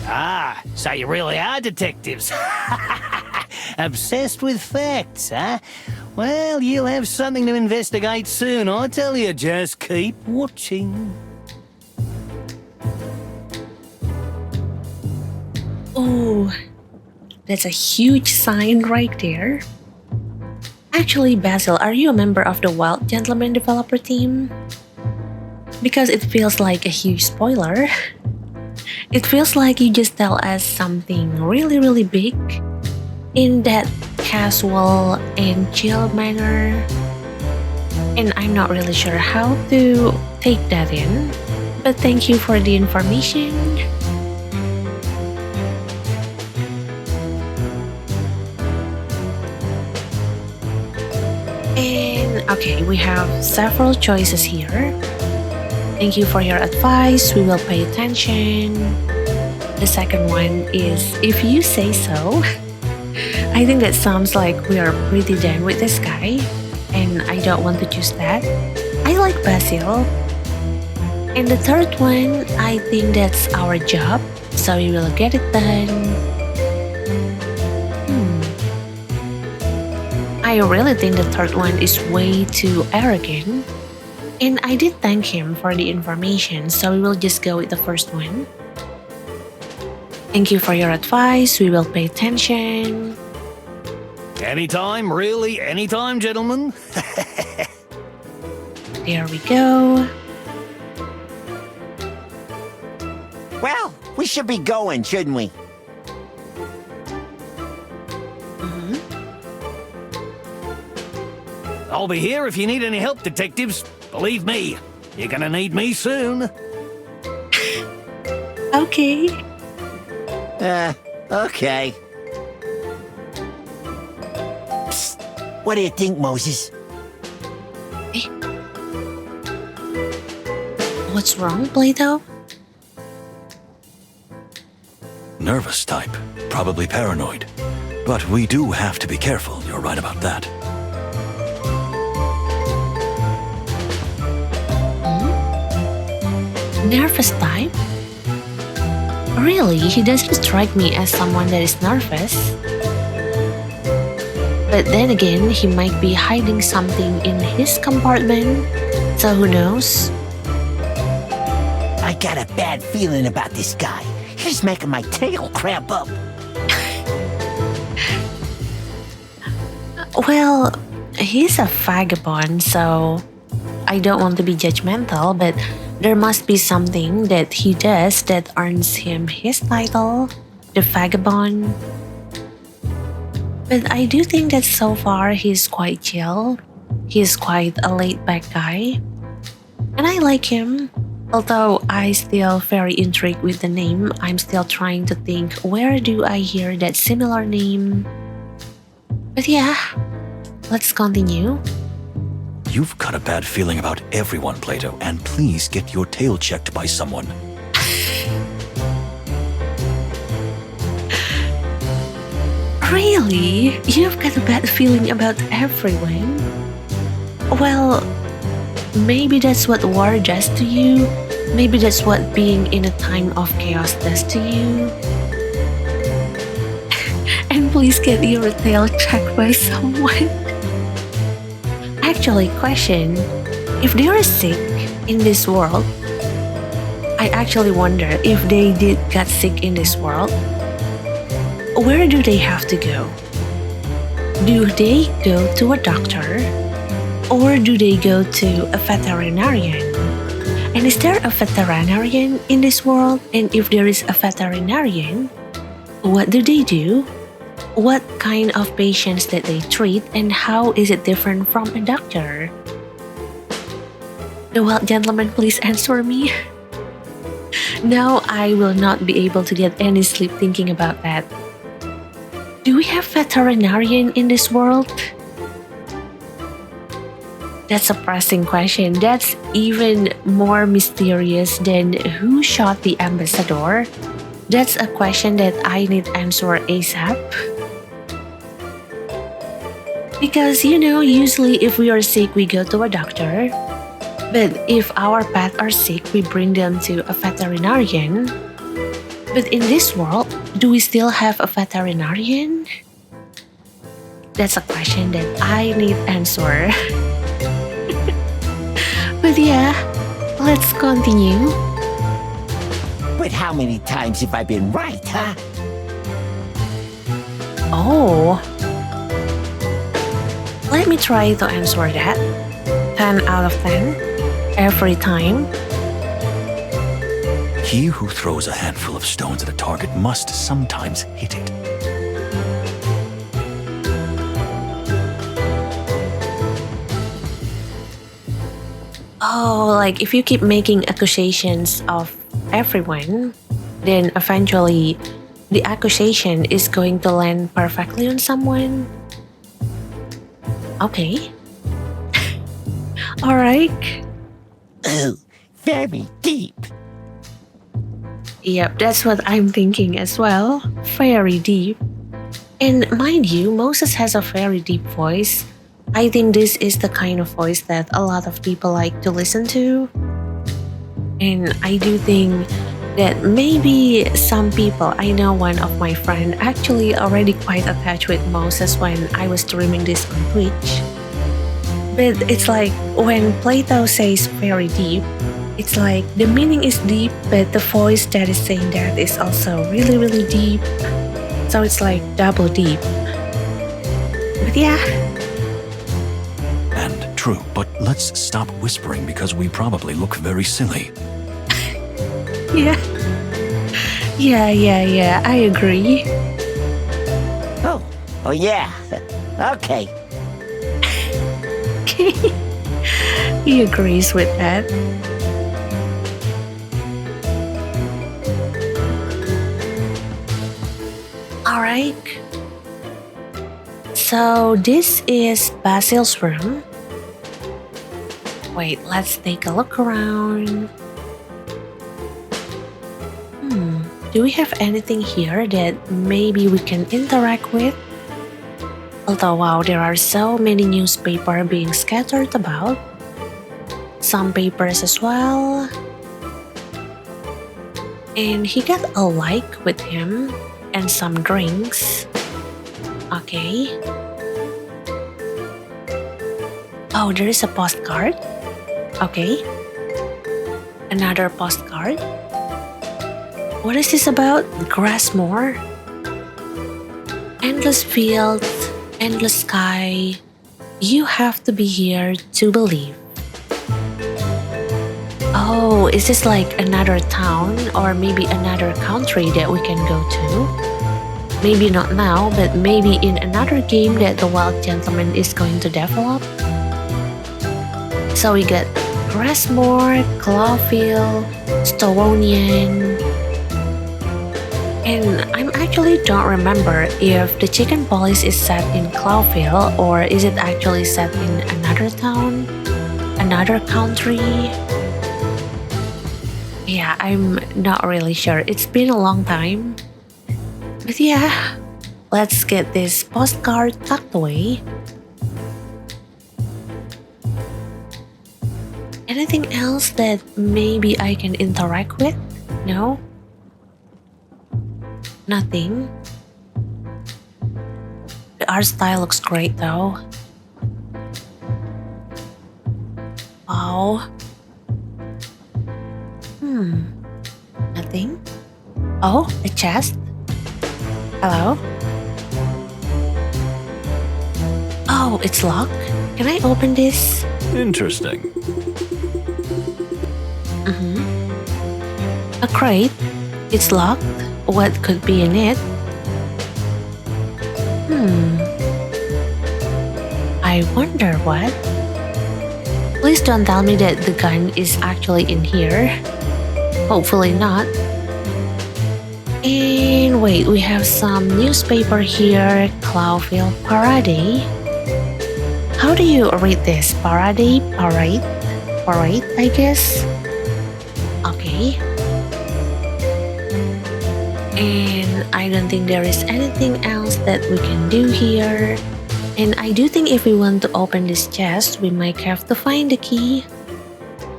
Ah, so you really are detectives. Obsessed with facts, huh? Well, you'll have something to investigate soon, I tell you. Just keep watching. Oh, that's a huge sign right there. Actually, Basil, are you a member of the Wild Gentleman developer team? Because it feels like a huge spoiler. It feels like you just tell us something really, really big in that casual and chill manner. And I'm not really sure how to take that in. But thank you for the information. And okay, we have several choices here. Thank you for your advice. We will pay attention. The second one is if you say so. I think that sounds like we are pretty done with this guy, and I don't want to choose that. I like Basil. And the third one, I think that's our job, so we will get it done. I really think the third one is way too arrogant. And I did thank him for the information, so we will just go with the first one. Thank you for your advice. We will pay attention. Anytime, really, anytime, gentlemen. There we go. Well, we should be going, shouldn't we? I'll be here if you need any help, detectives. Believe me, you're gonna need me soon. Okay. Okay. Psst. What do you think, Moses? What's wrong, Plato? Nervous type, probably paranoid. But we do have to be careful, you're right about that. Nervous type? Really, he doesn't strike me as someone that is nervous. But then again, he might be hiding something in his compartment, so who knows? I got a bad feeling about this guy. He's making my tail cramp up. Well, he's a vagabond, so I don't want to be judgmental, but there must be something that he does that earns him his title, the vagabond. But I do think that so far he's quite chill. He's quite a laid-back guy. And I like him. Although I still very intrigued with the name, I'm still trying to think where do I hear that similar name. But yeah, let's continue. You've got a bad feeling about everyone, Plato, and please get your tail checked by someone. Really? You've got a bad feeling about everyone? Well, maybe that's what war does to you. Maybe that's what being in a time of chaos does to you. And please get your tail checked by someone. Actually, question, if they are sick in this world, I actually wonder if they did get sick in this world, where do they have to go? Do they go to a doctor? Or do they go to a veterinarian? And is there a veterinarian in this world? And if there is a veterinarian, what do they do? What kind of patients that they treat, and how is it different from a doctor? The wild gentleman, please answer me. Now I will not be able to get any sleep thinking about that. Do we have veterinarian in this world? That's a pressing question. That's even more mysterious than who shot the ambassador. That's a question that I need answer ASAP. Because, usually if we are sick, we go to a doctor. But if our pets are sick, we bring them to a veterinarian. But in this world, do we still have a veterinarian? That's a question that I need answer. But yeah, let's continue. But how many times have I been right, huh? Oh. Let me try to answer that. 10 out of 10. Every time. He who throws a handful of stones at a target must sometimes hit it. Oh, like if you keep making accusations of everyone, then eventually the accusation is going to land perfectly on someone. Okay. All right. Oh, very deep. Yep, that's what I'm thinking as well. Very deep. And mind you, Moses has a very deep voice. I think this is the kind of voice that a lot of people like to listen to. And I do think that maybe some people, I know one of my friend actually already quite attached with Moses when I was streaming this on Twitch. But it's like when Plato says very deep, it's like the meaning is deep, but the voice that is saying that is also really, really deep. So it's like double deep. But yeah. And true, but let's stop whispering because we probably look very silly. Yeah. Yeah, I agree. Oh yeah. Okay. He agrees with that. Alright. So this is Basil's room. Wait, let's take a look around. Do we have anything here that maybe we can interact with? Although wow, there are so many newspapers being scattered about. Some papers as well. And he got a like with him and some drinks. Okay. Oh, there is a postcard. Okay. Another postcard. What is this about? Grassmore? Endless fields, endless sky. You have to be here to believe. Oh, is this like another town or maybe another country that we can go to? Maybe not now, but maybe in another game that the Wild Gentleman is going to develop. So we got Grassmore, Clawville, Stowonian. And I actually don't remember if the Chicken Police is set in Clawville or is it actually set in another town, another country. Yeah, I'm not really sure. It's been a long time. But yeah, let's get this postcard tucked away. Anything else that maybe I can interact with? No? Nothing. The art style looks great though. Wow. Nothing. Oh, a chest. Hello? Oh, it's locked. Can I open this? Interesting. A crate. It's locked. What could be in it? I wonder what? Please don't tell me that the gun is actually in here. Hopefully not. And wait, we have some newspaper here. Clawville Parade. How do you read this? Parade? Parade? Parade, I guess? Okay. And I don't think there is anything else that we can do here. And I do think if we want to open this chest, we might have to find the key.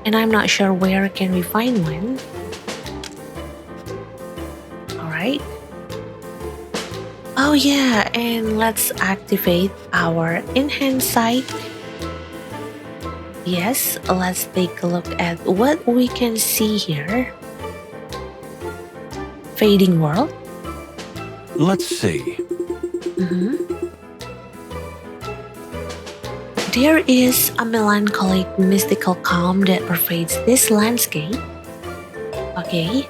And I'm not sure where can we find one. Alright. Oh yeah, and let's activate our enhanced sight. Yes, let's take a look at what we can see here. Fading world. Let's see. There is a melancholic, mystical calm that pervades this landscape. Okay.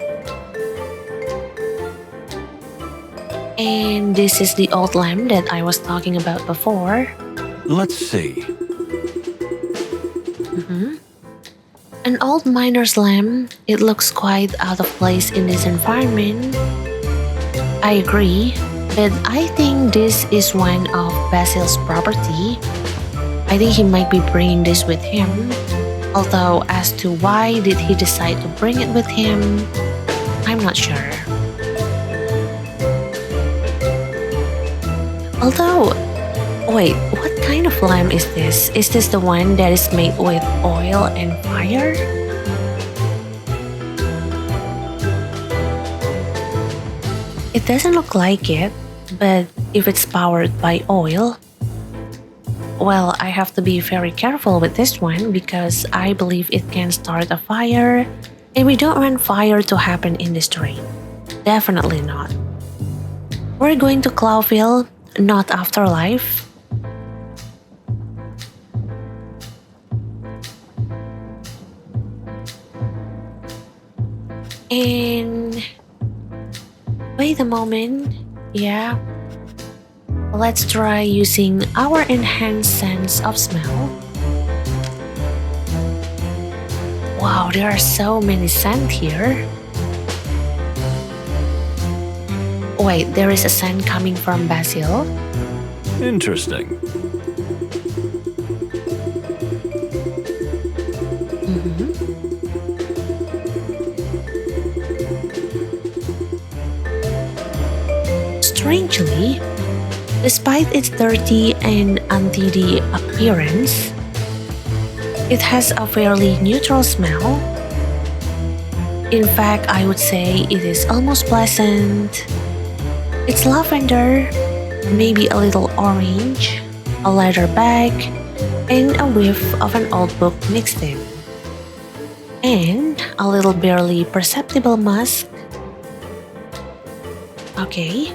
And this is the old lamp that I was talking about before. Let's see. An old miner's lamp, it looks quite out of place in this environment. I agree, but I think this is one of Basil's property. I think he might be bringing this with him. Although as to why did he decide to bring it with him, I'm not sure. Although, wait, what kind of lamp is this? Is this the one that is made with oil and fire? It doesn't look like it, but if it's powered by oil, well, I have to be very careful with this one because I believe it can start a fire, and we don't want fire to happen in this terrain. Definitely not. We're going to Clawville, not Afterlife. And wait a moment. Yeah. Let's try using our enhanced sense of smell. Wow, there are so many scents here. Wait, there is a scent coming from Basil. Interesting. Strangely, despite its dirty and untidy appearance, it has a fairly neutral smell. In fact, I would say it is almost pleasant. It's lavender, maybe a little orange, a leather bag, and a whiff of an old book mixed in. And a little barely perceptible musk. Okay.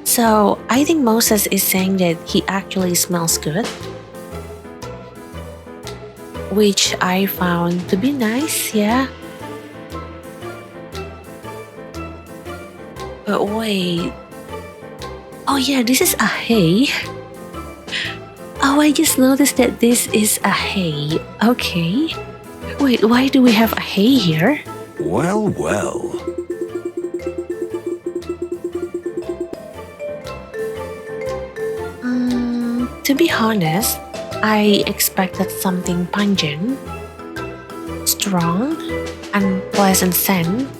So, I think Moses is saying that he actually smells good, which I found to be nice, yeah. But wait. Oh yeah, this is a hay. Oh, I just noticed that this is a hay. Okay. Wait, why do we have a hay here? Well, well. To be honest, I expected something pungent, strong, unpleasant scent,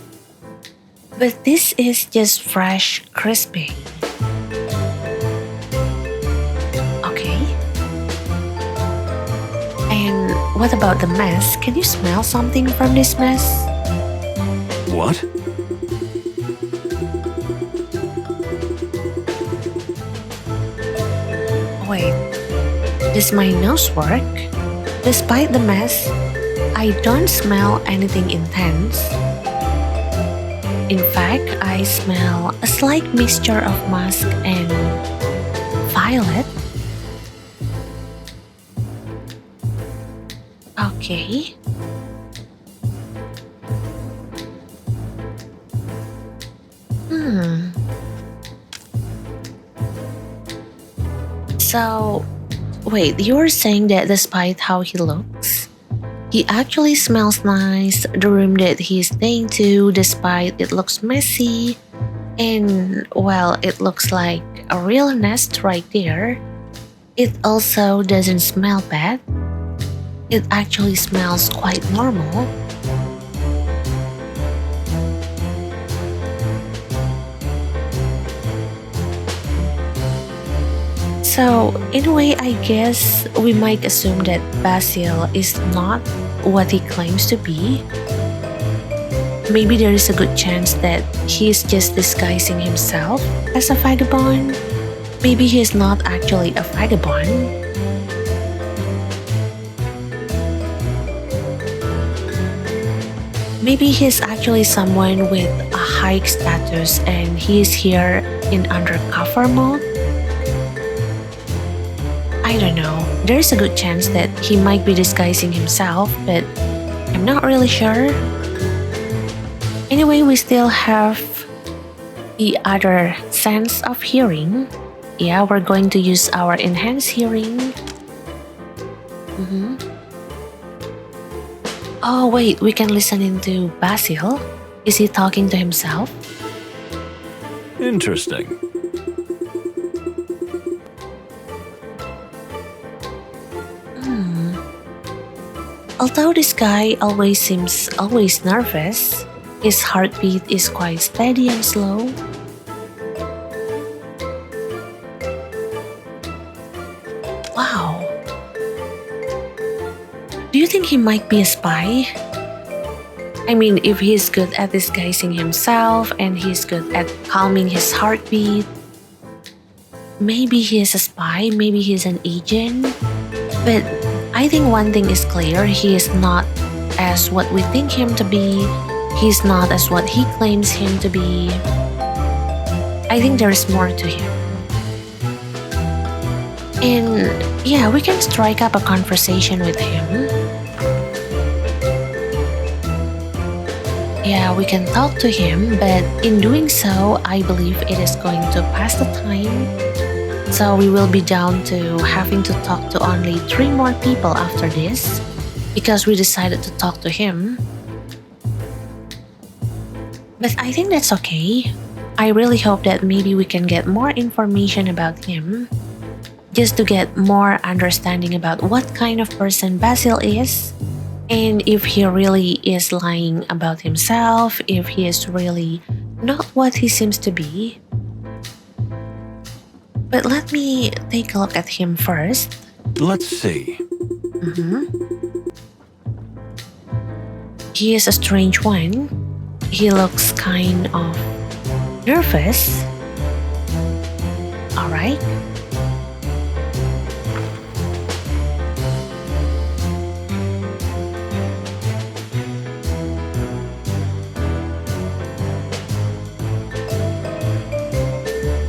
but this is just fresh, crispy. Okay. And what about the mess? Can you smell something from this mess? What? Wait, does my nose work? Despite the mess, I don't smell anything intense. In fact, I smell a slight mixture of musk and violet. Okay. So, wait, you were saying that despite how he looks, he actually smells nice. The room that he's staying to, despite it looks messy, and well, it looks like a real nest right there, it also doesn't smell bad. It actually smells quite normal. So, in a way, I guess we might assume that Basil is not what he claims to be. Maybe there is a good chance that he's just disguising himself as a vagabond. Maybe he's not actually a vagabond. Maybe he's actually someone with a high status and he's here in undercover mode. I don't know. There's a good chance that he might be disguising himself, but I'm not really sure. Anyway, we still have the other sense of hearing. Yeah, we're going to use our enhanced hearing. Oh, wait, we can listen into Basil. Is he talking to himself? Interesting. Although this guy always seems always nervous, his heartbeat is quite steady and slow. Wow. Do you think he might be a spy? I mean, if he's good at disguising himself and he's good at calming his heartbeat, maybe he is a spy, maybe he's an agent. But I think one thing is clear, he is not as what we think him to be. He's not as what he claims him to be. I think there is more to him. And yeah, we can strike up a conversation with him. Yeah, we can talk to him, but in doing so, I believe it is going to pass the time. So we will be down to having to talk to only 3 more people after this, because we decided to talk to him. But I think that's okay. I really hope that maybe we can get more information about him, just to get more understanding about what kind of person Basil is, and if he really is lying about himself, if he is really not what he seems to be. But let me take a look at him first. Let's see. He is a strange one. He looks kind of nervous. Alright.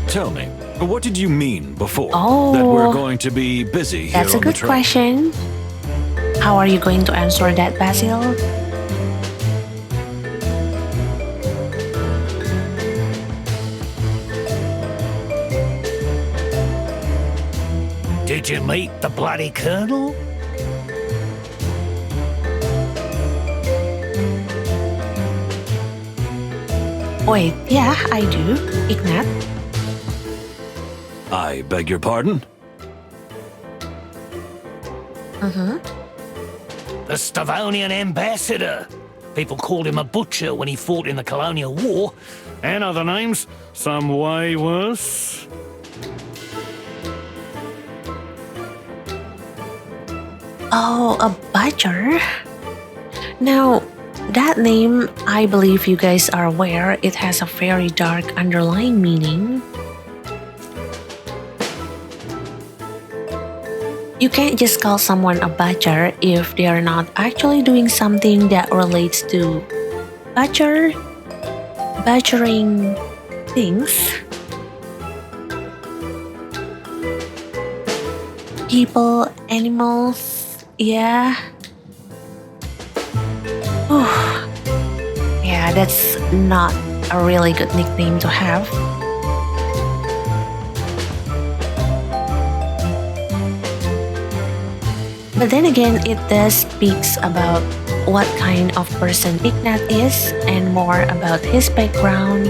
Tell me, what did you mean before? Oh. That we're going to be busy here That's a on the good train? question. How are you going to answer that, Basil? Did you meet the bloody colonel? Wait, yeah, I do. Ignat. I beg your pardon? The Stavonian ambassador. People called him a butcher when he fought in the colonial war. And other names, some way worse. Oh, a butcher? Now, that name, I believe you guys are aware, it has a very dark underlying meaning. You can't just call someone a butcher if they are not actually doing something that relates to butchering things. People, animals, yeah. Yeah, that's not a really good nickname to have. But then again, it does speaks about what kind of person Ignat is and more about his background.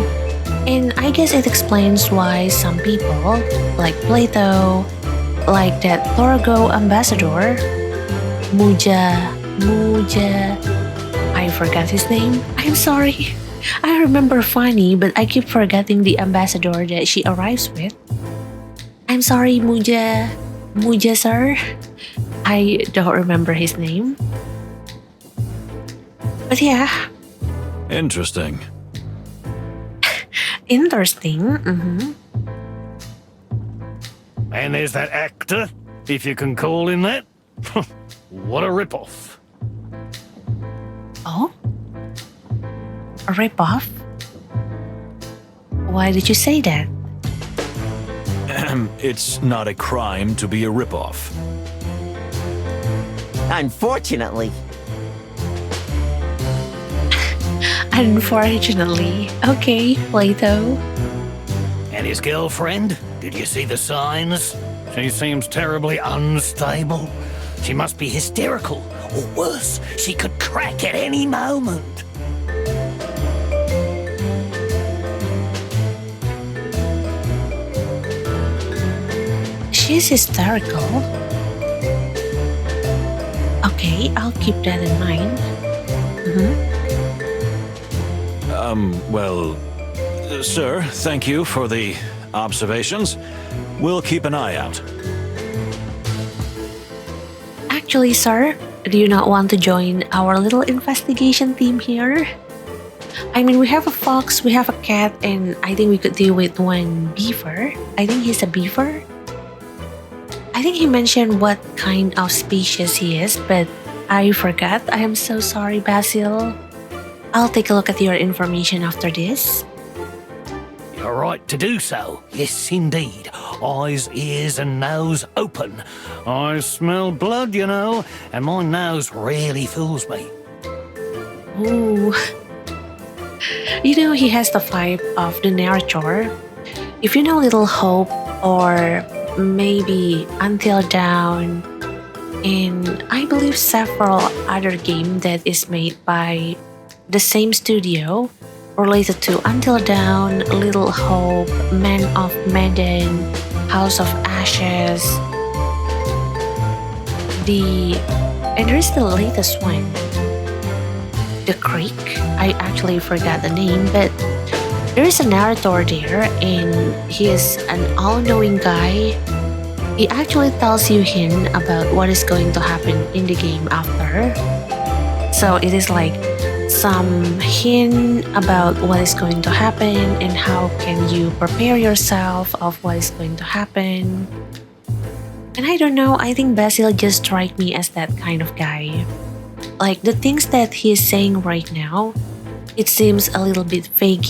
And I guess it explains why some people, like Plato, like that Torgo ambassador, Muja, I forgot his name. I'm sorry. I remember Fanny, but I keep forgetting the ambassador that she arrives with. I'm sorry, Muja sir. I don't remember his name. But yeah. Interesting. Interesting. And there's that actor, if you can call him that. What a ripoff. Oh? A ripoff? Why did you say that? It's not a crime to be a ripoff. Unfortunately. Unfortunately. Okay, Plato. And his girlfriend? Did you see the signs? She seems terribly unstable. She must be hysterical, or worse, she could crack at any moment. She's hysterical. Okay, I'll keep that in mind. Well, sir, thank you for the observations. We'll keep an eye out. Actually, sir, do you not want to join our little investigation team here? I mean, we have a fox, we have a cat, and I think we could deal with one beaver. I think he's a beaver. I think he mentioned what kind of species he is, but I forgot. I am so sorry, Basil. I'll take a look at your information after this. You're right to do so. Yes, indeed. Eyes, ears, and nose open. I smell blood, you know, and my nose really fools me. Ooh. You know, he has the vibe of the narrator. If you know Little Hope or maybe Until Dawn, and I believe several other games that is made by the same studio related to Until Dawn, Little Hope, Man of Medan, House of Ashes, and there's the latest one, The Creek. I actually forgot the name, but there's a narrator there, and he is an all-knowing guy. He actually tells you hint about what is going to happen in the game after. So it is like some hint about what is going to happen and how can you prepare yourself of what is going to happen. And I don't know, I think Basil just strike me as that kind of guy. Like the things that he is saying right now, it seems a little bit vague,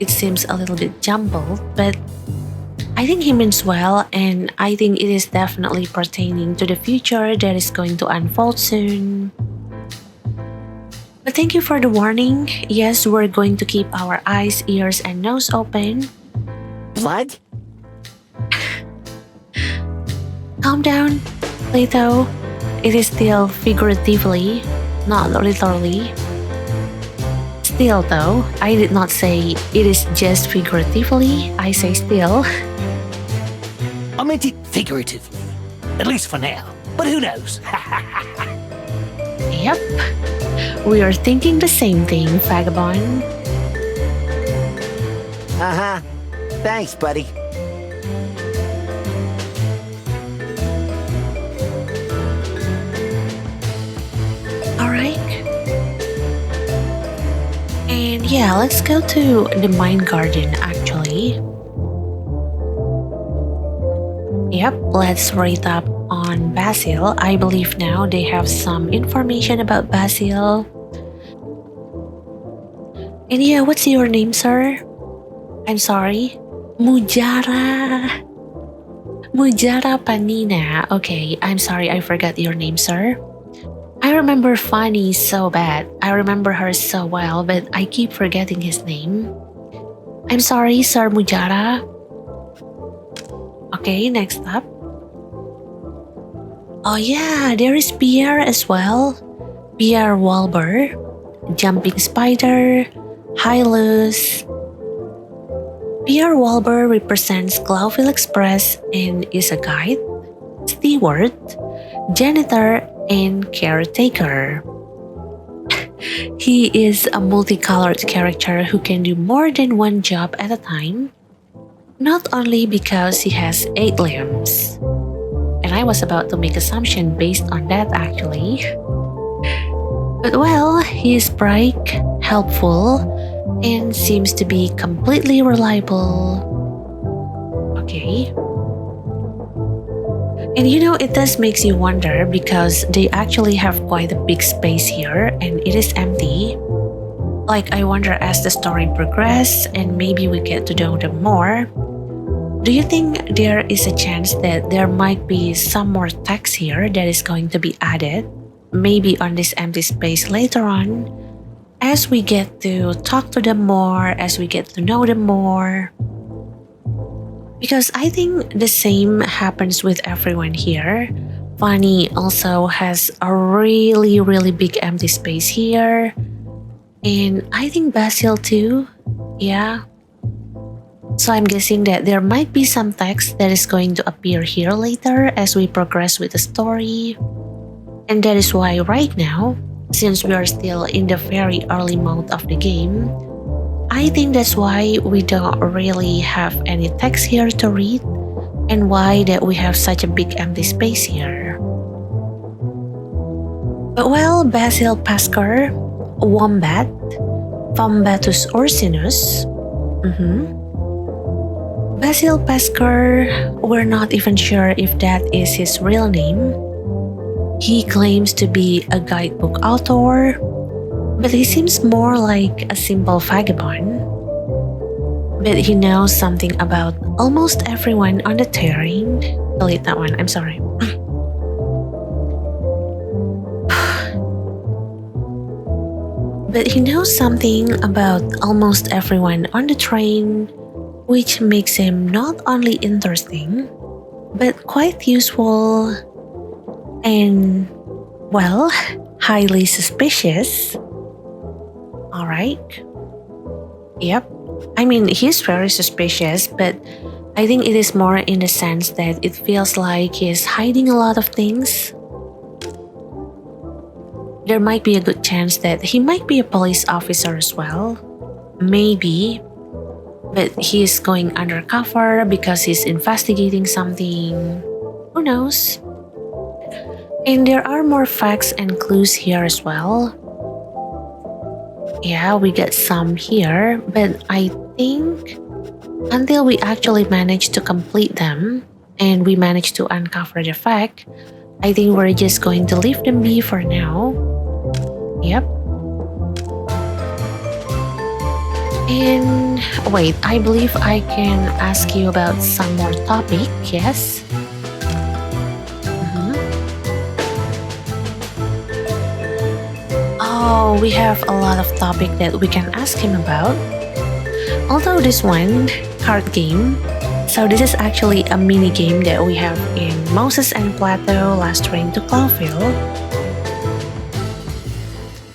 it seems a little bit jumbled, but I think he means well, and I think it is definitely pertaining to the future that is going to unfold soon. But thank you for the warning. Yes, we're going to keep our eyes, ears, and nose open. Blood? Calm down, Plato. It is still figuratively, not literally. Still though, I did not say it is just figuratively, I say still. I meant it figuratively, at least for now, but who knows? Yep, we are thinking the same thing, Vagabond. Uh-huh. Thanks, buddy. Alright. And yeah, let's go to the mine garden actually. Yep, let's rate up on Basil. I believe now they have some information about Basil. And yeah, what's your name, sir? I'm sorry. Mujara Panina. Okay, I'm sorry, I forgot your name, sir. I remember Fanny so bad. I remember her so well, but I keep forgetting his name. I'm sorry, Sir Mujara. Okay, next up. Oh yeah, there is Pierre as well. Pierre Walber, Jumping Spider, Hylas. Pierre Walber represents Clawville Express and is a guide, steward, janitor, and caretaker. He is a multicolored character who can do more than one job at a time, not only because he has 8 limbs. And I was about to make assumption based on that actually. But well, he is bright, helpful, and seems to be completely reliable. Okay. And you know, it does makes you wonder because they actually have quite a big space here and it is empty. Like I wonder as the story progresses and maybe we get to know them more. Do you think there is a chance that there might be some more text here that is going to be added? Maybe on this empty space later on, as we get to talk to them more, as we get to know them more. Because I think the same happens with everyone here. Fanny also has a really, really big empty space here. And I think Basil too. Yeah. So I'm guessing that there might be some text that is going to appear here later as we progress with the story. And that is why right now, since we are still in the very early mode of the game, I think that's why we don't really have any text here to read and why that we have such a big empty space here. But well, Basil Pascal, Wombat, Vombatus Ursinus, Basil Pascal, we're not even sure if that is his real name. He claims to be a guidebook author, but he seems more like a simple vagabond. But he knows something about almost everyone on the terrain. Delete that one, I'm sorry. But he knows something about almost everyone on the train, which makes him not only interesting, but quite useful and, well, highly suspicious. Alright. Yep. I mean, he's very suspicious, but I think it is more in the sense that it feels like he's hiding a lot of things. There might be a good chance that he might be a police officer as well. Maybe. But he's going undercover because he's investigating something. Who knows? And there are more facts and clues here as well. Yeah, we get some here, but I think until we actually manage to complete them and we manage to uncover the fact, I think we're just going to leave them be for now. Yep. And wait, I believe I can ask you about some more topic, yes? Oh, we have a lot of topic that we can ask him about. Although this one, card game, so this is actually a mini game that we have in Moses and Plato Last Train to Clawville.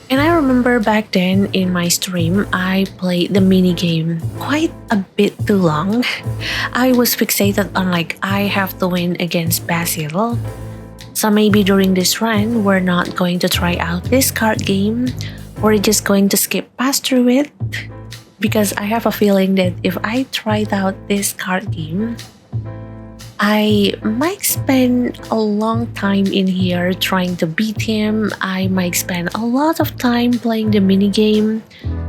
And I remember back then in my stream, I played the mini game quite a bit too long. I was fixated on like I have to win against Basil. So maybe during this run, we're not going to try out this card game. We're just going to skip past through it. Because I have a feeling that if I tried out this card game, I might spend a long time in here trying to beat him. I might spend a lot of time playing the minigame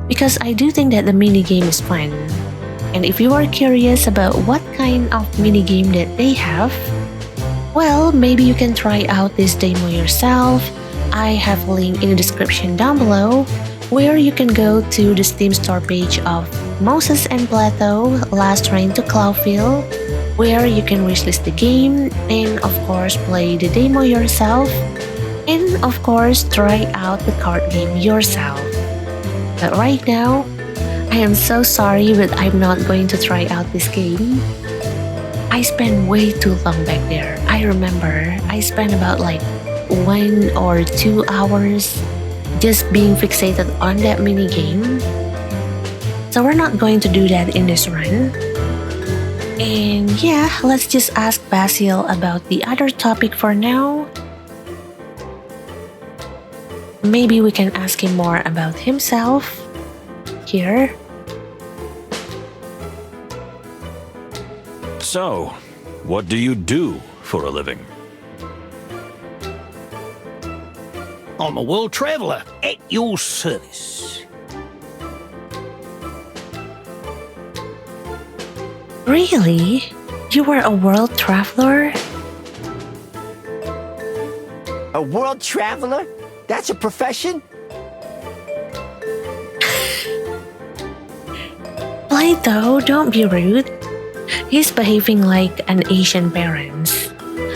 because I do think that the minigame is fun. And if you are curious about what kind of minigame that they have, well, maybe you can try out this demo yourself. I have a link in the description down below where you can go to the Steam store page of Moses and Plato Last Train to Clawville, where you can wishlist the game and of course play the demo yourself and of course try out the card game yourself. But right now, I am so sorry but I'm not going to try out this game. I spent way too long back there. I remember I spent about like 1 or 2 hours just being fixated on that mini game. So we're not going to do that in this run. And yeah, let's just ask Basil about the other topic for now. Maybe we can ask him more about himself here. So, what do you do for a living? I'm a world traveller at your service. Really? You were a world traveler? A world traveler? That's a profession? Plato, don't be rude. He's behaving like an Asian parents.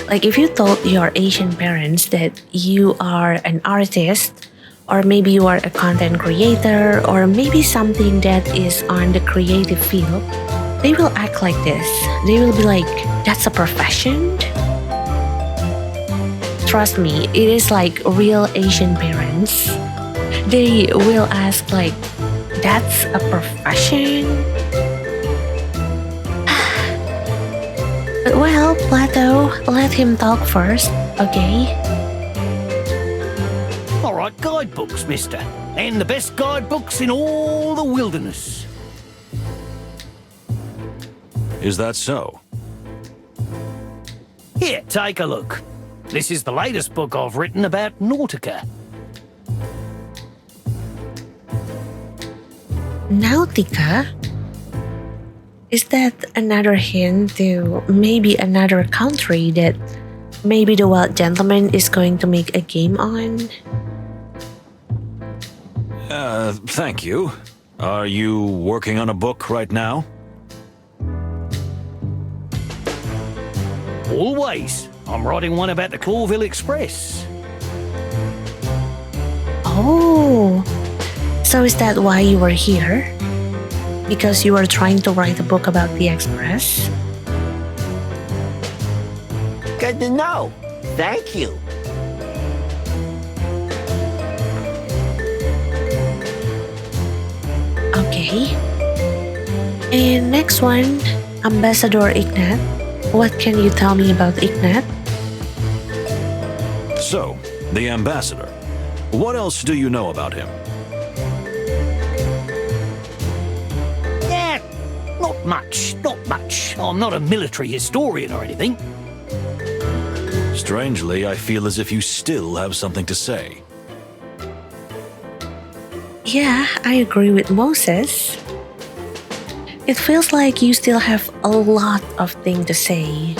Like if you told your Asian parents that you are an artist, or maybe you are a content creator, or maybe something that is on the creative field, they will act like this. They will be like, that's a profession? trust me, it is like real Asian parents. They will ask like, that's a profession? But well, Plato, let him talk first, okay? All right, guidebooks, mister. And the best guidebooks in all the wilderness. Is that so? Here, take a look. This is the latest book I've written about Nautica. Nautica? Is that another hint to maybe another country that maybe the wild gentleman is going to make a game on? Thank you. Are you working on a book right now? Always. I'm writing one about the Clawville Express. Oh, so is that why you were here? Because you were trying to write a book about the Express? Good to know. Thank you. Okay. And next one, Ambassador Ignat. What can you tell me about Ignat? So, the ambassador. What else do you know about him? Yeah, not much. I'm not a military historian or anything. Strangely, I feel as if you still have something to say. Yeah, I agree with Moses. It feels like you still have a lot of things to say.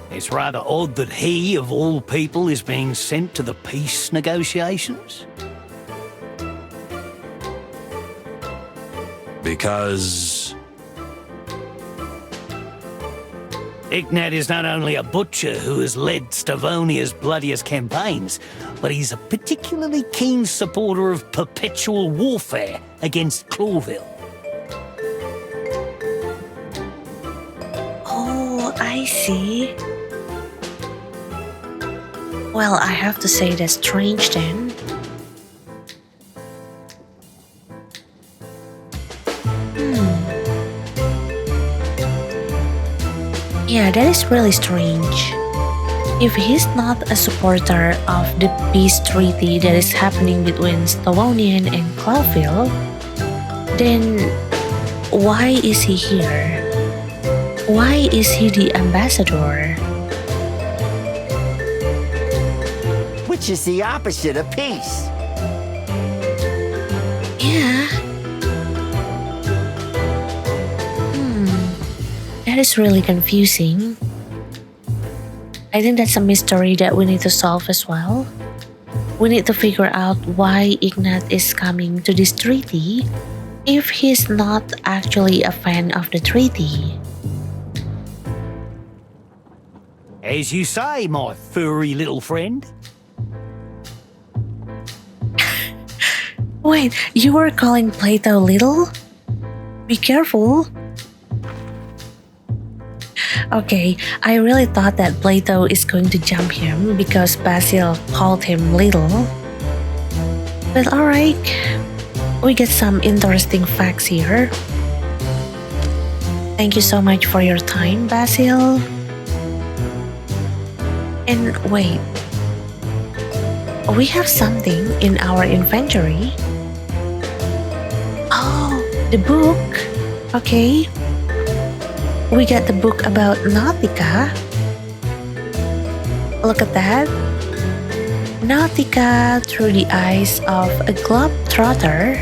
It's rather odd that he, of all people, is being sent to the peace negotiations. Because... Ignat is not only a butcher who has led Stavonia's bloodiest campaigns, but he's a particularly keen supporter of perpetual warfare against Clawville. Oh, I see. Well, I have to say that's strange then. Yeah, that is really strange. If he's not a supporter of the peace treaty that is happening between Stavonian and Clawville, then why is he here? Why is he the ambassador? Which is the opposite of peace. Yeah. That is really confusing. I think that's a mystery that we need to solve as well. We need to figure out why Ignat is coming to this treaty if he's not actually a fan of the treaty. As you say, my furry little friend. Wait, you were calling Plato little? Be careful. Okay, I really thought that Plato is going to jump him because Basil called him little. But alright, we get some interesting facts here. Thank you so much for your time, Basil. And wait, we have something in our inventory. Oh, the book. Okay. We got the book about Nautica. Look at that. Nautica through the eyes of a globetrotter.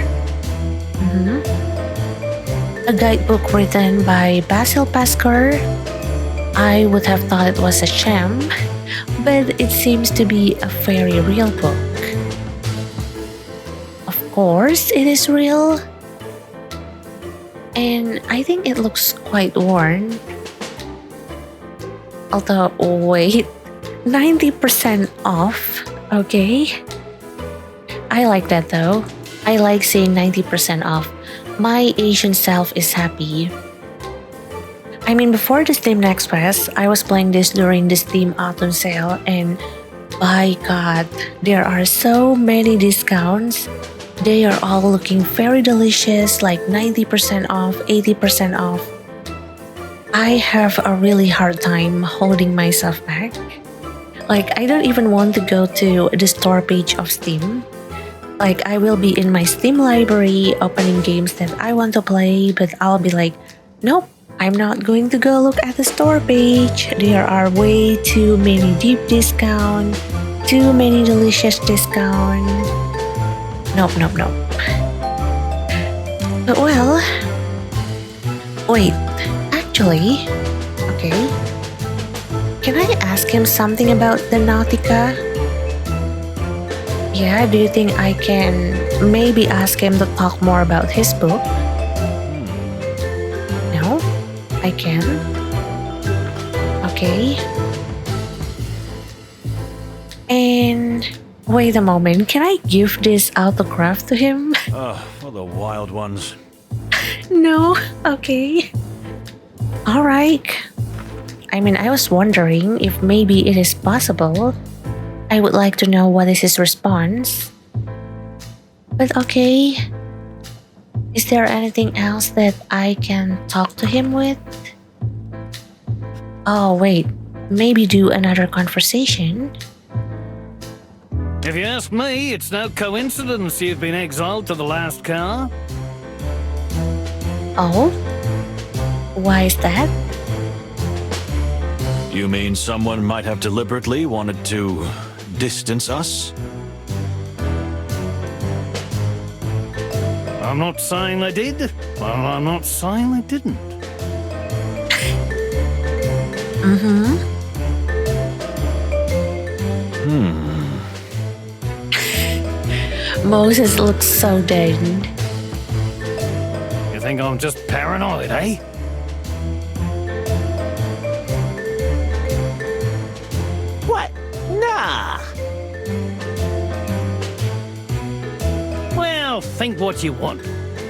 A guidebook written by Basil Pascal. I would have thought it was a sham, but it seems to be a very real book. Of course, it is real. And I think it looks quite worn. Although, wait, 90% off, okay? I like that though. I like seeing 90% off. My Asian self is happy. I mean, before the Steam Next Fest, I was playing this during the Steam Autumn Sale, and by God, there are so many discounts. They are all looking very delicious, like 90% off, 80% off. I have a really hard time holding myself back. Like, I don't even want to go to the store page of Steam. Like, I will be in my Steam library opening games that I want to play, but I'll be like, nope, I'm not going to go look at the store page. There are way too many deep discounts, too many delicious discounts. Nope. But well, wait, actually, okay. Can I ask him something about the Nautica? Yeah, do you think I can maybe ask him to talk more about his book? No? I can? Okay. And wait a moment, can I give this autograph to him? For the wild ones. No? Okay. Alright. I mean, I was wondering if maybe it is possible. I would like to know what is his response. But okay. Is there anything else that I can talk to him with? Oh, wait. Maybe do another conversation? If you ask me, it's no coincidence you've been exiled to the last car. Oh? Why is that? You mean someone might have deliberately wanted to distance us? I'm not saying they did. Well, I'm not saying they didn't. Moses looks so dead. You think I'm just paranoid, eh? What? Nah. Well, think what you want.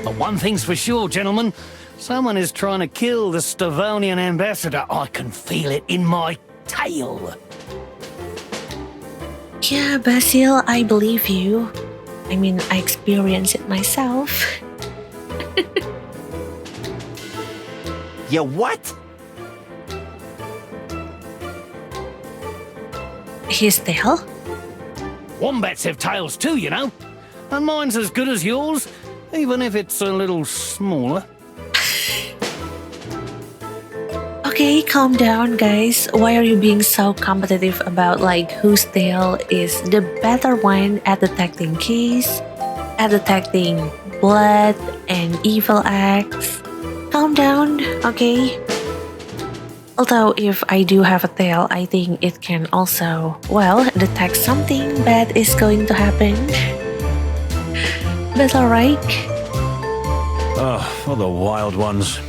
But one thing's for sure, gentlemen. Someone is trying to kill the Stavonian ambassador. I can feel it in my tail. Yeah, Basil, I believe you. I mean, I experienced it myself. You what? His tail? Wombats have tails too, you know. And mine's as good as yours, even if it's a little smaller. Okay, calm down, guys. Why are you being so competitive about like whose tail is the better one at detecting keys, at detecting blood and evil acts? Calm down, okay? Although if I do have a tail, I think it can also, well, detect something bad is going to happen. But alright. For the wild ones.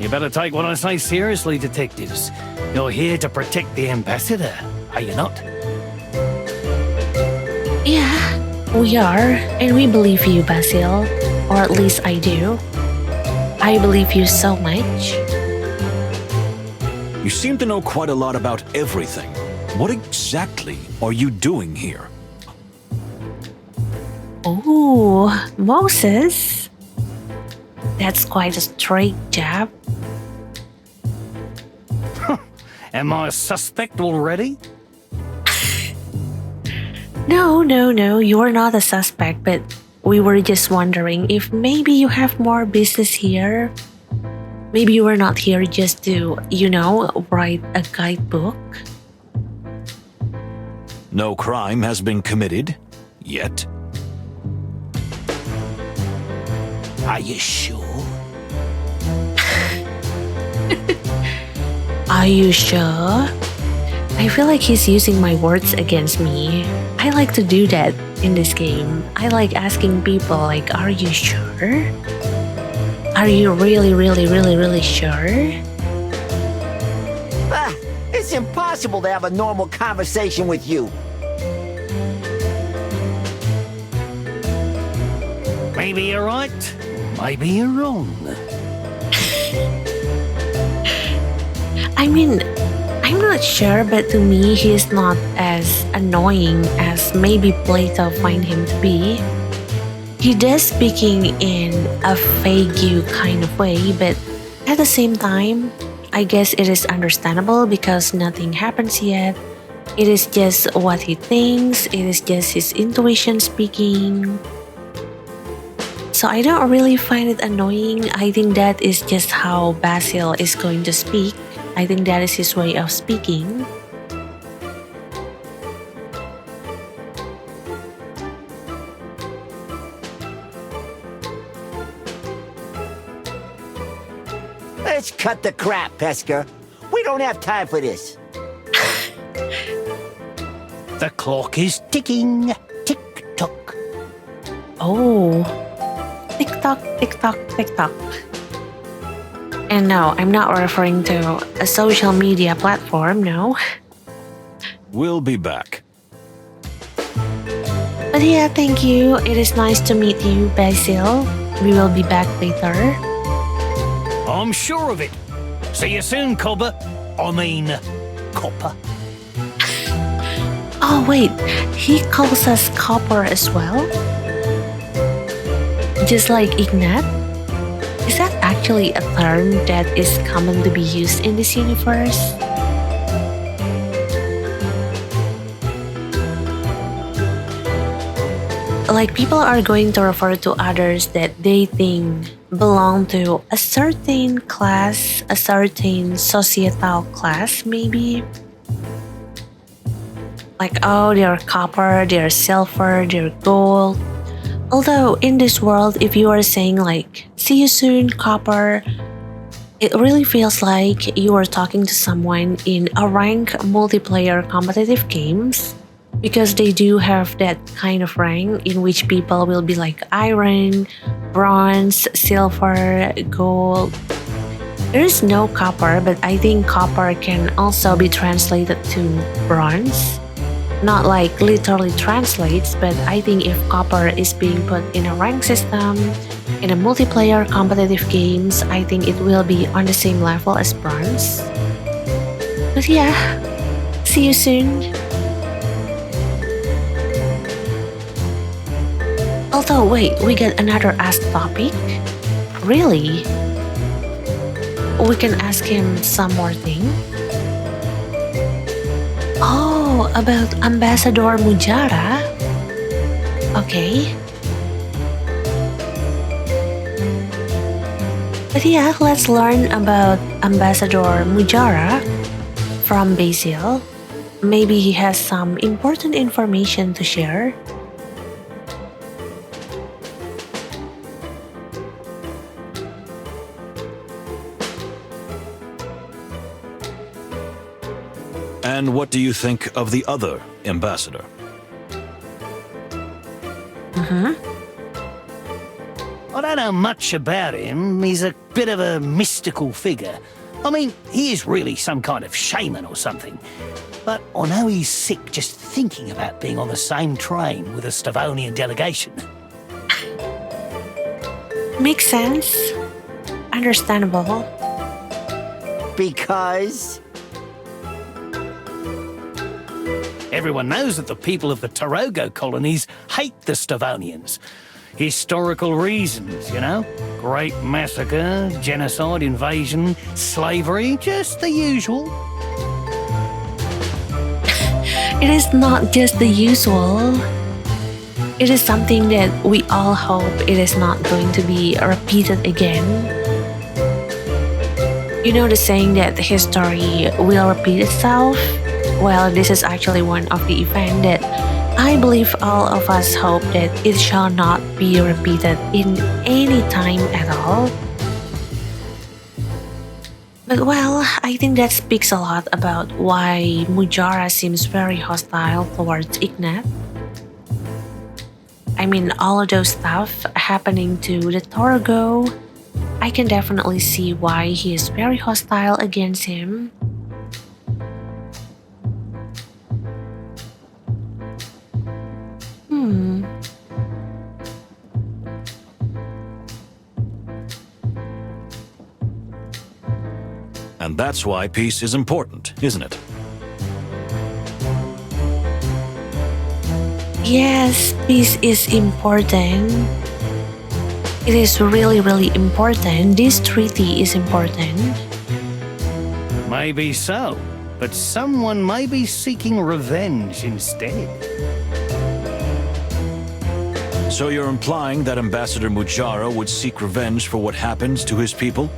You better take what I say seriously, detectives. You're here to protect the ambassador, are you not? Yeah, we are, and we believe you, Basil. Or at least I do. I believe you so much. You seem to know quite a lot about everything. What exactly are you doing here? Ooh, Moses. That's quite a straight jab. Am I a suspect already? No, you're not a suspect, but we were just wondering if maybe you have more business here. Maybe you were not here just to, write a guidebook. No crime has been committed yet. Are you sure? Are you sure? I feel like he's using my words against me. I like to do that in this game. I like asking people like, are you sure? Are you really sure? It's impossible to have a normal conversation with you. Maybe you're right. maybe you're wrong. I mean, I'm not sure, but to me, he's not as annoying as maybe Plato find him to be. He does speaking in a fake you kind of way, but at the same time, I guess it is understandable because nothing happens yet. It is just what he thinks, it is just his intuition speaking. So I don't really find it annoying. I think that is just how Basil is going to speak. I think that is his way of speaking. Let's cut the crap, Pesca. We don't have time for this. The clock is ticking. Tick-tock. Oh. TikTok, TikTok, TikTok. And no, I'm not referring to a social media platform, no. We'll be back. But yeah, thank you. It is nice to meet you, Basil. We will be back later. I'm sure of it. See you soon, Copper. I mean, Copper. Oh wait, he calls us copper as well? Just like Ignat? Is that actually a term that is common to be used in this universe? Like people are going to refer to others that they think belong to a certain class, a certain societal class maybe. Like, oh, they're copper, they're silver, they're gold. Although in this world, if you are saying like, see you soon, copper, it really feels like you are talking to someone in a rank multiplayer competitive games. Because they do have that kind of rank in which people will be like iron, bronze, silver, gold. There is no copper, but I think copper can also be translated to bronze. Not like literally translates, but I think if copper is being put in a rank system, in a multiplayer competitive games, I think it will be on the same level as bronze. But yeah, see you soon. Although, wait, we get another Ask topic? Really? We can ask him some more thing? Oh, about Ambassador Mujara? Okay. But yeah, let's learn about Ambassador Mujara from Basil. Maybe he has some important information to share. And what do you think of the other ambassador? I don't know much about him. He's a bit of a mystical figure. I mean, he is really some kind of shaman or something. But I know he's sick just thinking about being on the same train with a Stavonian delegation. Makes sense. Understandable. Because? Everyone knows that the people of the Torogo colonies hate the Stavonians. Historical reasons, you know? Great massacre, genocide, invasion, slavery, just the usual. It is not just the usual. It is something that we all hope it is not going to be repeated again. You know the saying that history will repeat itself? Well, this is actually one of the events that I believe all of us hope that it shall not be repeated in any time at all. But well, I think that speaks a lot about why Mujara seems very hostile towards Ignat. I mean, all of those stuff happening to the Torogo, I can definitely see why he is very hostile against him. And that's why peace is important, isn't it? Yes, peace is important. It is really, really important. This treaty is important. Maybe so, but someone may be seeking revenge instead. So you're implying that Ambassador Mujara would seek revenge for what happens to his people?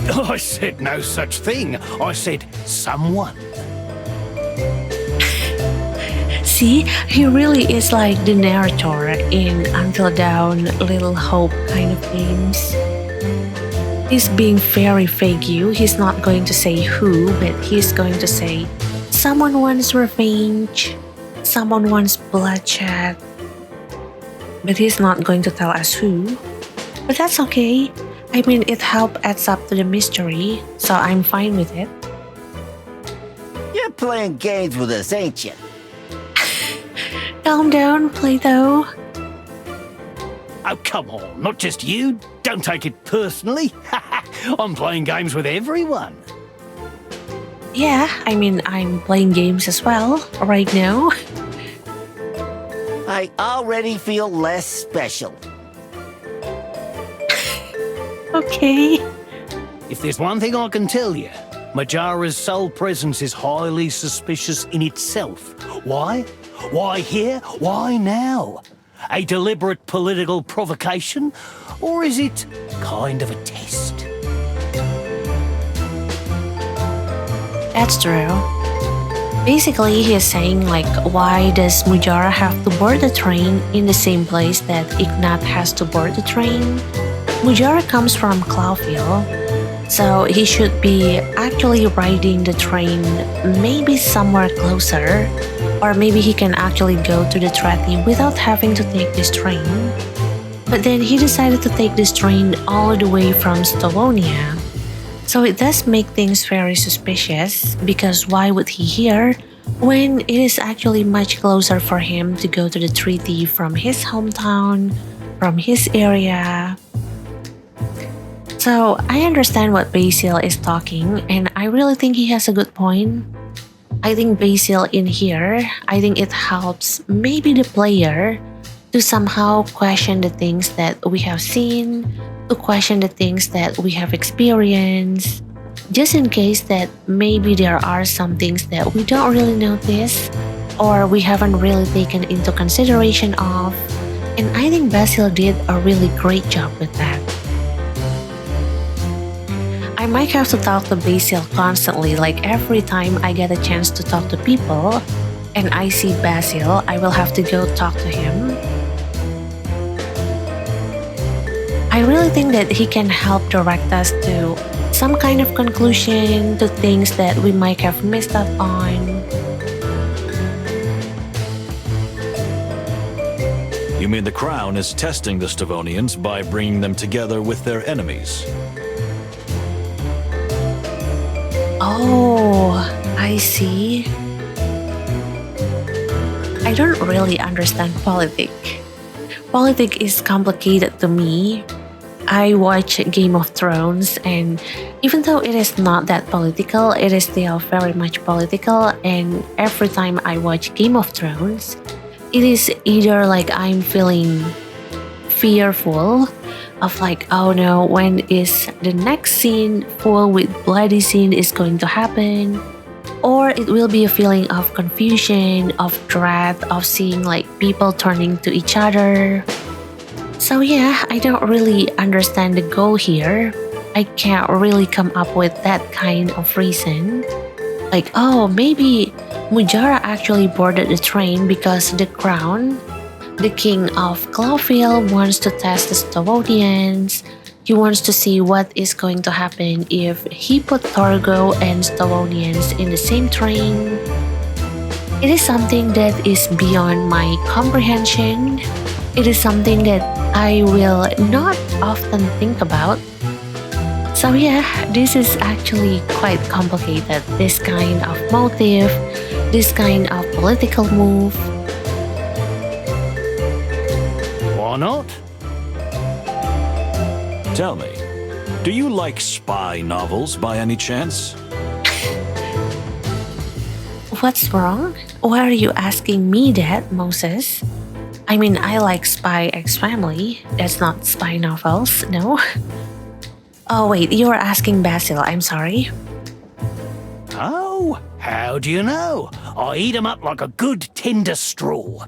I said no such thing. I said someone. See, he really is like the narrator in Until Dawn, Little Hope kind of games. He's being very vague. He's not going to say who, but he's going to say someone wants revenge, someone wants bloodshed. But he's not going to tell us who. But that's okay. I mean, it adds up to the mystery, so I'm fine with it. You're playing games with us, ain't you? Calm down, Plato. Oh, come on, not just you. Don't take it personally. I'm playing games with everyone. Yeah, I mean, I'm playing games as well, right now. I already feel less special. Okay. If there's one thing I can tell you, Mujara's sole presence is highly suspicious in itself. Why? Why here? Why now? A deliberate political provocation? Or is it kind of a test? That's true. Basically, he's saying like, why does Mujara have to board the train in the same place that Ignat has to board the train? Mujara comes from Clawville, so he should be actually riding the train maybe somewhere closer, or maybe he can actually go to the treaty without having to take this train. But then he decided to take this train all the way from Stavonia. So it does make things very suspicious, because why would he here when it is actually much closer for him to go to the treaty from his hometown, from his area? So I understand what Basil is talking, and I really think he has a good point. I think Basil in here, I think it helps maybe the player to somehow question the things that we have seen, to question the things that we have experienced, just in case that maybe there are some things that we don't really notice or we haven't really taken into consideration of. And I think Basil did a really great job with that. I might have to talk to Basil constantly, like every time I get a chance to talk to people and I see Basil, I will have to go talk to him. I really think that he can help direct us to some kind of conclusion, to things that we might have missed out on. You mean the Crown is testing the Stavonians by bringing them together with their enemies? Oh, I see. I don't really understand politics. Politics is complicated to me. I watch Game of Thrones, and even though it is not that political, it is still very much political. And every time I watch Game of Thrones, it is either like I'm feeling fearful of like, oh no, when is the next scene full with bloody scene is going to happen? Or it will be a feeling of confusion, of dread, of seeing like people turning to each other. So yeah, I don't really understand the goal here. I can't really come up with that kind of reason. Like, oh, maybe Mujara actually boarded the train because the Crown, the king of Clawville, wants to test the Stavonians. He wants to see what is going to happen if he put Torgo and Stavonians in the same train. It is something that is beyond my comprehension. It is something that I will not often think about. So yeah, this is actually quite complicated, this kind of motive, this kind of political move. Why not? Tell me, Do you like spy novels by any chance? What's wrong? Why are you asking me that, Moses? I mean, I like Spy X Family. That's not spy novels, no? Oh, wait, you are asking Basil. I'm sorry. Oh, how do you know? I eat 'em up like a good tender straw.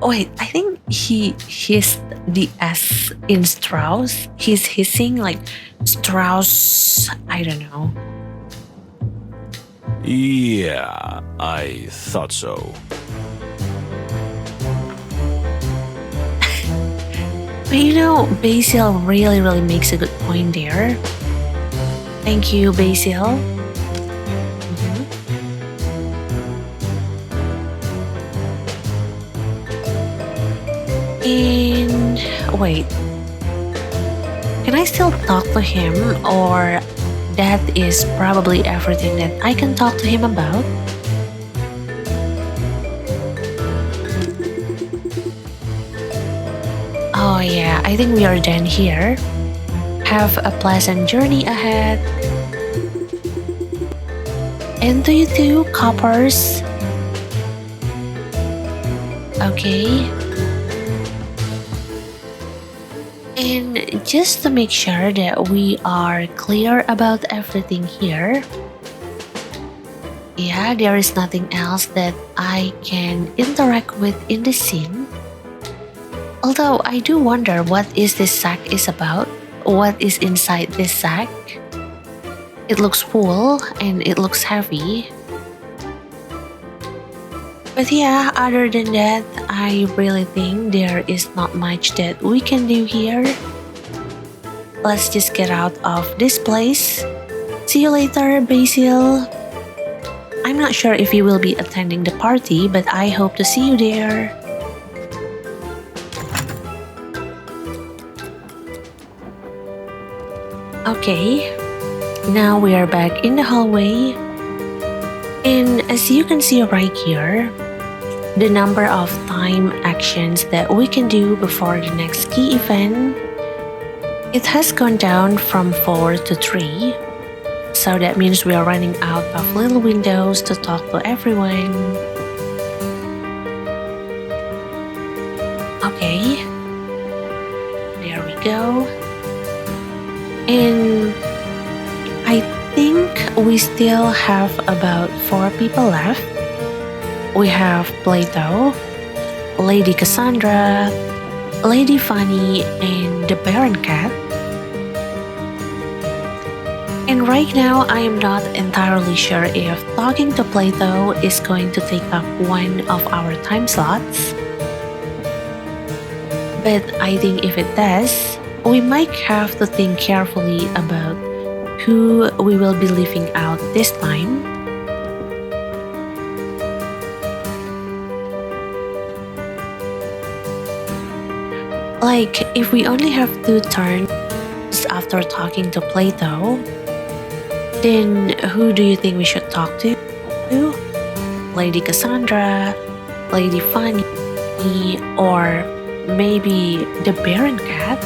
Wait, I think he hissed the S in Strauss. He's hissing like Strauss. I don't know. Yeah, I thought so. But you know, Basil really makes a good point there. Thank you, Basil. And wait, can I still talk to him, or that is probably everything that I can talk to him about? Oh yeah, I think we are done here. Have a pleasant journey ahead. And to you too, coppers. Okay. And just to make sure that we are clear about everything here, yeah, there is nothing else that I can interact with in the scene. Although I do wonder what is this sack is about. What is inside this sack? It looks full and it looks heavy. But yeah, other than that, I really think there is not much that we can do here. Let's just get out of this place. See you later, Basil. I'm not sure if you will be attending the party, but I hope to see you there. Okay, now we are back in the hallway. And as you can see right here, the number of time actions that we can do before the next key event, it has gone down from 4 to 3. So that means we are running out of little windows to talk to everyone. Okay, there we go. And I think we still have about 4 people left. We have Plato, Lady Cassandra, Lady Fanny, and the Baron Cat. And right now, I am not entirely sure if talking to Plato is going to take up one of our time slots. But I think if it does, we might have to think carefully about who we will be leaving out this time. Like, if we only have 2 turns after talking to Plato, then who do you think we should talk to? Lady Cassandra, Lady Fanny, or maybe the Baron Cat?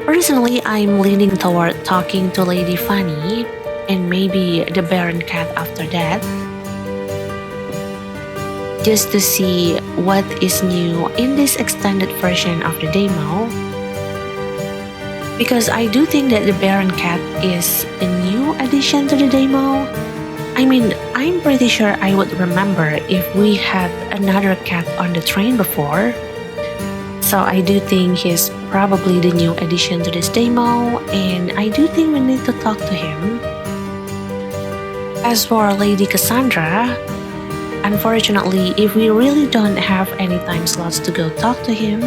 Personally, I'm leaning toward talking to Lady Fanny and maybe the Baron Cat after that, just to see what is new in this extended version of the demo. Because I do think that the Baron Cat is a new addition to the demo. I mean, I'm pretty sure I would remember if we had another cat on the train before. So I do think he's probably the new addition to this demo, and I do think we need to talk to him. As for Lady Cassandra, unfortunately, if we really don't have any time slots to go talk to him,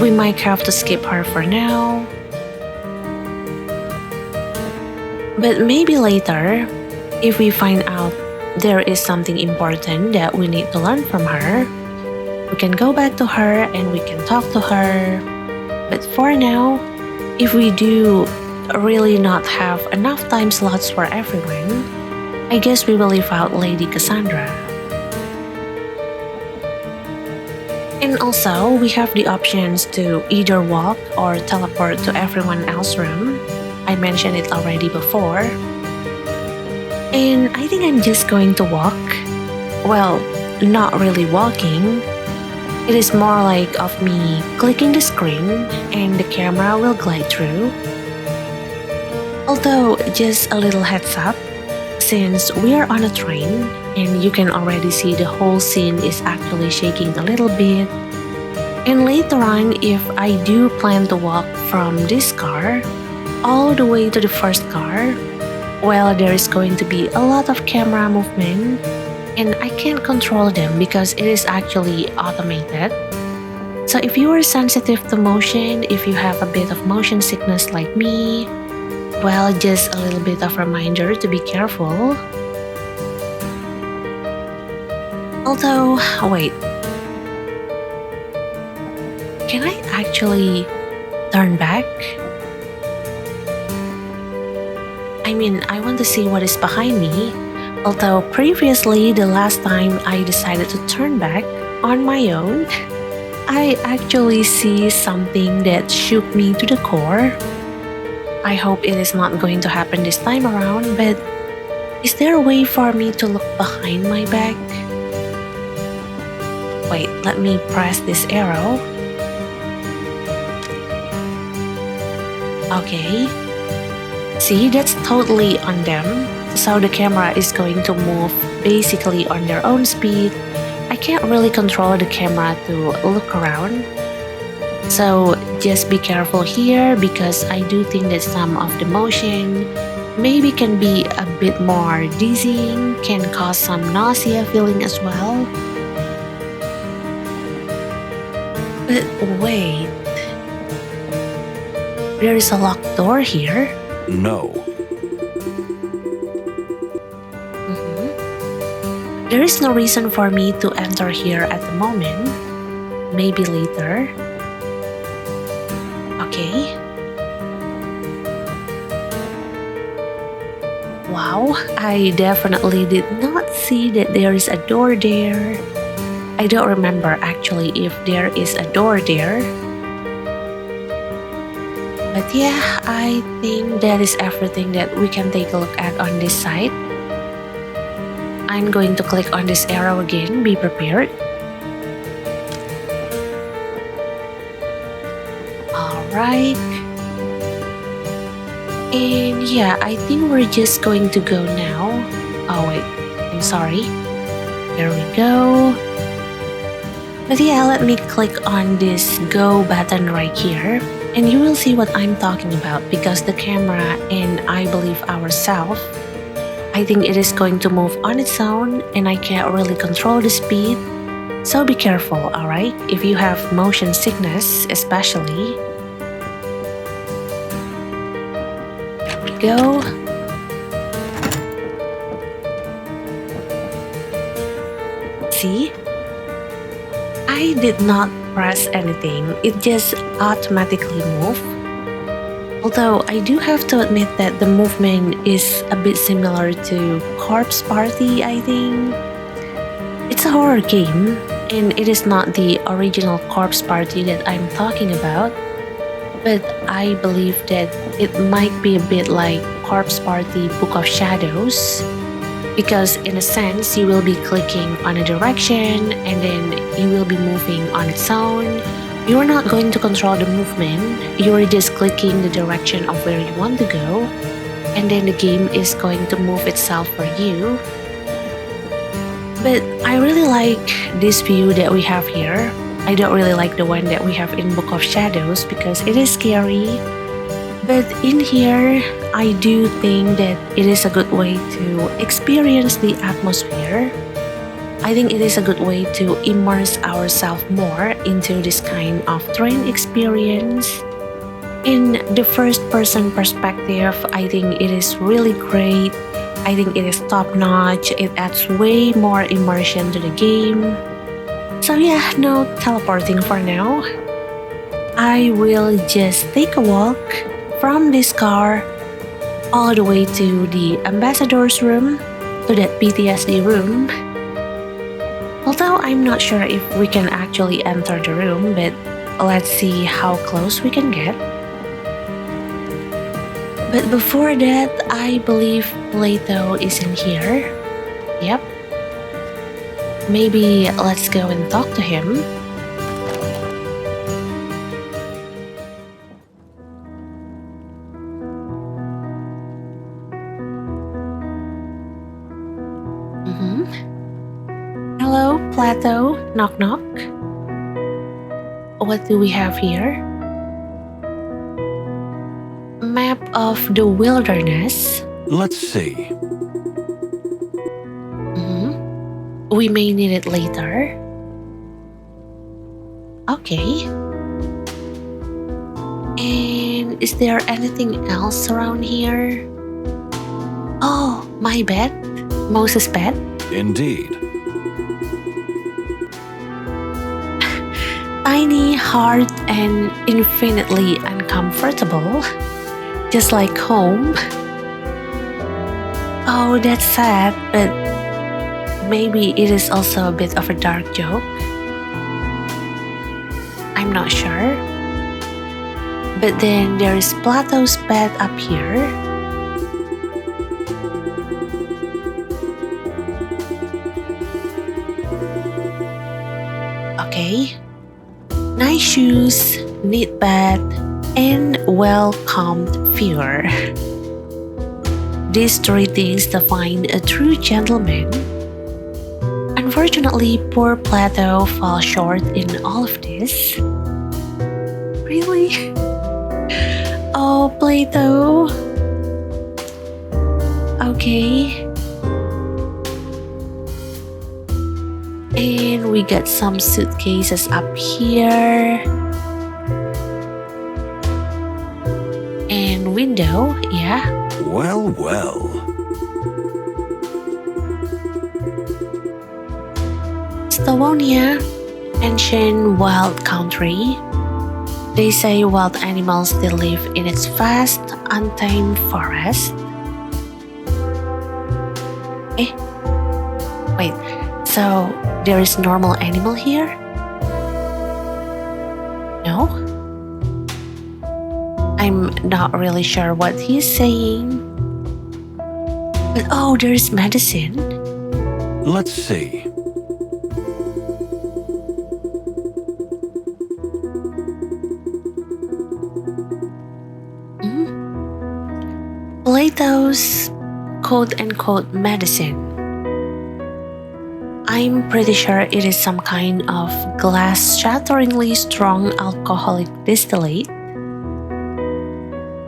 we might have to skip her for now. But maybe later, if we find out there is something important that we need to learn from her, we can go back to her and we can talk to her. But for now, if we do really not have enough time slots for everyone, I guess we will leave out Lady Cassandra. And also, we have the options to either walk or teleport to everyone else's room. I mentioned it already before. And I think I'm just going to walk. Well, not really walking. It is more like of me clicking the screen and the camera will glide through. Although, just a little heads up, since we are on a train and you can already see the whole scene is actually shaking a little bit. And later on, if I do plan to walk from this car all the way to the first car, well, there is going to be a lot of camera movement and I can't control them because it is actually automated. So if you are sensitive to motion, if you have a bit of motion sickness like me, well, just a little bit of reminder to be careful. Although, wait. Can I actually turn back? I mean, I want to see what is behind me. Although previously, the last time I decided to turn back on my own, I actually see something that shook me to the core. I hope it is not going to happen this time around, but is there a way for me to look behind my back? Wait, let me press this arrow. Okay. See, that's totally on them. So the camera is going to move basically on their own speed. I can't really control the camera to look around. So just be careful here because I do think that some of the motion maybe can be a bit more dizzying, can cause some nausea feeling as well. But wait, there is a locked door here. No. There is no reason for me to enter here at the moment. Maybe later. Okay. Wow, I definitely did not see that there is a door there. I don't remember actually if there is a door there. But yeah, I think that is everything that we can take a look at on this side. I'm going to click on this arrow again, be prepared. Alright. And yeah, I think we're just going to go now. Oh wait, I'm sorry. There we go. But yeah, let me click on this go button right here. And you will see what I'm talking about because the camera and I believe ourselves, I think it is going to move on its own and I can't really control the speed. So be careful, alright? If you have motion sickness especially. There we go. See? I did not press anything, it just automatically moved. Although I do have to admit that the movement is a bit similar to Corpse Party, I think. It's a horror game, and it is not the original Corpse Party that I'm talking about, but I believe that it might be a bit like Corpse Party Book of Shadows, because in a sense you will be clicking on a direction and then you will be moving on its own. You are not going to control the movement, you are just clicking the direction of where you want to go, and then the game is going to move itself for you. But I really like this view that we have here. I don't really like the one that we have in Book of Shadows because it is scary. But in here, I do think that it is a good way to experience the atmosphere. I think it is a good way to immerse ourselves more into this kind of train experience. In the first-person perspective, I think it is really great. I think it is top-notch. It adds way more immersion to the game. So yeah, no teleporting for now. I will just take a walk from this car all the way to the ambassador's room, to that PTSD room. Although I'm not sure if we can actually enter the room, but let's see how close we can get. But before that, I believe Plato is in here. Yep. Maybe let's go and talk to him. Hello, Plato. Knock knock. What do we have here? Map of the wilderness. Let's see. We may need it later. Okay. And is there anything else around here? Oh, my bed? Moses' bed? Indeed. Tiny, hard, and infinitely uncomfortable. Just like home. Oh, that's sad, but maybe it is also a bit of a dark joke. I'm not sure. But then there is Plato's bed up here. Okay. Nice shoes, neat bed, and well-combed figure. These three things define a true gentleman. Unfortunately, poor Plato falls short in all of this. Really? Oh, Plato. Okay. And we got some suitcases up here. And window, yeah. Well, well. Slavonia, ancient wild country. They say wild animals still live in its vast, untamed forest. Wait, so there is normal animal here? No? I'm not really sure what he's saying. But oh, there's medicine. Let's see. Plato's quote-unquote medicine. I'm pretty sure it is some kind of glass-shatteringly strong alcoholic distillate.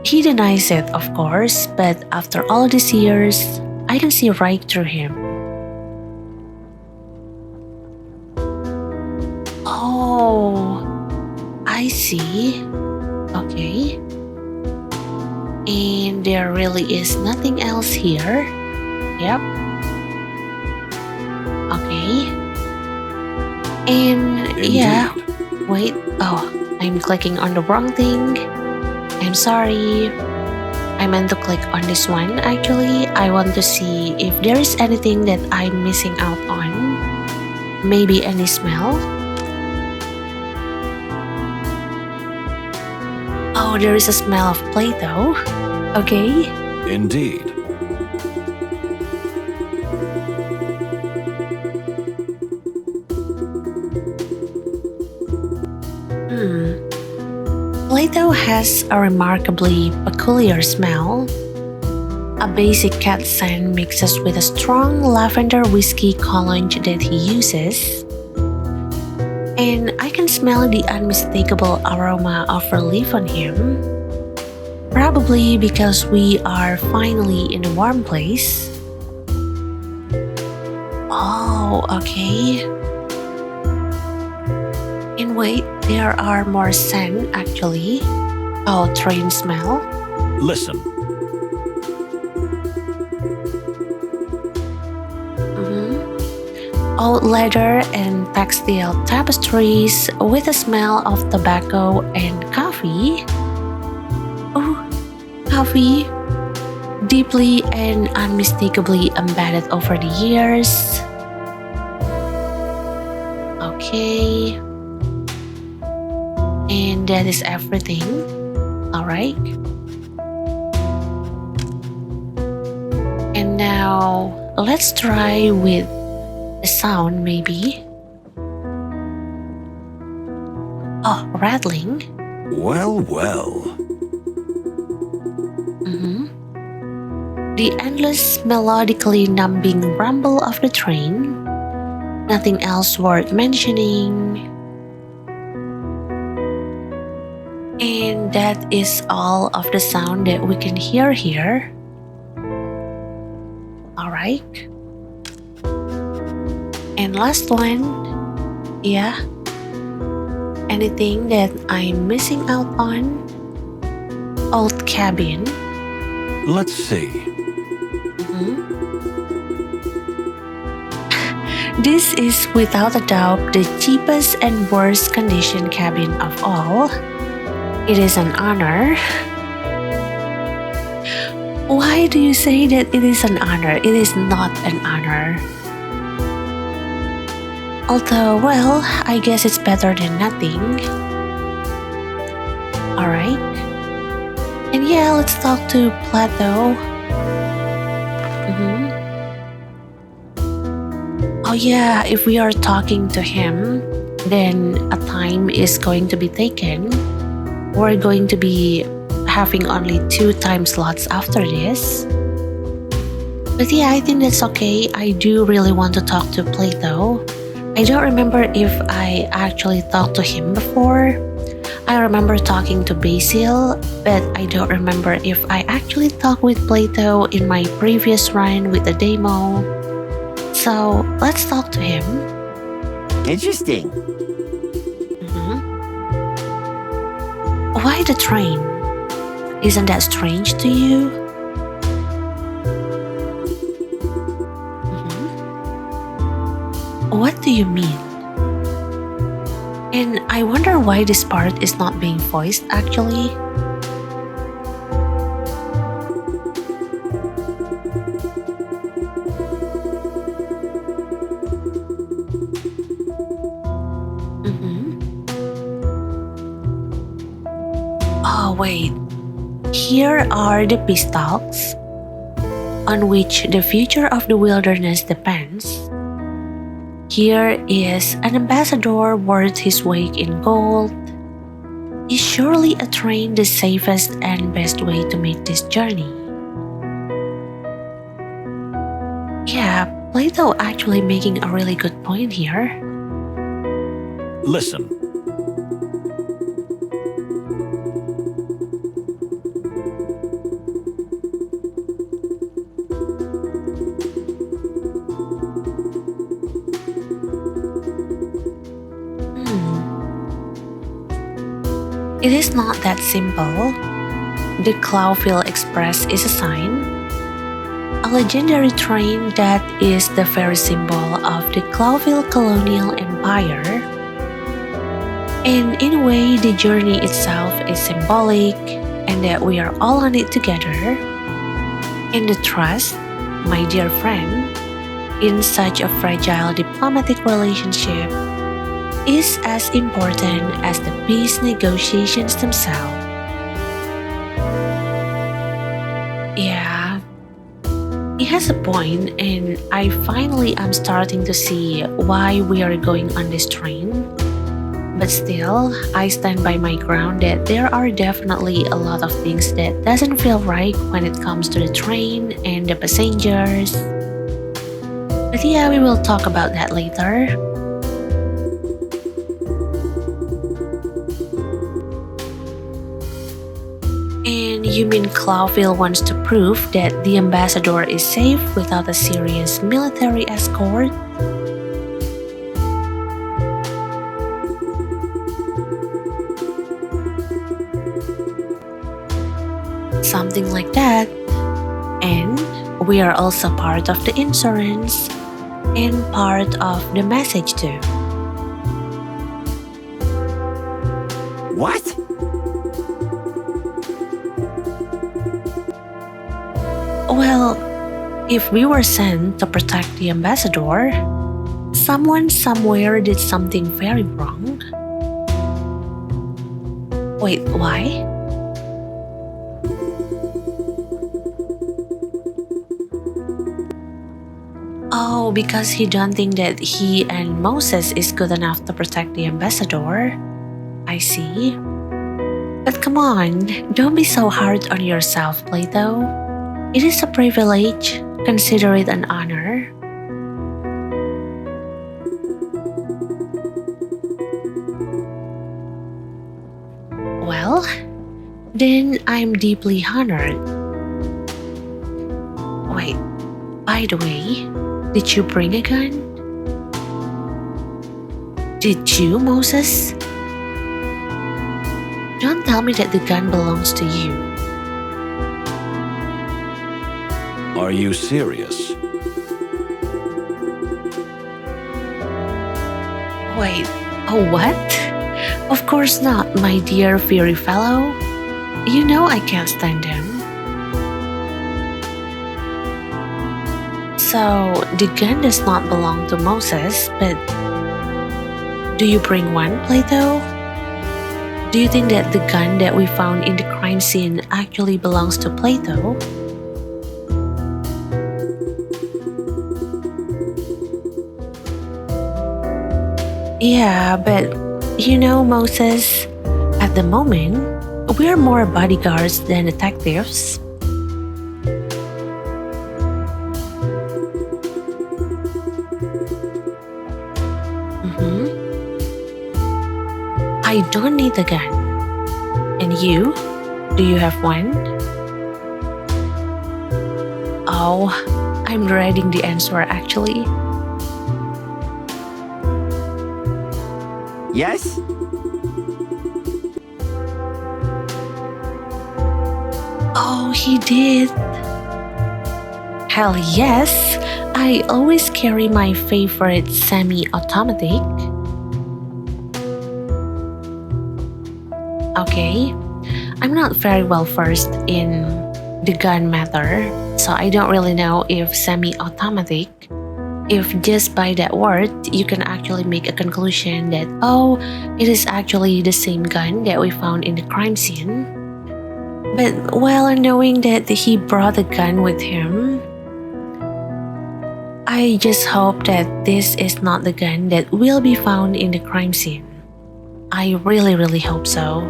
He denies it, of course, but after all these years, I can see right through him. Oh, I see. Okay. And there really is nothing else here. Yep. Okay. And yeah. Wait. Oh, I'm clicking on the wrong thing. I'm sorry. I meant to click on this one. Actually, I want to see if there is anything that I'm missing out on. Maybe any smell. Oh, there is a smell of Plato. Okay. Indeed. Plato has a remarkably peculiar smell. A basic cat scent mixes with a strong lavender whiskey cologne that he uses. And I can smell the unmistakable aroma of relief on him. Probably because we are finally in a warm place. Oh, okay. And wait, there are more scent actually. Oh, train smell. Listen. Old leather and textile tapestries with a smell of tobacco and coffee. Oh, coffee. Deeply and unmistakably embedded over the years. Okay. And that is everything. Alright. And now let's try with the sound maybe. Oh, rattling. Well, well. The endless melodically numbing rumble of the train. Nothing else worth mentioning. And that is all of the sound that we can hear here. Alright. And last one. Yeah. Anything that I'm missing out on? Old cabin. Let's see. This is without a doubt the cheapest and worst conditioned cabin of all. It is an honor. Why do you say that it is an honor? It is not an honor. Although, well, I guess it's better than nothing. Alright. And yeah, let's talk to Plato. Oh yeah, if we are talking to him, then a time is going to be taken. We're going to be having only 2 time slots after this. But yeah, I think that's okay. I do really want to talk to Plato. I don't remember if I actually talked to him before. I remember talking to Basil, but I don't remember if I actually talked with Plato in my previous run with the demo. So let's talk to him. Interesting. Why the train? Isn't that strange to you? What do you mean? And I wonder why this part is not being voiced actually. Oh wait, here are the pistocks on which the future of the wilderness depends. Here is an ambassador worth his weight in gold. Is surely a train the safest and best way to make this journey? Yeah, Plato actually making a really good point here. Listen. It is not that simple. The Clawville Express is a sign, a legendary train that is the very symbol of the Clawville colonial empire. And in a way, the journey itself is symbolic, and that we are all on it together. And the trust, my dear friend, in such a fragile diplomatic relationship is as important as the peace negotiations themselves. Yeah, he has a point, and I finally am starting to see why we are going on this train. But still, I stand by my ground that there are definitely a lot of things that doesn't feel right when it comes to the train and the passengers. But yeah, we will talk about that later. And you mean Clawville wants to prove that the ambassador is safe without a serious military escort? Something like that. And we are also part of the insurance and part of the message too. What? Well, if we were sent to protect the ambassador, someone somewhere did something very wrong. Wait, why? Oh, because he don't think that he and Moses is good enough to protect the ambassador. I see. But come on, don't be so hard on yourself, Plato. It is a privilege. Consider it an honor. Well, then I'm deeply honored. Wait, by the way, did you bring a gun? Did you, Moses? Don't tell me that the gun belongs to you. Are you serious? Wait, oh what? Of course not, my dear fiery fellow. You know I can't stand him. So, the gun does not belong to Moses, but do you bring one, Plato? Do you think that the gun that we found in the crime scene actually belongs to Plato? Yeah, but you know, Moses, at the moment, we're more bodyguards than detectives. I don't need a gun. And you? Do you have one? Oh, I'm dreading the answer actually. Yes? Oh, he did. Hell yes. I always carry my favorite semi-automatic. Okay, I'm not very well versed in the gun matter, so I don't really know if semi-automatic, if just by that word you can actually make a conclusion that, oh, it is actually the same gun that we found in the crime scene. But well, knowing that he brought a gun with him, I just hope that this is not the gun that will be found in the crime scene. I really, really hope so.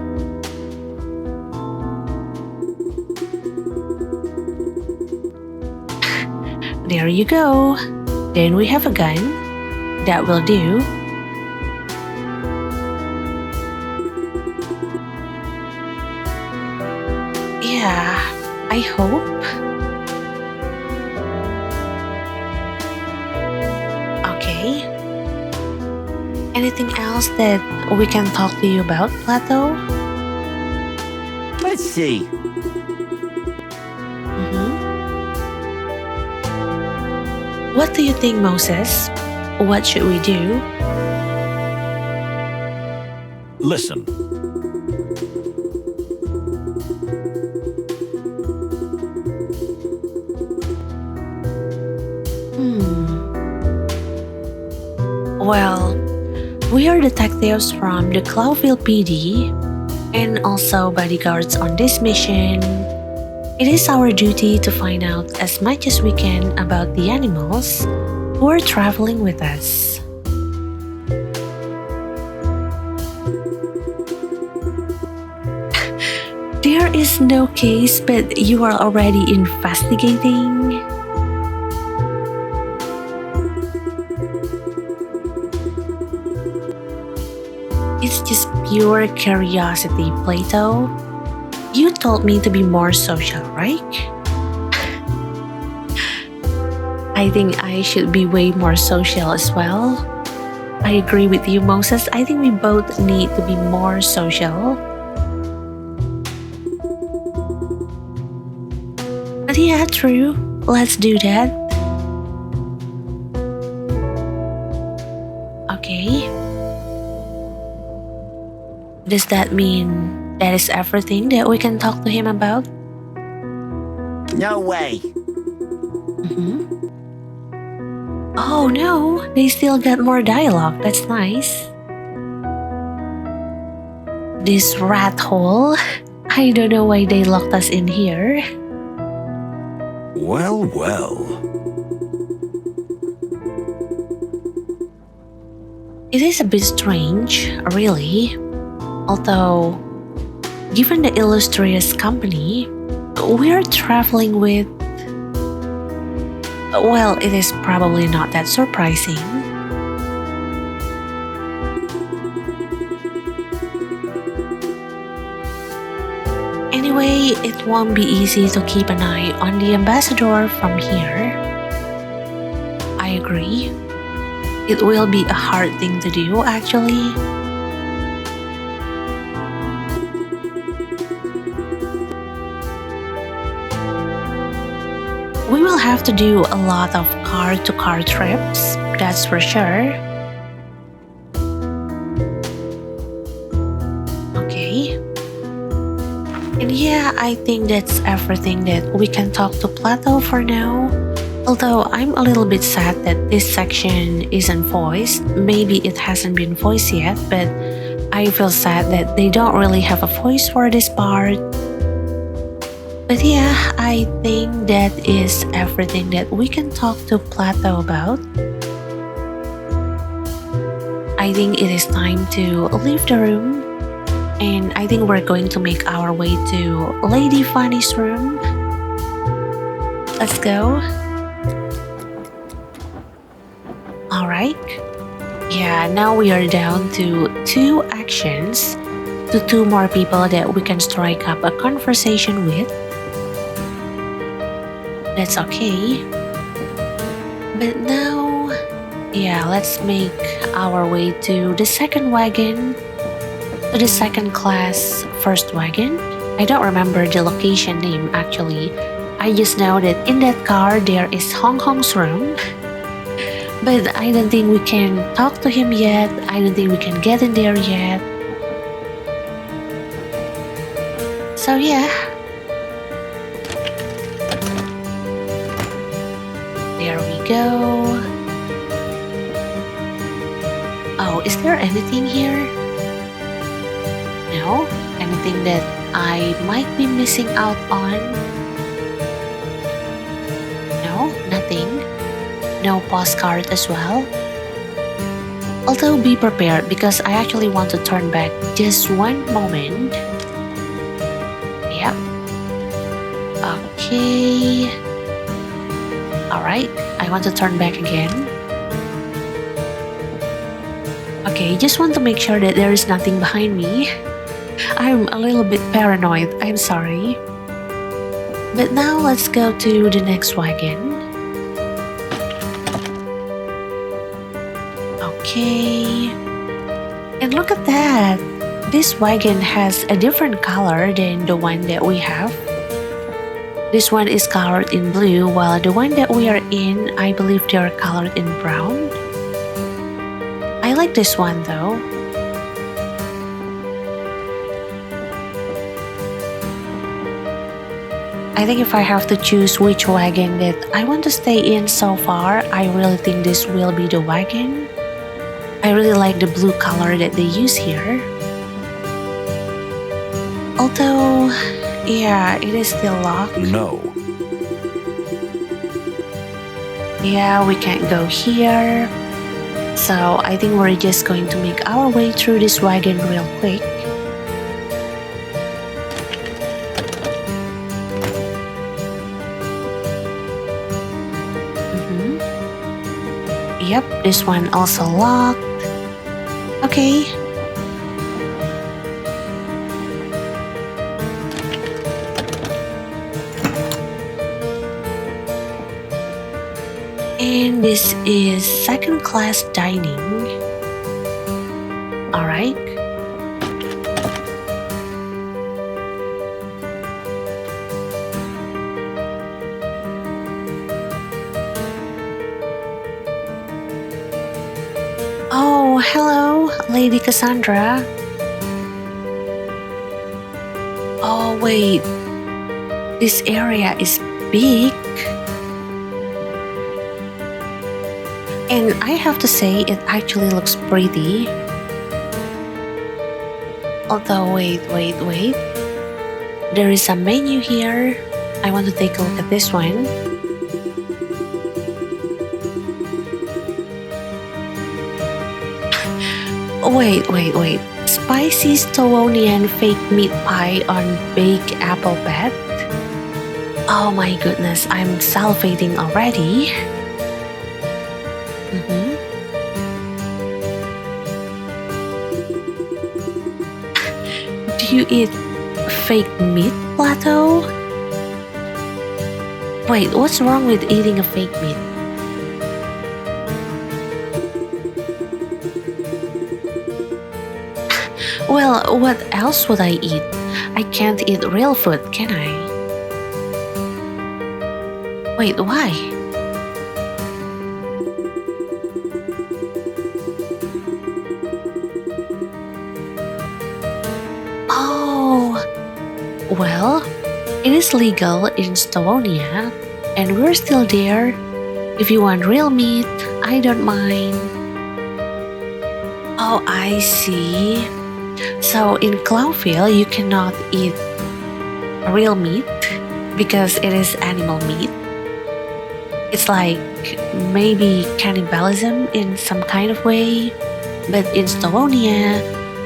There you go. Then we have a gun. That will do. Yeah, I hope. Okay. Anything else that we can talk to you about, Plato? Let's see. What do you think, Moses? What should we do? Listen. Well, we are detectives from the Clawville PD and also bodyguards on this mission. It is our duty to find out as much as we can about the animals who are traveling with us. There is no case, but you are already investigating. It's just pure curiosity, Plato. You told me to be more social, right? I think I should be way more social as well. I agree with you, Moses. I think we both need to be more social. But yeah, true. Let's do that. Okay. Does that mean that is everything that we can talk to him about? No way. Oh no, they still got more dialogue. That's nice. This rat hole. I don't know why they locked us in here. Well, well. It is a bit strange, really. Although, given the illustrious company, we're traveling with... Well, it is probably not that surprising. Anyway, it won't be easy to keep an eye on the ambassador from here. I agree. It will be a hard thing to do, actually. We will have to do a lot of car-to-car trips, that's for sure. Okay. And yeah, I think that's everything that we can talk to Plato for now. Although I'm a little bit sad that this section isn't voiced. Maybe it hasn't been voiced yet, but I feel sad that they don't really have a voice for this part. But yeah, I think that is everything that we can talk to Plato about. I think it is time to leave the room. And I think we're going to make our way to Lady Fanny's room. Let's go. Alright. Yeah, now we are down to 2 actions. To 2 more people that we can strike up a conversation with. That's okay. But now, yeah, let's make our way to the second wagon. To the second class first wagon. I don't remember the location name actually. I just know that in that car there is Hong Hong's room. But I don't think we can talk to him yet. I don't think we can get in there yet. So yeah. There we go. Oh, is there anything here? No? Anything that I might be missing out on? No? Nothing? No postcard as well? Although be prepared because I actually want to turn back just one moment. Yep. Okay. Alright, I want to turn back again. Okay, just want to make sure that there is nothing behind me. I'm a little bit paranoid, I'm sorry. But now let's go to the next wagon. Okay. And look at that! This wagon has a different color than the one that we have. This one is colored in blue, while the one that we are in, I believe they are colored in brown. I like this one though. I think if I have to choose which wagon that I want to stay in so far, I really think this will be the wagon. I really like the blue color that they use here. Although, yeah, it is still locked. No. Yeah, we can't go here. So I think we're just going to make our way through this wagon real quick. Yep, this one also locked. Okay. And this is second class dining. Alright. Oh, hello, Lady Cassandra. Oh, wait. This area is big. And I have to say, it actually looks pretty. Although, wait. There is a menu here. I want to take a look at this one. Wait. Spicy Stolonian fake meat pie on baked apple pet? Oh my goodness, I'm salivating already. Do you eat fake meat, Plato? Wait, what's wrong with eating a fake meat? Well, what else would I eat? I can't eat real food, can I? Wait, why? Oh, well, it is legal in Stavonia, and we're still there. If you want real meat, I don't mind. Oh, I see. So in Clawville, you cannot eat real meat because it is animal meat. It's like maybe cannibalism in some kind of way. But in Stavonia,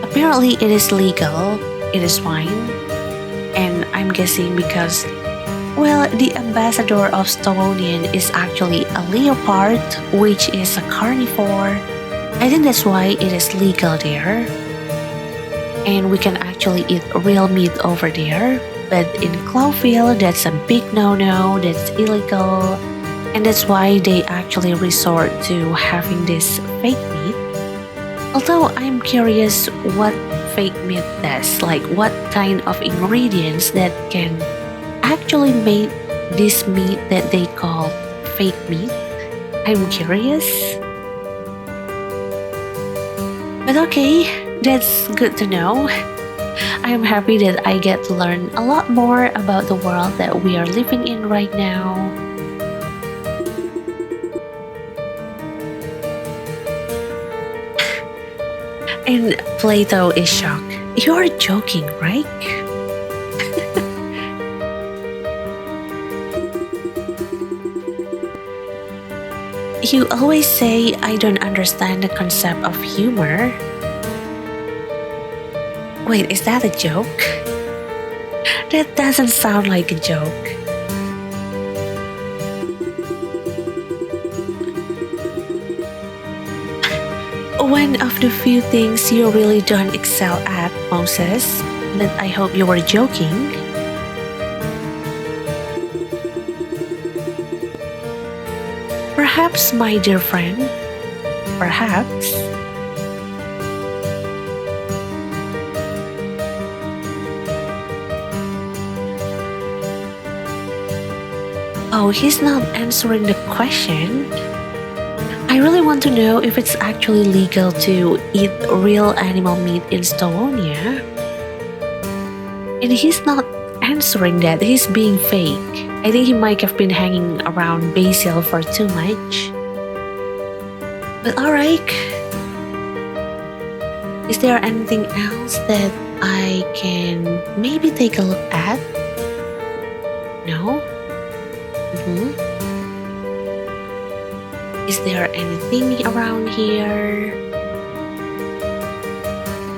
apparently it is legal. It is fine. And I'm guessing because, well, the ambassador of Stavonian is actually a leopard, which is a carnivore. I think that's why it is legal there. And we can actually eat real meat over there. But in Clawville, that's a big no-no, that's illegal. And that's why they actually resort to having this fake meat. Although I'm curious what fake meat does, like what kind of ingredients that can actually make this meat that they call fake meat. I'm curious. But okay, that's good to know. I'm happy that I get to learn a lot more about the world that we are living in right now. And Plato is shocked. You're joking, right? You always say I don't understand the concept of humor. Wait, is that a joke? That doesn't sound like a joke. One of the few things you really don't excel at, Moses, but I hope you were joking. Perhaps, my dear friend, perhaps. Oh, he's not answering the question. I really want to know if it's actually legal to eat real animal meat in Stavonia. And he's not answering that, he's being fake. I think he might have been hanging around Basil for too much. But alright. Is there anything else that I can maybe take a look at? No? Is there anything around here?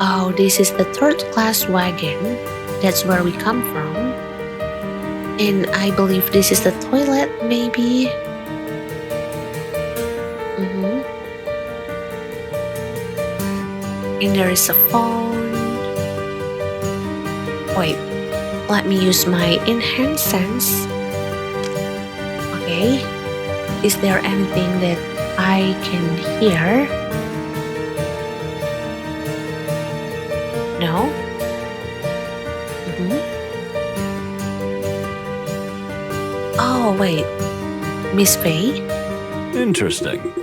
Oh, this is the third class wagon. That's where we come from. And I believe this is the toilet, maybe. And there is a phone. Wait, let me use my enhanced sense. Okay. Is there anything that I can hear? No? Oh, wait. Miss Faye? Interesting.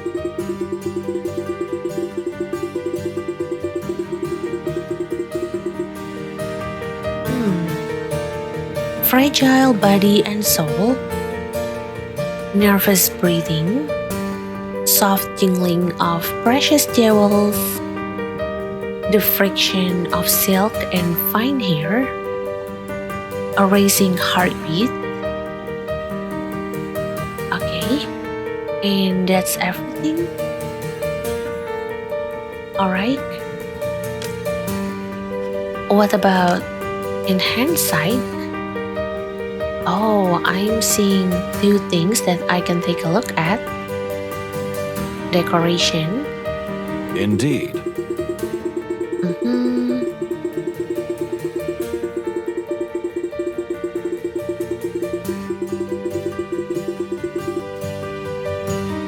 Fragile body and soul. Nervous breathing, soft jingling of precious jewels, the friction of silk and fine hair, a racing heartbeat. Okay, and that's everything. Alright. What about in hindsight? Oh, I'm seeing two things that I can take a look at. Decoration. Indeed.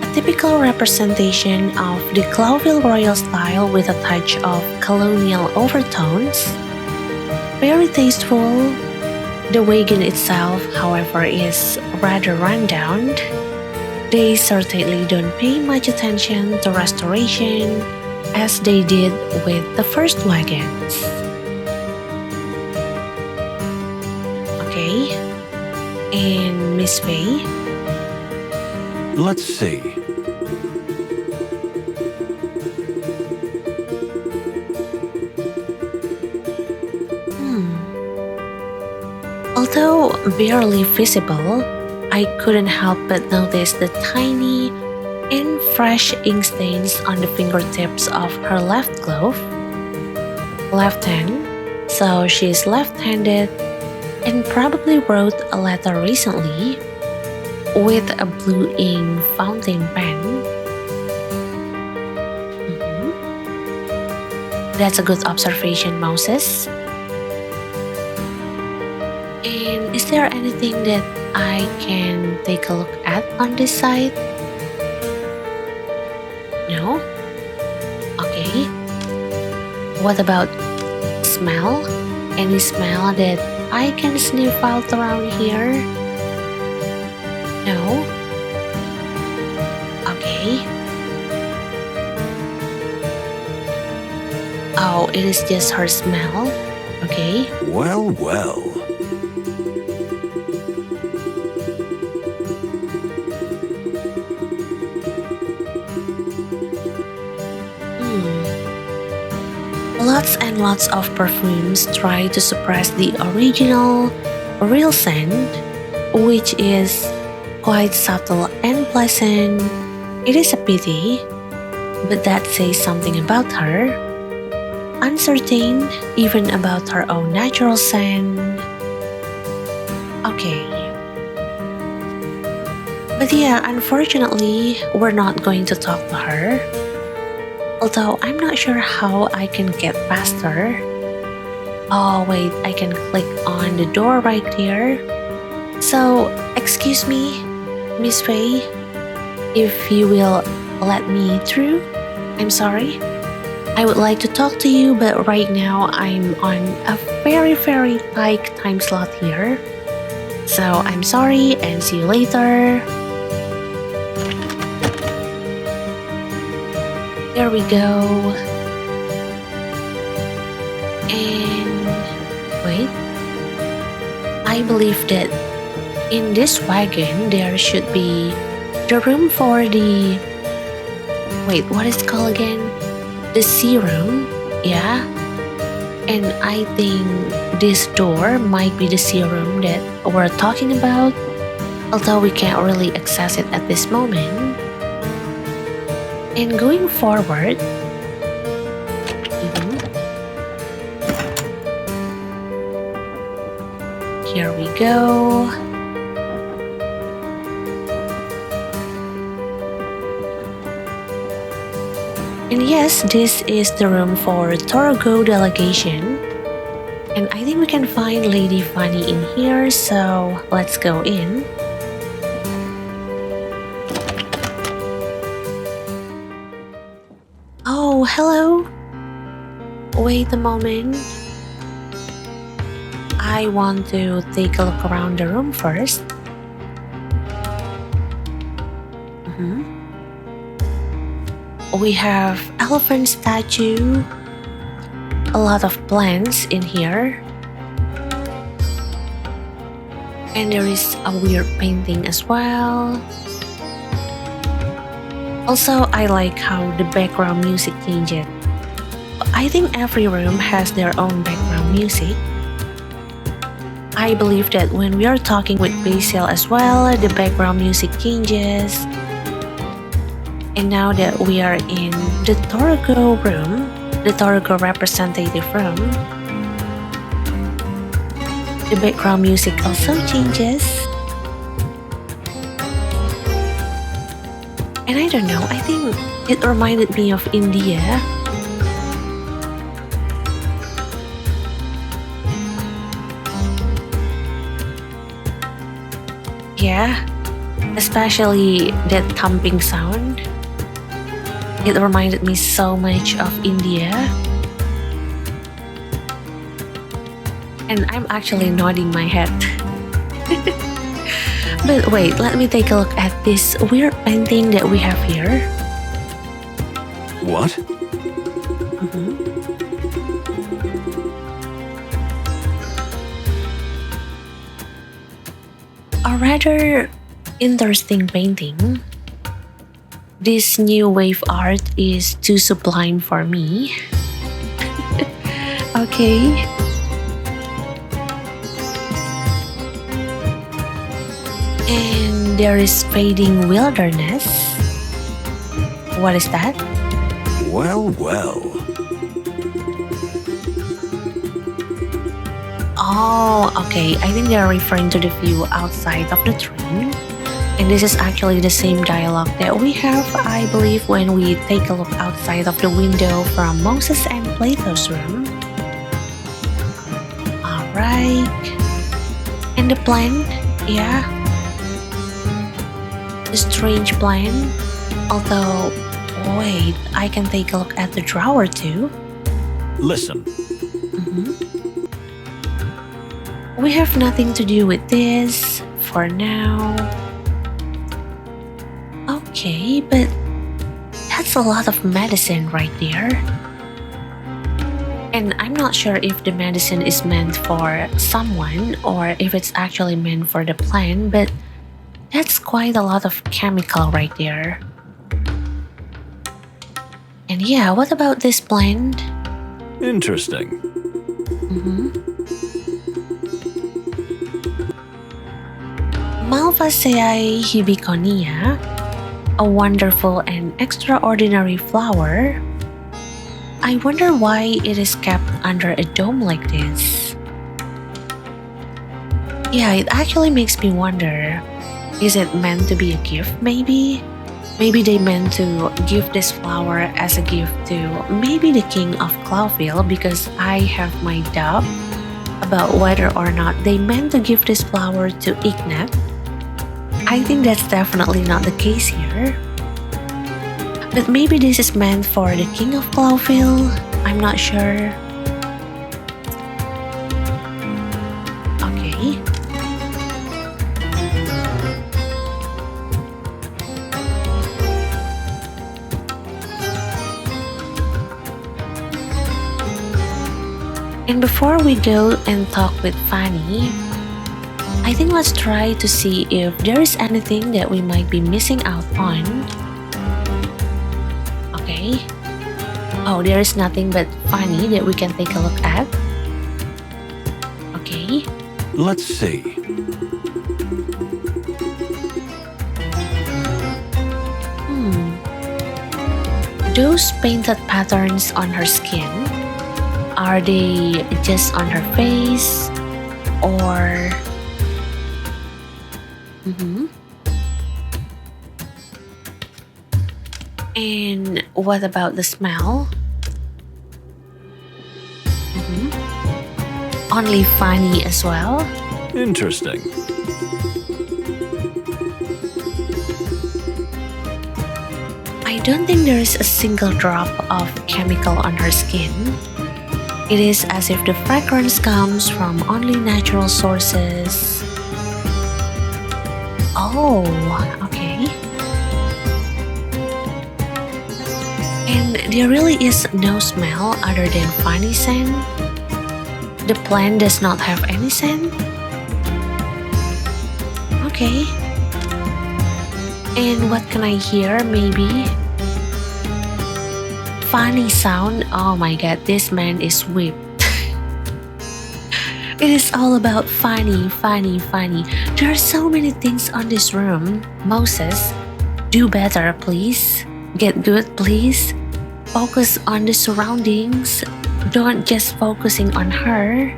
A typical representation of the Clawville royal style with a touch of colonial overtones. Very tasteful. The wagon itself, however, is rather rundown. They certainly don't pay much attention to restoration as they did with the first wagons. Okay, and Miss Faye? Let's see. Although barely visible, I couldn't help but notice the tiny and fresh ink stains on the fingertips of her left glove. Left hand, so she's left-handed and probably wrote a letter recently with a blue ink fountain pen. That's a good observation, Moses. And is there anything that I can take a look at on this side? No? Okay. What about smell? Any smell that I can sniff out around here? No? Okay. Oh, it is just her smell? Okay. Well, well. Lots and lots of perfumes try to suppress the original, real scent, which is quite subtle and pleasant. It is a pity, but that says something about her. Uncertain even about her own natural scent. Okay. But yeah, unfortunately, we're not going to talk to her. Although I'm not sure how I can get past her. Oh wait, I can click on the door right here. So, excuse me, Miss Faye, if you will let me through. I'm sorry. I would like to talk to you, but right now I'm on a very tight time slot here. So I'm sorry and see you later. There we go. And wait. I believe that in this wagon there should be the room for the... Wait, what is it called again? The sea room, yeah. And I think this door might be the sea room that we're talking about, although we can't really access it at this moment. And going forward, here we go. And yes, this is the room for Toge delegation. And I think we can find Lady Fanny in here, so let's go in. Oh, hello. Wait a moment. I want to take a look around the room first. We have elephant statue, a lot of plants in here, and there is a weird painting as well. Also, I like how the background music changes. I think every room has their own background music. I believe that when we are talking with Basil as well, the background music changes. And now that we are in the Torgo room, the Torgo representative room, the background music also changes. And I don't know, I think it reminded me of India. Yeah, especially that thumping sound. It reminded me so much of India. And I'm actually nodding my head. But wait, let me take a look at this weird painting that we have here. What? A rather interesting painting. This new wave art is too sublime for me. Okay. And there is fading wilderness. What is that? Well, well. Oh, okay. I think they're referring to the view outside of the train. And this is actually the same dialogue that we have, I believe, when we take a look outside of the window from Moses and Plato's room. Alright. And the plan, yeah. The strange plan. Although, wait, I can take a look at the drawer too. Listen. We have nothing to do with this for now. Okay, but that's a lot of medicine right there. And I'm not sure if the medicine is meant for someone or if it's actually meant for the plant, but that's quite a lot of chemical right there. And yeah, what about this plant? Interesting. Malvaceae hubiconia, a wonderful and extraordinary flower. I wonder why it is kept under a dome like this. Yeah, it actually makes me wonder, is it meant to be a gift maybe? Maybe they meant to give this flower as a gift to maybe the king of Clawville, because I have my doubt about whether or not they meant to give this flower to Ignat. I think that's definitely not the case here. But maybe this is meant for the king of Clawville. I'm not sure. Okay. And before we go and talk with Fanny, I think let's try to see if there is anything that we might be missing out on. Okay. Oh, there is nothing but Fanny that we can take a look at. Okay. Let's see. Those painted patterns on her skin, are they just on her face or... And what about the smell? Only Fanny as well? Interesting. I don't think there is a single drop of chemical on her skin. It is as if the fragrance comes from only natural sources. Oh, okay. And there really is no smell other than Fanny scent. The plant does not have any scent. Okay. And what can I hear? Maybe funny sound. Oh my god, this man is whipped. It is all about Fanny, Fanny, Fanny. There are so many things on this room. Moses, do better, please. Get good, please. Focus on the surroundings. Don't just focusing on her.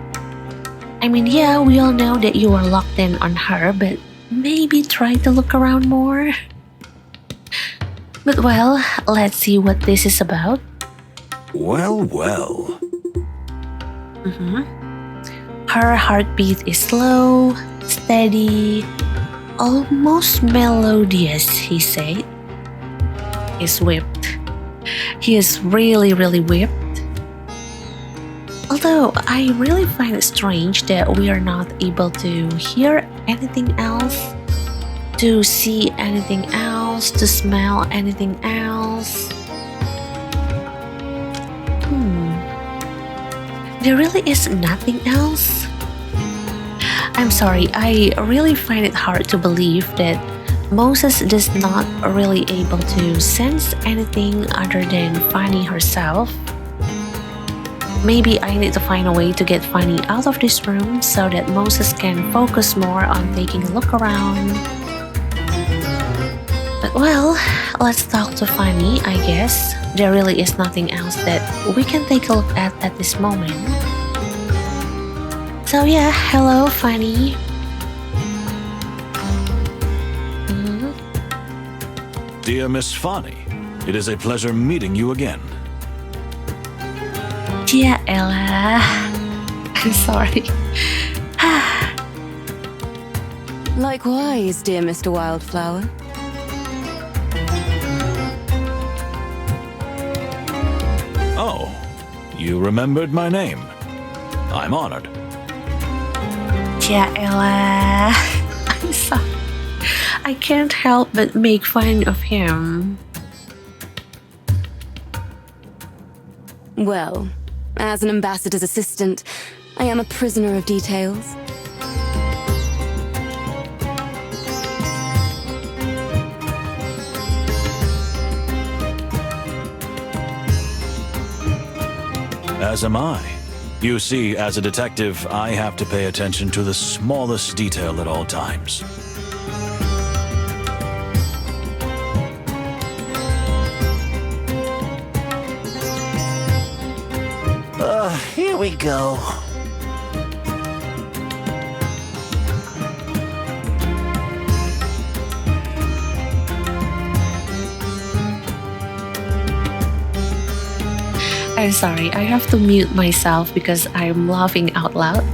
I mean, yeah, we all know that you are locked in on her, but maybe try to look around more. But well, let's see what this is about. Well, well. Her heartbeat is slow, steady, almost melodious, he said. He's whipped. He is really, really whipped. Although I really find it strange that we are not able to hear anything else, to see anything else, to smell anything else. There really is nothing else. I'm sorry, I really find it hard to believe that Moses is not really able to sense anything other than Fanny herself. Maybe I need to find a way to get Fanny out of this room so that Moses can focus more on taking a look around. But well, let's talk to Fanny, I guess. There really is nothing else that we can take a look at this moment. So yeah, hello Fanny. Dear Miss Fanny, it is a pleasure meeting you again. Yeah, Ella. I'm sorry. Likewise, dear Mr. Wildflower. Oh, you remembered my name. I'm honored. Yeah, Ella. I'm sorry. I can't help but make fun of him. Well, as an ambassador's assistant, I am a prisoner of details. As am I. You see, as a detective, I have to pay attention to the smallest detail at all times. Here we go. I'm sorry, I have to mute myself because I'm laughing out loud.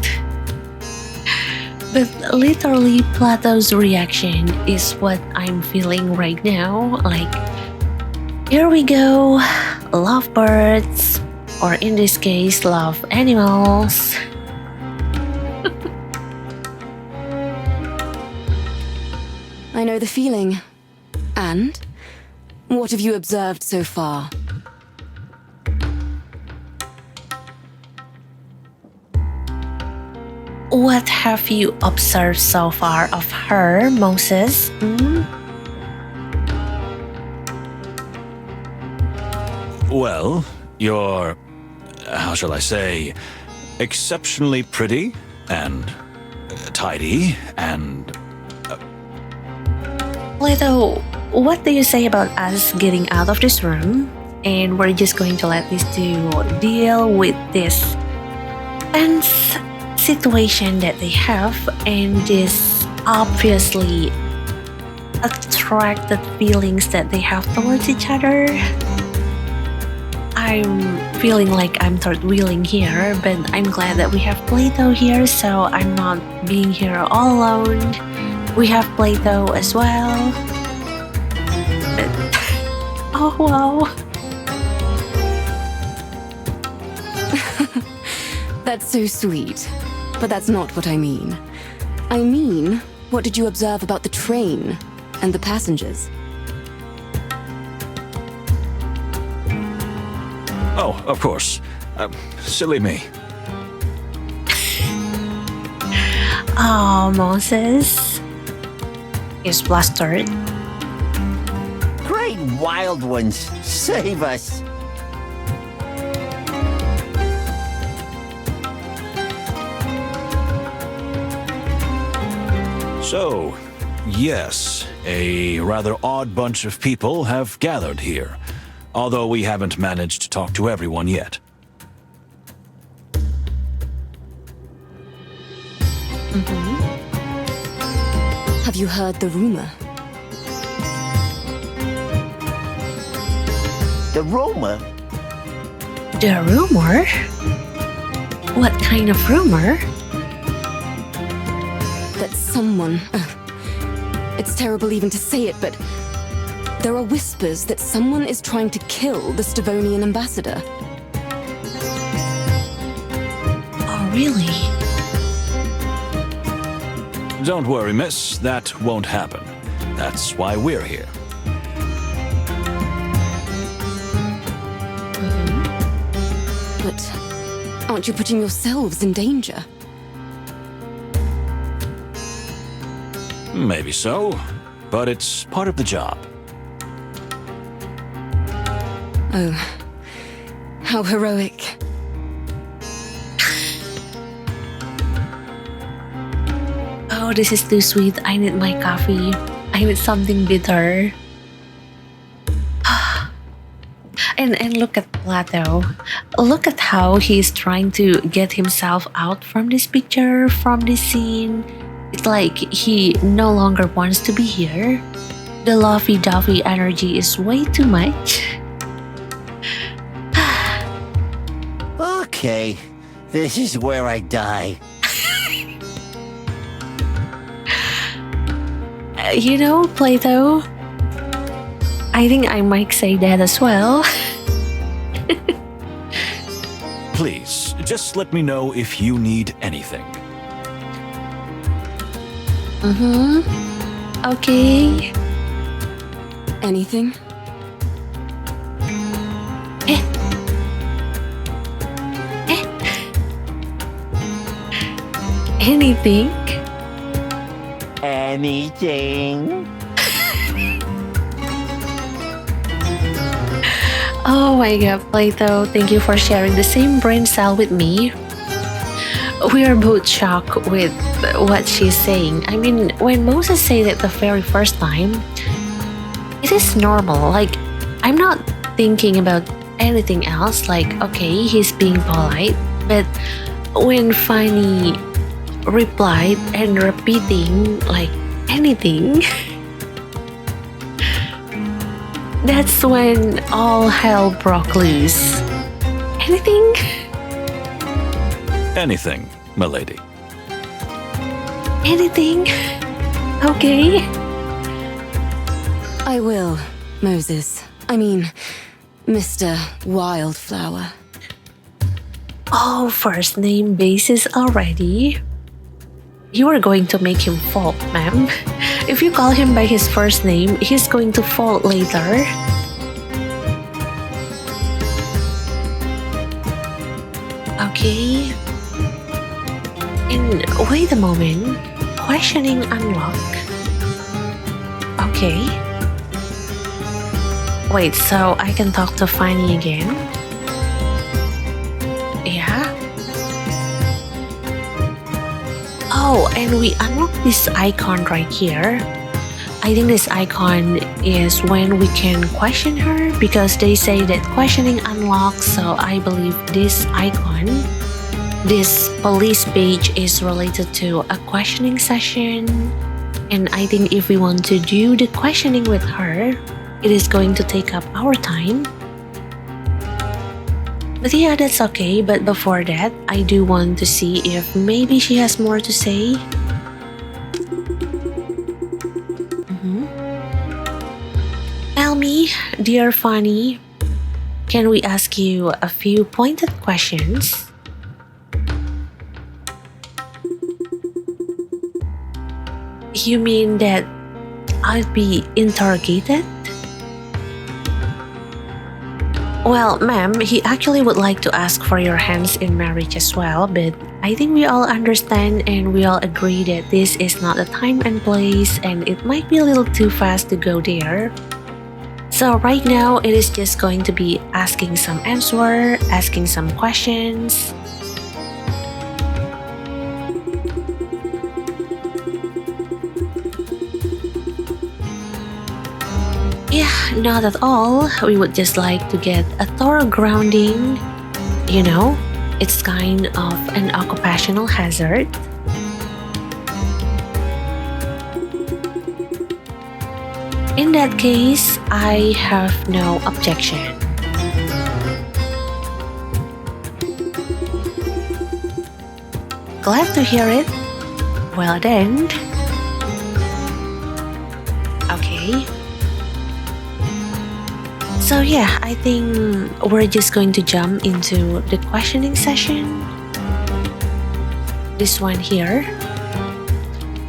But literally, Plato's reaction is what I'm feeling right now. Like, here we go, love birds, or in this case, love animals. I know the feeling. And? What have you observed so far? What have you observed so far of her, Moses? Well, you're, how shall I say, exceptionally pretty and tidy and... Plato, what do you say about us getting out of this room? And we're just going to let these two deal with this tense situation that they have and this obviously attracted feelings that they have towards each other. I'm feeling like I'm third wheeling here, but I'm glad that we have Plato here, so I'm not being here all alone. We have Plato as well. But, oh wow. That's so sweet. But that's not what I mean. I mean, what did you observe about the train and the passengers? Oh, of course. Silly me. Oh, Moses is flustered. great wild ones. Save us. So, yes, a rather odd bunch of people have gathered here, although we haven't managed to talk to everyone yet. Have you heard the rumor? The rumor? The rumor? What kind of rumor? That someone... it's terrible even to say it, but... there are whispers that someone is trying to kill the Stavonian ambassador. Oh, really? Don't worry, miss. That won't happen. That's why we're here. But aren't you putting yourselves in danger? Maybe so, but it's part of the job. Oh, how heroic. Oh, this is too sweet. I need my coffee. I need something bitter. And look at Plato. Look at how he's trying to get himself out from this picture, from this scene. It's like he no longer wants to be here. The lovey-dovey energy is way too much. Okay, this is where I die. You know, Plato, I think I might say that as well. Please, just let me know if you need anything. Okay. Anything? Anything? Anything? Oh my god, Plato, thank you for sharing the same brain cell with me. We are both shocked with what she's saying. I mean, when Moses said it the very first time, it is normal. Like, I'm not thinking about anything else. Like, okay, he's being polite. But when Fanny replied and repeating, like, anything, that's when all hell broke loose. Anything? Anything, milady. Anything? Okay. I will, Moses. I mean, Mr. Wildflower. Oh, first name basis already? You are going to make him fall, ma'am. If you call him by his first name, he's going to fall later. Okay. And wait a moment. Questioning unlock. Okay. Wait, so I can talk to Fanny again? Yeah? Oh, and we unlock this icon right here. I think this icon is when we can question her because they say that questioning unlocks, so I believe this icon, this police page is related to a questioning session. And I think if we want to do the questioning with her, it is going to take up our time. But yeah, that's okay. But before that, I do want to see if maybe she has more to say. Tell me, dear Fanny, can we ask you a few pointed questions? You mean that I'd be interrogated? Well, ma'am, he actually would like to ask for your hands in marriage as well, but I think we all understand and we all agree that this is not the time and place and it might be a little too fast to go there. So right now it is just going to be asking some answer, asking some questions. Yeah, not at all. We would just like to get a thorough grounding. You know, it's kind of an occupational hazard. In that case, I have no objection. Glad to hear it. Well then. Okay. So yeah, I think we're just going to jump into the questioning session. This one here.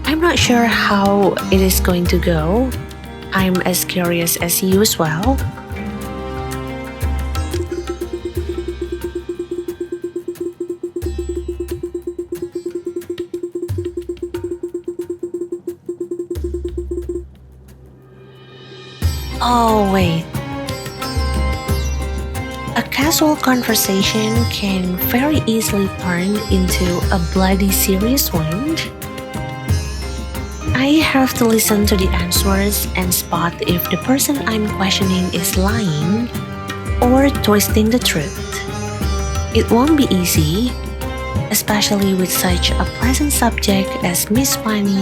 I'm not sure how it is going to go. I'm as curious as you as well. Oh, wait. A casual conversation can very easily turn into a bloody serious one. I have to listen to the answers and spot if the person I'm questioning is lying or twisting the truth. It won't be easy, especially with such a pleasant subject as Miss Fanny.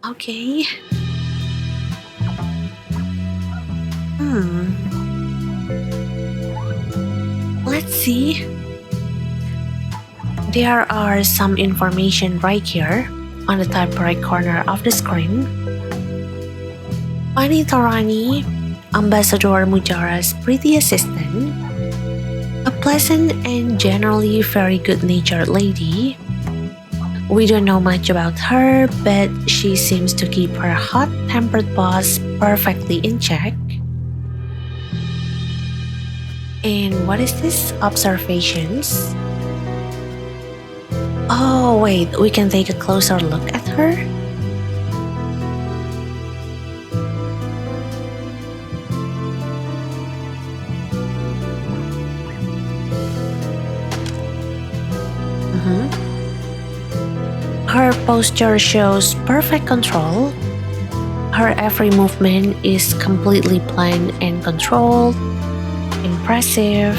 Okay. Let's see. There are some information right here on the top right corner of the screen. Fanny Torani, Ambassador Mujara's pretty assistant, a pleasant and generally very good-natured lady. We don't know much about her, but she seems to keep her hot-tempered boss perfectly in check. And what is this? Observations? Oh, wait, we can take a closer look at her? Her posture shows perfect control. Her every movement is completely planned and controlled. Impressive.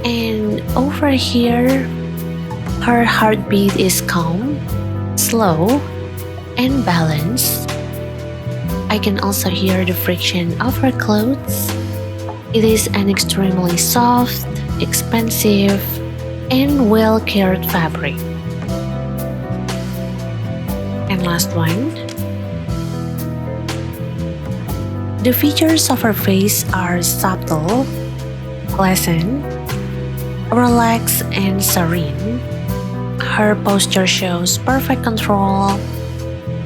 And over here, her heartbeat is calm, slow, and balanced. I can also hear the friction of her clothes. It is an extremely soft, expensive, and well-cared fabric. And last one. The features of her face are subtle, pleasant, relaxed, and serene. Her posture shows perfect control.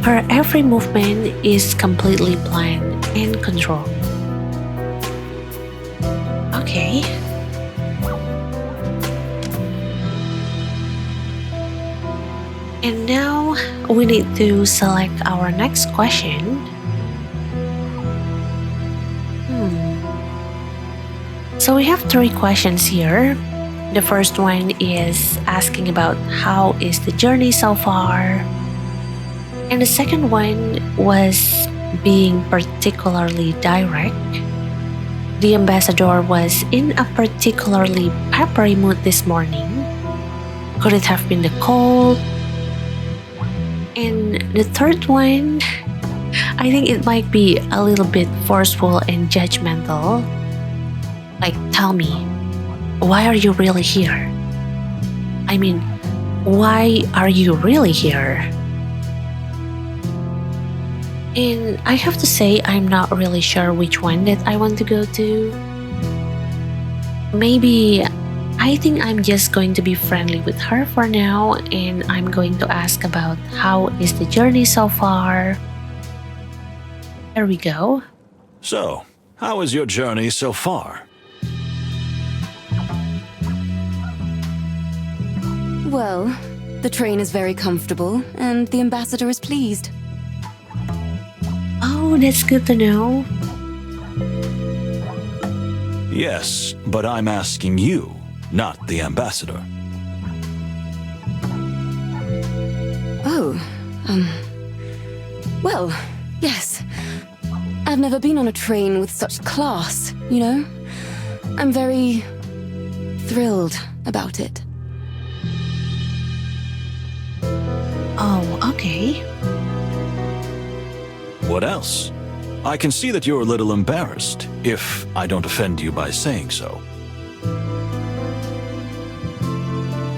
Her every movement is completely planned and controlled. Okay. And now we need to select our next question. So we have 3 questions here. The first one is asking about how is the journey so far. And the second one was being particularly direct. The ambassador was in a particularly peppery mood this morning. Could it have been the cold? And the third one, I think it might be a little bit forceful and judgmental. Like, tell me, why are you really here? I mean, why are you really here? And I have to say, I'm not really sure which one that I want to go to. Maybe I think I'm just going to be friendly with her for now, and I'm going to ask about how is the journey so far. There we go. So, how is your journey so far? Well, the train is very comfortable, and the ambassador is pleased. Oh, that's good to know. Yes, but I'm asking you, not the ambassador. Oh, well, yes. I've never been on a train with such class, you know? I'm very thrilled about it. Oh, okay. What else? I can see that you're a little embarrassed, if I don't offend you by saying so.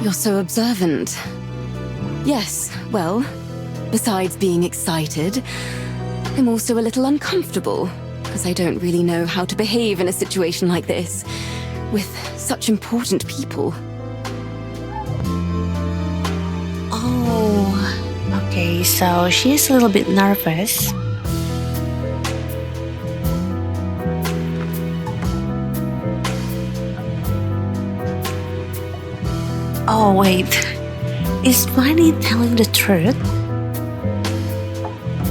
You're so observant. Yes, well, besides being excited, I'm also a little uncomfortable, as I don't really know how to behave in a situation like this, with such important people. Oh, okay, so she's a little bit nervous. Oh, wait. Is Fanny telling the truth?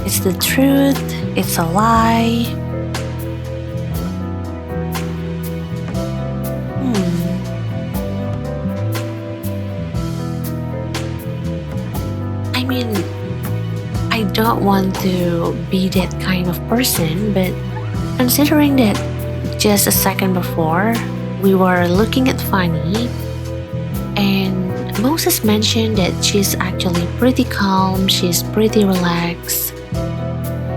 It's the truth, it's a lie. I mean, I don't want to be that kind of person, but considering that just a second before, we were looking at Fanny, and Moses mentioned that she's actually pretty calm, she's pretty relaxed.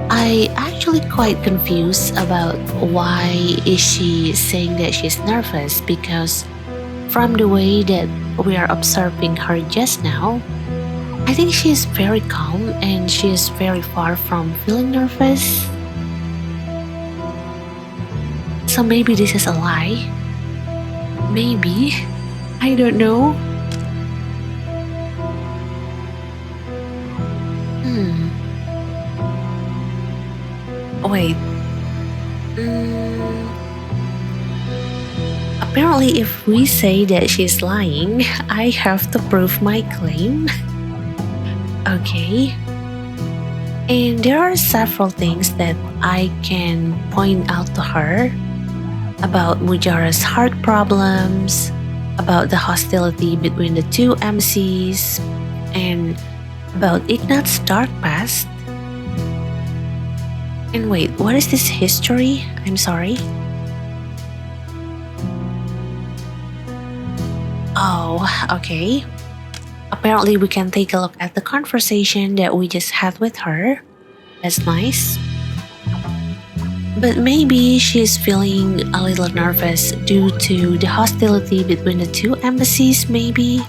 I actually quite confused about why is she saying that she's nervous, because from the way that we are observing her just now, I think she is very calm and she is very far from feeling nervous. So maybe this is a lie. Maybe. I don't know. Wait. Apparently, if we say that she's lying, I have to prove my claim. Okay. And there are several things that I can point out to her about Mujara's heart problems, about the hostility between the two MCs, and about Ignat's dark past. And wait, what is this history? I'm sorry. Oh, okay. Apparently we can take a look at the conversation that we just had with her. That's nice. But maybe she's feeling a little nervous due to the hostility between the two embassies, maybe?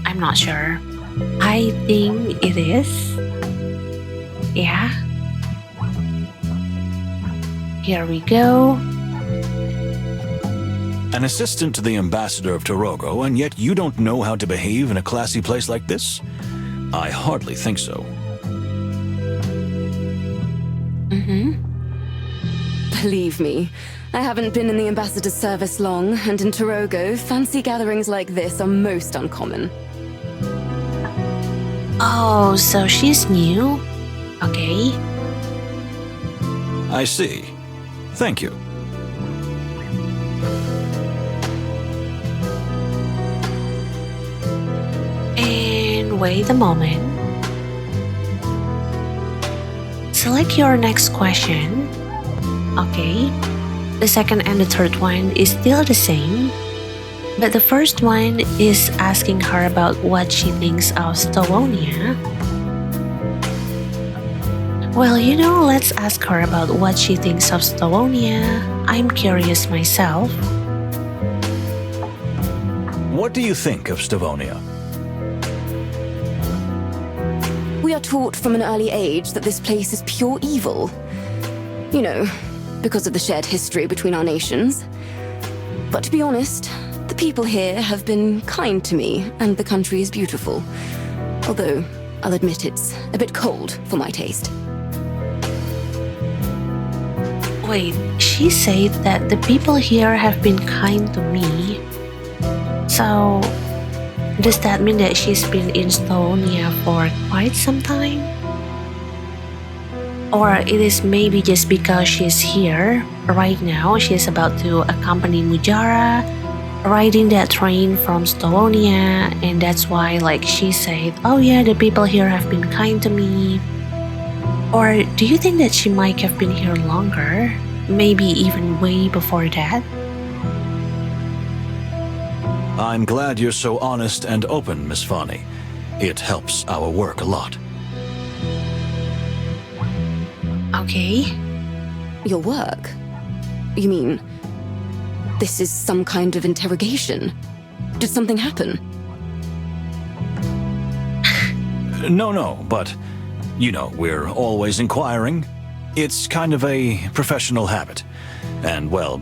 I'm not sure. I think it is. Yeah. Here we go. An assistant to the ambassador of Torogo, and yet you don't know how to behave in a classy place like this? I hardly think so. Believe me, I haven't been in the ambassador's service long, and in Torogo, fancy gatherings like this are most uncommon. Oh, so she's new? Okay. I see. Thank you. And wait a moment. Select your next question. Okay. The second and the third one is still the same, but the first one is asking her about what she thinks of Stavonia. Well, let's ask her about what she thinks of Stavonia. I'm curious myself. What do you think of Stavonia? We are taught from an early age that this place is pure evil. You know, because of the shared history between our nations. But to be honest, the people here have been kind to me, and the country is beautiful. Although, I'll admit it's a bit cold for my taste. Wait, she said that the people here have been kind to me. So, does that mean that she's been in Estonia for quite some time? Or it is maybe just because she's here right now, she's about to accompany Mujara, riding that train from Estonia, and that's why like she said, oh yeah, the people here have been kind to me. Or do you think that she might have been here longer? Maybe even way before that? I'm glad you're so honest and open, Miss Fanny. It helps our work a lot. Okay. Your work? You mean, this is some kind of interrogation? Did something happen? No, but, you know, we're always inquiring. It's kind of a professional habit. And, well,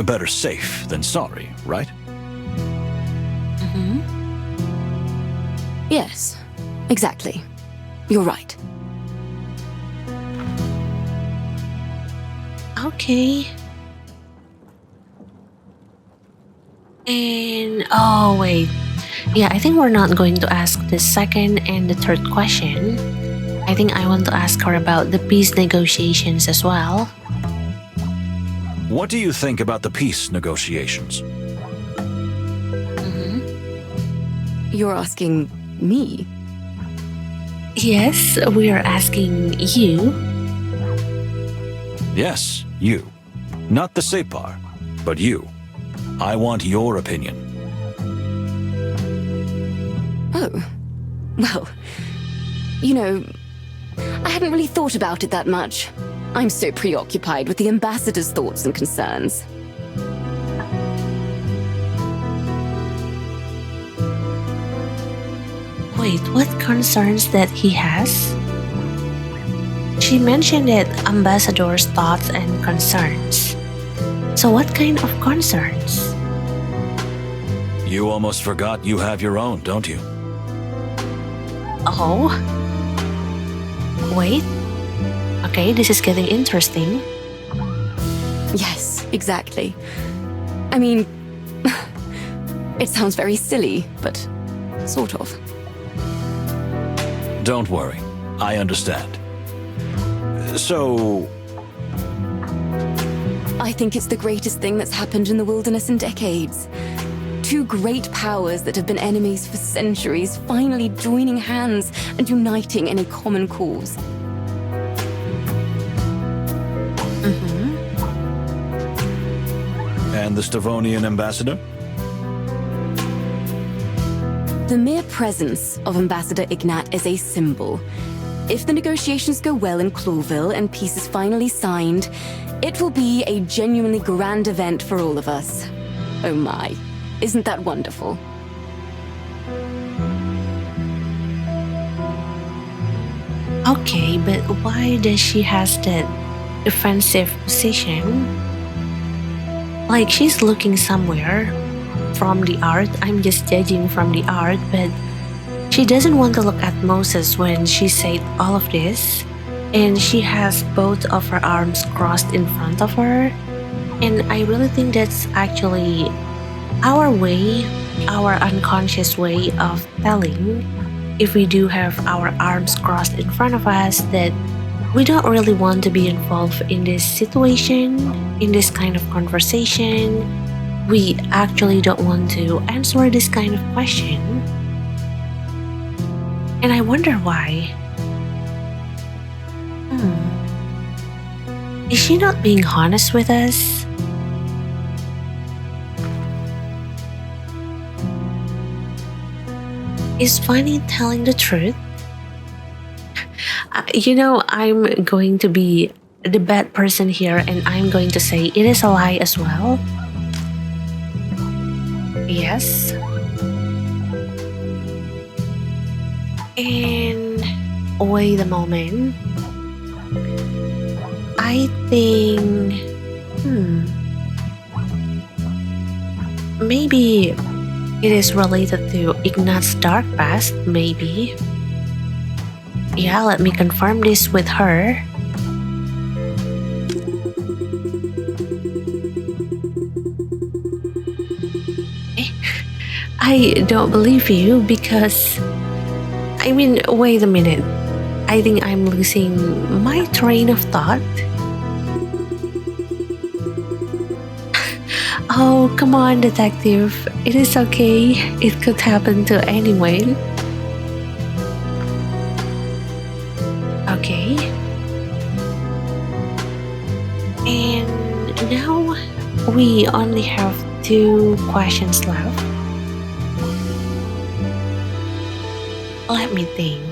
better safe than sorry, right? Mm-hmm. Yes, exactly. You're right. Okay. And oh wait. Yeah, I think we're not going to ask the second and the third question. I think I want to ask her about the peace negotiations as well. What do you think about the peace negotiations? You're asking me? Yes, we are asking you. Yes, you. Not the Separ, but you. I want your opinion. Oh, well, you know, I hadn't really thought about it that much. I'm so preoccupied with the ambassador's thoughts and concerns. Wait, what concerns that he has? She mentioned that ambassador's thoughts and concerns. So what kind of concerns? You almost forgot you have your own, don't you? Oh? Wait. Okay, this is getting interesting. Yes, exactly. I mean, it sounds very silly, but sort of. Don't worry. I understand. So... I think it's the greatest thing that's happened in the wilderness in decades. Two great powers that have been enemies for centuries finally joining hands and uniting in a common cause. And the Stavonian ambassador? The mere presence of Ambassador Ignat is a symbol. If the negotiations go well in Clawville and peace is finally signed, it will be a genuinely grand event for all of us. Oh my, isn't that wonderful? Okay, but why does she has that defensive position? Like she's looking somewhere from the art. I'm just judging from the art, but she doesn't want to look at Moses when she said all of this. And she has both of her arms crossed in front of her. And I really think that's actually our way, our unconscious way of telling, if we do have our arms crossed in front of us, that we don't really want to be involved in this situation, in this kind of conversation. We actually don't want to answer this kind of question. And I wonder why. Is she not being honest with us? Is Fanny telling the truth? I'm going to be the bad person here and I'm going to say it is a lie as well. Yes. And wait a moment. I think... Maybe it is related to Ignat's dark past, maybe. Yeah, let me confirm this with her. I don't believe you because. I mean, wait a minute. I think I'm losing my train of thought. Oh, come on, detective. It is okay. It could happen to anyone. Okay. And now we only have 2 questions left. Let me think.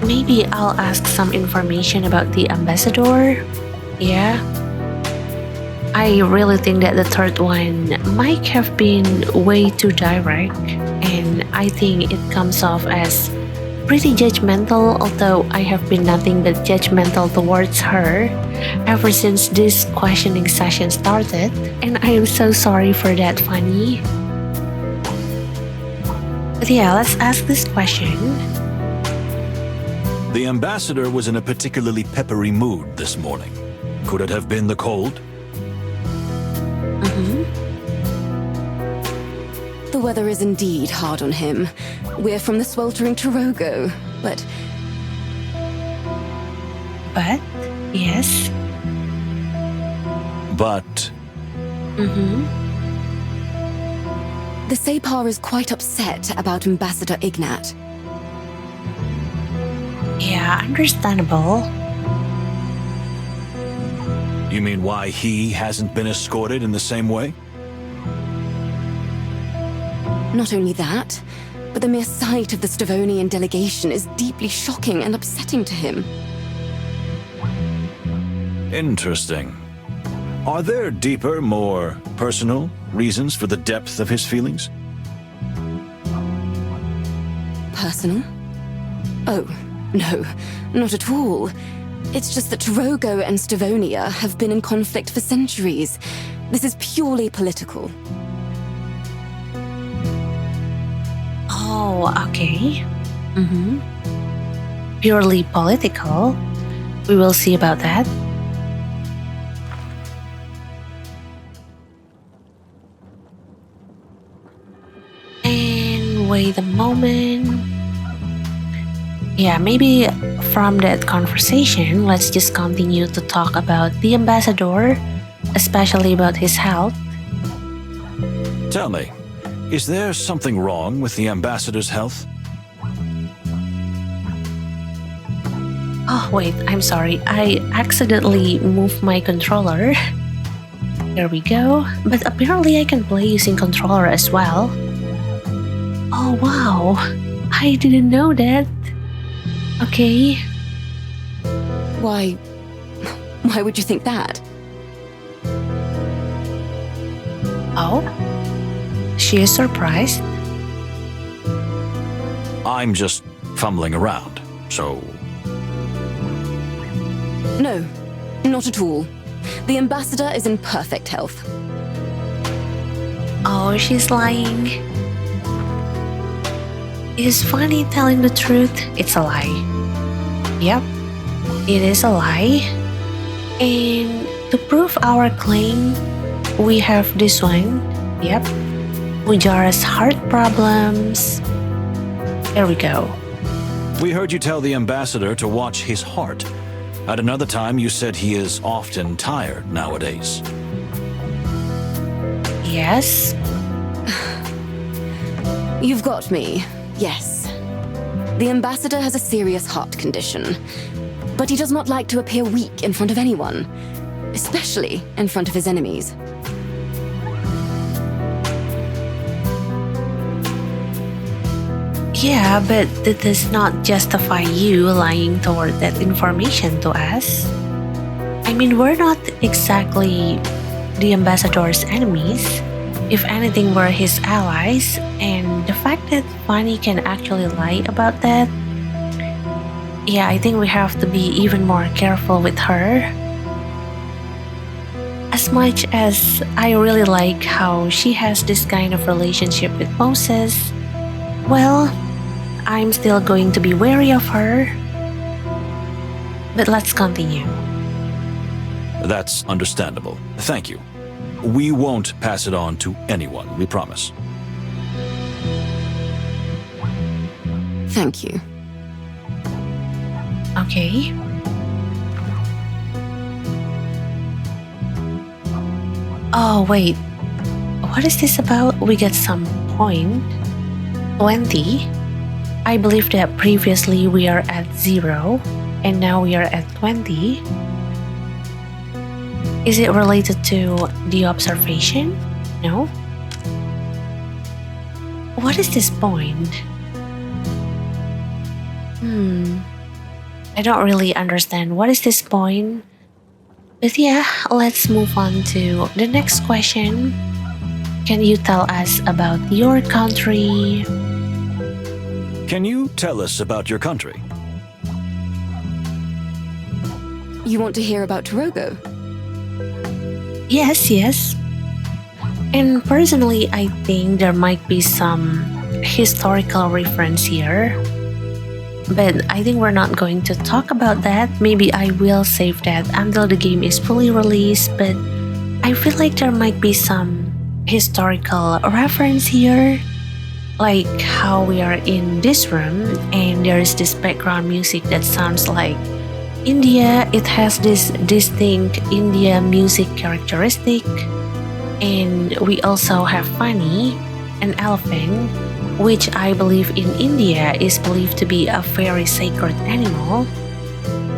Maybe I'll ask some information about the ambassador. Yeah. I really think that the third one might have been way too direct, and I think it comes off as pretty judgmental, although I have been nothing but judgmental towards her ever since this questioning session started, and I am so sorry for that, Fanny. But yeah, let's ask this question. The ambassador was in a particularly peppery mood this morning. Could it have been the cold? The weather is indeed hard on him. We're from the sweltering Torogo, but... But? Yes? But... The Separ is quite upset about Ambassador Ignat. Yeah, understandable. You mean why he hasn't been escorted in the same way? Not only that, but the mere sight of the Stavonian delegation is deeply shocking and upsetting to him. Interesting. Are there deeper, more personal reasons for the depth of his feelings? Personal? Oh, no, not at all. It's just that Torogo and Stavonia have been in conflict for centuries. This is purely political. Oh, okay. Purely political. We will see about that. And wait a moment. Yeah, maybe from that conversation, let's just continue to talk about the ambassador, especially about his health. Tell me, is there something wrong with the ambassador's health? Oh, wait, I'm sorry. I accidentally moved my controller. There we go. But apparently I can play using controller as well. Oh, wow. I didn't know that. Okay. Why would you think that? Oh? She is surprised? I'm just fumbling around, so... No, not at all. The ambassador is in perfect health. Oh, she's lying. Is Fanny telling the truth? It's a lie. Yep, it is a lie. And to prove our claim, we have this one. Yep, Mujara's heart problems. There we go. We heard you tell the ambassador to watch his heart. At another time, you said he is often tired nowadays. Yes? You've got me, yes. The ambassador has a serious heart condition, but he does not like to appear weak in front of anyone, especially in front of his enemies. Yeah, but that does not justify you lying toward that information to us. I mean, we're not exactly the ambassador's enemies. If anything, we're his allies, and the fact that Fanny can actually lie about that, yeah, I think we have to be even more careful with her. As much as I really like how she has this kind of relationship with Moses, well, I'm still going to be wary of her. But let's continue. That's understandable. Thank you. We won't pass it on to anyone, we promise. Thank you. Okay. Oh, wait. What is this about? We get some point. 20. I believe that previously we are at 0 and now we are at 20. Is it related to the observation? No? What is this point? I don't really understand what is this point. But yeah, let's move on to the next question. Can you tell us about your country? Can you tell us about your country? You want to hear about Torongo? Yes. And personally, I think there might be some historical reference here. But I think we're not going to talk about that. Maybe I will save that until the game is fully released. But I feel like there might be some historical reference here. Like how we are in this room and there is this background music that sounds like India. It has this distinct India music characteristic. And we also have Fanny, an elephant, which I believe in India is believed to be a very sacred animal.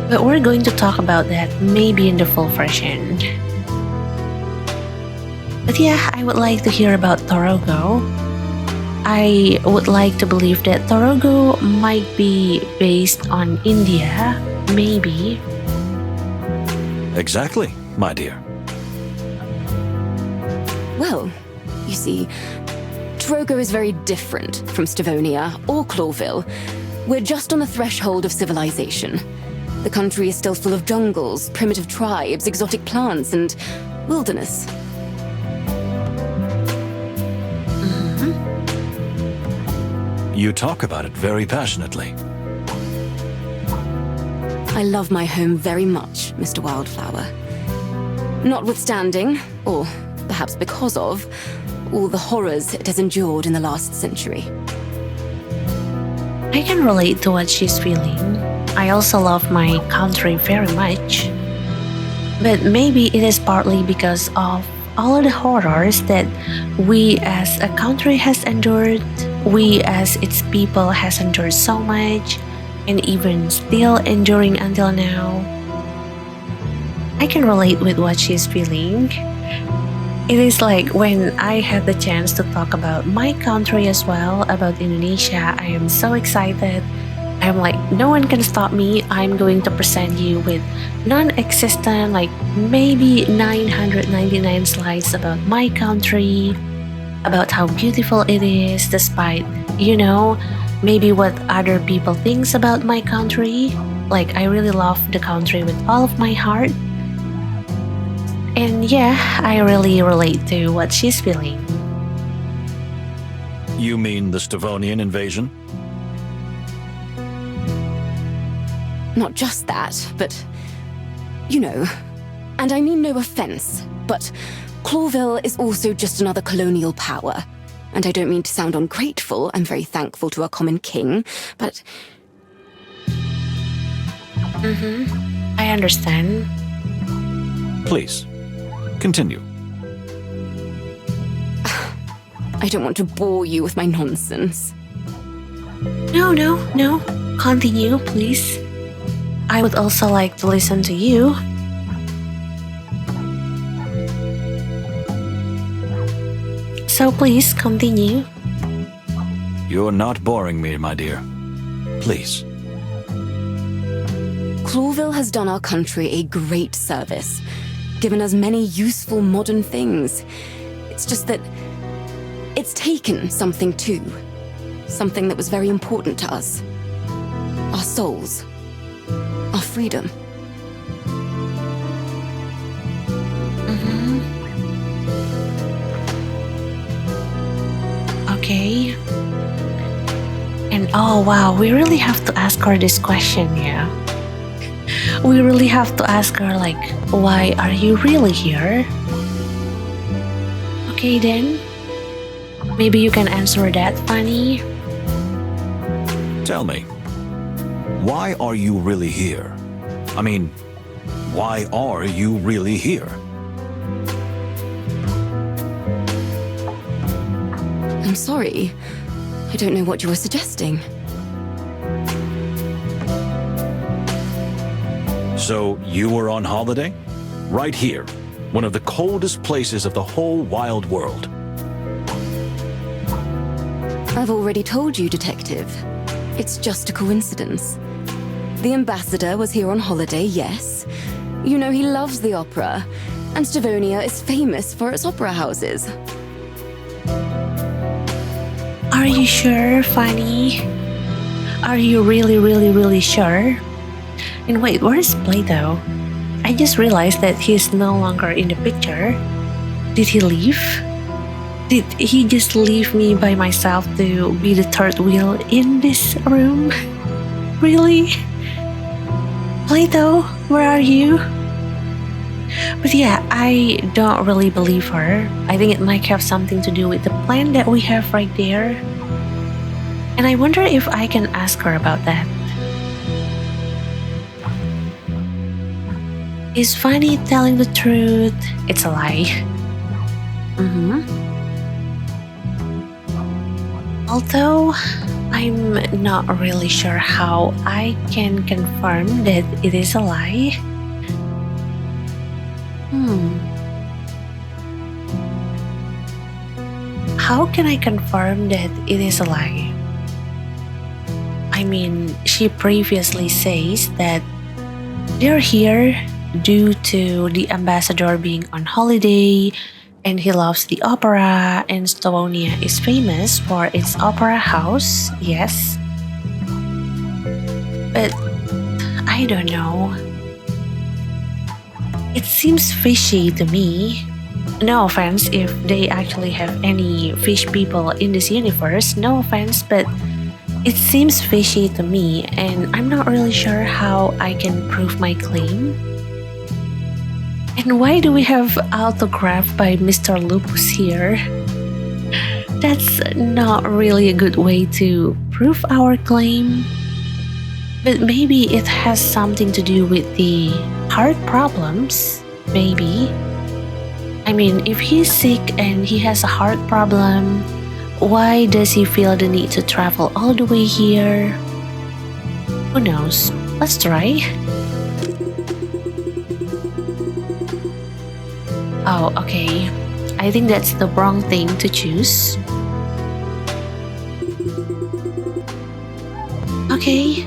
But we're going to talk about that maybe in the full version. But yeah, I would like to hear about Torongo. I would like to believe that Torongo might be based on India, maybe. Exactly, my dear. Well, you see, Torongo is very different from Stavonia or Clawville. We're just on the threshold of civilization. The country is still full of jungles, primitive tribes, exotic plants, and wilderness. You talk about it very passionately. I love my home very much, Mr. Wildflower. Notwithstanding, or perhaps because of, all the horrors it has endured in the last century. I can relate to what she's feeling. I also love my country very much. But maybe it is partly because of all of the horrors that we as a country has endured, we as its people has endured so much, and even still enduring until now. I can relate with what she's feeling. It is like when I had the chance to talk about my country as well, about Indonesia, I am so excited. I'm like, no one can stop me. I'm going to present you with non-existent, like maybe 999 slides about my country, about how beautiful it is, despite, maybe what other people thinks about my country. Like, I really love the country with all of my heart. And yeah, I really relate to what she's feeling. You mean the Stavonian invasion? Not just that, but, and I mean no offense, but Clawville is also just another colonial power. And I don't mean to sound ungrateful, I'm very thankful to our common king, but... I understand. Please, continue. I don't want to bore you with my nonsense. No. Continue, please. I would also like to listen to you. So please continue. You're not boring me, my dear. Please. Clawville has done our country a great service, given us many useful modern things. It's just that it's taken something too. Something that was very important to us. Our souls. Our freedom. Okay. And oh wow, we really have to ask her this question, yeah? We really have to ask her, like, why are you really here? Okay then. Maybe you can answer that, Fanny. Tell me, why are you really here? I mean, why are you really here? I'm sorry. I don't know what you were suggesting. So you were on holiday? Right here, one of the coldest places of the whole wild world. I've already told you, Detective. It's just a coincidence. The ambassador was here on holiday, yes. You know he loves the opera, and Stavonia is famous for its opera houses. Are you sure, Fanny? Are you really sure? And wait, where's Plato? I just realized that he's no longer in the picture. Did he leave? Did he just leave me by myself to be the third wheel in this room? Really? Plato, where are you? But yeah, I don't really believe her. I think it might have something to do with the plan that we have right there. And I wonder if I can ask her about that. Is Fanny telling the truth? It's a lie. Although, I'm not really sure how I can confirm that it is a lie. How can I confirm that it is a lie? I mean, she previously says that they're here due to the ambassador being on holiday and he loves the opera and Stavonia is famous for its opera house, yes. But I don't know. It seems fishy to me. No offense if they actually have any fish people in this universe, no offense, but it seems fishy to me and I'm not really sure how I can prove my claim. And why do we have autograph by Mr. Lupus here? That's not really a good way to prove our claim. But maybe it has something to do with the heart problems, maybe. I mean, if he's sick and he has a heart problem, why does he feel the need to travel all the way here? Who knows? Let's try. Oh, okay. I think that's the wrong thing to choose. Okay.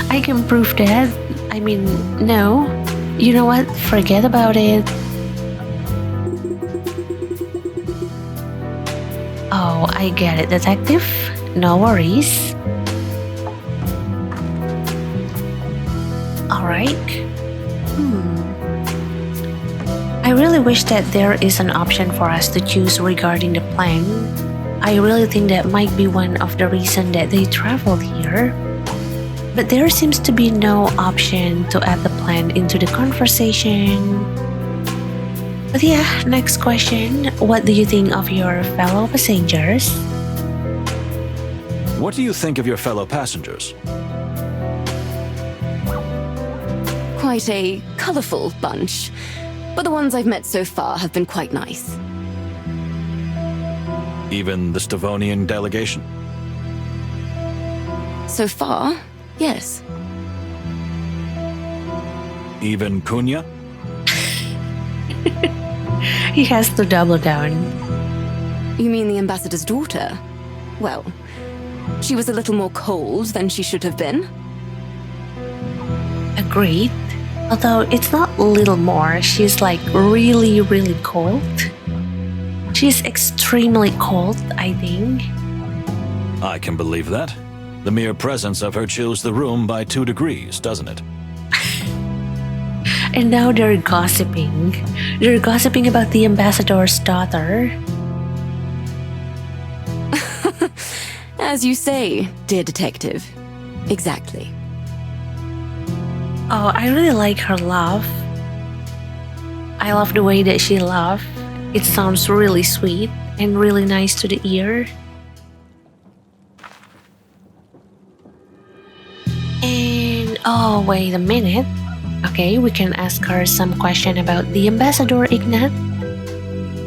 I can prove that. I mean, no. You know what? Forget about it. Oh, I get it, detective. No worries. Alright. I really wish that there is an option for us to choose regarding the plan. I really think that might be one of the reasons that they traveled here. But there seems to be no option to add the plan into the conversation. But yeah, next question. What do you think of your fellow passengers? What do you think of your fellow passengers? Quite a colourful bunch, but the ones I've met so far have been quite nice. Even the Stavonian delegation? So far, yes. Even Cunha? He has to double down. You mean the ambassador's daughter? Well, she was a little more cold than she should have been. Agreed. Although it's not a little more, she's like really cold. She's extremely cold, I think. I can believe that. The mere presence of her chills the room by 2 degrees, doesn't it? And now they're gossiping. They're gossiping about the ambassador's daughter. As you say, dear detective. Exactly. Oh, I really like her laugh. I love the way that she laughed. It sounds really sweet and really nice to the ear. And oh, wait a minute. Okay, we can ask her some question about the ambassador Ignat.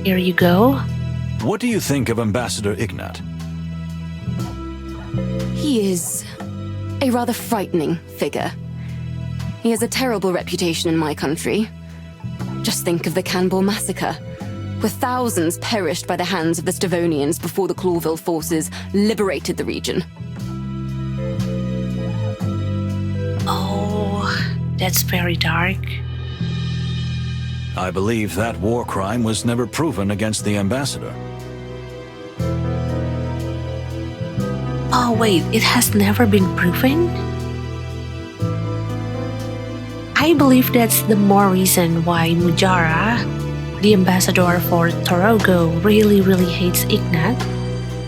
Here you go. What do you think of Ambassador Ignat? He is a rather frightening figure. He has a terrible reputation in my country. Just think of the Canberra massacre, where thousands perished by the hands of the Stavonians before the Clawville forces liberated the region. Oh, that's very dark. I believe that war crime was never proven against the ambassador. Oh wait, it has never been proven? I believe that's the more reason why Mujara, the ambassador for Torogo, really hates Ignat,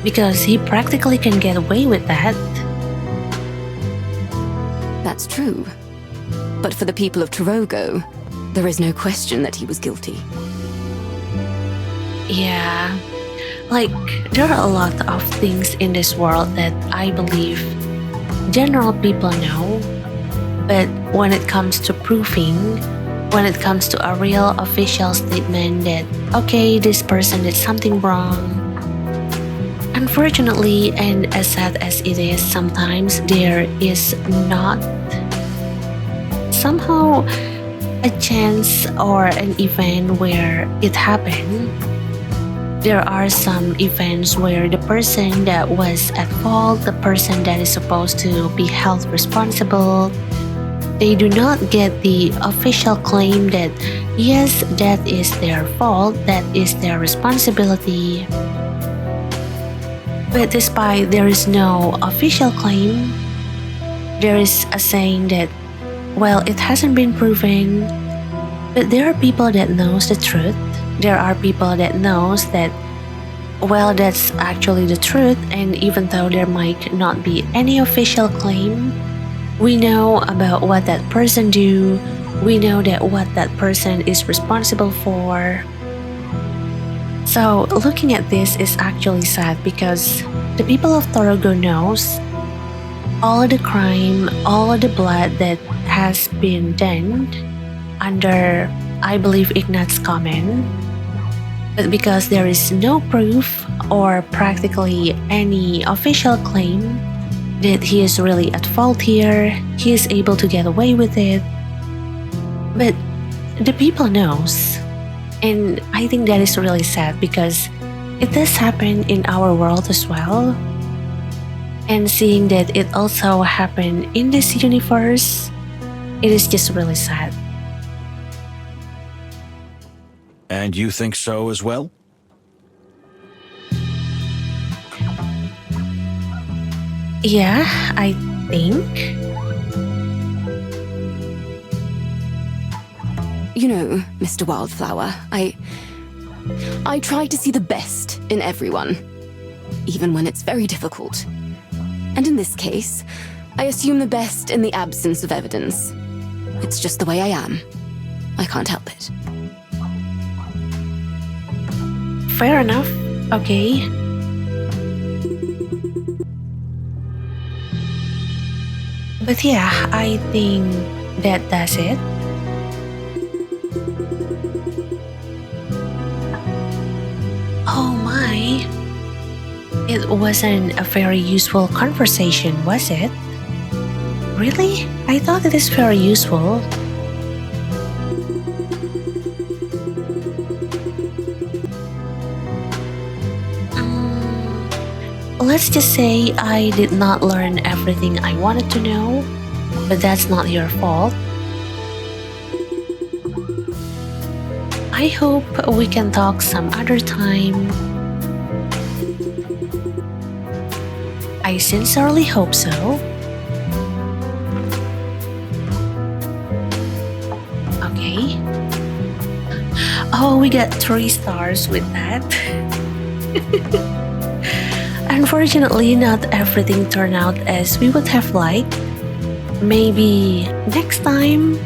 because he practically can get away with that. That's true. But for the people of Torogo, there is no question that he was guilty. Yeah, like, there are a lot of things in this world that I believe general people know, but when it comes to proving, when it comes to a real official statement that, okay, this person did something wrong, unfortunately, and as sad as it is, sometimes there is not somehow a chance or an event where it happened. There are some events where the person that was at fault, the person that is supposed to be held responsible, they do not get the official claim that yes, that is their fault, that is their responsibility. But despite there is no official claim, there is a saying that, well, it hasn't been proven, but there are people that knows the truth. There are people that knows that, well, that's actually the truth, and even though there might not be any official claim, we know about what that person do, we know that what that person is responsible for. So looking at this is actually sad because the people of Torogo knows all of the crime, all of the blood that has been done under, I believe, Ignat's comment. But because there is no proof or practically any official claim that he is really at fault here, he is able to get away with it. But the people knows, and I think that is really sad because it does happen in our world as well. And seeing that it also happened in this universe, it is just really sad. And you think so as well? Yeah, I think. You know, Mr. Wildflower, I try to see the best in everyone, even when it's very difficult. And in this case, I assume the best in the absence of evidence. It's just the way I am. I can't help it. Fair enough. Okay. But yeah, I think that does it. Oh my. It wasn't a very useful conversation, was it? Really? I thought it is very useful. Let's just say I did not learn everything I wanted to know, but that's not your fault. I hope we can talk some other time. I sincerely hope so. Okay. Oh, we got 3 stars with that. Unfortunately, not everything turned out as we would have liked. Maybe next time.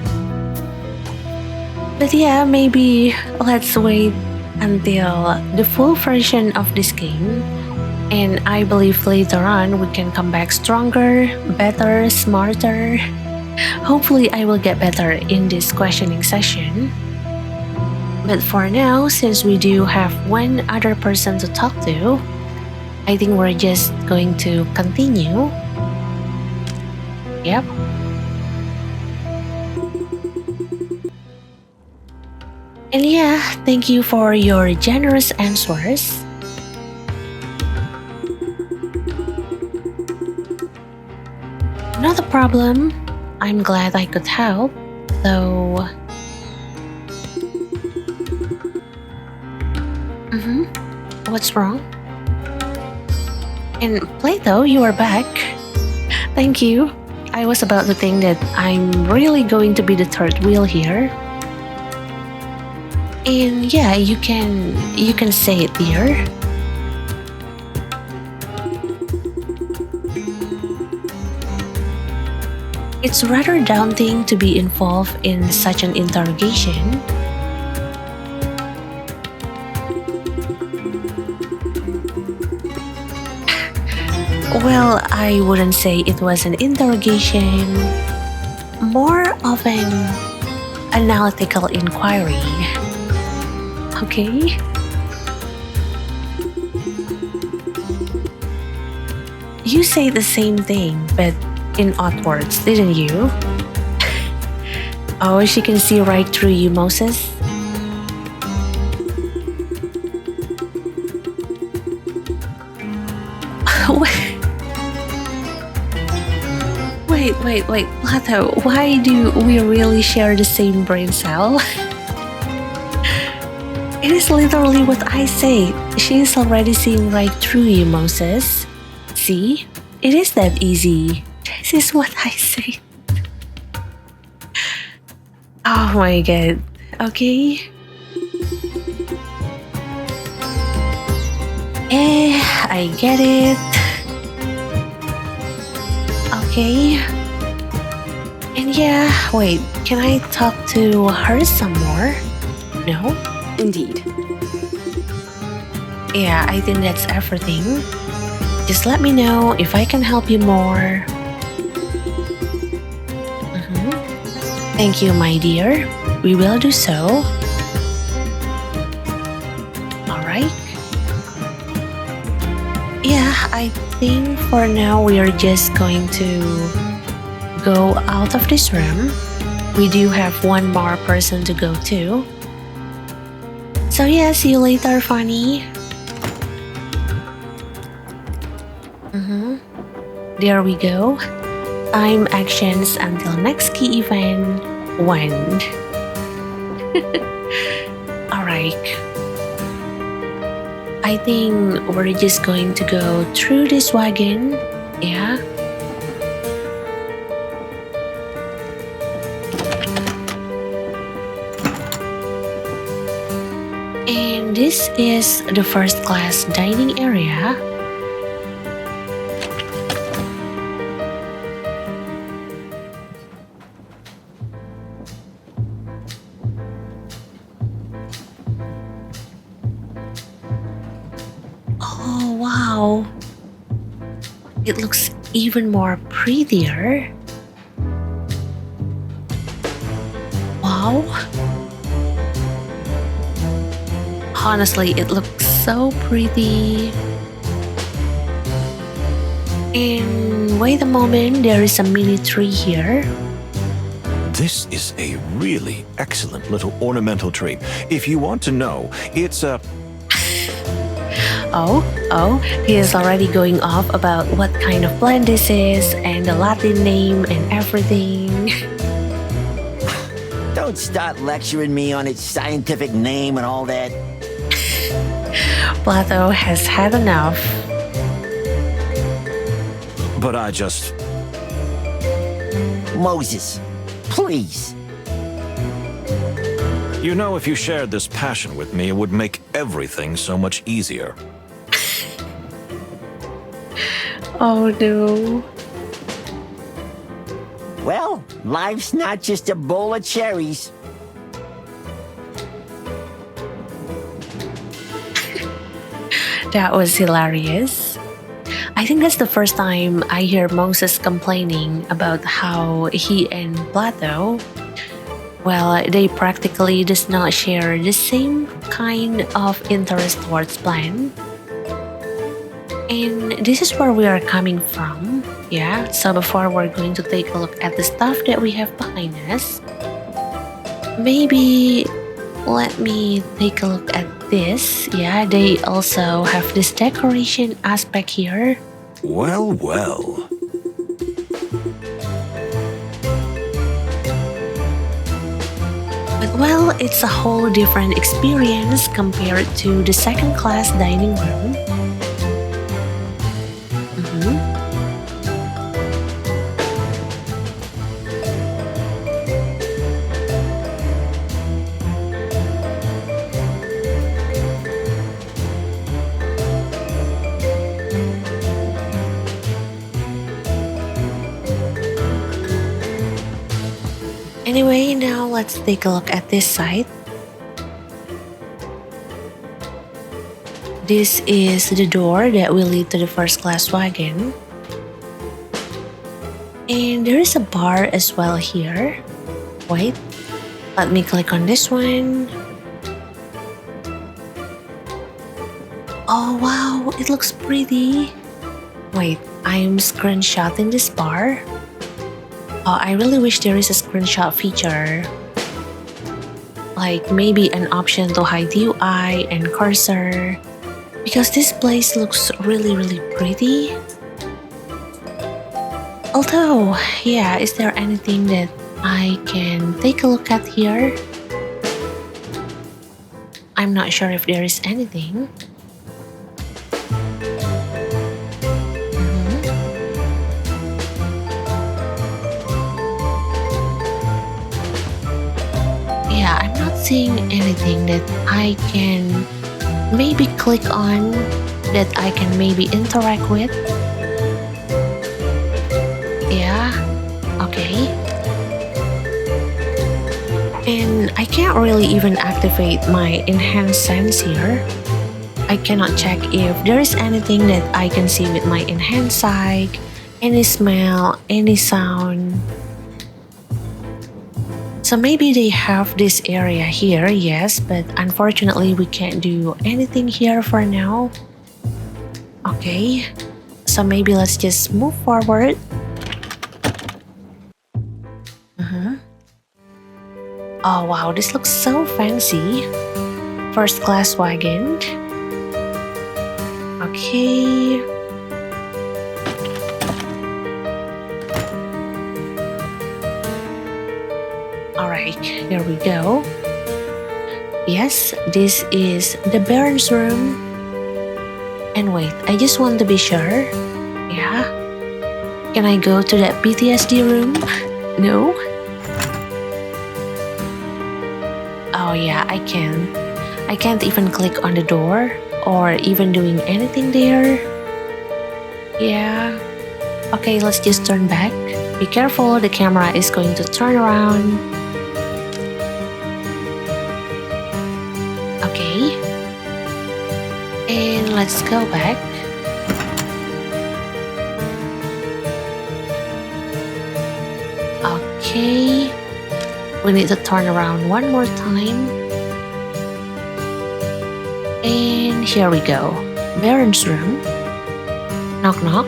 But yeah, maybe let's wait until the full version of this game. And I believe later on we can come back stronger, better, smarter. Hopefully, I will get better in this questioning session. But for now, since we do have one other person to talk to, I think we're just going to continue. Yep. And yeah, thank you for your generous answers. Not a problem. I'm glad I could help, though. What's wrong? And Plato, you are back. Thank you. I was about to think that I'm really going to be the third wheel here. And yeah, you can say it, dear. It's rather daunting to be involved in such an interrogation. Well, I wouldn't say it was an interrogation, more of an analytical inquiry. Okay? You say the same thing, but in odd words, didn't you? Oh, she can see right through you, Moses. Wait, Plato, why do we really share the same brain cell? It is literally what I say. She is already seeing right through you, Moses. See? It is that easy. This is what I say. Oh my god. Okay. I get it. Okay. And yeah, wait, can I talk to her some more? No? Indeed. Yeah, I think that's everything. Just let me know if I can help you more. Thank you, my dear. We will do so. Alright. Yeah, I think for now we are just going to go out of this room. We do have one more person to go to. So yeah, see you later, Fanny. There we go. Time actions until next key event 1. Alright. I think we're just going to go through this wagon. Yeah. And this is the first class dining area. Oh wow. It looks even more prettier. Wow. Honestly, it looks so pretty. And wait a moment, there is a mini tree here. This is a really excellent little ornamental tree. If you want to know, it's a... Oh, he is already going off about what kind of plant this is and the Latin name and everything. Don't start lecturing me on its scientific name and all that. Plato has had enough. But I just... Moses, please. You know, if you shared this passion with me, it would make everything so much easier. Oh no. Well, life's not just a bowl of cherries. That was hilarious. I think that's the first time I hear Moses complaining about how he and Plato, well, they practically does not share the same kind of interest towards plan. And this is where we are coming from. Yeah, so before we're going to take a look at the stuff that we have behind us, maybe let me take a look at this. Yeah, they also have this decoration aspect here. Well, well. But well, it's a whole different experience compared to the second class dining room. Anyway, now let's take a look at this side. This is the door that will lead to the first class wagon. And there is a bar as well here. Wait, let me click on this one. Oh wow, it looks pretty. Wait, I'm screenshotting this bar. Oh, I really wish there is a screenshot feature. Like maybe an option to hide UI and cursor. Because this place looks really pretty. Although, yeah, is there anything that I can take a look at here? I'm not sure if there is anything. Yeah, I'm not seeing anything that I can maybe click on, that I can maybe interact with. Yeah, okay. And I can't really even activate my enhanced sense here. I cannot check if there is anything that I can see with my enhanced sight, any smell, any sound. So maybe they have this area here, yes, but unfortunately we can't do anything here for now. Okay, so maybe let's just move forward. Oh wow, this looks so fancy. First class wagon. Okay. Alright, here we go. Yes, this is the Baron's room. And wait, I just want to be sure. Yeah. Can I go to that PTSD room? No? Oh yeah, I can. I can't even click on the door or even doing anything there. Yeah. Okay, let's just turn back. Be careful, the camera is going to turn around. Okay. And let's go back. Okay. We need to turn around one more time. And here we go. Baron's room. Knock knock.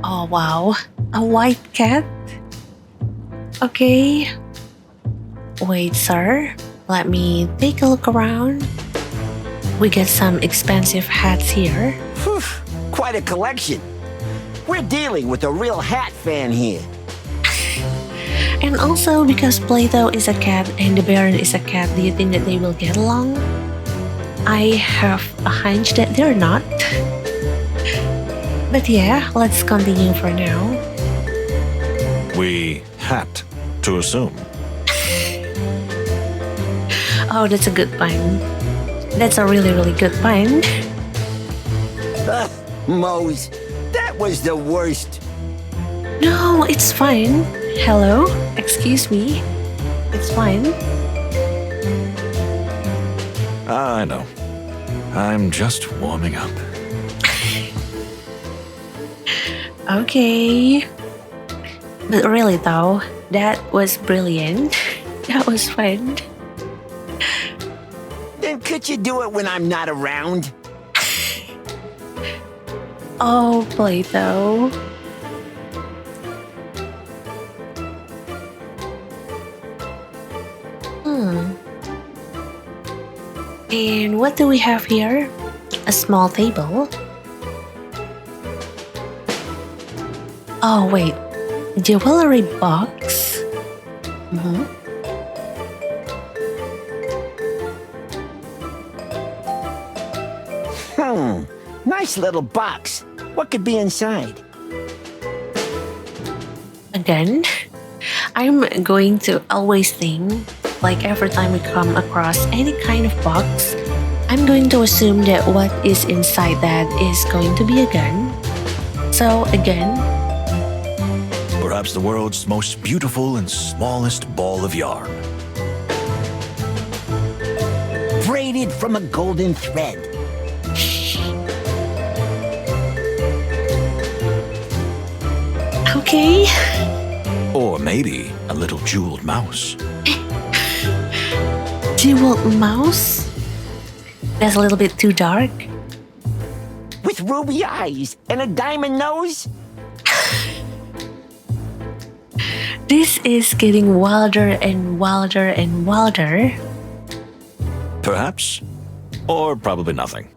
Oh wow, a white cat? Okay. Wait, sir. Let me take a look around. We get some expensive hats here. Whew, quite a collection. We're dealing with a real hat fan here. And also, because Plato is a cat and the Baron is a cat, do you think that they will get along? I have a hunch that they're not. But yeah, let's continue for now. We had to assume. Oh, that's a good pun. That's a really good pun. Mose, that That was the worst. No, it's fine. Hello? Excuse me. It's fine. I know. I'm just warming up. Okay. But really though, that was brilliant. That was fun. Then could you do it when I'm not around? Oh, Plato. And what do we have here? A small table. Oh, wait. Jewelry box. Nice little box. What could be inside? Again, I'm going to always think, like every time we come across any kind of box, I'm going to assume that what is inside that is going to be a gun. So again, Perhaps the world's most beautiful and smallest ball of yarn. Braided from a golden thread. okay. Or maybe a little jeweled mouse. Jeweled mouse? That's a little bit too dark. With ruby eyes and a diamond nose? This is getting wilder and wilder and wilder. Perhaps. Or probably nothing.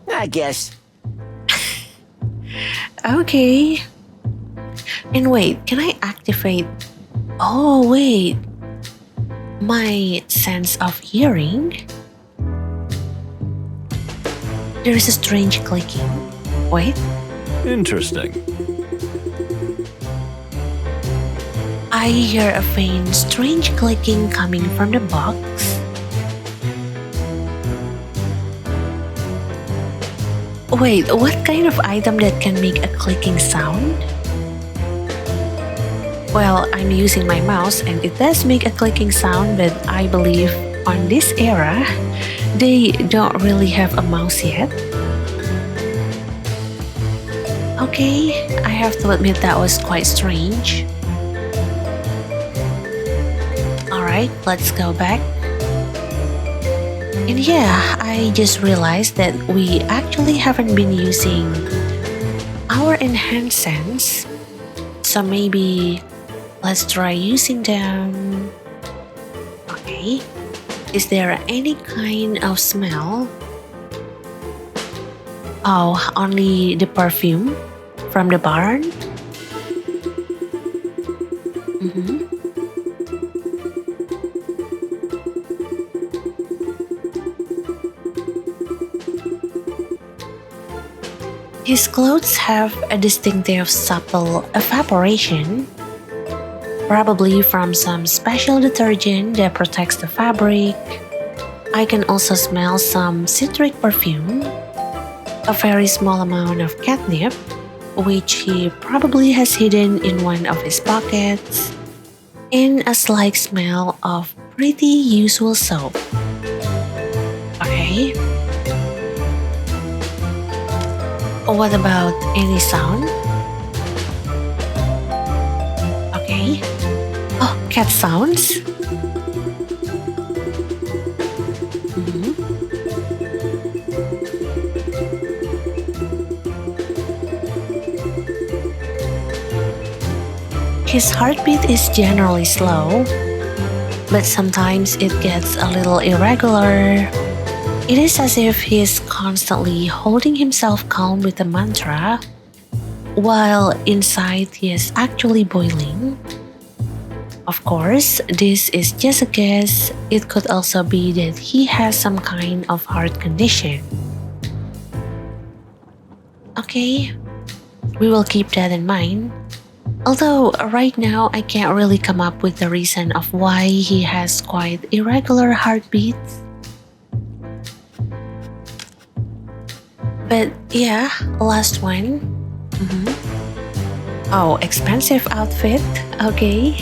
I guess. Okay. And wait, can I activate... Oh, wait. My sense of hearing? There is a strange clicking. Wait. Interesting. I hear a faint, strange clicking coming from the box. Wait, what kind of item that can make a clicking sound? Well, I'm using my mouse and it does make a clicking sound, but I believe on this era, they don't really have a mouse yet. Okay, I have to admit that was quite strange. Alright, let's go back. And yeah, I just realized that we actually haven't been using our enhanced sense. So maybe let's try using them. Okay. Is there any kind of smell? Oh, only the perfume from the Baron? His clothes have a distinctive subtle evaporation, probably from some special detergent that protects the fabric. I can also smell some citric perfume, a very small amount of catnip, which he probably has hidden in one of his pockets, and a slight smell of pretty usual soap. Okay. What about any sound? Okay. Oh, cat sounds. His heartbeat is generally slow, but sometimes it gets a little irregular. It is as if he's constantly holding himself calm with a mantra, while inside he is actually boiling. Of course, this is just a guess. It could also be that he has some kind of heart condition. Okay, we will keep that in mind. Although right now I can't really come up with the reason of why he has quite irregular heartbeats. But yeah, last one. Oh, expensive outfit. Okay.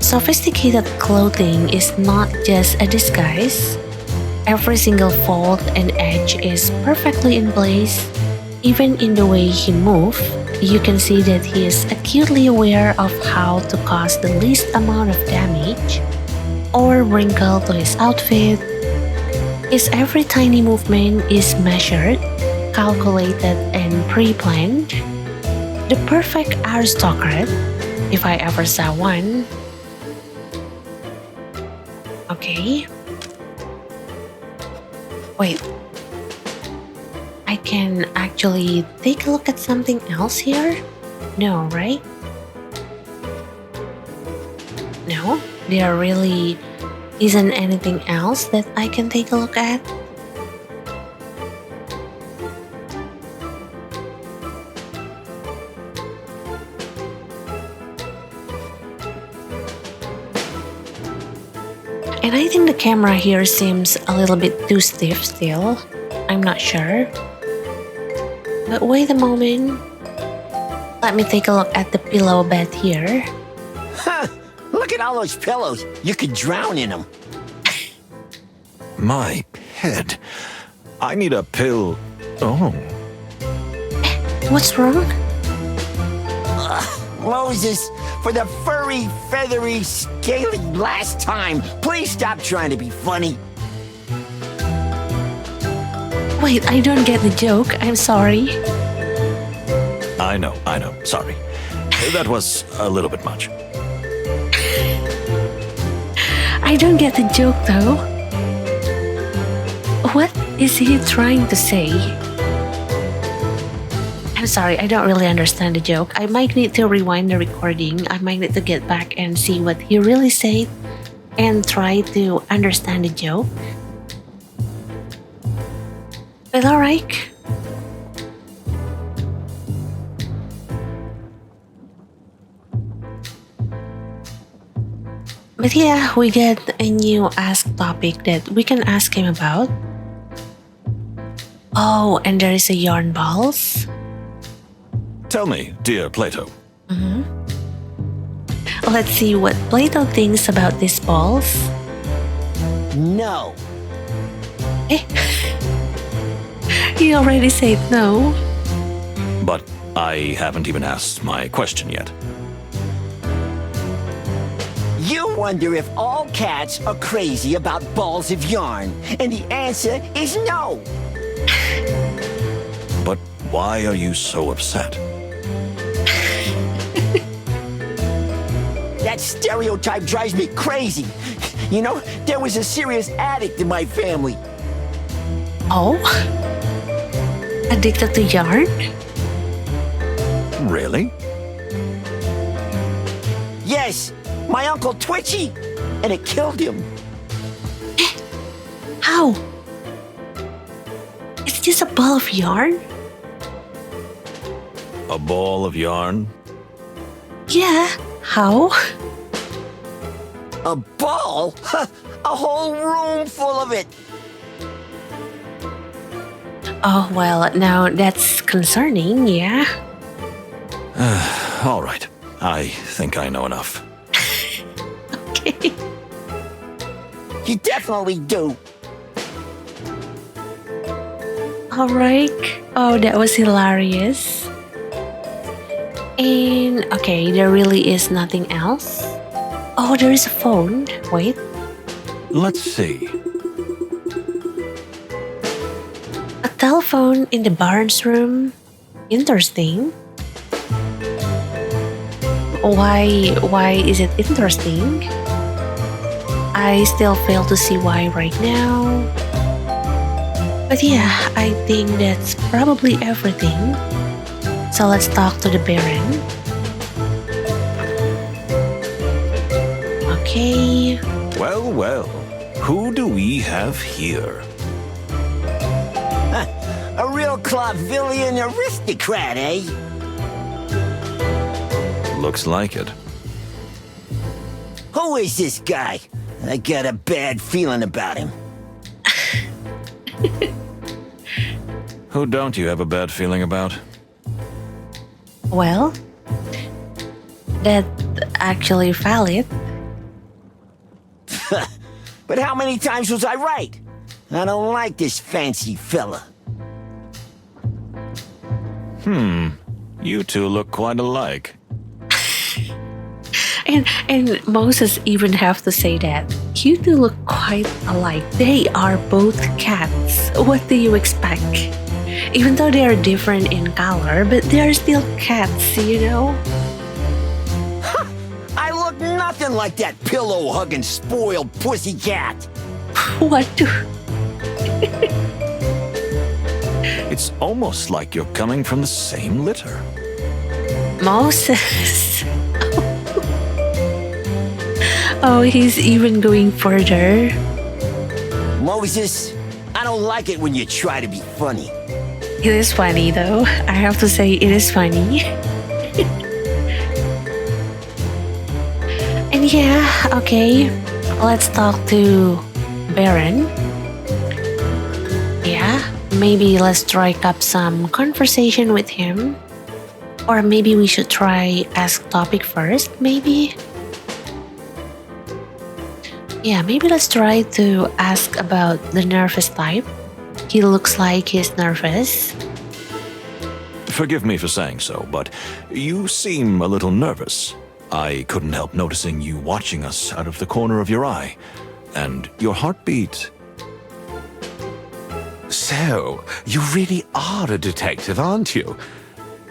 Sophisticated clothing is not just a disguise. Every single fold and edge is perfectly in place. Even in the way he moves, you can see that he is acutely aware of how to cause the least amount of damage or wrinkle to his outfit. His every tiny movement is measured, calculated, and pre-planned. The perfect aristocrat, if I ever saw one. Okay. Wait. I can actually take a look at something else here? No, right? No? There really isn't anything else that I can take a look at? And I think the camera here seems a little bit too stiff still. I'm not sure. But wait a moment. Let me take a look at the pillow bed here. Huh, look at all those pillows. You could drown in them. My head. I need a pill. Oh. What's wrong? Moses, for the furry, feathery, scaly last time, please stop trying to be funny. Wait, I don't get the joke. I'm sorry. I know. Sorry. That was a little bit much. I don't get the joke though. What is he trying to say? I'm sorry, I don't really understand the joke. I might need to rewind the recording. I might need to get back and see what he really said and try to understand the joke. But alright. But yeah, we get a new ask topic that we can ask him about. Oh, and there is a yarn balls. Tell me, dear Plato. Let's see what Plato thinks about these balls. No. He already said no. But I haven't even asked my question yet. You wonder if all cats are crazy about balls of yarn, and the answer is no. But why are you so upset? That stereotype drives me crazy. You know, there was a serious addict in my family. Oh? Addicted to yarn? Really? Yes, my Uncle Twitchy, and it killed him. How? It's just a ball of yarn? A ball of yarn? Yeah, how? A ball? A whole room full of it. Oh, well, now that's concerning, yeah? All right. I think I know enough. Okay. You definitely do. Alright. Oh, that was hilarious. And, okay, there really is nothing else. Oh, there is a phone. Wait. Let's see. A telephone in the Baron's room. Interesting. Why is it interesting? I still fail to see why right now. But yeah, I think that's probably everything. So let's talk to the Baron. Okay. Well. Who do we have here? A real Clawvillian aristocrat, eh? Looks like it. Who is this guy? I got a bad feeling about him. Who don't you have a bad feeling about? Well, that's actually valid. But how many times was I right? I don't like this fancy fella. You two look quite alike. And Moses even have to say that. You two look quite alike. They are both cats. What do you expect? Even though they are different in color, but they are still cats, you know? I look nothing like that pillow-hugging, spoiled pussycat. What do... It's almost like you're coming from the same litter. Moses. Oh, he's even going further. Moses, I don't like it when you try to be funny. It is funny though. I have to say it is funny. And yeah, okay. Let's talk to Baron. Yeah, maybe let's strike up some conversation with him. Or maybe we should try ask topic first, maybe? Yeah, maybe let's try to ask about the nervous type. He looks like he's nervous. Forgive me for saying so, but you seem a little nervous. I couldn't help noticing you watching us out of the corner of your eye. And your heartbeat. So, you really are a detective, aren't you?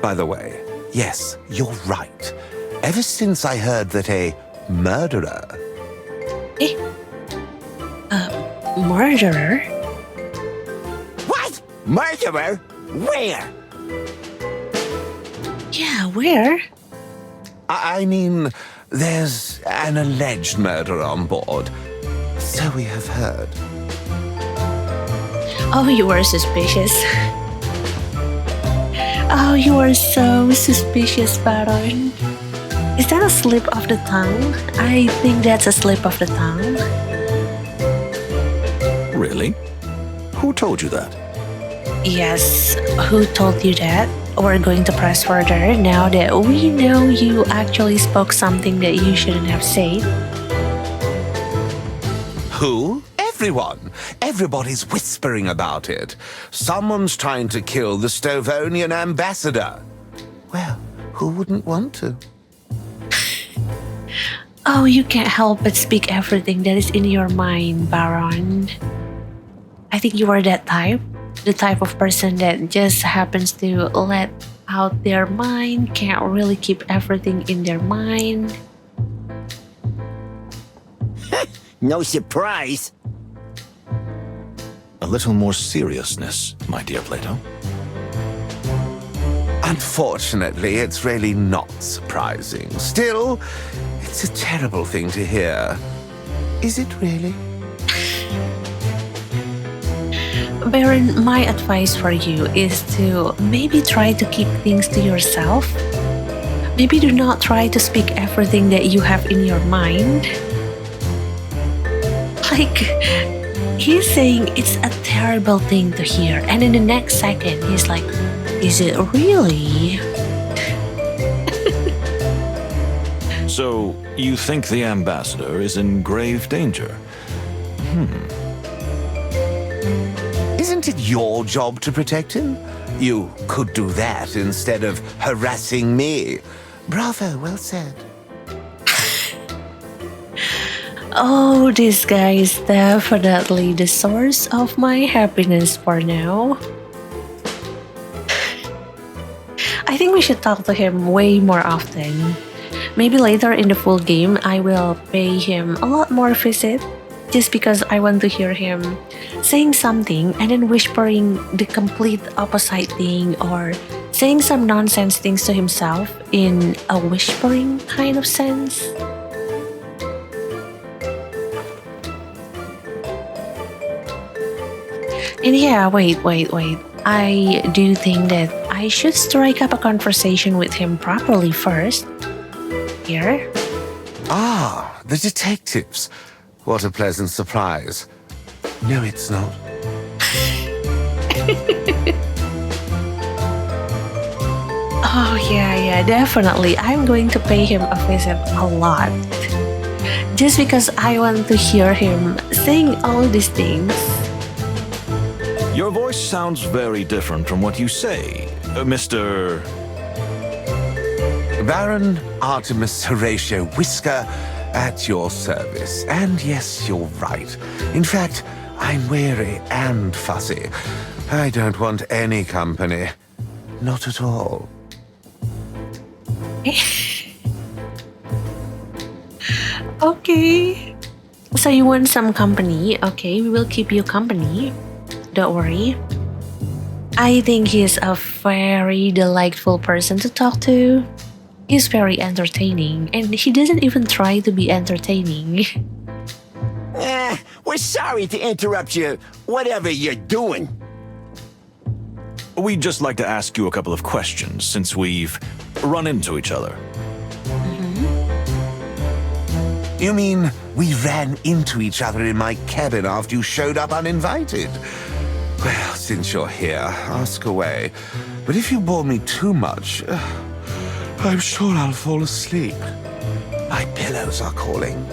By the way, yes, you're right. Ever since I heard that a murderer... Murderer? What? Murderer? Where? Yeah, where? I mean, there's an alleged murder on board. So we have heard. Oh, you are suspicious. Oh, you are so suspicious, Baron. Is that a slip of the tongue? I think that's a slip of the tongue. Really? Who told you that? Yes, who told you that? We're going to press further now that we know you actually spoke something that you shouldn't have said. Who? Everyone. Everybody's whispering about it. Someone's trying to kill the Stovonian ambassador. Well, who wouldn't want to? Oh, you can't help but speak everything that is in your mind, Baron. I think you are that type. The type of person that just happens to let out their mind, can't really keep everything in their mind. No surprise. A little more seriousness, my dear Plato. Unfortunately, it's really not surprising. Still, it's a terrible thing to hear. Is it really? Baron, my advice for you is to maybe try to keep things to yourself. Maybe do not try to speak everything that you have in your mind. Like, he's saying it's a terrible thing to hear, and in the next second, he's like, is it really? So, you think the ambassador is in grave danger? Isn't it your job to protect him? You could do that instead of harassing me. Bravo, well said. Oh, this guy is definitely the source of my happiness for now. I think we should talk to him way more often. Maybe later in the full game, I will pay him a lot more visit just because I want to hear him saying something and then whispering the complete opposite thing or saying some nonsense things to himself in a whispering kind of sense. And yeah, wait. I do think that I should strike up a conversation with him properly first. Here. Ah, the detectives. What a pleasant surprise. No, it's not. Oh, yeah, definitely. I'm going to pay him a visit a lot. Just because I want to hear him saying all these things. Your voice sounds very different from what you say, Mr. Baron Artemis Horatio Whisker at your service. And yes, you're right. In fact, I'm weary and fussy. I don't want any company. Not at all. Okay. So you want some company? Okay, we will keep you company. Don't worry. I think he's a very delightful person to talk to. He's very entertaining, and he doesn't even try to be entertaining. We're sorry to interrupt you, whatever you're doing. We'd just like to ask you a couple of questions since we've run into each other. You mean we ran into each other in my cabin after you showed up uninvited? Well, since you're here, ask away. But if you bore me too much, I'm sure I'll fall asleep. My pillows are calling.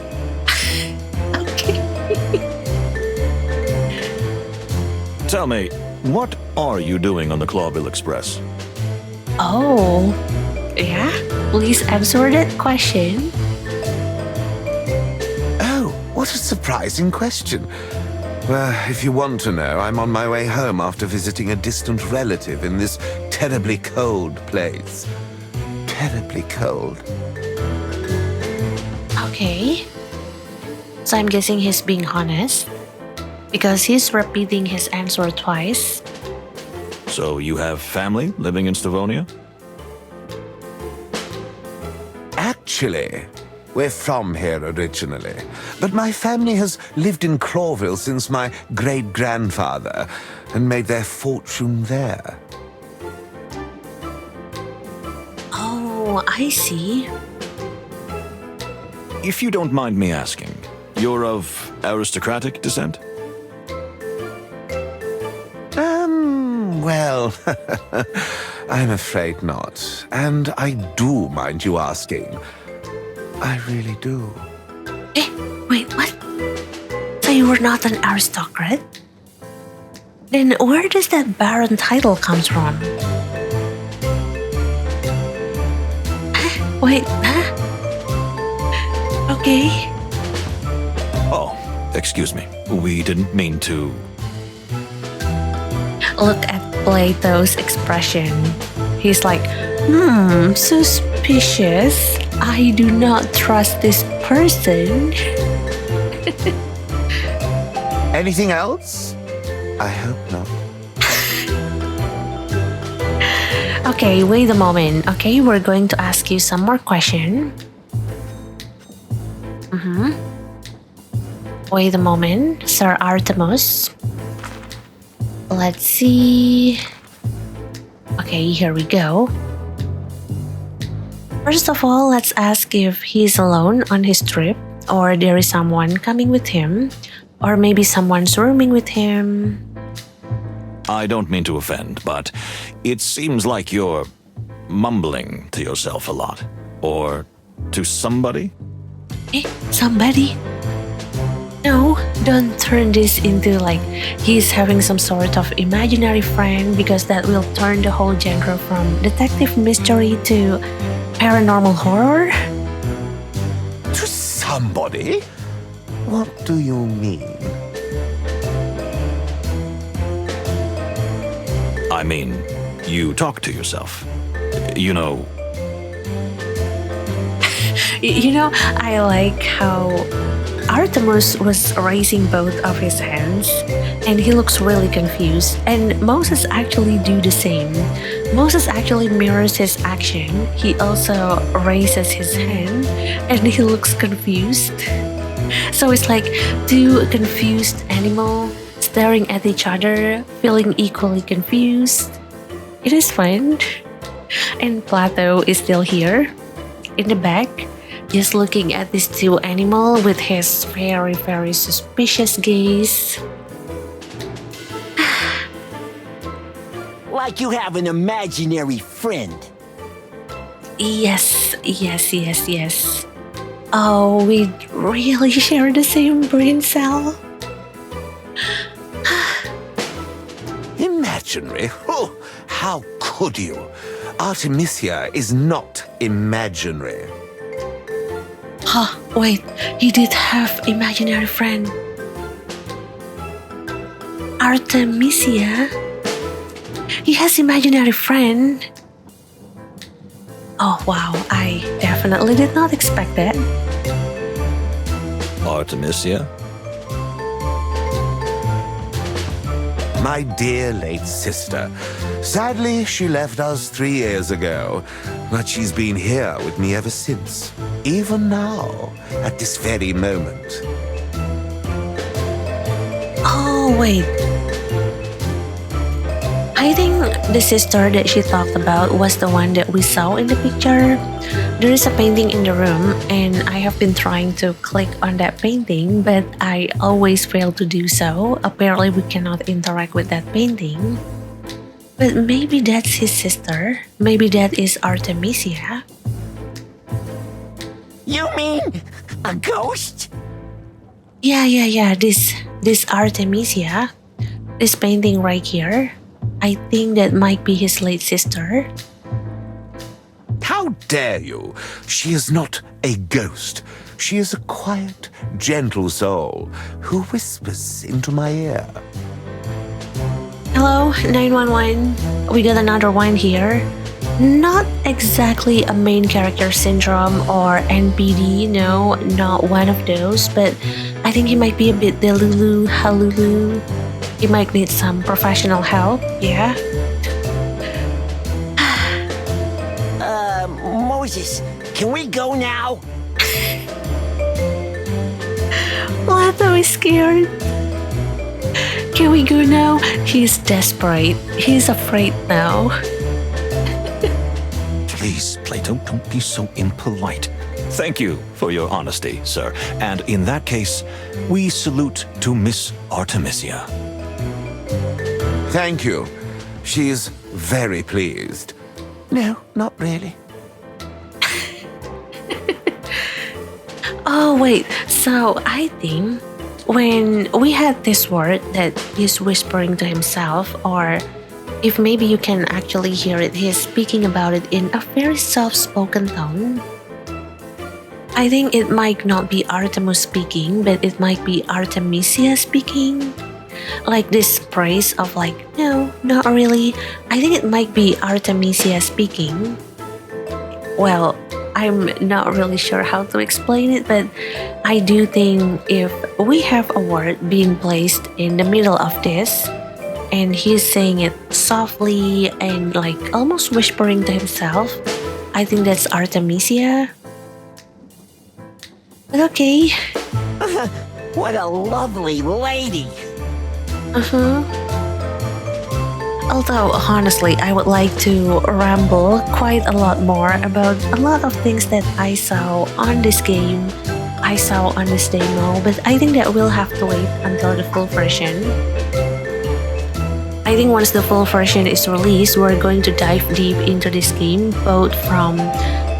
Okay. Tell me, what are you doing on the Clawville Express? Oh, yeah? Please answer that question. Oh, what a surprising question. Well, if you want to know, I'm on my way home after visiting a distant relative in this terribly cold place. Terribly cold. Okay. So I'm guessing he's being honest. Because he's repeating his answer twice. So you have family living in Stavonia? Actually, we're from here originally. But my family has lived in Clawville since my great-grandfather and made their fortune there. Oh, I see. If you don't mind me asking, you're of aristocratic descent? Well, I'm afraid not. And I do mind you asking. I really do. Wait, what? So you were not an aristocrat? Then where does that Baron title comes from? Wait, huh? Okay. Oh, excuse me. We didn't mean to... Look at Plato's expression. He's like, suspicious. I do not trust this person. Anything else? I hope not. Okay, wait a moment. Okay, we're going to ask you some more question. Wait a moment, Sir Artemis. Let's see. Okay, here we go. First of all, let's ask if he's alone on his trip, or there is someone coming with him, or maybe someone's rooming with him. I don't mean to offend, but it seems like you're mumbling to yourself a lot. Or to somebody? Somebody? No, don't turn this into like he's having some sort of imaginary friend, because that will turn the whole genre from detective mystery to paranormal horror. To somebody? What do you mean? I mean, you talk to yourself. You know... I like how Artemis was raising both of his hands, and he looks really confused. And Moses actually do the same. Moses actually mirrors his action. He also raises his hand, and he looks confused. So it's like two confused animals staring at each other, feeling equally confused. It is fun. And Plato is still here, in the back, just looking at these two animals with his very, very suspicious gaze. Like you have an imaginary friend. Yes. Oh, we really share the same brain cell. Imaginary? Oh, how could you? Artemisia is not imaginary. Huh, wait, he did have imaginary friend. Artemisia? He has imaginary friend? Oh wow, I definitely did not expect that. Artemisia? My dear late sister. Sadly, she left us 3 years ago, but she's been here with me ever since. Even now, at this very moment. Oh wait. I think the sister that she talked about was the one that we saw in the picture. There is a painting in the room and I have been trying to click on that painting, but I always fail to do so. Apparently we cannot interact with that painting. But maybe that's his sister. Maybe that is Artemisia. You mean a ghost? Yeah. This Artemisia. This painting right here. I think that might be his late sister. How dare you? She is not a ghost. She is a quiet, gentle soul who whispers into my ear. Hello, 911. We got another one here. Not exactly a main character syndrome or NPD, no, not one of those, but I think he might be a bit delulu, halulu. He might need some professional help, yeah? Moses, can we go now? Plato is scared. Can we go now? He's desperate. He's afraid now. Please, Plato, don't be so impolite. Thank you for your honesty, sir. And in that case, we salute to Miss Artemisia. Thank you. She is very pleased. No, not really. Oh, wait. So I think when we had this word that he's whispering to himself, or if maybe you can actually hear it, he's speaking about it in a very soft-spoken tone. I think it might not be Artemus speaking, but it might be Artemisia speaking. Like this praise of like, no, not really. I think it might be Artemisia speaking. Well, I'm not really sure how to explain it, but I do think if we have a word being placed in the middle of this, and he's saying it softly and like almost whispering to himself, I think that's Artemisia. But okay. What a lovely lady. Although, honestly, I would like to ramble quite a lot more about a lot of things that I saw on this game, I saw on this demo, but I think that we'll have to wait until the full version. I think once the full version is released, we're going to dive deep into this game, both from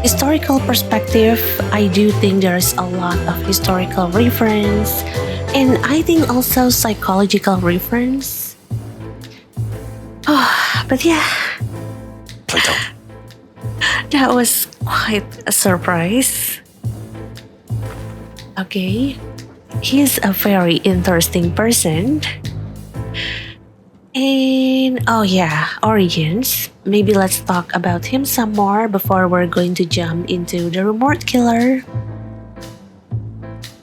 historical perspective. I do think there's a lot of historical reference, and I think also psychological reference. But yeah, Plato. That was quite a surprise. Okay, he's a very interesting person. And oh yeah, origins. Maybe let's talk about him some more before we're going to jump into the remote killer.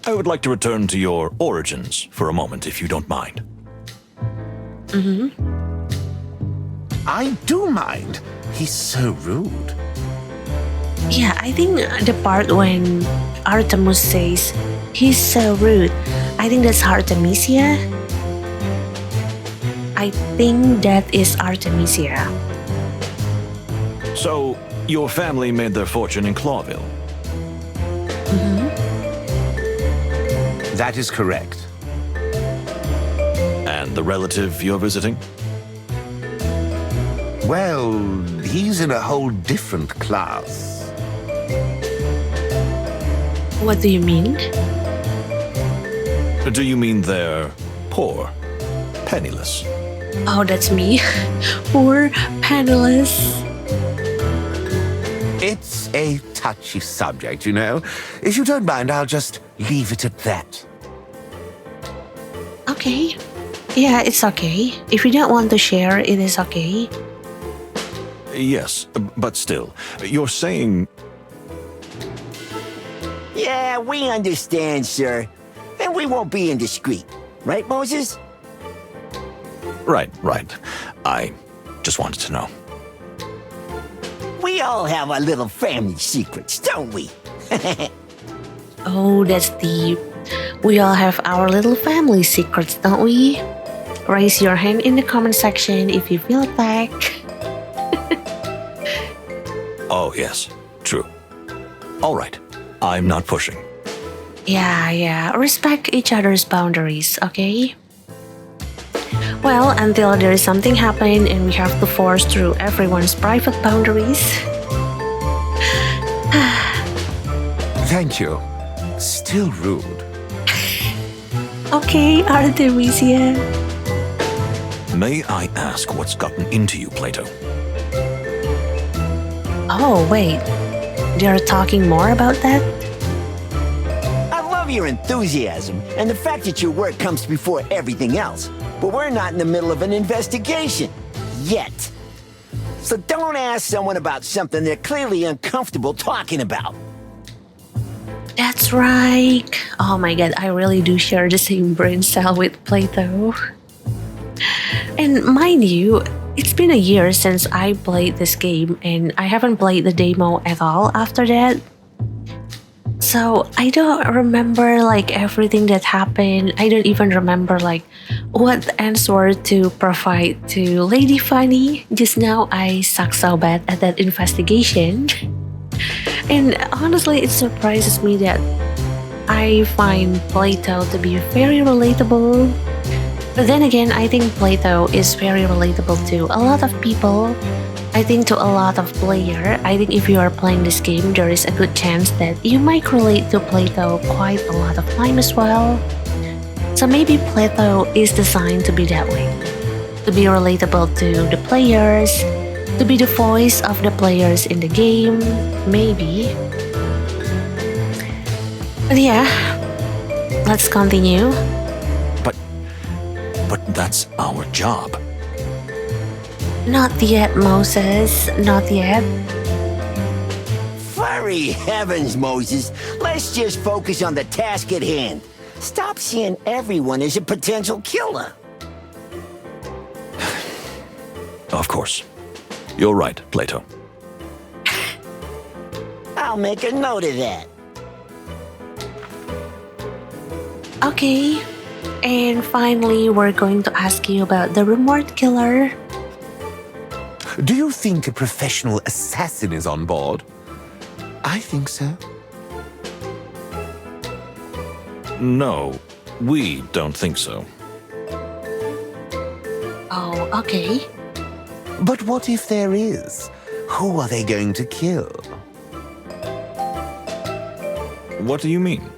I would like to return to your origins for a moment, if you don't mind. I do mind. He's so rude. Yeah, I think the part when Artemus says, he's so rude, I think that's Artemisia. I think that is Artemisia. So, your family made their fortune in Clawville. That is correct. And the relative you're visiting? Well, he's in a whole different class. What do you mean? Do you mean they're poor, penniless? Oh, that's me. Poor, penniless. It's a touchy subject, you know. If you don't mind, I'll just leave it at that. Okay. Yeah, it's okay. If you don't want to share, it is okay. Yes, but still, you're saying... Yeah, we understand, sir. And we won't be indiscreet. Right, Moses? Right. I just wanted to know. We all have our little family secrets, don't we? Oh, that's deep. We all have our little family secrets, don't we? Raise your hand in the comment section if you feel attacked. Oh, yes, true. All right, I'm not pushing. Yeah. Respect each other's boundaries, okay? Well, until there is something happen and we have to force through everyone's private boundaries. Thank you. Still rude. Okay, Artemisia. May I ask what's gotten into you, Plato? Oh, wait. They're talking more about that? I love your enthusiasm and the fact that your work comes before everything else. But we're not in the middle of an investigation. Yet. So don't ask someone about something they're clearly uncomfortable talking about. That's right. Oh my god, I really do share the same brain cell with Plato. And mind you, it's been a year since I played this game and I haven't played the demo at all after that. So I don't remember like everything that happened. I don't even remember like what answer to provide to Lady Fanny. Just now I suck so bad at that investigation. And honestly, it surprises me that I find Plato to be very relatable. But then again, I think Plato is very relatable to a lot of people. I think to a lot of players. I think if you are playing this game, there is a good chance that you might relate to Plato quite a lot of time as well. So maybe Plato is designed to be that way. To be relatable to the players, to be the voice of the players in the game, maybe. But yeah, let's continue. But that's our job. Not yet, Moses, not yet. Furry heavens, Moses. Let's just focus on the task at hand. Stop seeing everyone as a potential killer. Of course. You're right, Plato. I'll make a note of that. Okay. And finally, we're going to ask you about the rumored killer. Do you think a professional assassin is on board? I think so. No, we don't think so. Oh, okay. But what if there is? Who are they going to kill? What do you mean?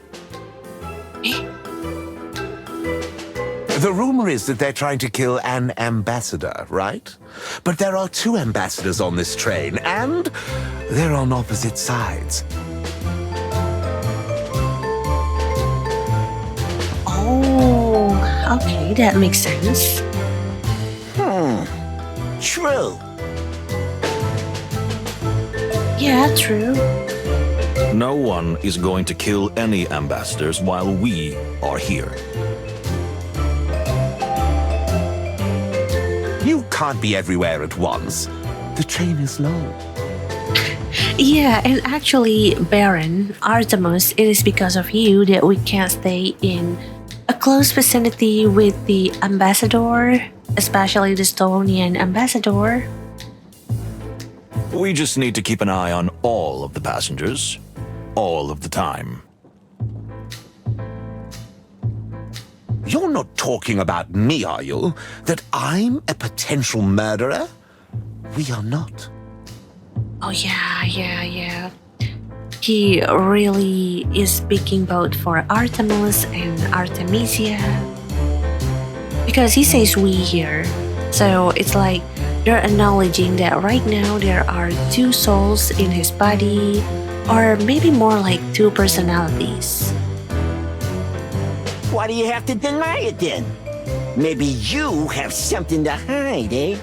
The rumor is that they're trying to kill an ambassador, right? But there are two ambassadors on this train, and they're on opposite sides. Oh, okay, that makes sense. True. Yeah, true. No one is going to kill any ambassadors while we are here. You can't be everywhere at once. The train is long. Yeah, and actually, Baron, Artemis, it is because of you that we can't stay in a close vicinity with the ambassador. especially the Stonian ambassador. We just need to keep an eye on all of the passengers, all of the time. You're not talking about me, are you? That I'm a potential murderer? We are not. Oh, yeah. He really is speaking both for Artemis and Artemisia. Because he says we here. So it's like they're acknowledging that right now there are two souls in his body, or maybe more like two personalities. Why do you have to deny it then? Maybe you have something to hide, eh?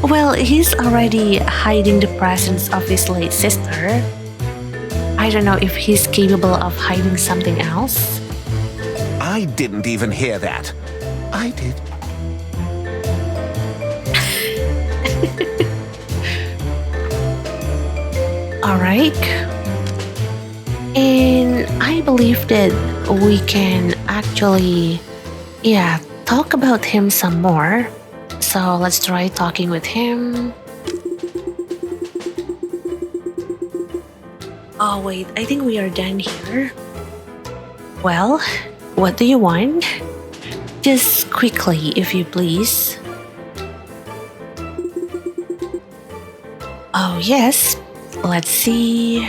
Well, he's already hiding the presence of his late sister. I don't know if he's capable of hiding something else. I didn't even hear that. I did. Alright. And I believe that we can actually, talk about him some more. So let's try talking with him. Oh wait, I think we are done here. Well, what do you want? Just quickly, if you please. Oh yes, let's see.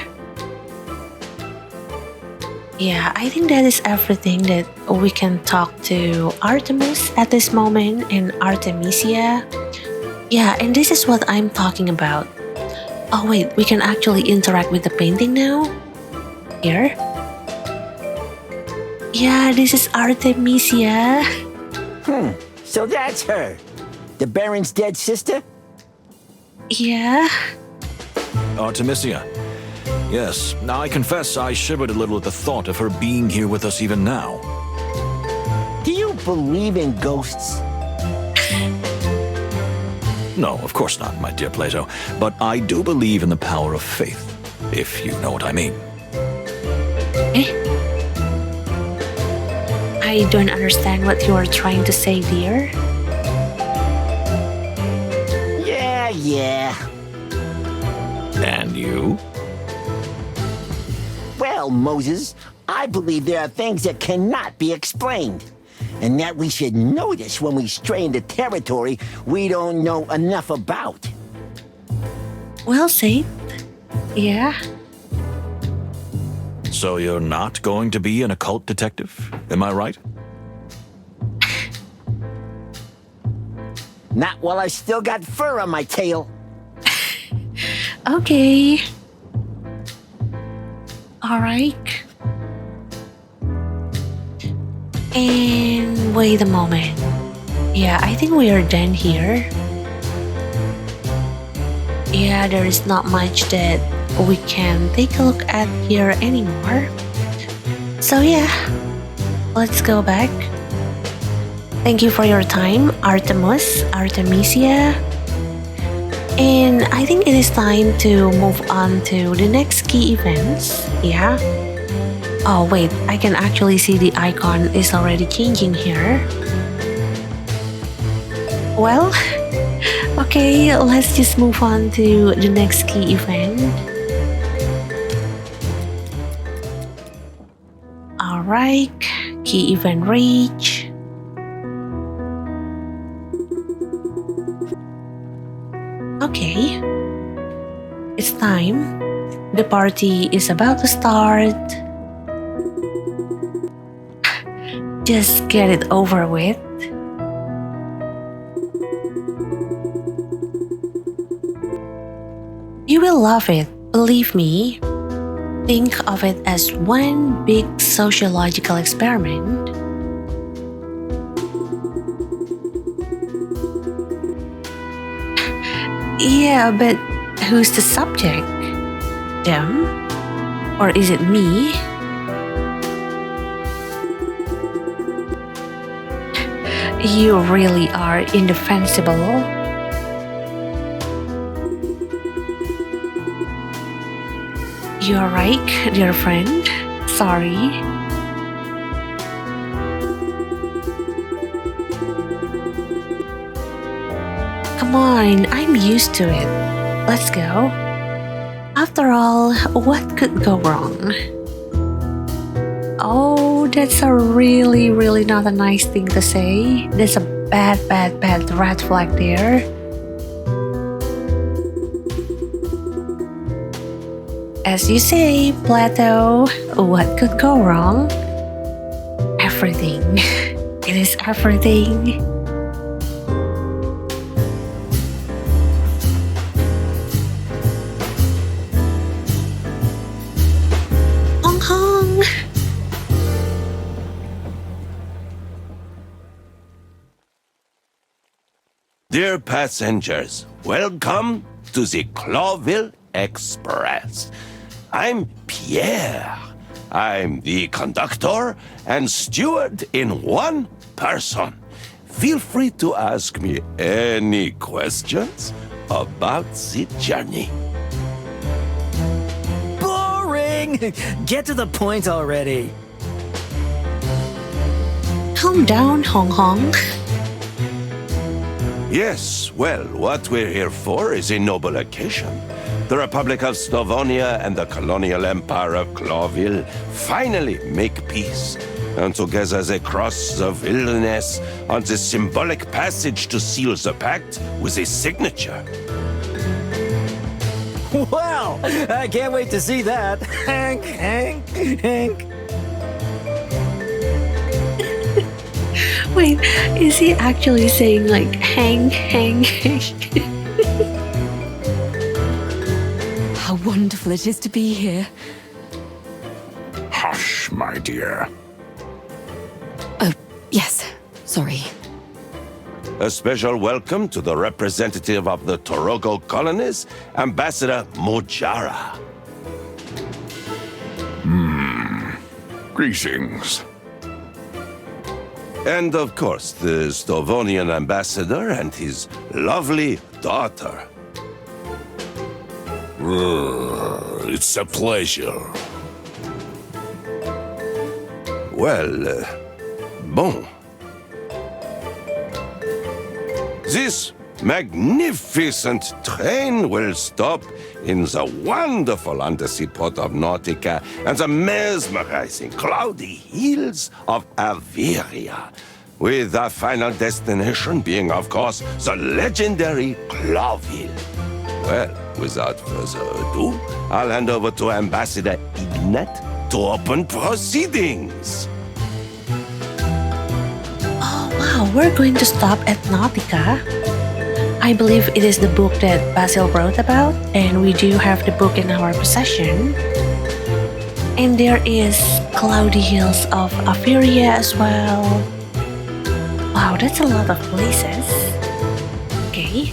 Yeah, I think that is everything that we can talk to Artemis at this moment and Artemisia. Yeah, and this is what I'm talking about. Oh wait, we can actually interact with the painting now? Here? Yeah, this is Artemisia. So that's her. The Baron's dead sister? Yeah. Artemisia. Yes, now I confess I shivered a little at the thought of her being here with us even now. Do you believe in ghosts? No, of course not, my dear Plato. But I do believe in the power of faith, if you know what I mean. Eh? I don't understand what you are trying to say, dear. Yeah. And you? Well, Moses, I believe there are things that cannot be explained, and that we should notice when we stray into territory we don't know enough about. Well said. Yeah. So you're not going to be an occult detective, am I right? Not while I still got fur on my tail. Okay. Alright. And wait a moment. Yeah, I think we are done here. Yeah, there is not much that we can take a look at here anymore. So yeah, let's go back. Thank you for your time, Artemis, Artemisia. And I think it is time to move on to the next key events. Yeah. Oh wait, I can actually see the icon is already changing here. Well, okay, let's just move on to the next key event. Alright, key event reach. Okay, it's time. The party is about to start. Just get it over with. You will love it, believe me. Think of it as one big sociological experiment. Yeah, but who's the subject? Them? Or is it me? You really are indefensible. You're right, dear friend. Sorry. come on, I'm used to it. Let's go. After all, what could go wrong? Oh, that's a really, really not a nice thing to say. There's a bad red flag there. As you say, Plato, what could go wrong? Everything. It is everything. Hong Kong. Dear passengers, welcome to the Clawville Express. I'm Pierre. I'm the conductor and steward in one person. Feel free to ask me any questions about the journey. Boring! Get to the point already. Calm down, Hong Kong. Yes, well, what we're here for is a noble occasion. The Republic of Slavonia and the colonial empire of Clawville finally make peace. And together they cross the wilderness on the symbolic passage to seal the pact with a signature. Wow! I can't wait to see that. Hank. Wait, is he actually saying like hang? How wonderful it is to be here. Hush, my dear. Oh, yes. Sorry. A special welcome to the representative of the Torogo colonies, Ambassador Mojara. Greetings. And of course, the Slavonian ambassador and his lovely daughter. It's a pleasure. Well, bon. This magnificent train will stop in the wonderful undersea port of Nautica and the mesmerizing cloudy hills of Averia, with our final destination being, of course, the legendary Clawville. Well, without further ado, I'll hand over to Ambassador Ignat to open proceedings. Oh wow, we're going to stop at Nautica. I believe it is the book that Basil wrote about, and we do have the book in our possession. And there is Cloudy Hills of Averia as well. Wow, that's a lot of places. Okay.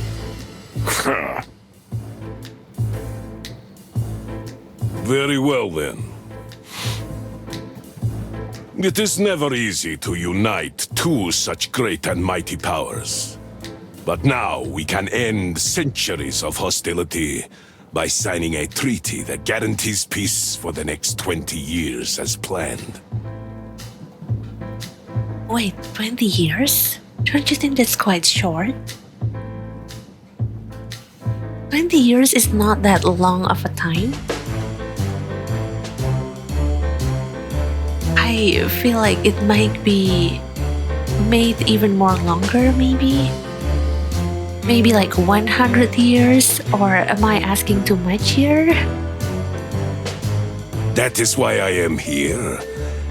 Very well then. It is never easy to unite two such great and mighty powers. But now we can end centuries of hostility by signing a treaty that guarantees peace for the next 20 years as planned. Wait, 20 years? Don't you think that's quite short? 20 years is not that long of a time. I feel like it might be made even more longer, maybe? Maybe like 100 years? Or am I asking too much here? That is why I am here,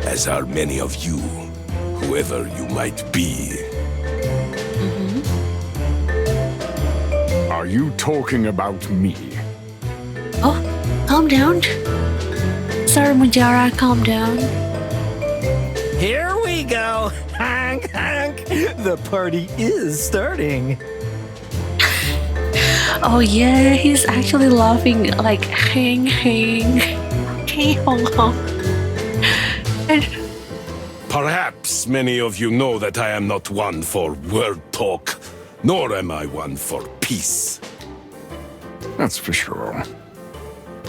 as are many of you, whoever you might be. Are you talking about me? Oh, calm down. Sir Mujara, calm down. Here we go. Hank. The party is starting. Oh yeah, he's actually laughing like hang. Hey, Hong Kong. Perhaps many of you know that I am not one for word talk, nor am I one for peace. That's for sure.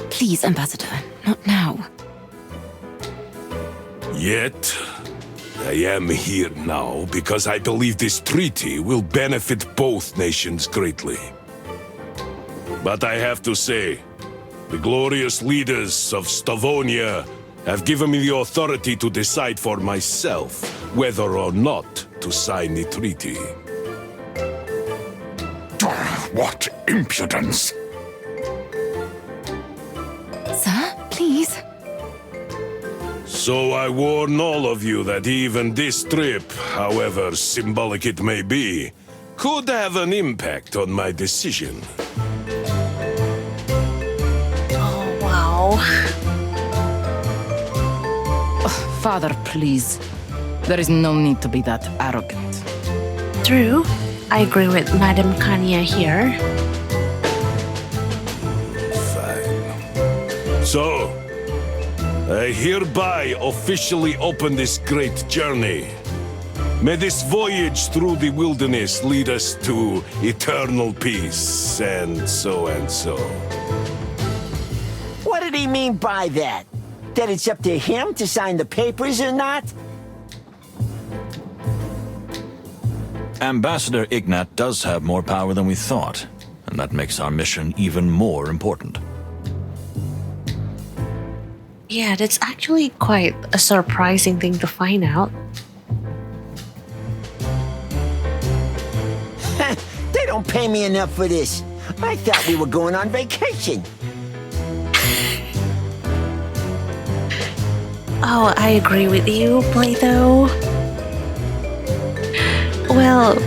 Please, Ambassador, not now. Yet, I am here now because I believe this treaty will benefit both nations greatly. But I have to say, the glorious leaders of Stavonia have given me the authority to decide for myself whether or not to sign the treaty. What impudence! Sir, please. So I warn all of you that even this trip, however symbolic it may be, could have an impact on my decision. Oh, wow. Father, please. There is no need to be that arrogant. True. I agree with Madam Kanya here. Fine. So, I hereby officially open this great journey. May this voyage through the wilderness lead us to eternal peace, and so and so. What did he mean by that? That it's up to him to sign the papers or not? Ambassador Ignat does have more power than we thought, and that makes our mission even more important. Yeah, that's actually quite a surprising thing to find out. They don't pay me enough for this. I thought we were going on vacation. Oh, I agree with you, Plato. Well,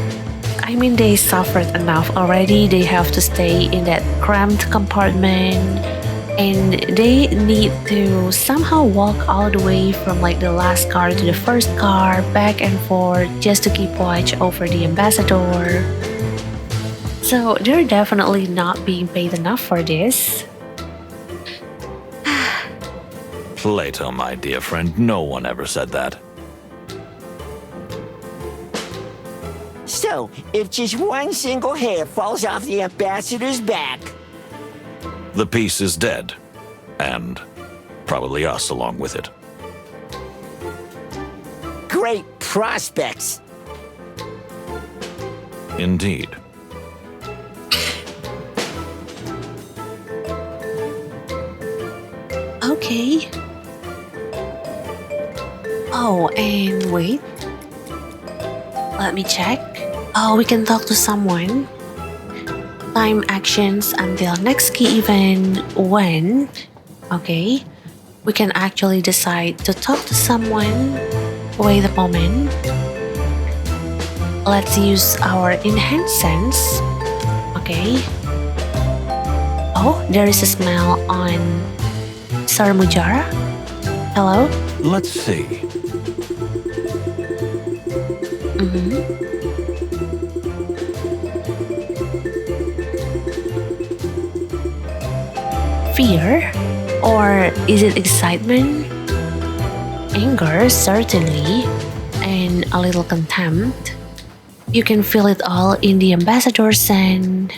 I mean, they suffered enough already. They have to stay in that cramped compartment, and they need to somehow walk all the way from like the last car to the first car, back and forth, just to keep watch over the ambassador. So they're definitely not being paid enough for this. Plato, my dear friend, no one ever said that. So, if just one single hair falls off the ambassador's back... The peace is dead. And probably us along with it. Great prospects. Indeed. Okay. Oh, and wait. Let me check. Oh, we can talk to someone. Time actions until next key event when. Okay. We can actually decide to talk to someone. Wait a moment. Let's use our enhanced sense. Okay. Oh, there is a smell on Sir Mujara. Hello? Let's see. Fear? Or is it excitement? Anger, certainly. And a little contempt. You can feel it all in the ambassadors, and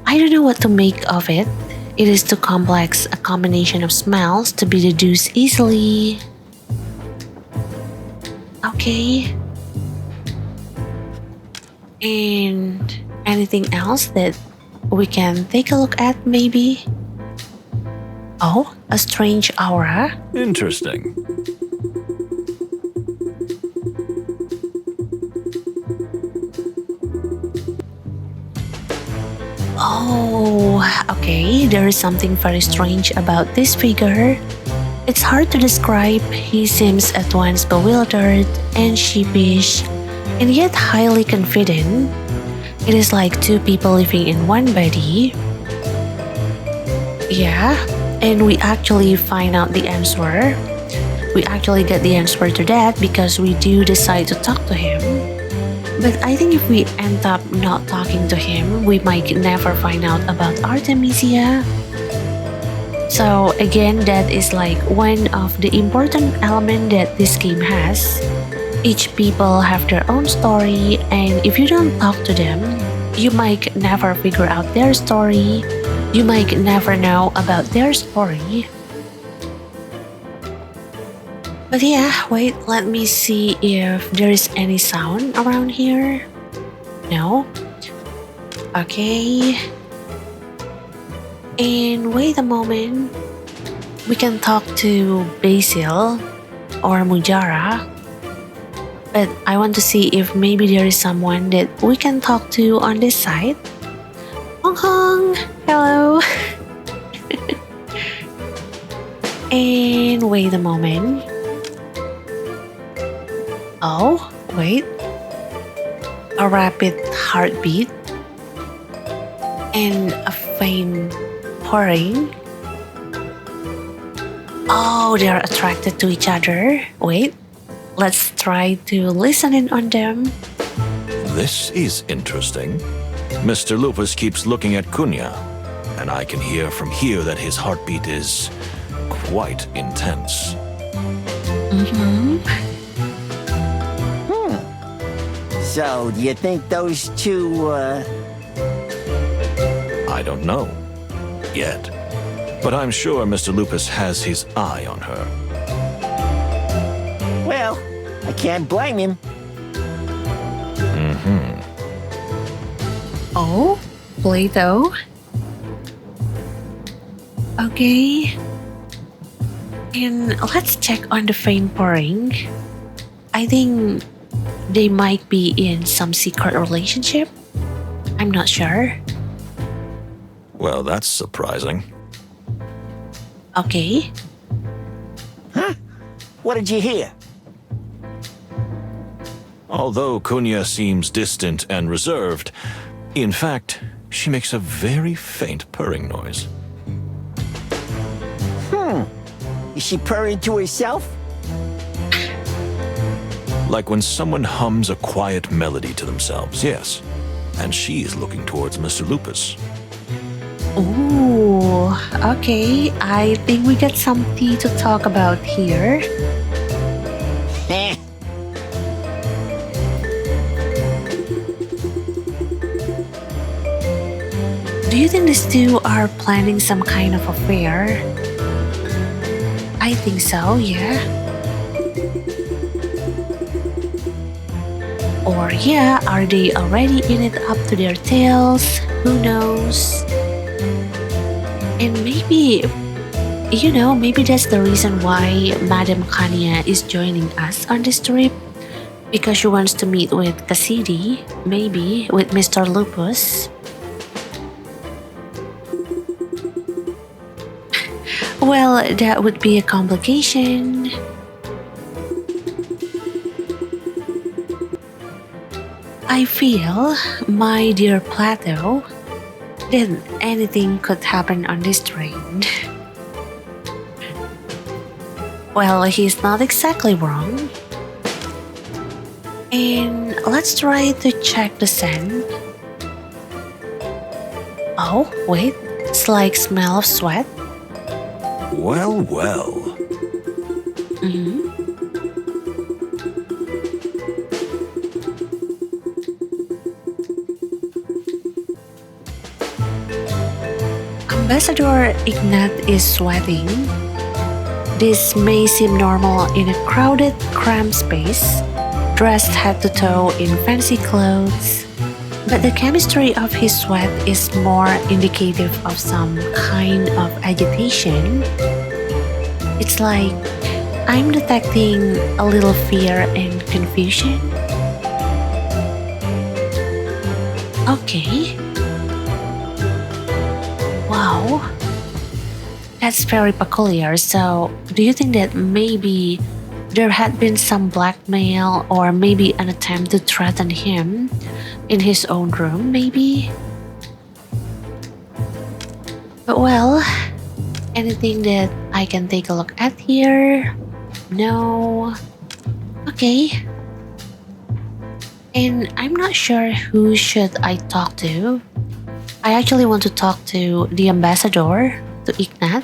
I don't know what to make of it. It is too complex a combination of smells to be deduced easily. Okay. And anything else that we can take a look at, maybe? Oh, a strange aura. Interesting. Oh, okay. There is something very strange about this figure. It's hard to describe. He seems at once bewildered and sheepish, and yet highly confident. It is like two people living in one body. Yeah, and we actually find out the answer. We actually get the answer to that because we do decide to talk to him. But I think if we end up not talking to him, we might never find out about Artemisia. So again, that is like one of the important elements that this game has. Each people have their own story, and if you don't talk to them, you might never figure out their story. You might never know about their story. But yeah, wait, let me see if there is any sound around here. No? Okay. And wait a moment. We can talk to Basil or Mujara. But I want to see if maybe there is someone that we can talk to on this side. Hong Hong! Hello! And wait a moment. Oh, wait. A rapid heartbeat. And a faint purring. Oh, they are attracted to each other. Wait, let's try to listen in on them. This is interesting. Mr. Lupus keeps looking at Cunha, and I can hear from here that his heartbeat is quite intense. So, do you think those two, I don't know. Yet. But I'm sure Mr. Lupus has his eye on her. Well, I can't blame him. Oh, Plato. Okay. And let's check on the faint purring. I think they might be in some secret relationship. I'm not sure. Well, that's surprising. Okay. Huh? What did you hear? Although Cunha seems distant and reserved, in fact, she makes a very faint purring noise. Is she purring to herself? Like when someone hums a quiet melody to themselves, yes. And she is looking towards Mr. Lupus. Ooh, okay. I think we got something to talk about here. Do you think these two are planning some kind of affair? I think so, yeah. Or yeah, are they already in it up to their tails? Who knows? And maybe, maybe that's the reason why Madame Kania is joining us on this trip. Because she wants to meet with Cassidy, maybe with Mr. Lupus. Well, that would be a complication. I feel, my dear Plato, that anything could happen on this train. Well, he's not exactly wrong. And let's try to check the scent. Oh, wait, it's like smell of sweat. Well, well. Ambassador Ignat is sweating. This may seem normal in a crowded, cramped space, dressed head to toe in fancy clothes, but the chemistry of his sweat is more indicative of some kind of agitation. It's like I'm detecting a little fear and confusion. Okay. Wow. That's very peculiar. So, do you think that maybe there had been some blackmail or maybe an attempt to threaten him in his own room, maybe? But well, anything that I can take a look at here? No. Okay. And I'm not sure who should I talk to. I actually want to talk to the ambassador, to Ignat.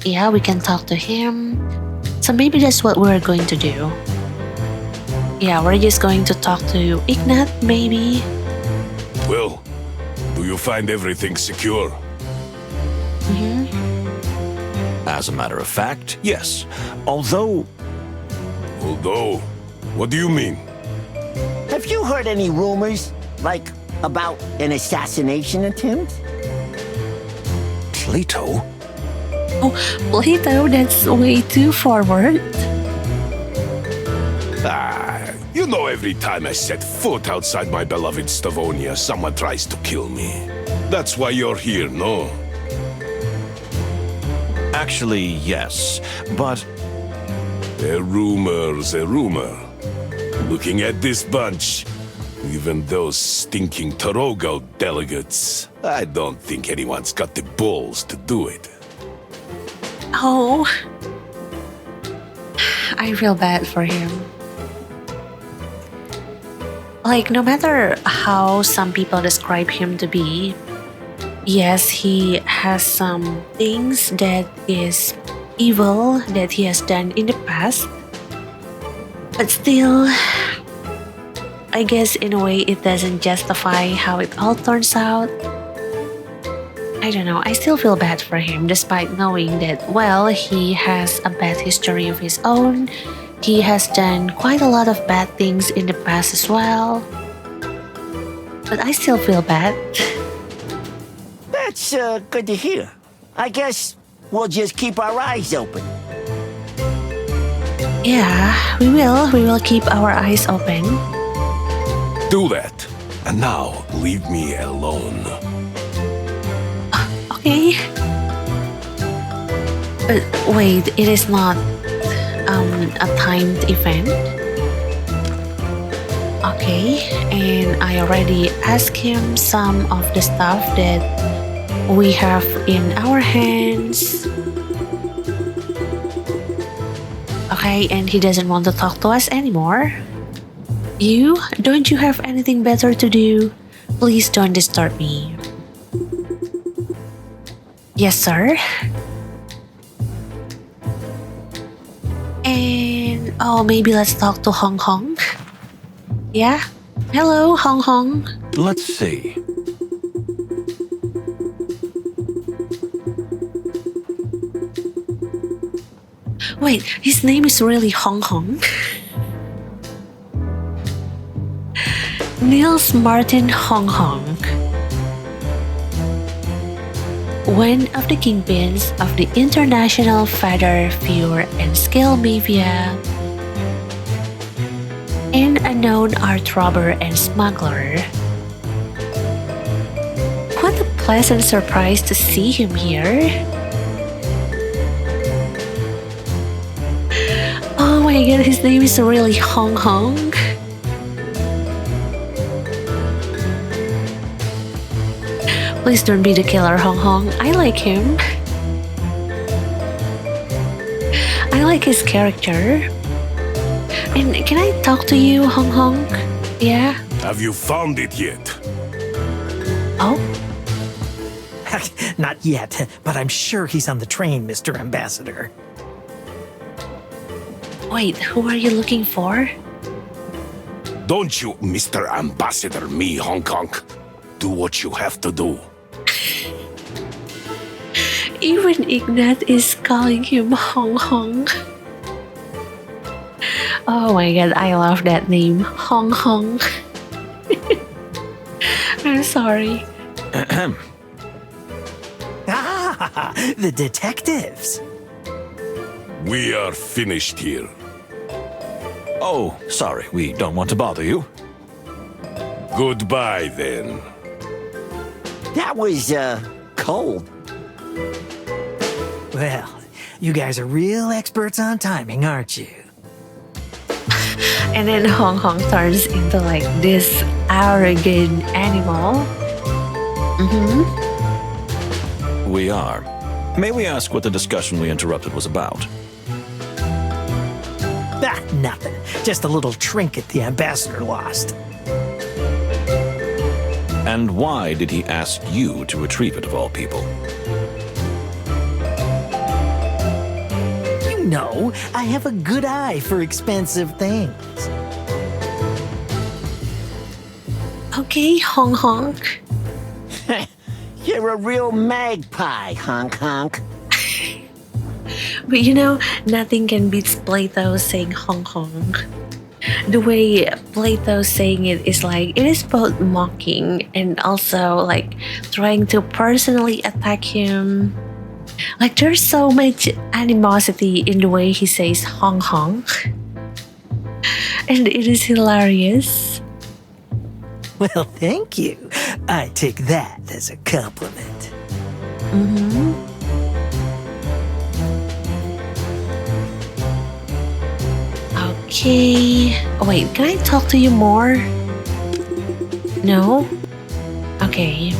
Yeah, we can talk to him. So maybe that's what we're going to do. Yeah, we're just going to talk to Ignat, maybe. Well, do you find everything secure? As a matter of fact, yes. Although, Although, what do you mean? Have you heard any rumors, like about an assassination attempt? Plato? Oh, Plato, that's way too forward. You know every time I set foot outside my beloved Stavonia, someone tries to kill me. That's why you're here, no? Actually, yes, but... A rumor's a rumor. Looking at this bunch, even those stinking Torogo delegates, I don't think anyone's got the balls to do it. Oh, I feel bad for him. Like, no matter how some people describe him to be, yes, he has some things that is evil that he has done in the past. But still, I guess in a way it doesn't justify how it all turns out. I don't know, I still feel bad for him despite knowing that, well, he has a bad history of his own. He has done quite a lot of bad things in the past as well. But I still feel bad. That's good to hear. I guess we'll just keep our eyes open. Yeah, we will. We will keep our eyes open. Do that. And now, leave me alone. Okay. But wait, it is not a timed event. Okay, and I already asked him some of the stuff that we have in our hands. Okay, and he doesn't want to talk to us anymore. Don't you have anything better to do? Please don't disturb me. Yes, sir. And oh, maybe let's talk to Hong Hong. Yeah? Hello, Hong Hong. Let's see. Wait, his name is really Hong Hong? Niels Martin Hong Hong. One of the kingpins of the international feather, fur, and scale mafia, and a known art robber and smuggler. What a pleasant surprise to see him here. Oh my god, his name is really Hong Hong. Please don't be the killer, Hong Hong. I like him. I like his character. And can I talk to you, Hong Hong? Yeah? Have you found it yet? Oh? Not yet, but I'm sure he's on the train, Mr. Ambassador. Wait, who are you looking for? Don't you, Mr. Ambassador, me, Hong Kong. Do what you have to do. Even Ignat is calling him Hong Hong. Oh my god, I love that name, Hong Hong. I'm sorry. Ah, the detectives. We are finished here. Oh, sorry, we don't want to bother you. Goodbye, then. That was, cold. Well, you guys are real experts on timing, aren't you? And then Hong Hong turns into like this arrogant animal. We are. May we ask what the discussion we interrupted was about? Ah, nothing. Just a little trinket the ambassador lost. And why did he ask you to retrieve it, of all people? You know, I have a good eye for expensive things. Okay, Hong Hong. You're a real magpie, Honk Honk. But nothing can beat Plato saying Hong Kong. The way Plato saying it is like it is both mocking and also like trying to personally attack him. Like there's so much animosity in the way he says Hong Kong. And it is hilarious. Well, thank you. I take that as a compliment. Okay. Oh, wait, can I talk to you more? No? Okay.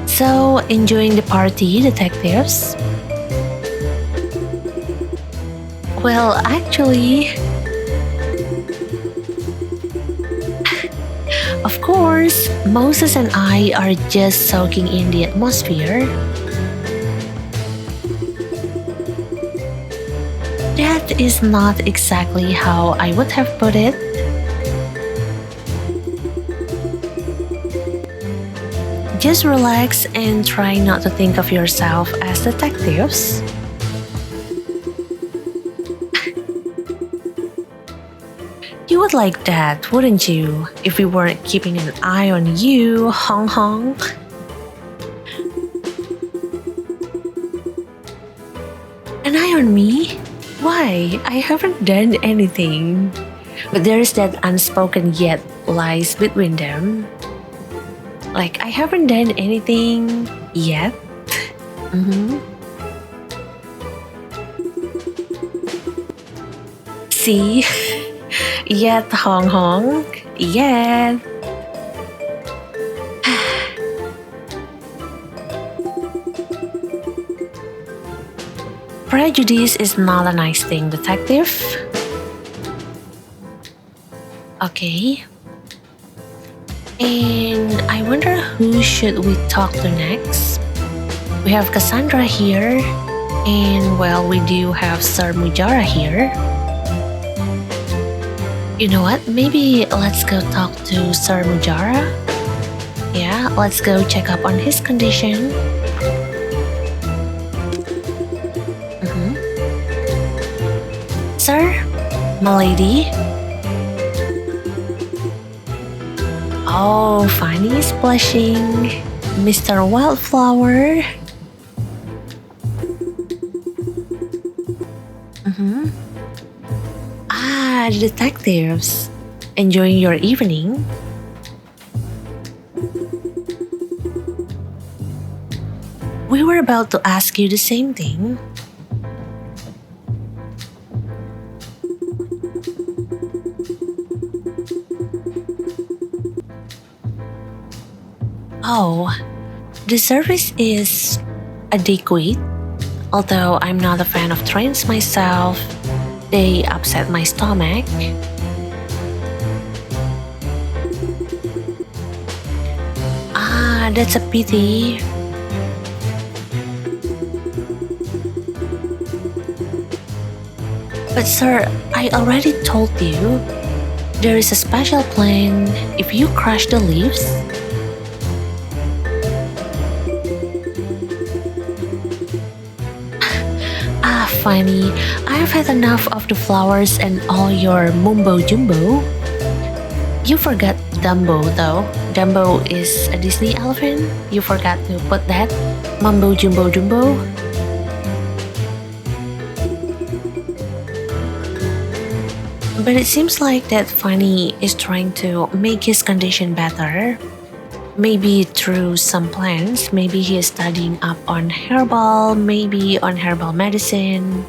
So, enjoying the party, detectives? Well, actually, of course, Moses and I are just soaking in the atmosphere. That is not exactly how I would have put it. Just relax and try not to think of yourself as detectives. You would like that, wouldn't you, if we weren't keeping an eye on you, Hong Hong? An eye on me? Why? I haven't done anything. But there's that unspoken yet lies between them. Like, I haven't done anything yet. See? Yet, Hong Hong. Yet. Prejudice is not a nice thing, detective. Okay. And I wonder who should we talk to next? We have Cassandra here. And well, we do have Sir Mujara here. You know what? Maybe let's go talk to Sir Mujara. Yeah, let's go check up on his condition. Sir, m'lady. Oh, Fanny is blushing. Mr. Wildflower. Ah, the detectives. Enjoying your evening? We were about to ask you the same thing. Oh, the service is adequate. Although I'm not a fan of trains myself, they upset my stomach. Ah, that's a pity. But sir, I already told you, there is a special plan if you crush the leaves. Fanny, I have had enough of the flowers and all your mumbo jumbo. You forgot Dumbo though. Dumbo is a Disney elephant. You forgot to put that. Mumbo jumbo jumbo. But it seems like that Fanny is trying to make his condition better. Maybe through some plants, maybe he is studying up on herbal, maybe on herbal medicine.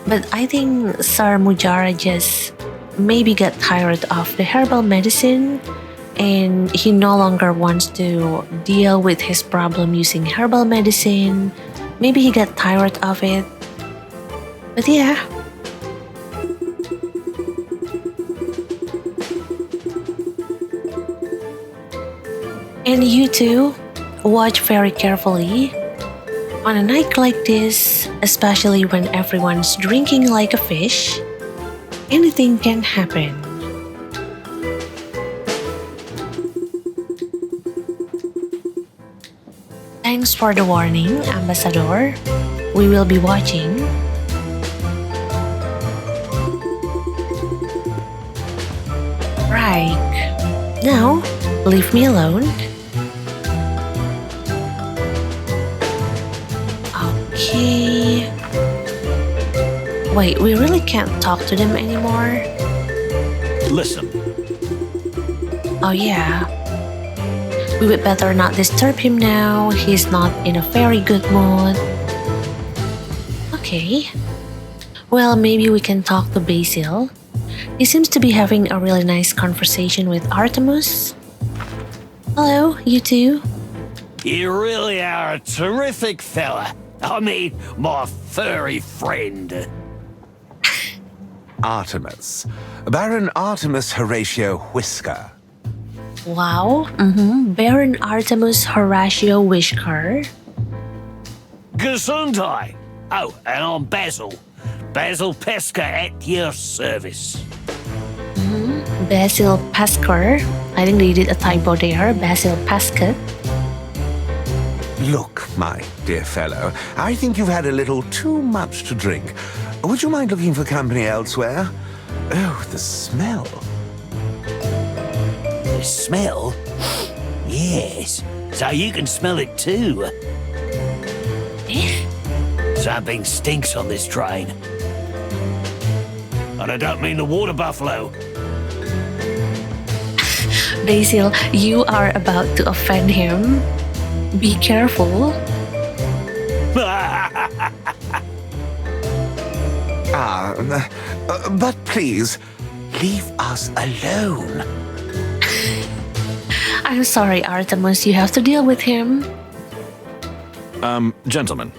But I think Sir Mujara just maybe got tired of the herbal medicine and he no longer wants to deal with his problem using herbal medicine. Maybe he got tired of it. But yeah. And you too, watch very carefully. On a night like this, especially when everyone's drinking like a fish, anything can happen. Thanks for the warning, Ambassador. We will be watching. Right. Now, leave me alone. Okay. Wait, we really can't talk to them anymore? Listen, Oh yeah. We would better not disturb him now. He's not in a very good mood. Okay. Well, maybe we can talk to Basil. He seems to be having a really nice conversation with Artemis. Hello, you two. you really are a terrific fella. I mean, my furry friend. Artemis. Baron Artemis Horatio Whisker. Wow. Baron Artemis Horatio Whisker. Gesundheit. Oh, and I'm Basil. Basil Pesca at your service. Basil Pasker. I think they did a typo there. Basil Pasker. Look, my dear fellow, I think you've had a little too much to drink. Would you mind looking for company elsewhere? Oh, the smell. The smell? Yes. So you can smell it too. Something stinks on this train. And I don't mean the water buffalo. Basil, you are about to offend him. Be careful. But please, leave us alone. I'm sorry, Artemis. You have to deal with him. Gentlemen.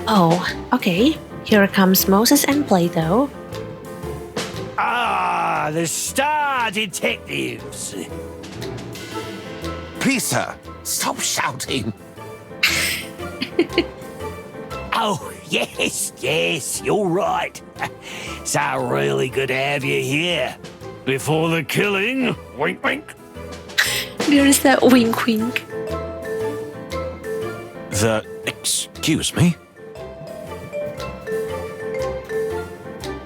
Oh, okay. Here comes Moses and Plato. Ah, the star detectives. Please, sir, stop shouting. Oh, yes, you're right. So really good to have you here. Before the killing, wink, wink. There's that wink wink. Excuse me?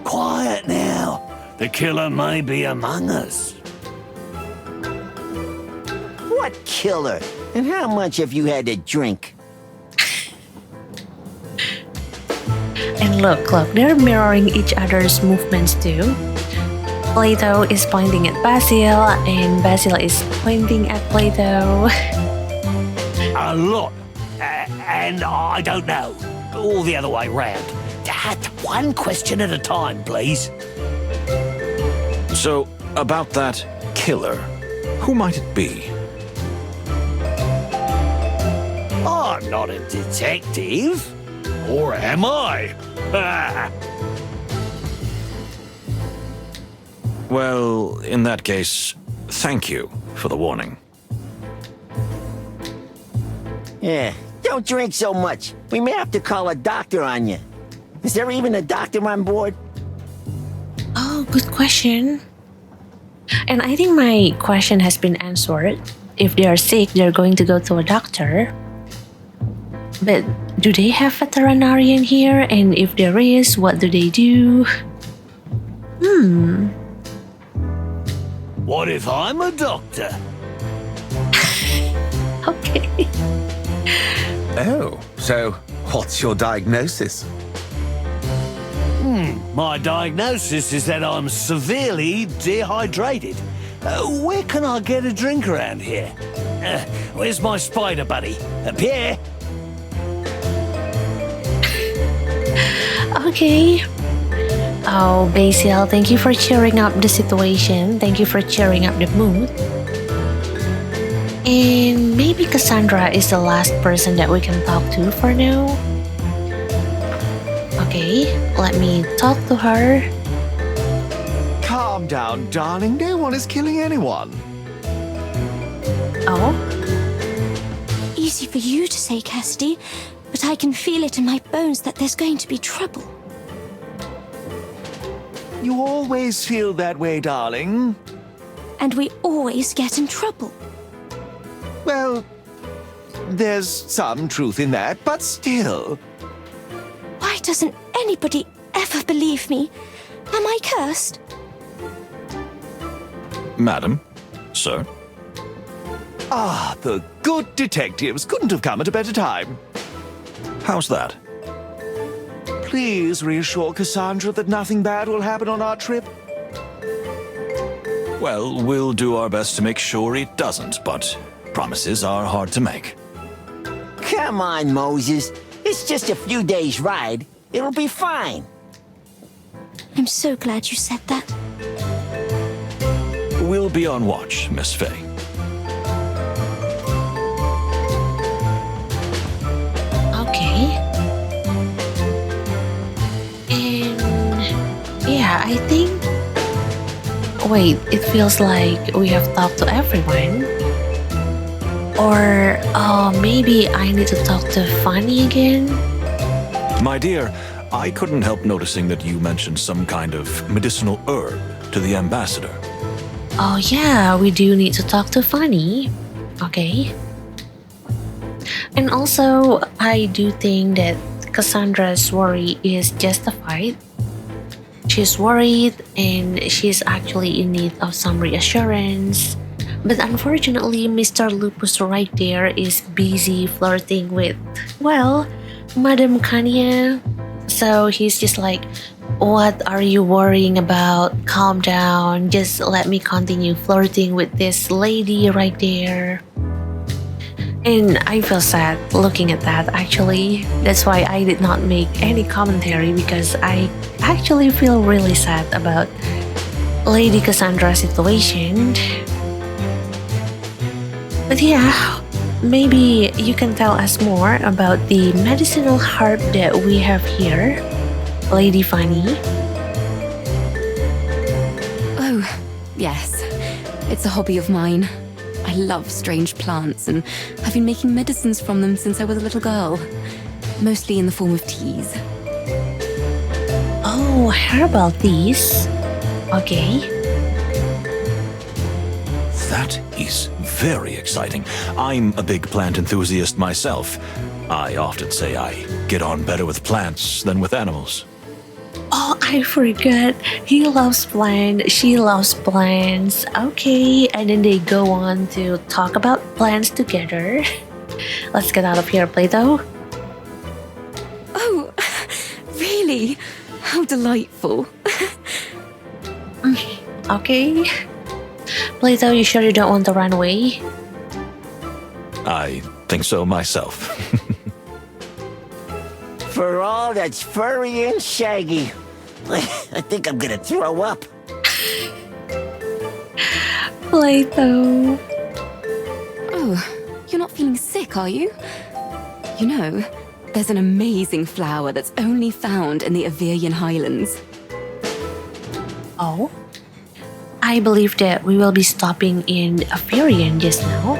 Quiet now. The killer may be among us. What killer? And how much have you had to drink? And look, they're mirroring each other's movements too. Plato is pointing at Basil, and Basil is pointing at Plato. A lot. And I don't know. All the other way round. One question at a time, please. So, about that killer, who might it be? I'm not a detective. Or am I? Well, in that case, thank you for the warning. Yeah, don't drink so much. We may have to call a doctor on you. Is there even a doctor on board? Oh, good question. And I think my question has been answered. If they are sick, they're going to go to a doctor. But do they have veterinarian here? And if there is, what do they do? What if I'm a doctor? Okay. Oh, so what's your diagnosis? My diagnosis is that I'm severely dehydrated. Where can I get a drink around here? Where's my spider buddy? Pierre? Okay. Oh, Basil, thank you for cheering up the situation. Thank you for cheering up the mood. And maybe Cassandra is the last person that we can talk to for now. Okay, let me talk to her. Calm down, darling. No one is killing anyone. Oh, Easy for you to say, Cassidy, but I can feel it in my bones that there's going to be trouble. You always feel that way, darling. And we always get in trouble. Well, there's some truth in that, but still. Why doesn't anybody ever believe me? Am I cursed? Madam? Sir? Ah, the good detectives couldn't have come at a better time. How's that? Please reassure Cassandra that nothing bad will happen on our trip. Well, we'll do our best to make sure it doesn't, but promises are hard to make. Come on, Moses. It's just a few days' ride. It'll be fine. I'm so glad you said that. We'll be on watch, Miss Faye. Okay. And yeah, I think. Wait, it feels like we have talked to everyone. Or maybe I need to talk to Fanny again? My dear, I couldn't help noticing that you mentioned some kind of medicinal herb to the ambassador. Oh yeah, we do need to talk to Fanny. Okay. And also, I do think that Cassandra's worry is justified. She's worried and she's actually in need of some reassurance. But unfortunately, Mr. Lupus right there is busy flirting with, well, Madame Kanya. So he's just like, what are you worrying about? Calm down. Just let me continue flirting with this lady right there. And I feel sad looking at that actually. That's why I did not make any commentary because I actually feel really sad about Lady Cassandra's situation. But yeah, maybe you can tell us more about the medicinal herb that we have here, Lady Fanny. Oh, yes. It's a hobby of mine. I love strange plants and I've been making medicines from them since I was a little girl. Mostly in the form of teas. Oh, herbal teas. Okay. That is very exciting. I'm a big plant enthusiast myself. I often say I get on better with plants than with animals. Oh, I forgot. He loves plants. She loves plants. Okay, and then they go on to talk about plants together. Let's get out of here, Plato. Oh, really? How delightful. Okay. Plato, you sure you don't want to run away? I think so myself. For all that's furry and shaggy, I think I'm gonna throw up. Plato. Oh, you're not feeling sick, are you? You know, there's an amazing flower that's only found in the Averian Highlands. Oh? I believe that we will be stopping in Averian just now.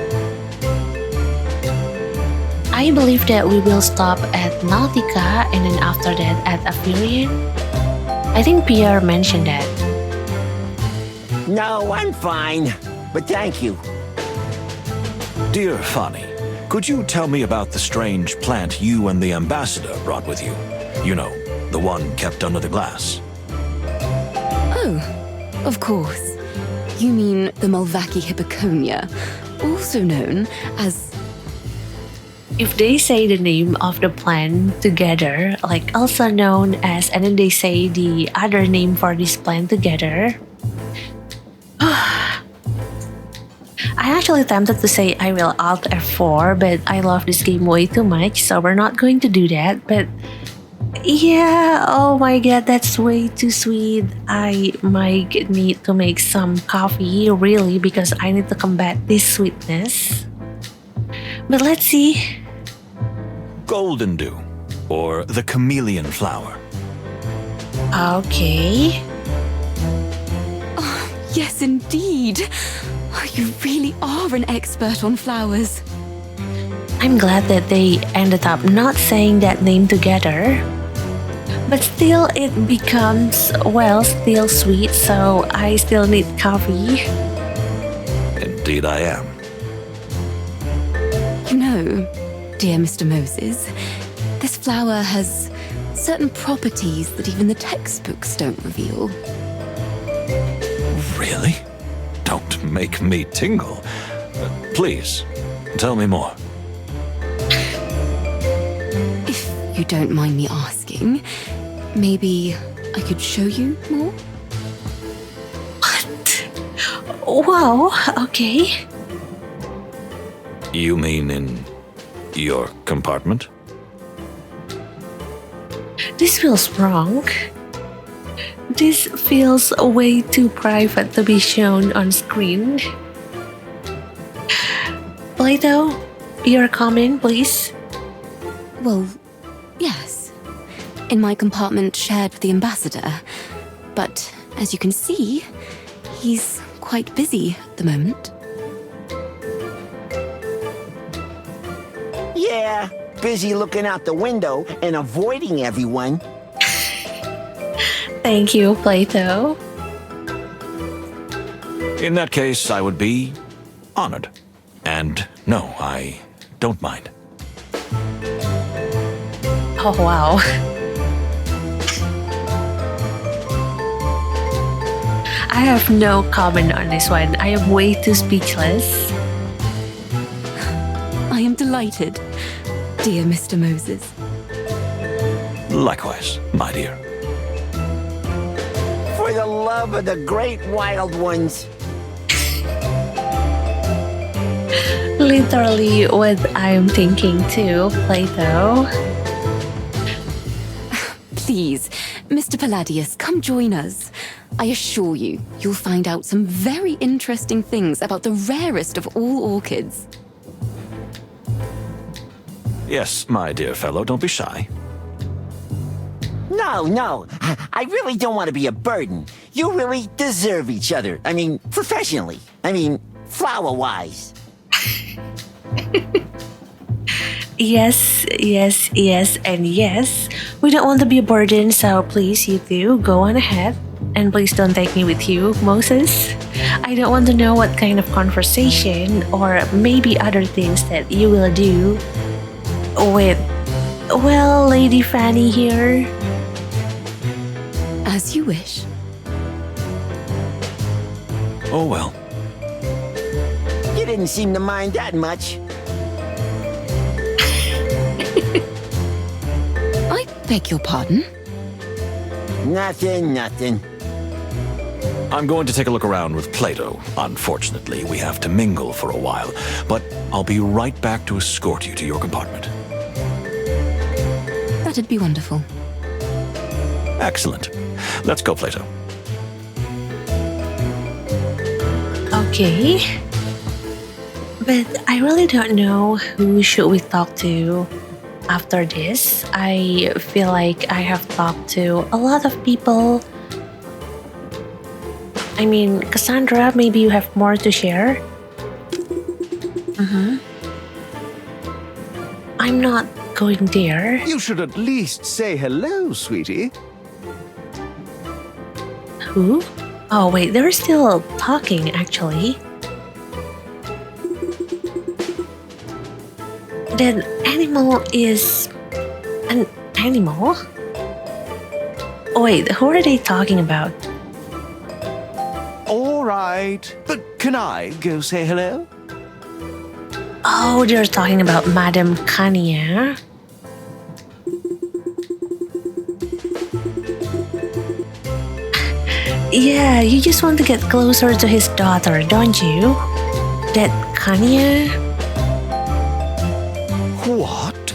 I believe that we will stop at Nautica and then after that at Averian. I think Pierre mentioned that. No, I'm fine. But thank you. Dear Fanny, could you tell me about the strange plant you and the ambassador brought with you? You know, the one kept under the glass. Oh, of course. You mean the Mulvaki hippoconia, also known as... If they say the name of the plant together, like also known as, and then they say the other name for this plant together, I actually tempted to say I will Alt F4, but I love this game way too much, so we're not going to do that. But yeah, oh my god, that's way too sweet. I might need to make some coffee, really, because I need to combat this sweetness. But let's see. Golden dew, or the chameleon flower. Okay. Oh, yes, indeed. Oh, you really are an expert on flowers. I'm glad that they ended up not saying that name together. But still, it becomes, well, still sweet, so I still need coffee. Indeed I am. You know, dear Mr. Moses, this flower has certain properties that even the textbooks don't reveal. Really? don't make me tingle. Please, tell me more. If you don't mind me asking, maybe I could show you more? Wow, okay. You mean in your compartment? This feels wrong. This feels way too private to be shown on screen. Plato, your comment, please. Well, yes. In my compartment shared with the ambassador. But as you can see, he's quite busy at the moment. Yeah, busy looking out the window and avoiding everyone. Thank you, Plato. In that case, I would be honored. And no, I don't mind. Oh, wow. I have no comment on this one. I am way too speechless. I am delighted, dear Mr. Moses. Likewise, my dear. For the love of the great wild ones. Literally what I'm thinking too, Plato. Please, Mr. Palladius, come join us. I assure you, you'll find out some very interesting things about the rarest of all orchids. Yes, my dear fellow, don't be shy. No. I really don't want to be a burden. You really deserve each other. I mean, professionally. I mean, flower-wise. Yes, and yes. We don't want to be a burden, so please, you two, go on ahead. And please don't take me with you, Moses. I don't want to know what kind of conversation or maybe other things that you will do with, well, Lady Fanny here. As you wish. Oh, well. You didn't seem to mind that much. I beg your pardon? Nothing. I'm going to take a look around with Plato. Unfortunately, we have to mingle for a while, but I'll be right back to escort you to your compartment. That'd be wonderful. Excellent. Let's go, Plato. Okay. But I really don't know who should we talk to after this. I feel like I have talked to a lot of people. I mean, Cassandra, maybe you have more to share? I'm not going there. You should at least say hello, sweetie. Who? Oh, wait, they're still talking, actually. That animal is an animal? Oh, wait, who are they talking about? All right, but can I go say hello? Oh, they're talking about Madame Kania. Yeah, you just want to get closer to his daughter, don't you? That Kania? What?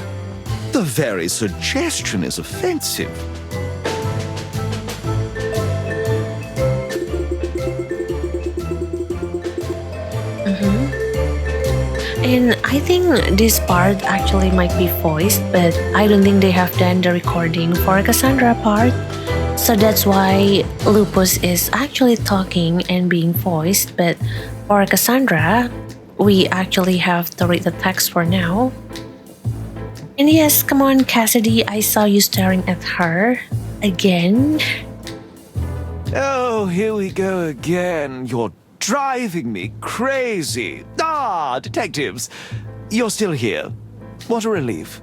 The very suggestion is offensive. And I think this part actually might be voiced, but I don't think they have done the recording for Cassandra part. So that's why Lupus is actually talking and being voiced, but for Cassandra, we actually have to read the text for now. And yes, come on, Cassidy, I saw you staring at her again. Oh, here we go again. You're driving me crazy. Ah, detectives. You're still here. What a relief.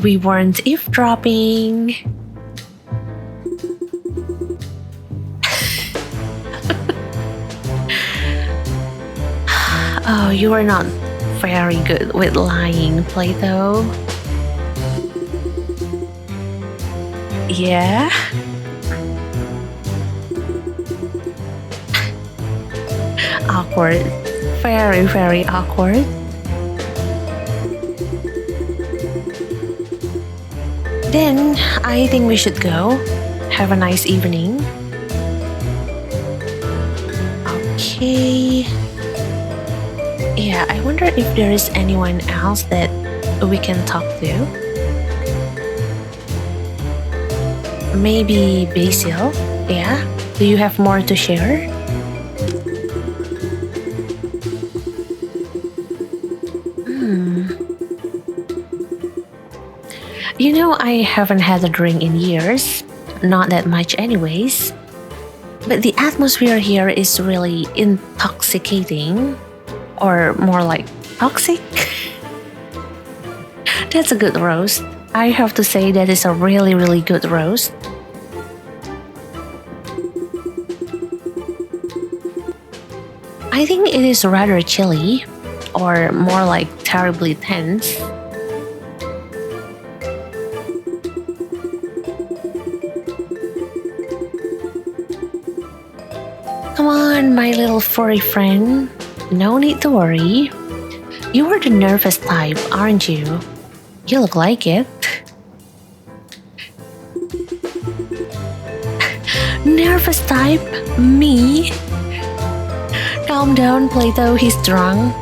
We weren't eavesdropping. Oh, you are not very good with lying, Plato. Yeah? Awkward. Very, very awkward. Then, I think we should go. Have a nice evening. Okay. Yeah, I wonder if there is anyone else that we can talk to. Maybe Basil? Yeah? Do you have more to share? You know, I haven't had a drink in years. Not that much anyways. But the atmosphere here is really intoxicating. Or more like toxic. That's a good roast. I have to say that is a really, really good roast. I think it is rather chilly. Or more like terribly tense. Come on, my little furry friend. No need to worry. You are the nervous type, aren't you? You look like it. Nervous type? Me? Calm down, Plato, he's drunk.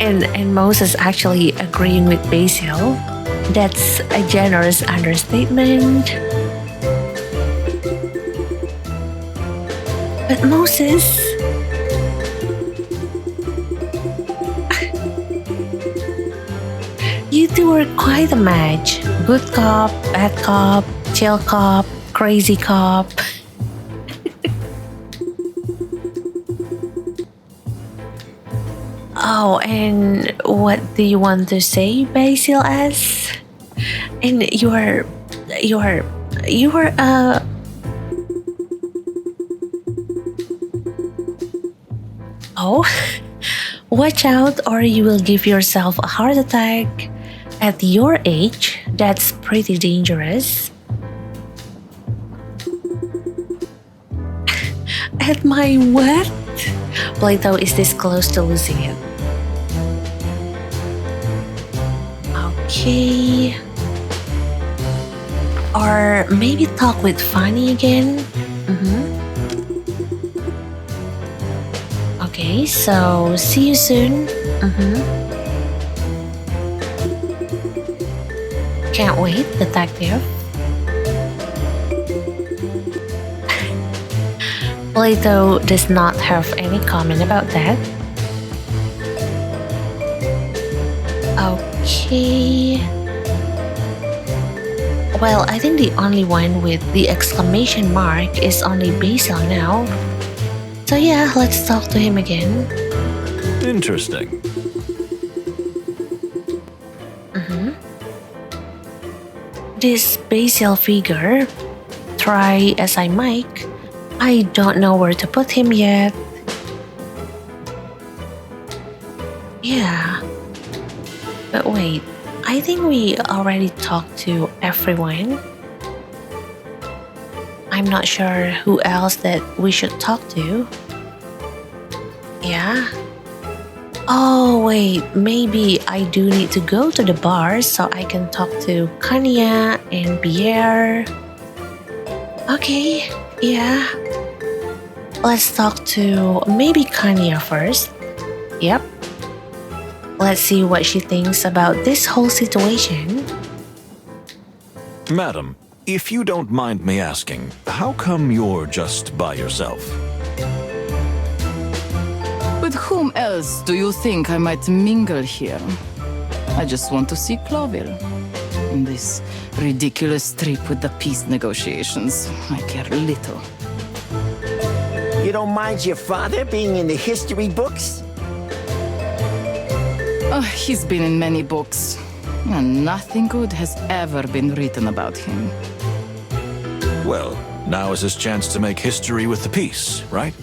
And Moses actually agreeing with Basil. That's a generous understatement. But Moses... You two are quite a match. Good cop, bad cop, chill cop, crazy cop. Oh, and what do you want to say, Basil as? And you are Oh, watch out or you will give yourself a heart attack. At your age, that's pretty dangerous. At my what? Plato is this close to losing it. Okay. Or maybe talk with Fanny again. Okay, so see you soon. Can't wait, detective. Plato does not have any comment about that. Okay. Well, I think the only one with the exclamation mark is only Basil now. So yeah, let's talk to him again. Interesting. This Basil figure, try as I might, I don't know where to put him yet. Yeah. But wait, I think we already talked to everyone. I'm not sure who else that we should talk to. Yeah? Oh wait, maybe I do need to go to the bar so I can talk to Kanya and Pierre. Okay, yeah. Let's talk to maybe Kanya first. Yep. Let's see what she thinks about this whole situation. Madam, if you don't mind me asking, how come you're just by yourself? With whom else do you think I might mingle here? I just want to see Clawville. In this ridiculous trip with the peace negotiations, I care little. You don't mind your father being in the history books? He's been in many books, and nothing good has ever been written about him. Well, now is his chance to make history with the peace, right?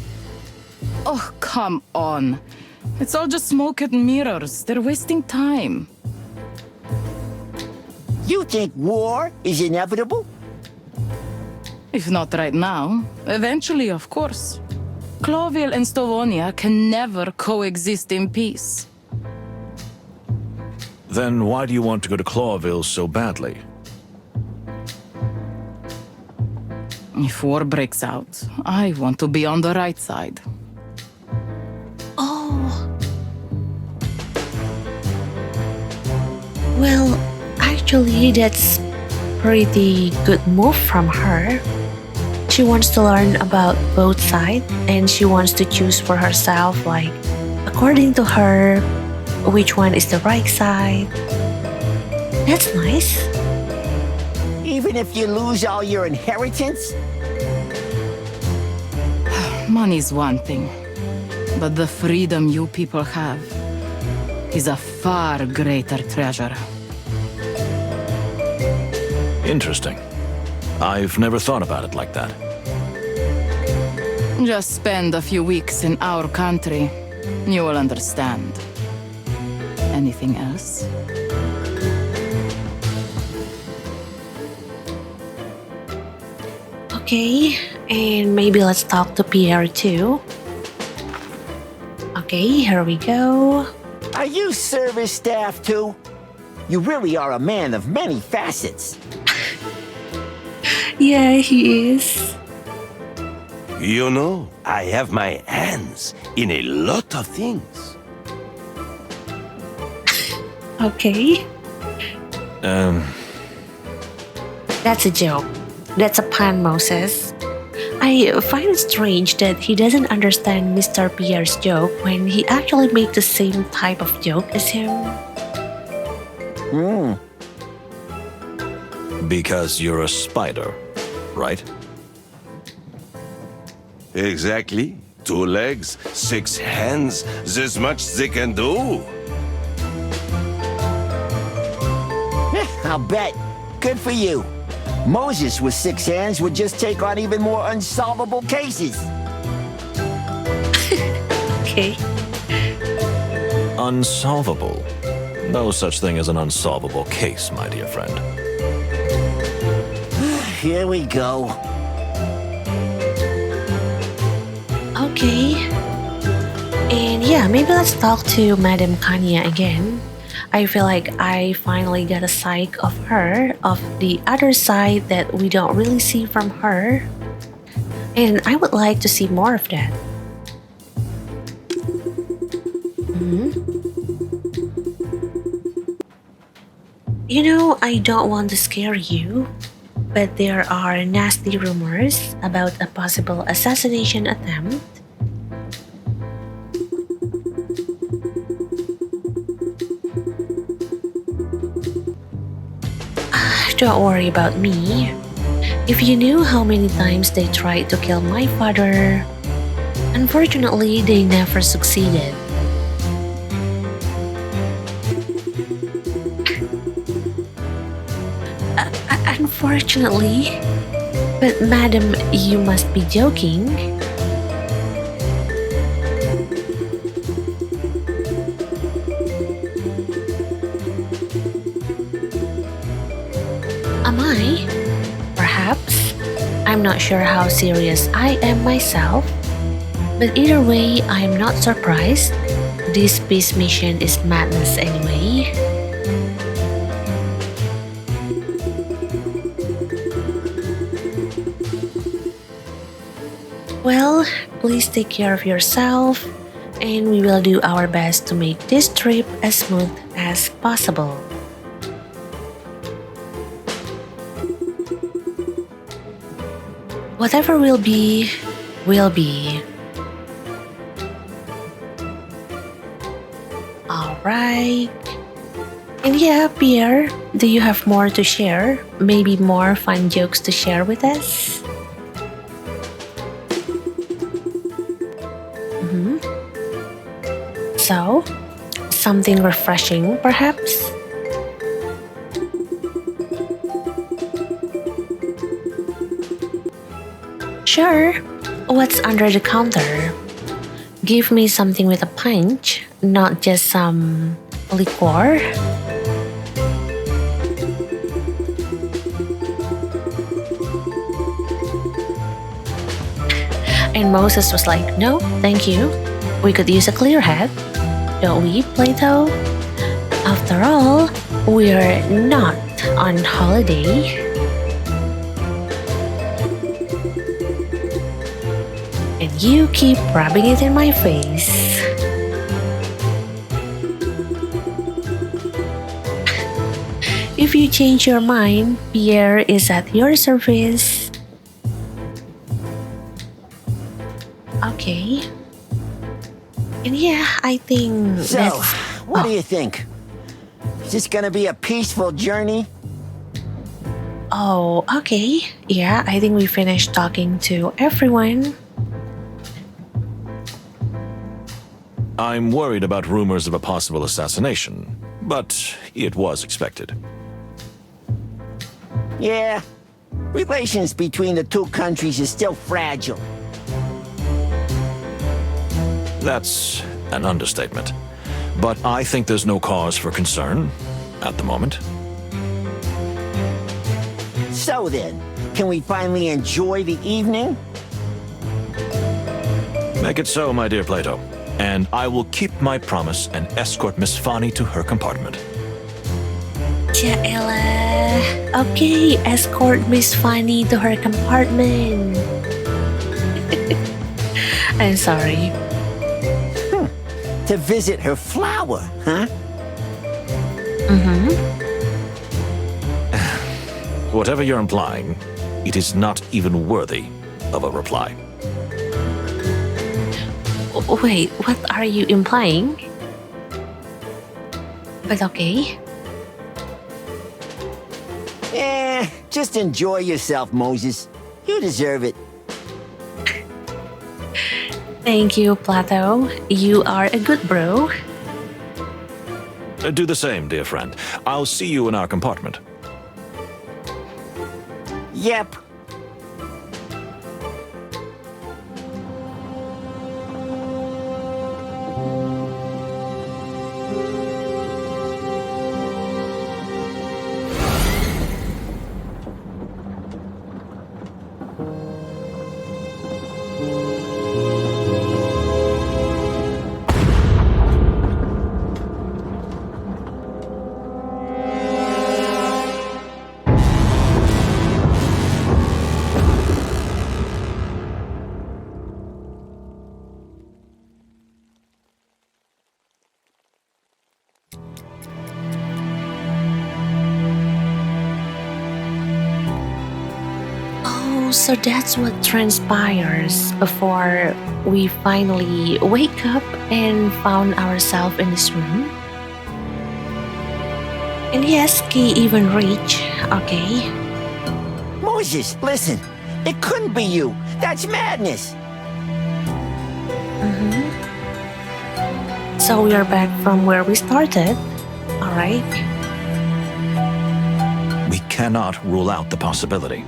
Oh, come on. It's all just smoke and mirrors. They're wasting time. You think war is inevitable? If not right now, eventually, of course. Clawville and Stavonia can never coexist in peace. Then why do you want to go to Clawville so badly? If war breaks out, I want to be on the right side. Oh. Well, actually, that's pretty good move from her. She wants to learn about both sides and she wants to choose for herself, like, according to her, which one is the right side. That's nice. Even if you lose all your inheritance? Money's one thing, but the freedom you people have is a far greater treasure. Interesting. I've never thought about it like that. Just spend a few weeks in our country. You will understand. Anything else? Okay, and maybe let's talk to Pierre too. Okay, here we go. Are you service staff too? You really are a man of many facets. Yeah, he is. You know, I have my hands in a lot of things. Okay. That's a joke. That's a pun, Moses. I find it strange that he doesn't understand Mr. Pierre's joke when he actually makes the same type of joke as him. Because you're a spider, right? Exactly. 2 legs, 6 hands, this much they can do. I'll bet. Good for you. Moses with 6 hands would just take on even more unsolvable cases. Okay. Unsolvable. No such thing as an unsolvable case, my dear friend. Here we go. Okay. And yeah, maybe let's talk to Madame Kanya again. I feel like I finally got a sight of her, of the other side that we don't really see from her. And I would like to see more of that. You know, I don't want to scare you, but there are nasty rumors about a possible assassination attempt. Don't worry about me. If you knew how many times they tried to kill my father, unfortunately, they never succeeded. Unfortunately? But madam, you must be joking. Am I? Perhaps. I'm not sure how serious I am myself. But either way, I am not surprised. This peace mission is madness anyway. Well, please take care of yourself, and we will do our best to make this trip as smooth as possible. Whatever will be, will be. Alright. And yeah, Pierre, do you have more to share? Maybe more fun jokes to share with us? So, something refreshing, perhaps? Sure. What's under the counter? Give me something with a punch, not just some liquor. And Moses was like, no, thank you. We could use a clear head, don't we, Plato? After all, we're not on holiday. And you keep rubbing it in my face. If you change your mind, Pierre is at your service. Okay. And yeah, I think So, that's... what do you think? Is this gonna be a peaceful journey? Oh, okay. Yeah, I think we finished talking to everyone. I'm worried about rumors of a possible assassination, but it was expected. Yeah. Relations between the two countries is still fragile. That's an understatement. But I think there's no cause for concern at the moment. So then, can we finally enjoy the evening? Make it so, my dear Plato. And I will keep my promise and escort Miss Fanny to her compartment. Jaela. Okay, escort Miss Fanny to her compartment. I'm sorry. To visit her flower, huh? Mm-hmm. Whatever you're implying, it is not even worthy of a reply. Wait, what are you implying? But okay. Just enjoy yourself, Moses. You deserve it. Thank you, Plato. You are a good bro. Do the same, dear friend. I'll see you in our compartment. Yep. So that's what transpires before we finally wake up and found ourselves in this room. And yes, key even reach. Okay. Moses, listen. It couldn't be you. That's madness. Mm-hmm. So we are back from where we started. Alright. We cannot rule out the possibility.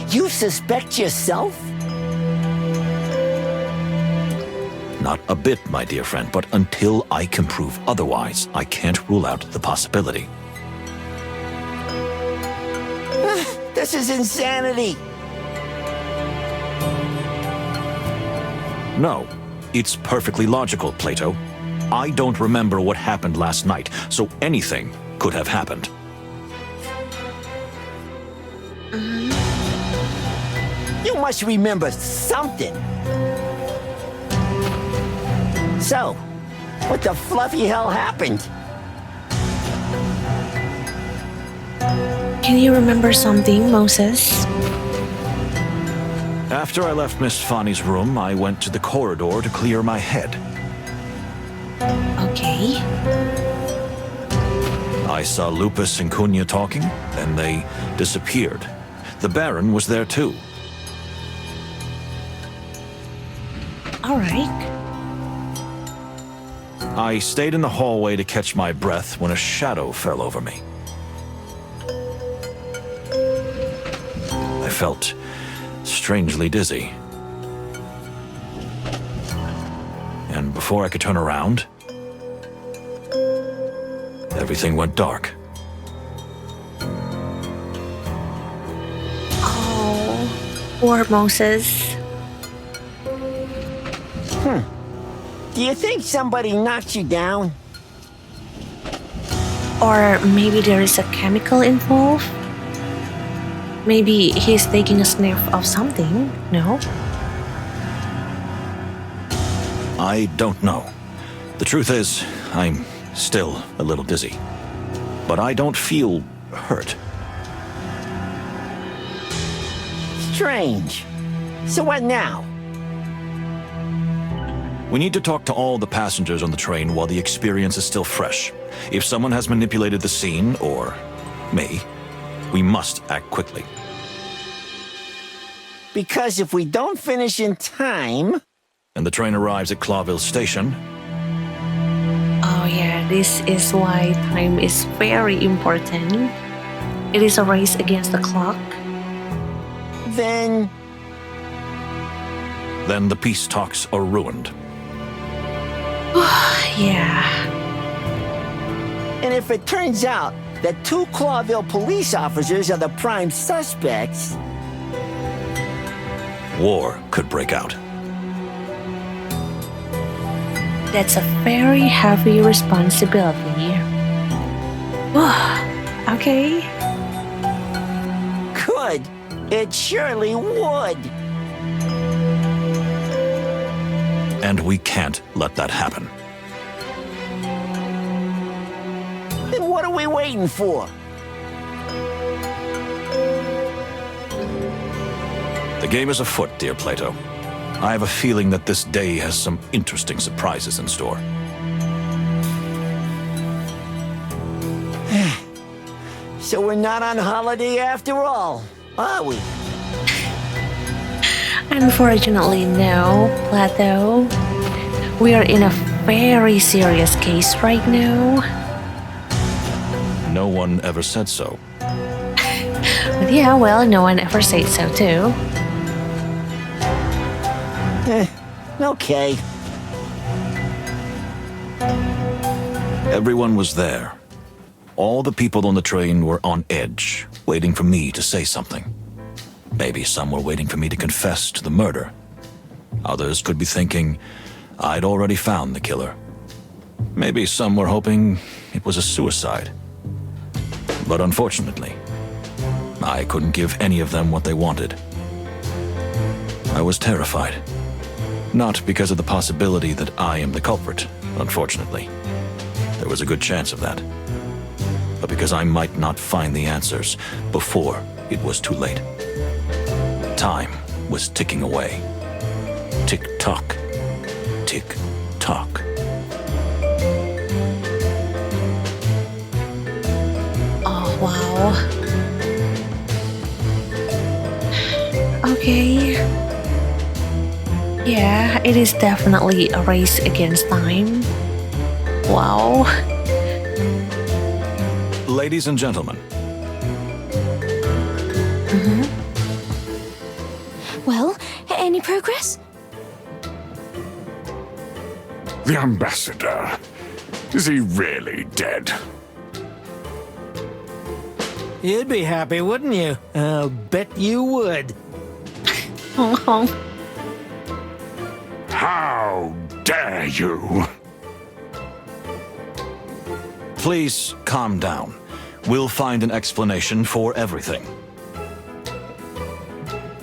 You suspect yourself? Not a bit, my dear friend, but until I can prove otherwise, I can't rule out the possibility. This is insanity. No, it's perfectly logical, Plato. I don't remember what happened last night, so anything could have happened. You must remember something. So, what the fluffy hell happened? Can you remember something, Moses? After I left Miss Fanny's room, I went to the corridor to clear my head. Okay. I saw Lupus and Cunha talking, then they disappeared. The Baron was there too. Alright. I stayed in the hallway to catch my breath when a shadow fell over me. I felt strangely dizzy. And before I could turn around, everything went dark. Oh, poor Moses. Do you think somebody knocked you down? Or maybe there is a chemical involved? Maybe he's taking a sniff of something, no? I don't know. The truth is, I'm still a little dizzy. But I don't feel hurt. Strange. So what now? We need to talk to all the passengers on the train while the experience is still fresh. If someone has manipulated the scene, or me, we must act quickly. Because if we don't finish in time... And the train arrives at Clawville Station. Oh yeah, this is why time is very important. It is a race against the clock. Then the peace talks are ruined. Yeah. And if it turns out that 2 Clawville police officers are the prime suspects... War could break out. That's a very heavy responsibility. Okay. Could. It surely would. And we can't let that happen. Then what are we waiting for? The game is afoot, dear Plato. I have a feeling that this day has some interesting surprises in store. So we're not on holiday after all, are we? Unfortunately, no, Plato. We are in a very serious case right now. No one ever said so. But yeah, well, no one ever said so too. Okay. Everyone was there. All the people on the train were on edge, waiting for me to say something. Maybe some were waiting for me to confess to the murder. Others could be thinking I'd already found the killer. Maybe some were hoping it was a suicide. But unfortunately, I couldn't give any of them what they wanted. I was terrified. Not because of the possibility that I am the culprit, unfortunately. There was a good chance of that. But because I might not find the answers before it was too late. Time was ticking away. Tick-tock. Tick-tock. Oh, wow. Okay. Yeah, it is definitely a race against time. Wow. Ladies and gentlemen. Well, any progress? The ambassador. Is he really dead? You'd be happy, wouldn't you? I'll bet you would. How dare you? Please calm down. We'll find an explanation for everything.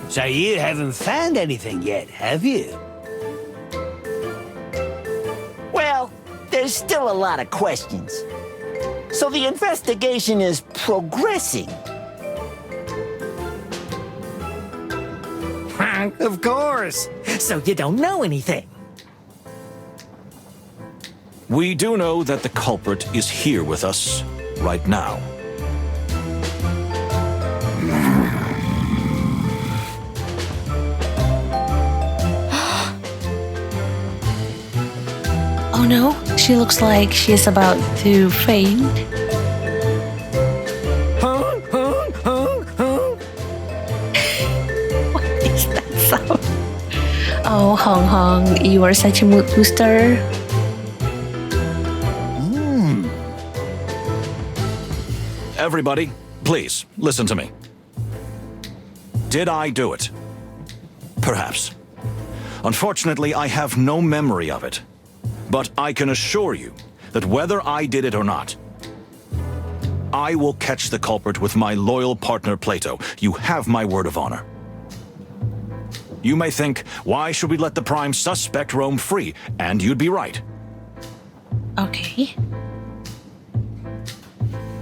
So you haven't found anything yet, have you? Well, there's still a lot of questions. So the investigation is progressing. Of course. So you don't know anything. We do know that the culprit is here with us right now. Oh no, she looks like she's about to faint. What is sound. Oh, Hong Hong, you are such a mood booster. Everybody, please, listen to me. Did I do it? Perhaps. Unfortunately, I have no memory of it. But I can assure you that whether I did it or not, I will catch the culprit with my loyal partner Plato. You have my word of honor. You may think, why should we let the prime suspect roam free? And you'd be right. Okay.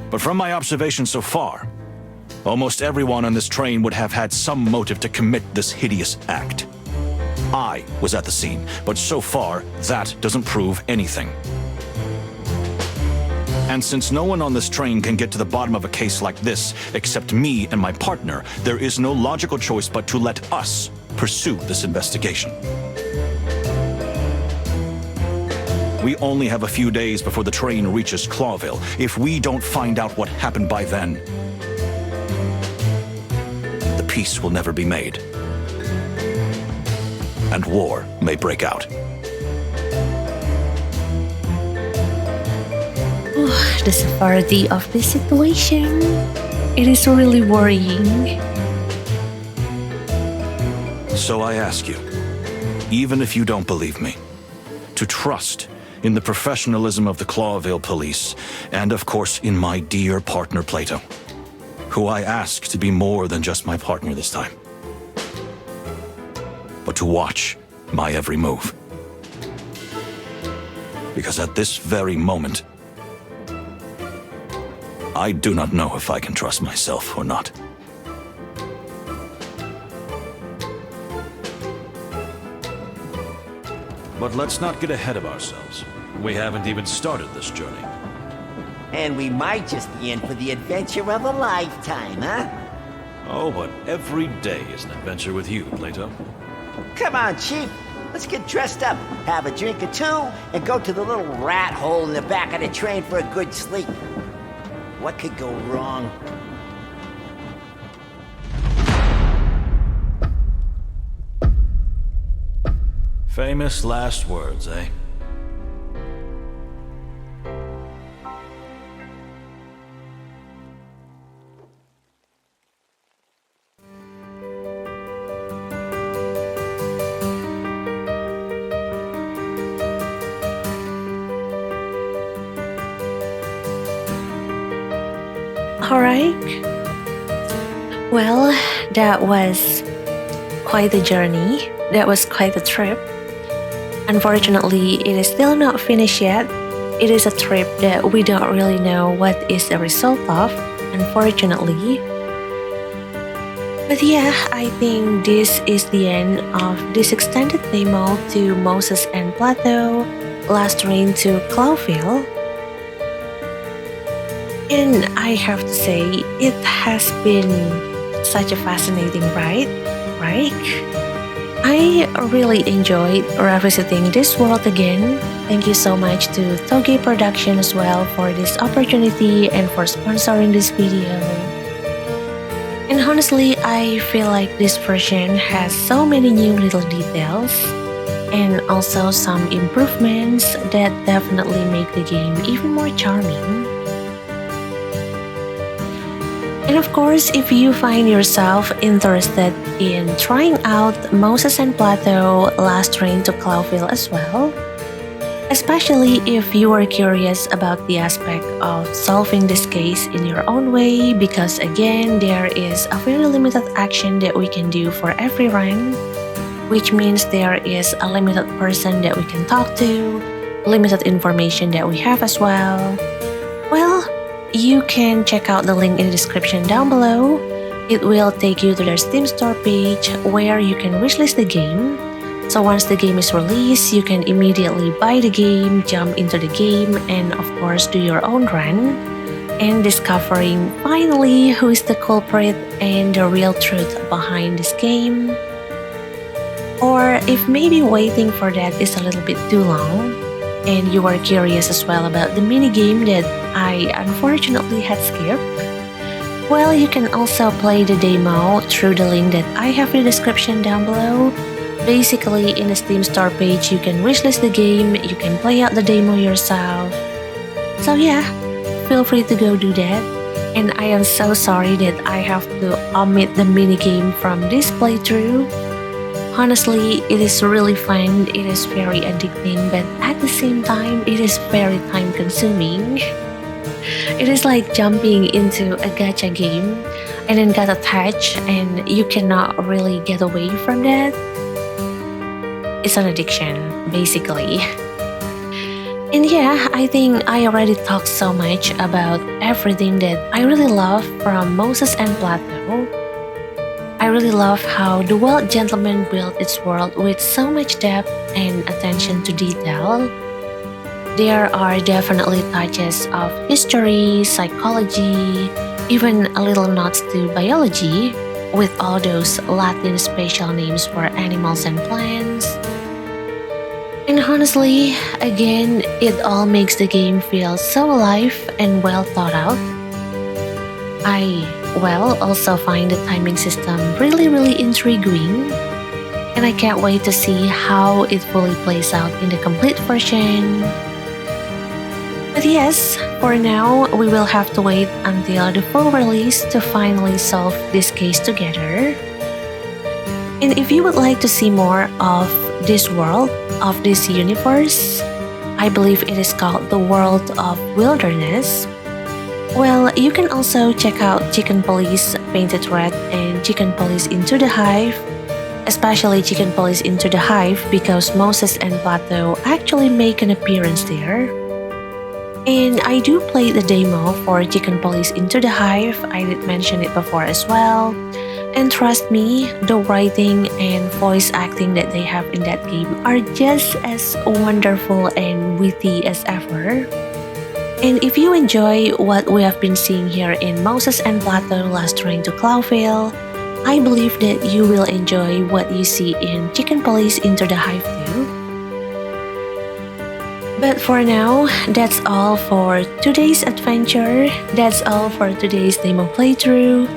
But from my observation so far, almost everyone on this train would have had some motive to commit this hideous act. I was at the scene, but so far, that doesn't prove anything. And since no one on this train can get to the bottom of a case like this except me and my partner, there is no logical choice but to let us pursue this investigation. We only have a few days before the train reaches Clawville. If we don't find out what happened by then, the peace will never be made. And war may break out. The severity of this situation, it is really worrying. So I ask you, even if you don't believe me, to trust in the professionalism of the Clawville police, and of course in my dear partner Plato, who I ask to be more than just my partner this time, but to watch my every move. Because at this very moment, I do not know if I can trust myself or not. But let's not get ahead of ourselves. We haven't even started this journey. And we might just be in for the adventure of a lifetime, huh? Oh, but every day is an adventure with you, Plato. Come on, Chief. Let's get dressed up, have a drink or two, and go to the little rat hole in the back of the train for a good sleep. What could go wrong? Famous last words, eh? Alright. Well, that was quite a journey. That was quite a trip. Unfortunately, it is still not finished yet. It is a trip that we don't really know what is the result of, unfortunately. But yeah, I think this is the end of this extended demo to Moses and Plato, last train to Clawville. And I have to say, it has been such a fascinating ride, right? I really enjoyed revisiting this world again. Thank you so much to Toge Productions as well for this opportunity and for sponsoring this video. And honestly, I feel like this version has so many new little details and also some improvements that definitely make the game even more charming. And of course, if you find yourself interested in trying out Moses and Plato Last Train to Clawville as well, especially if you are curious about the aspect of solving this case in your own way, because again, there is a very limited action that we can do for every run, which means there is a limited person that we can talk to, limited information that we have as well. Well, you can check out the link in the description down below. It will take you to their Steam store page where you can wishlist the game. So once the game is released, you can immediately buy the game, jump into the game, and of course do your own run, and discovering finally who is the culprit and the real truth behind this game. Or if maybe waiting for that is a little bit too long, and you are curious as well about the minigame that I unfortunately had skipped, Well, you can also play the demo through the link that I have in the description down below. Basically, in the Steam store page, you can wishlist the game, you can play out the demo yourself. So yeah, feel free to go do that. And I am so sorry that I have to omit the minigame from this playthrough. Honestly, it is really fun, it is very addicting, but at the same time, it is very time consuming. It is like jumping into a gacha game and then get attached and you cannot really get away from that. It's an addiction, basically. And yeah, I think I already talked so much about everything that I really love from Moses and Plato. I really love how the Wild Gentleman built its world with so much depth and attention to detail. There are definitely touches of history, psychology, even a little nods to biology, with all those Latin special names for animals and plants. And honestly, again, it all makes the game feel so alive and well thought out. I also find the timing system really intriguing, and I can't wait to see how it fully plays out in the complete version. But yes, for now, we will have to wait until the full release to finally solve this case together. And if you would like to see more of this world, of this universe, I believe it is called the World of Wilderness. Well, you can also check out Chicken Police Painted Red and Chicken Police Into the Hive, especially Chicken Police Into the Hive because Moses and Plato actually make an appearance there. And I do play the demo for Chicken Police Into the Hive, I did mention it before as well. And trust me, the writing and voice acting that they have in that game are just as wonderful and witty as ever. And if you enjoy what we have been seeing here in Moses and Plato Last Train to Clawville, I believe that you will enjoy what you see in Chicken Police Into the Hive too. But for now, that's all for today's adventure. That's all for today's demo playthrough.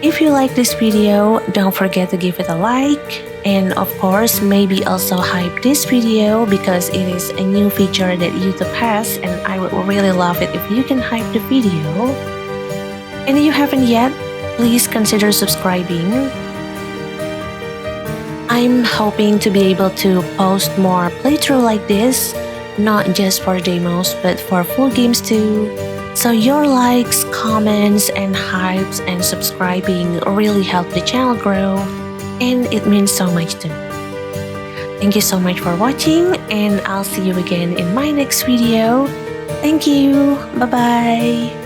If you like this video, don't forget to give it a like. And of course, maybe also hype this video because it is a new feature that YouTube has and I would really love it if you can hype the video. And if you haven't yet, please consider subscribing. I'm hoping to be able to post more playthrough like this, not just for demos but for full games too. So your likes, comments, and hypes and subscribing really help the channel grow, and it means so much to me. Thank you so much for watching, and I'll see you again in my next video. Thank you. Bye-bye.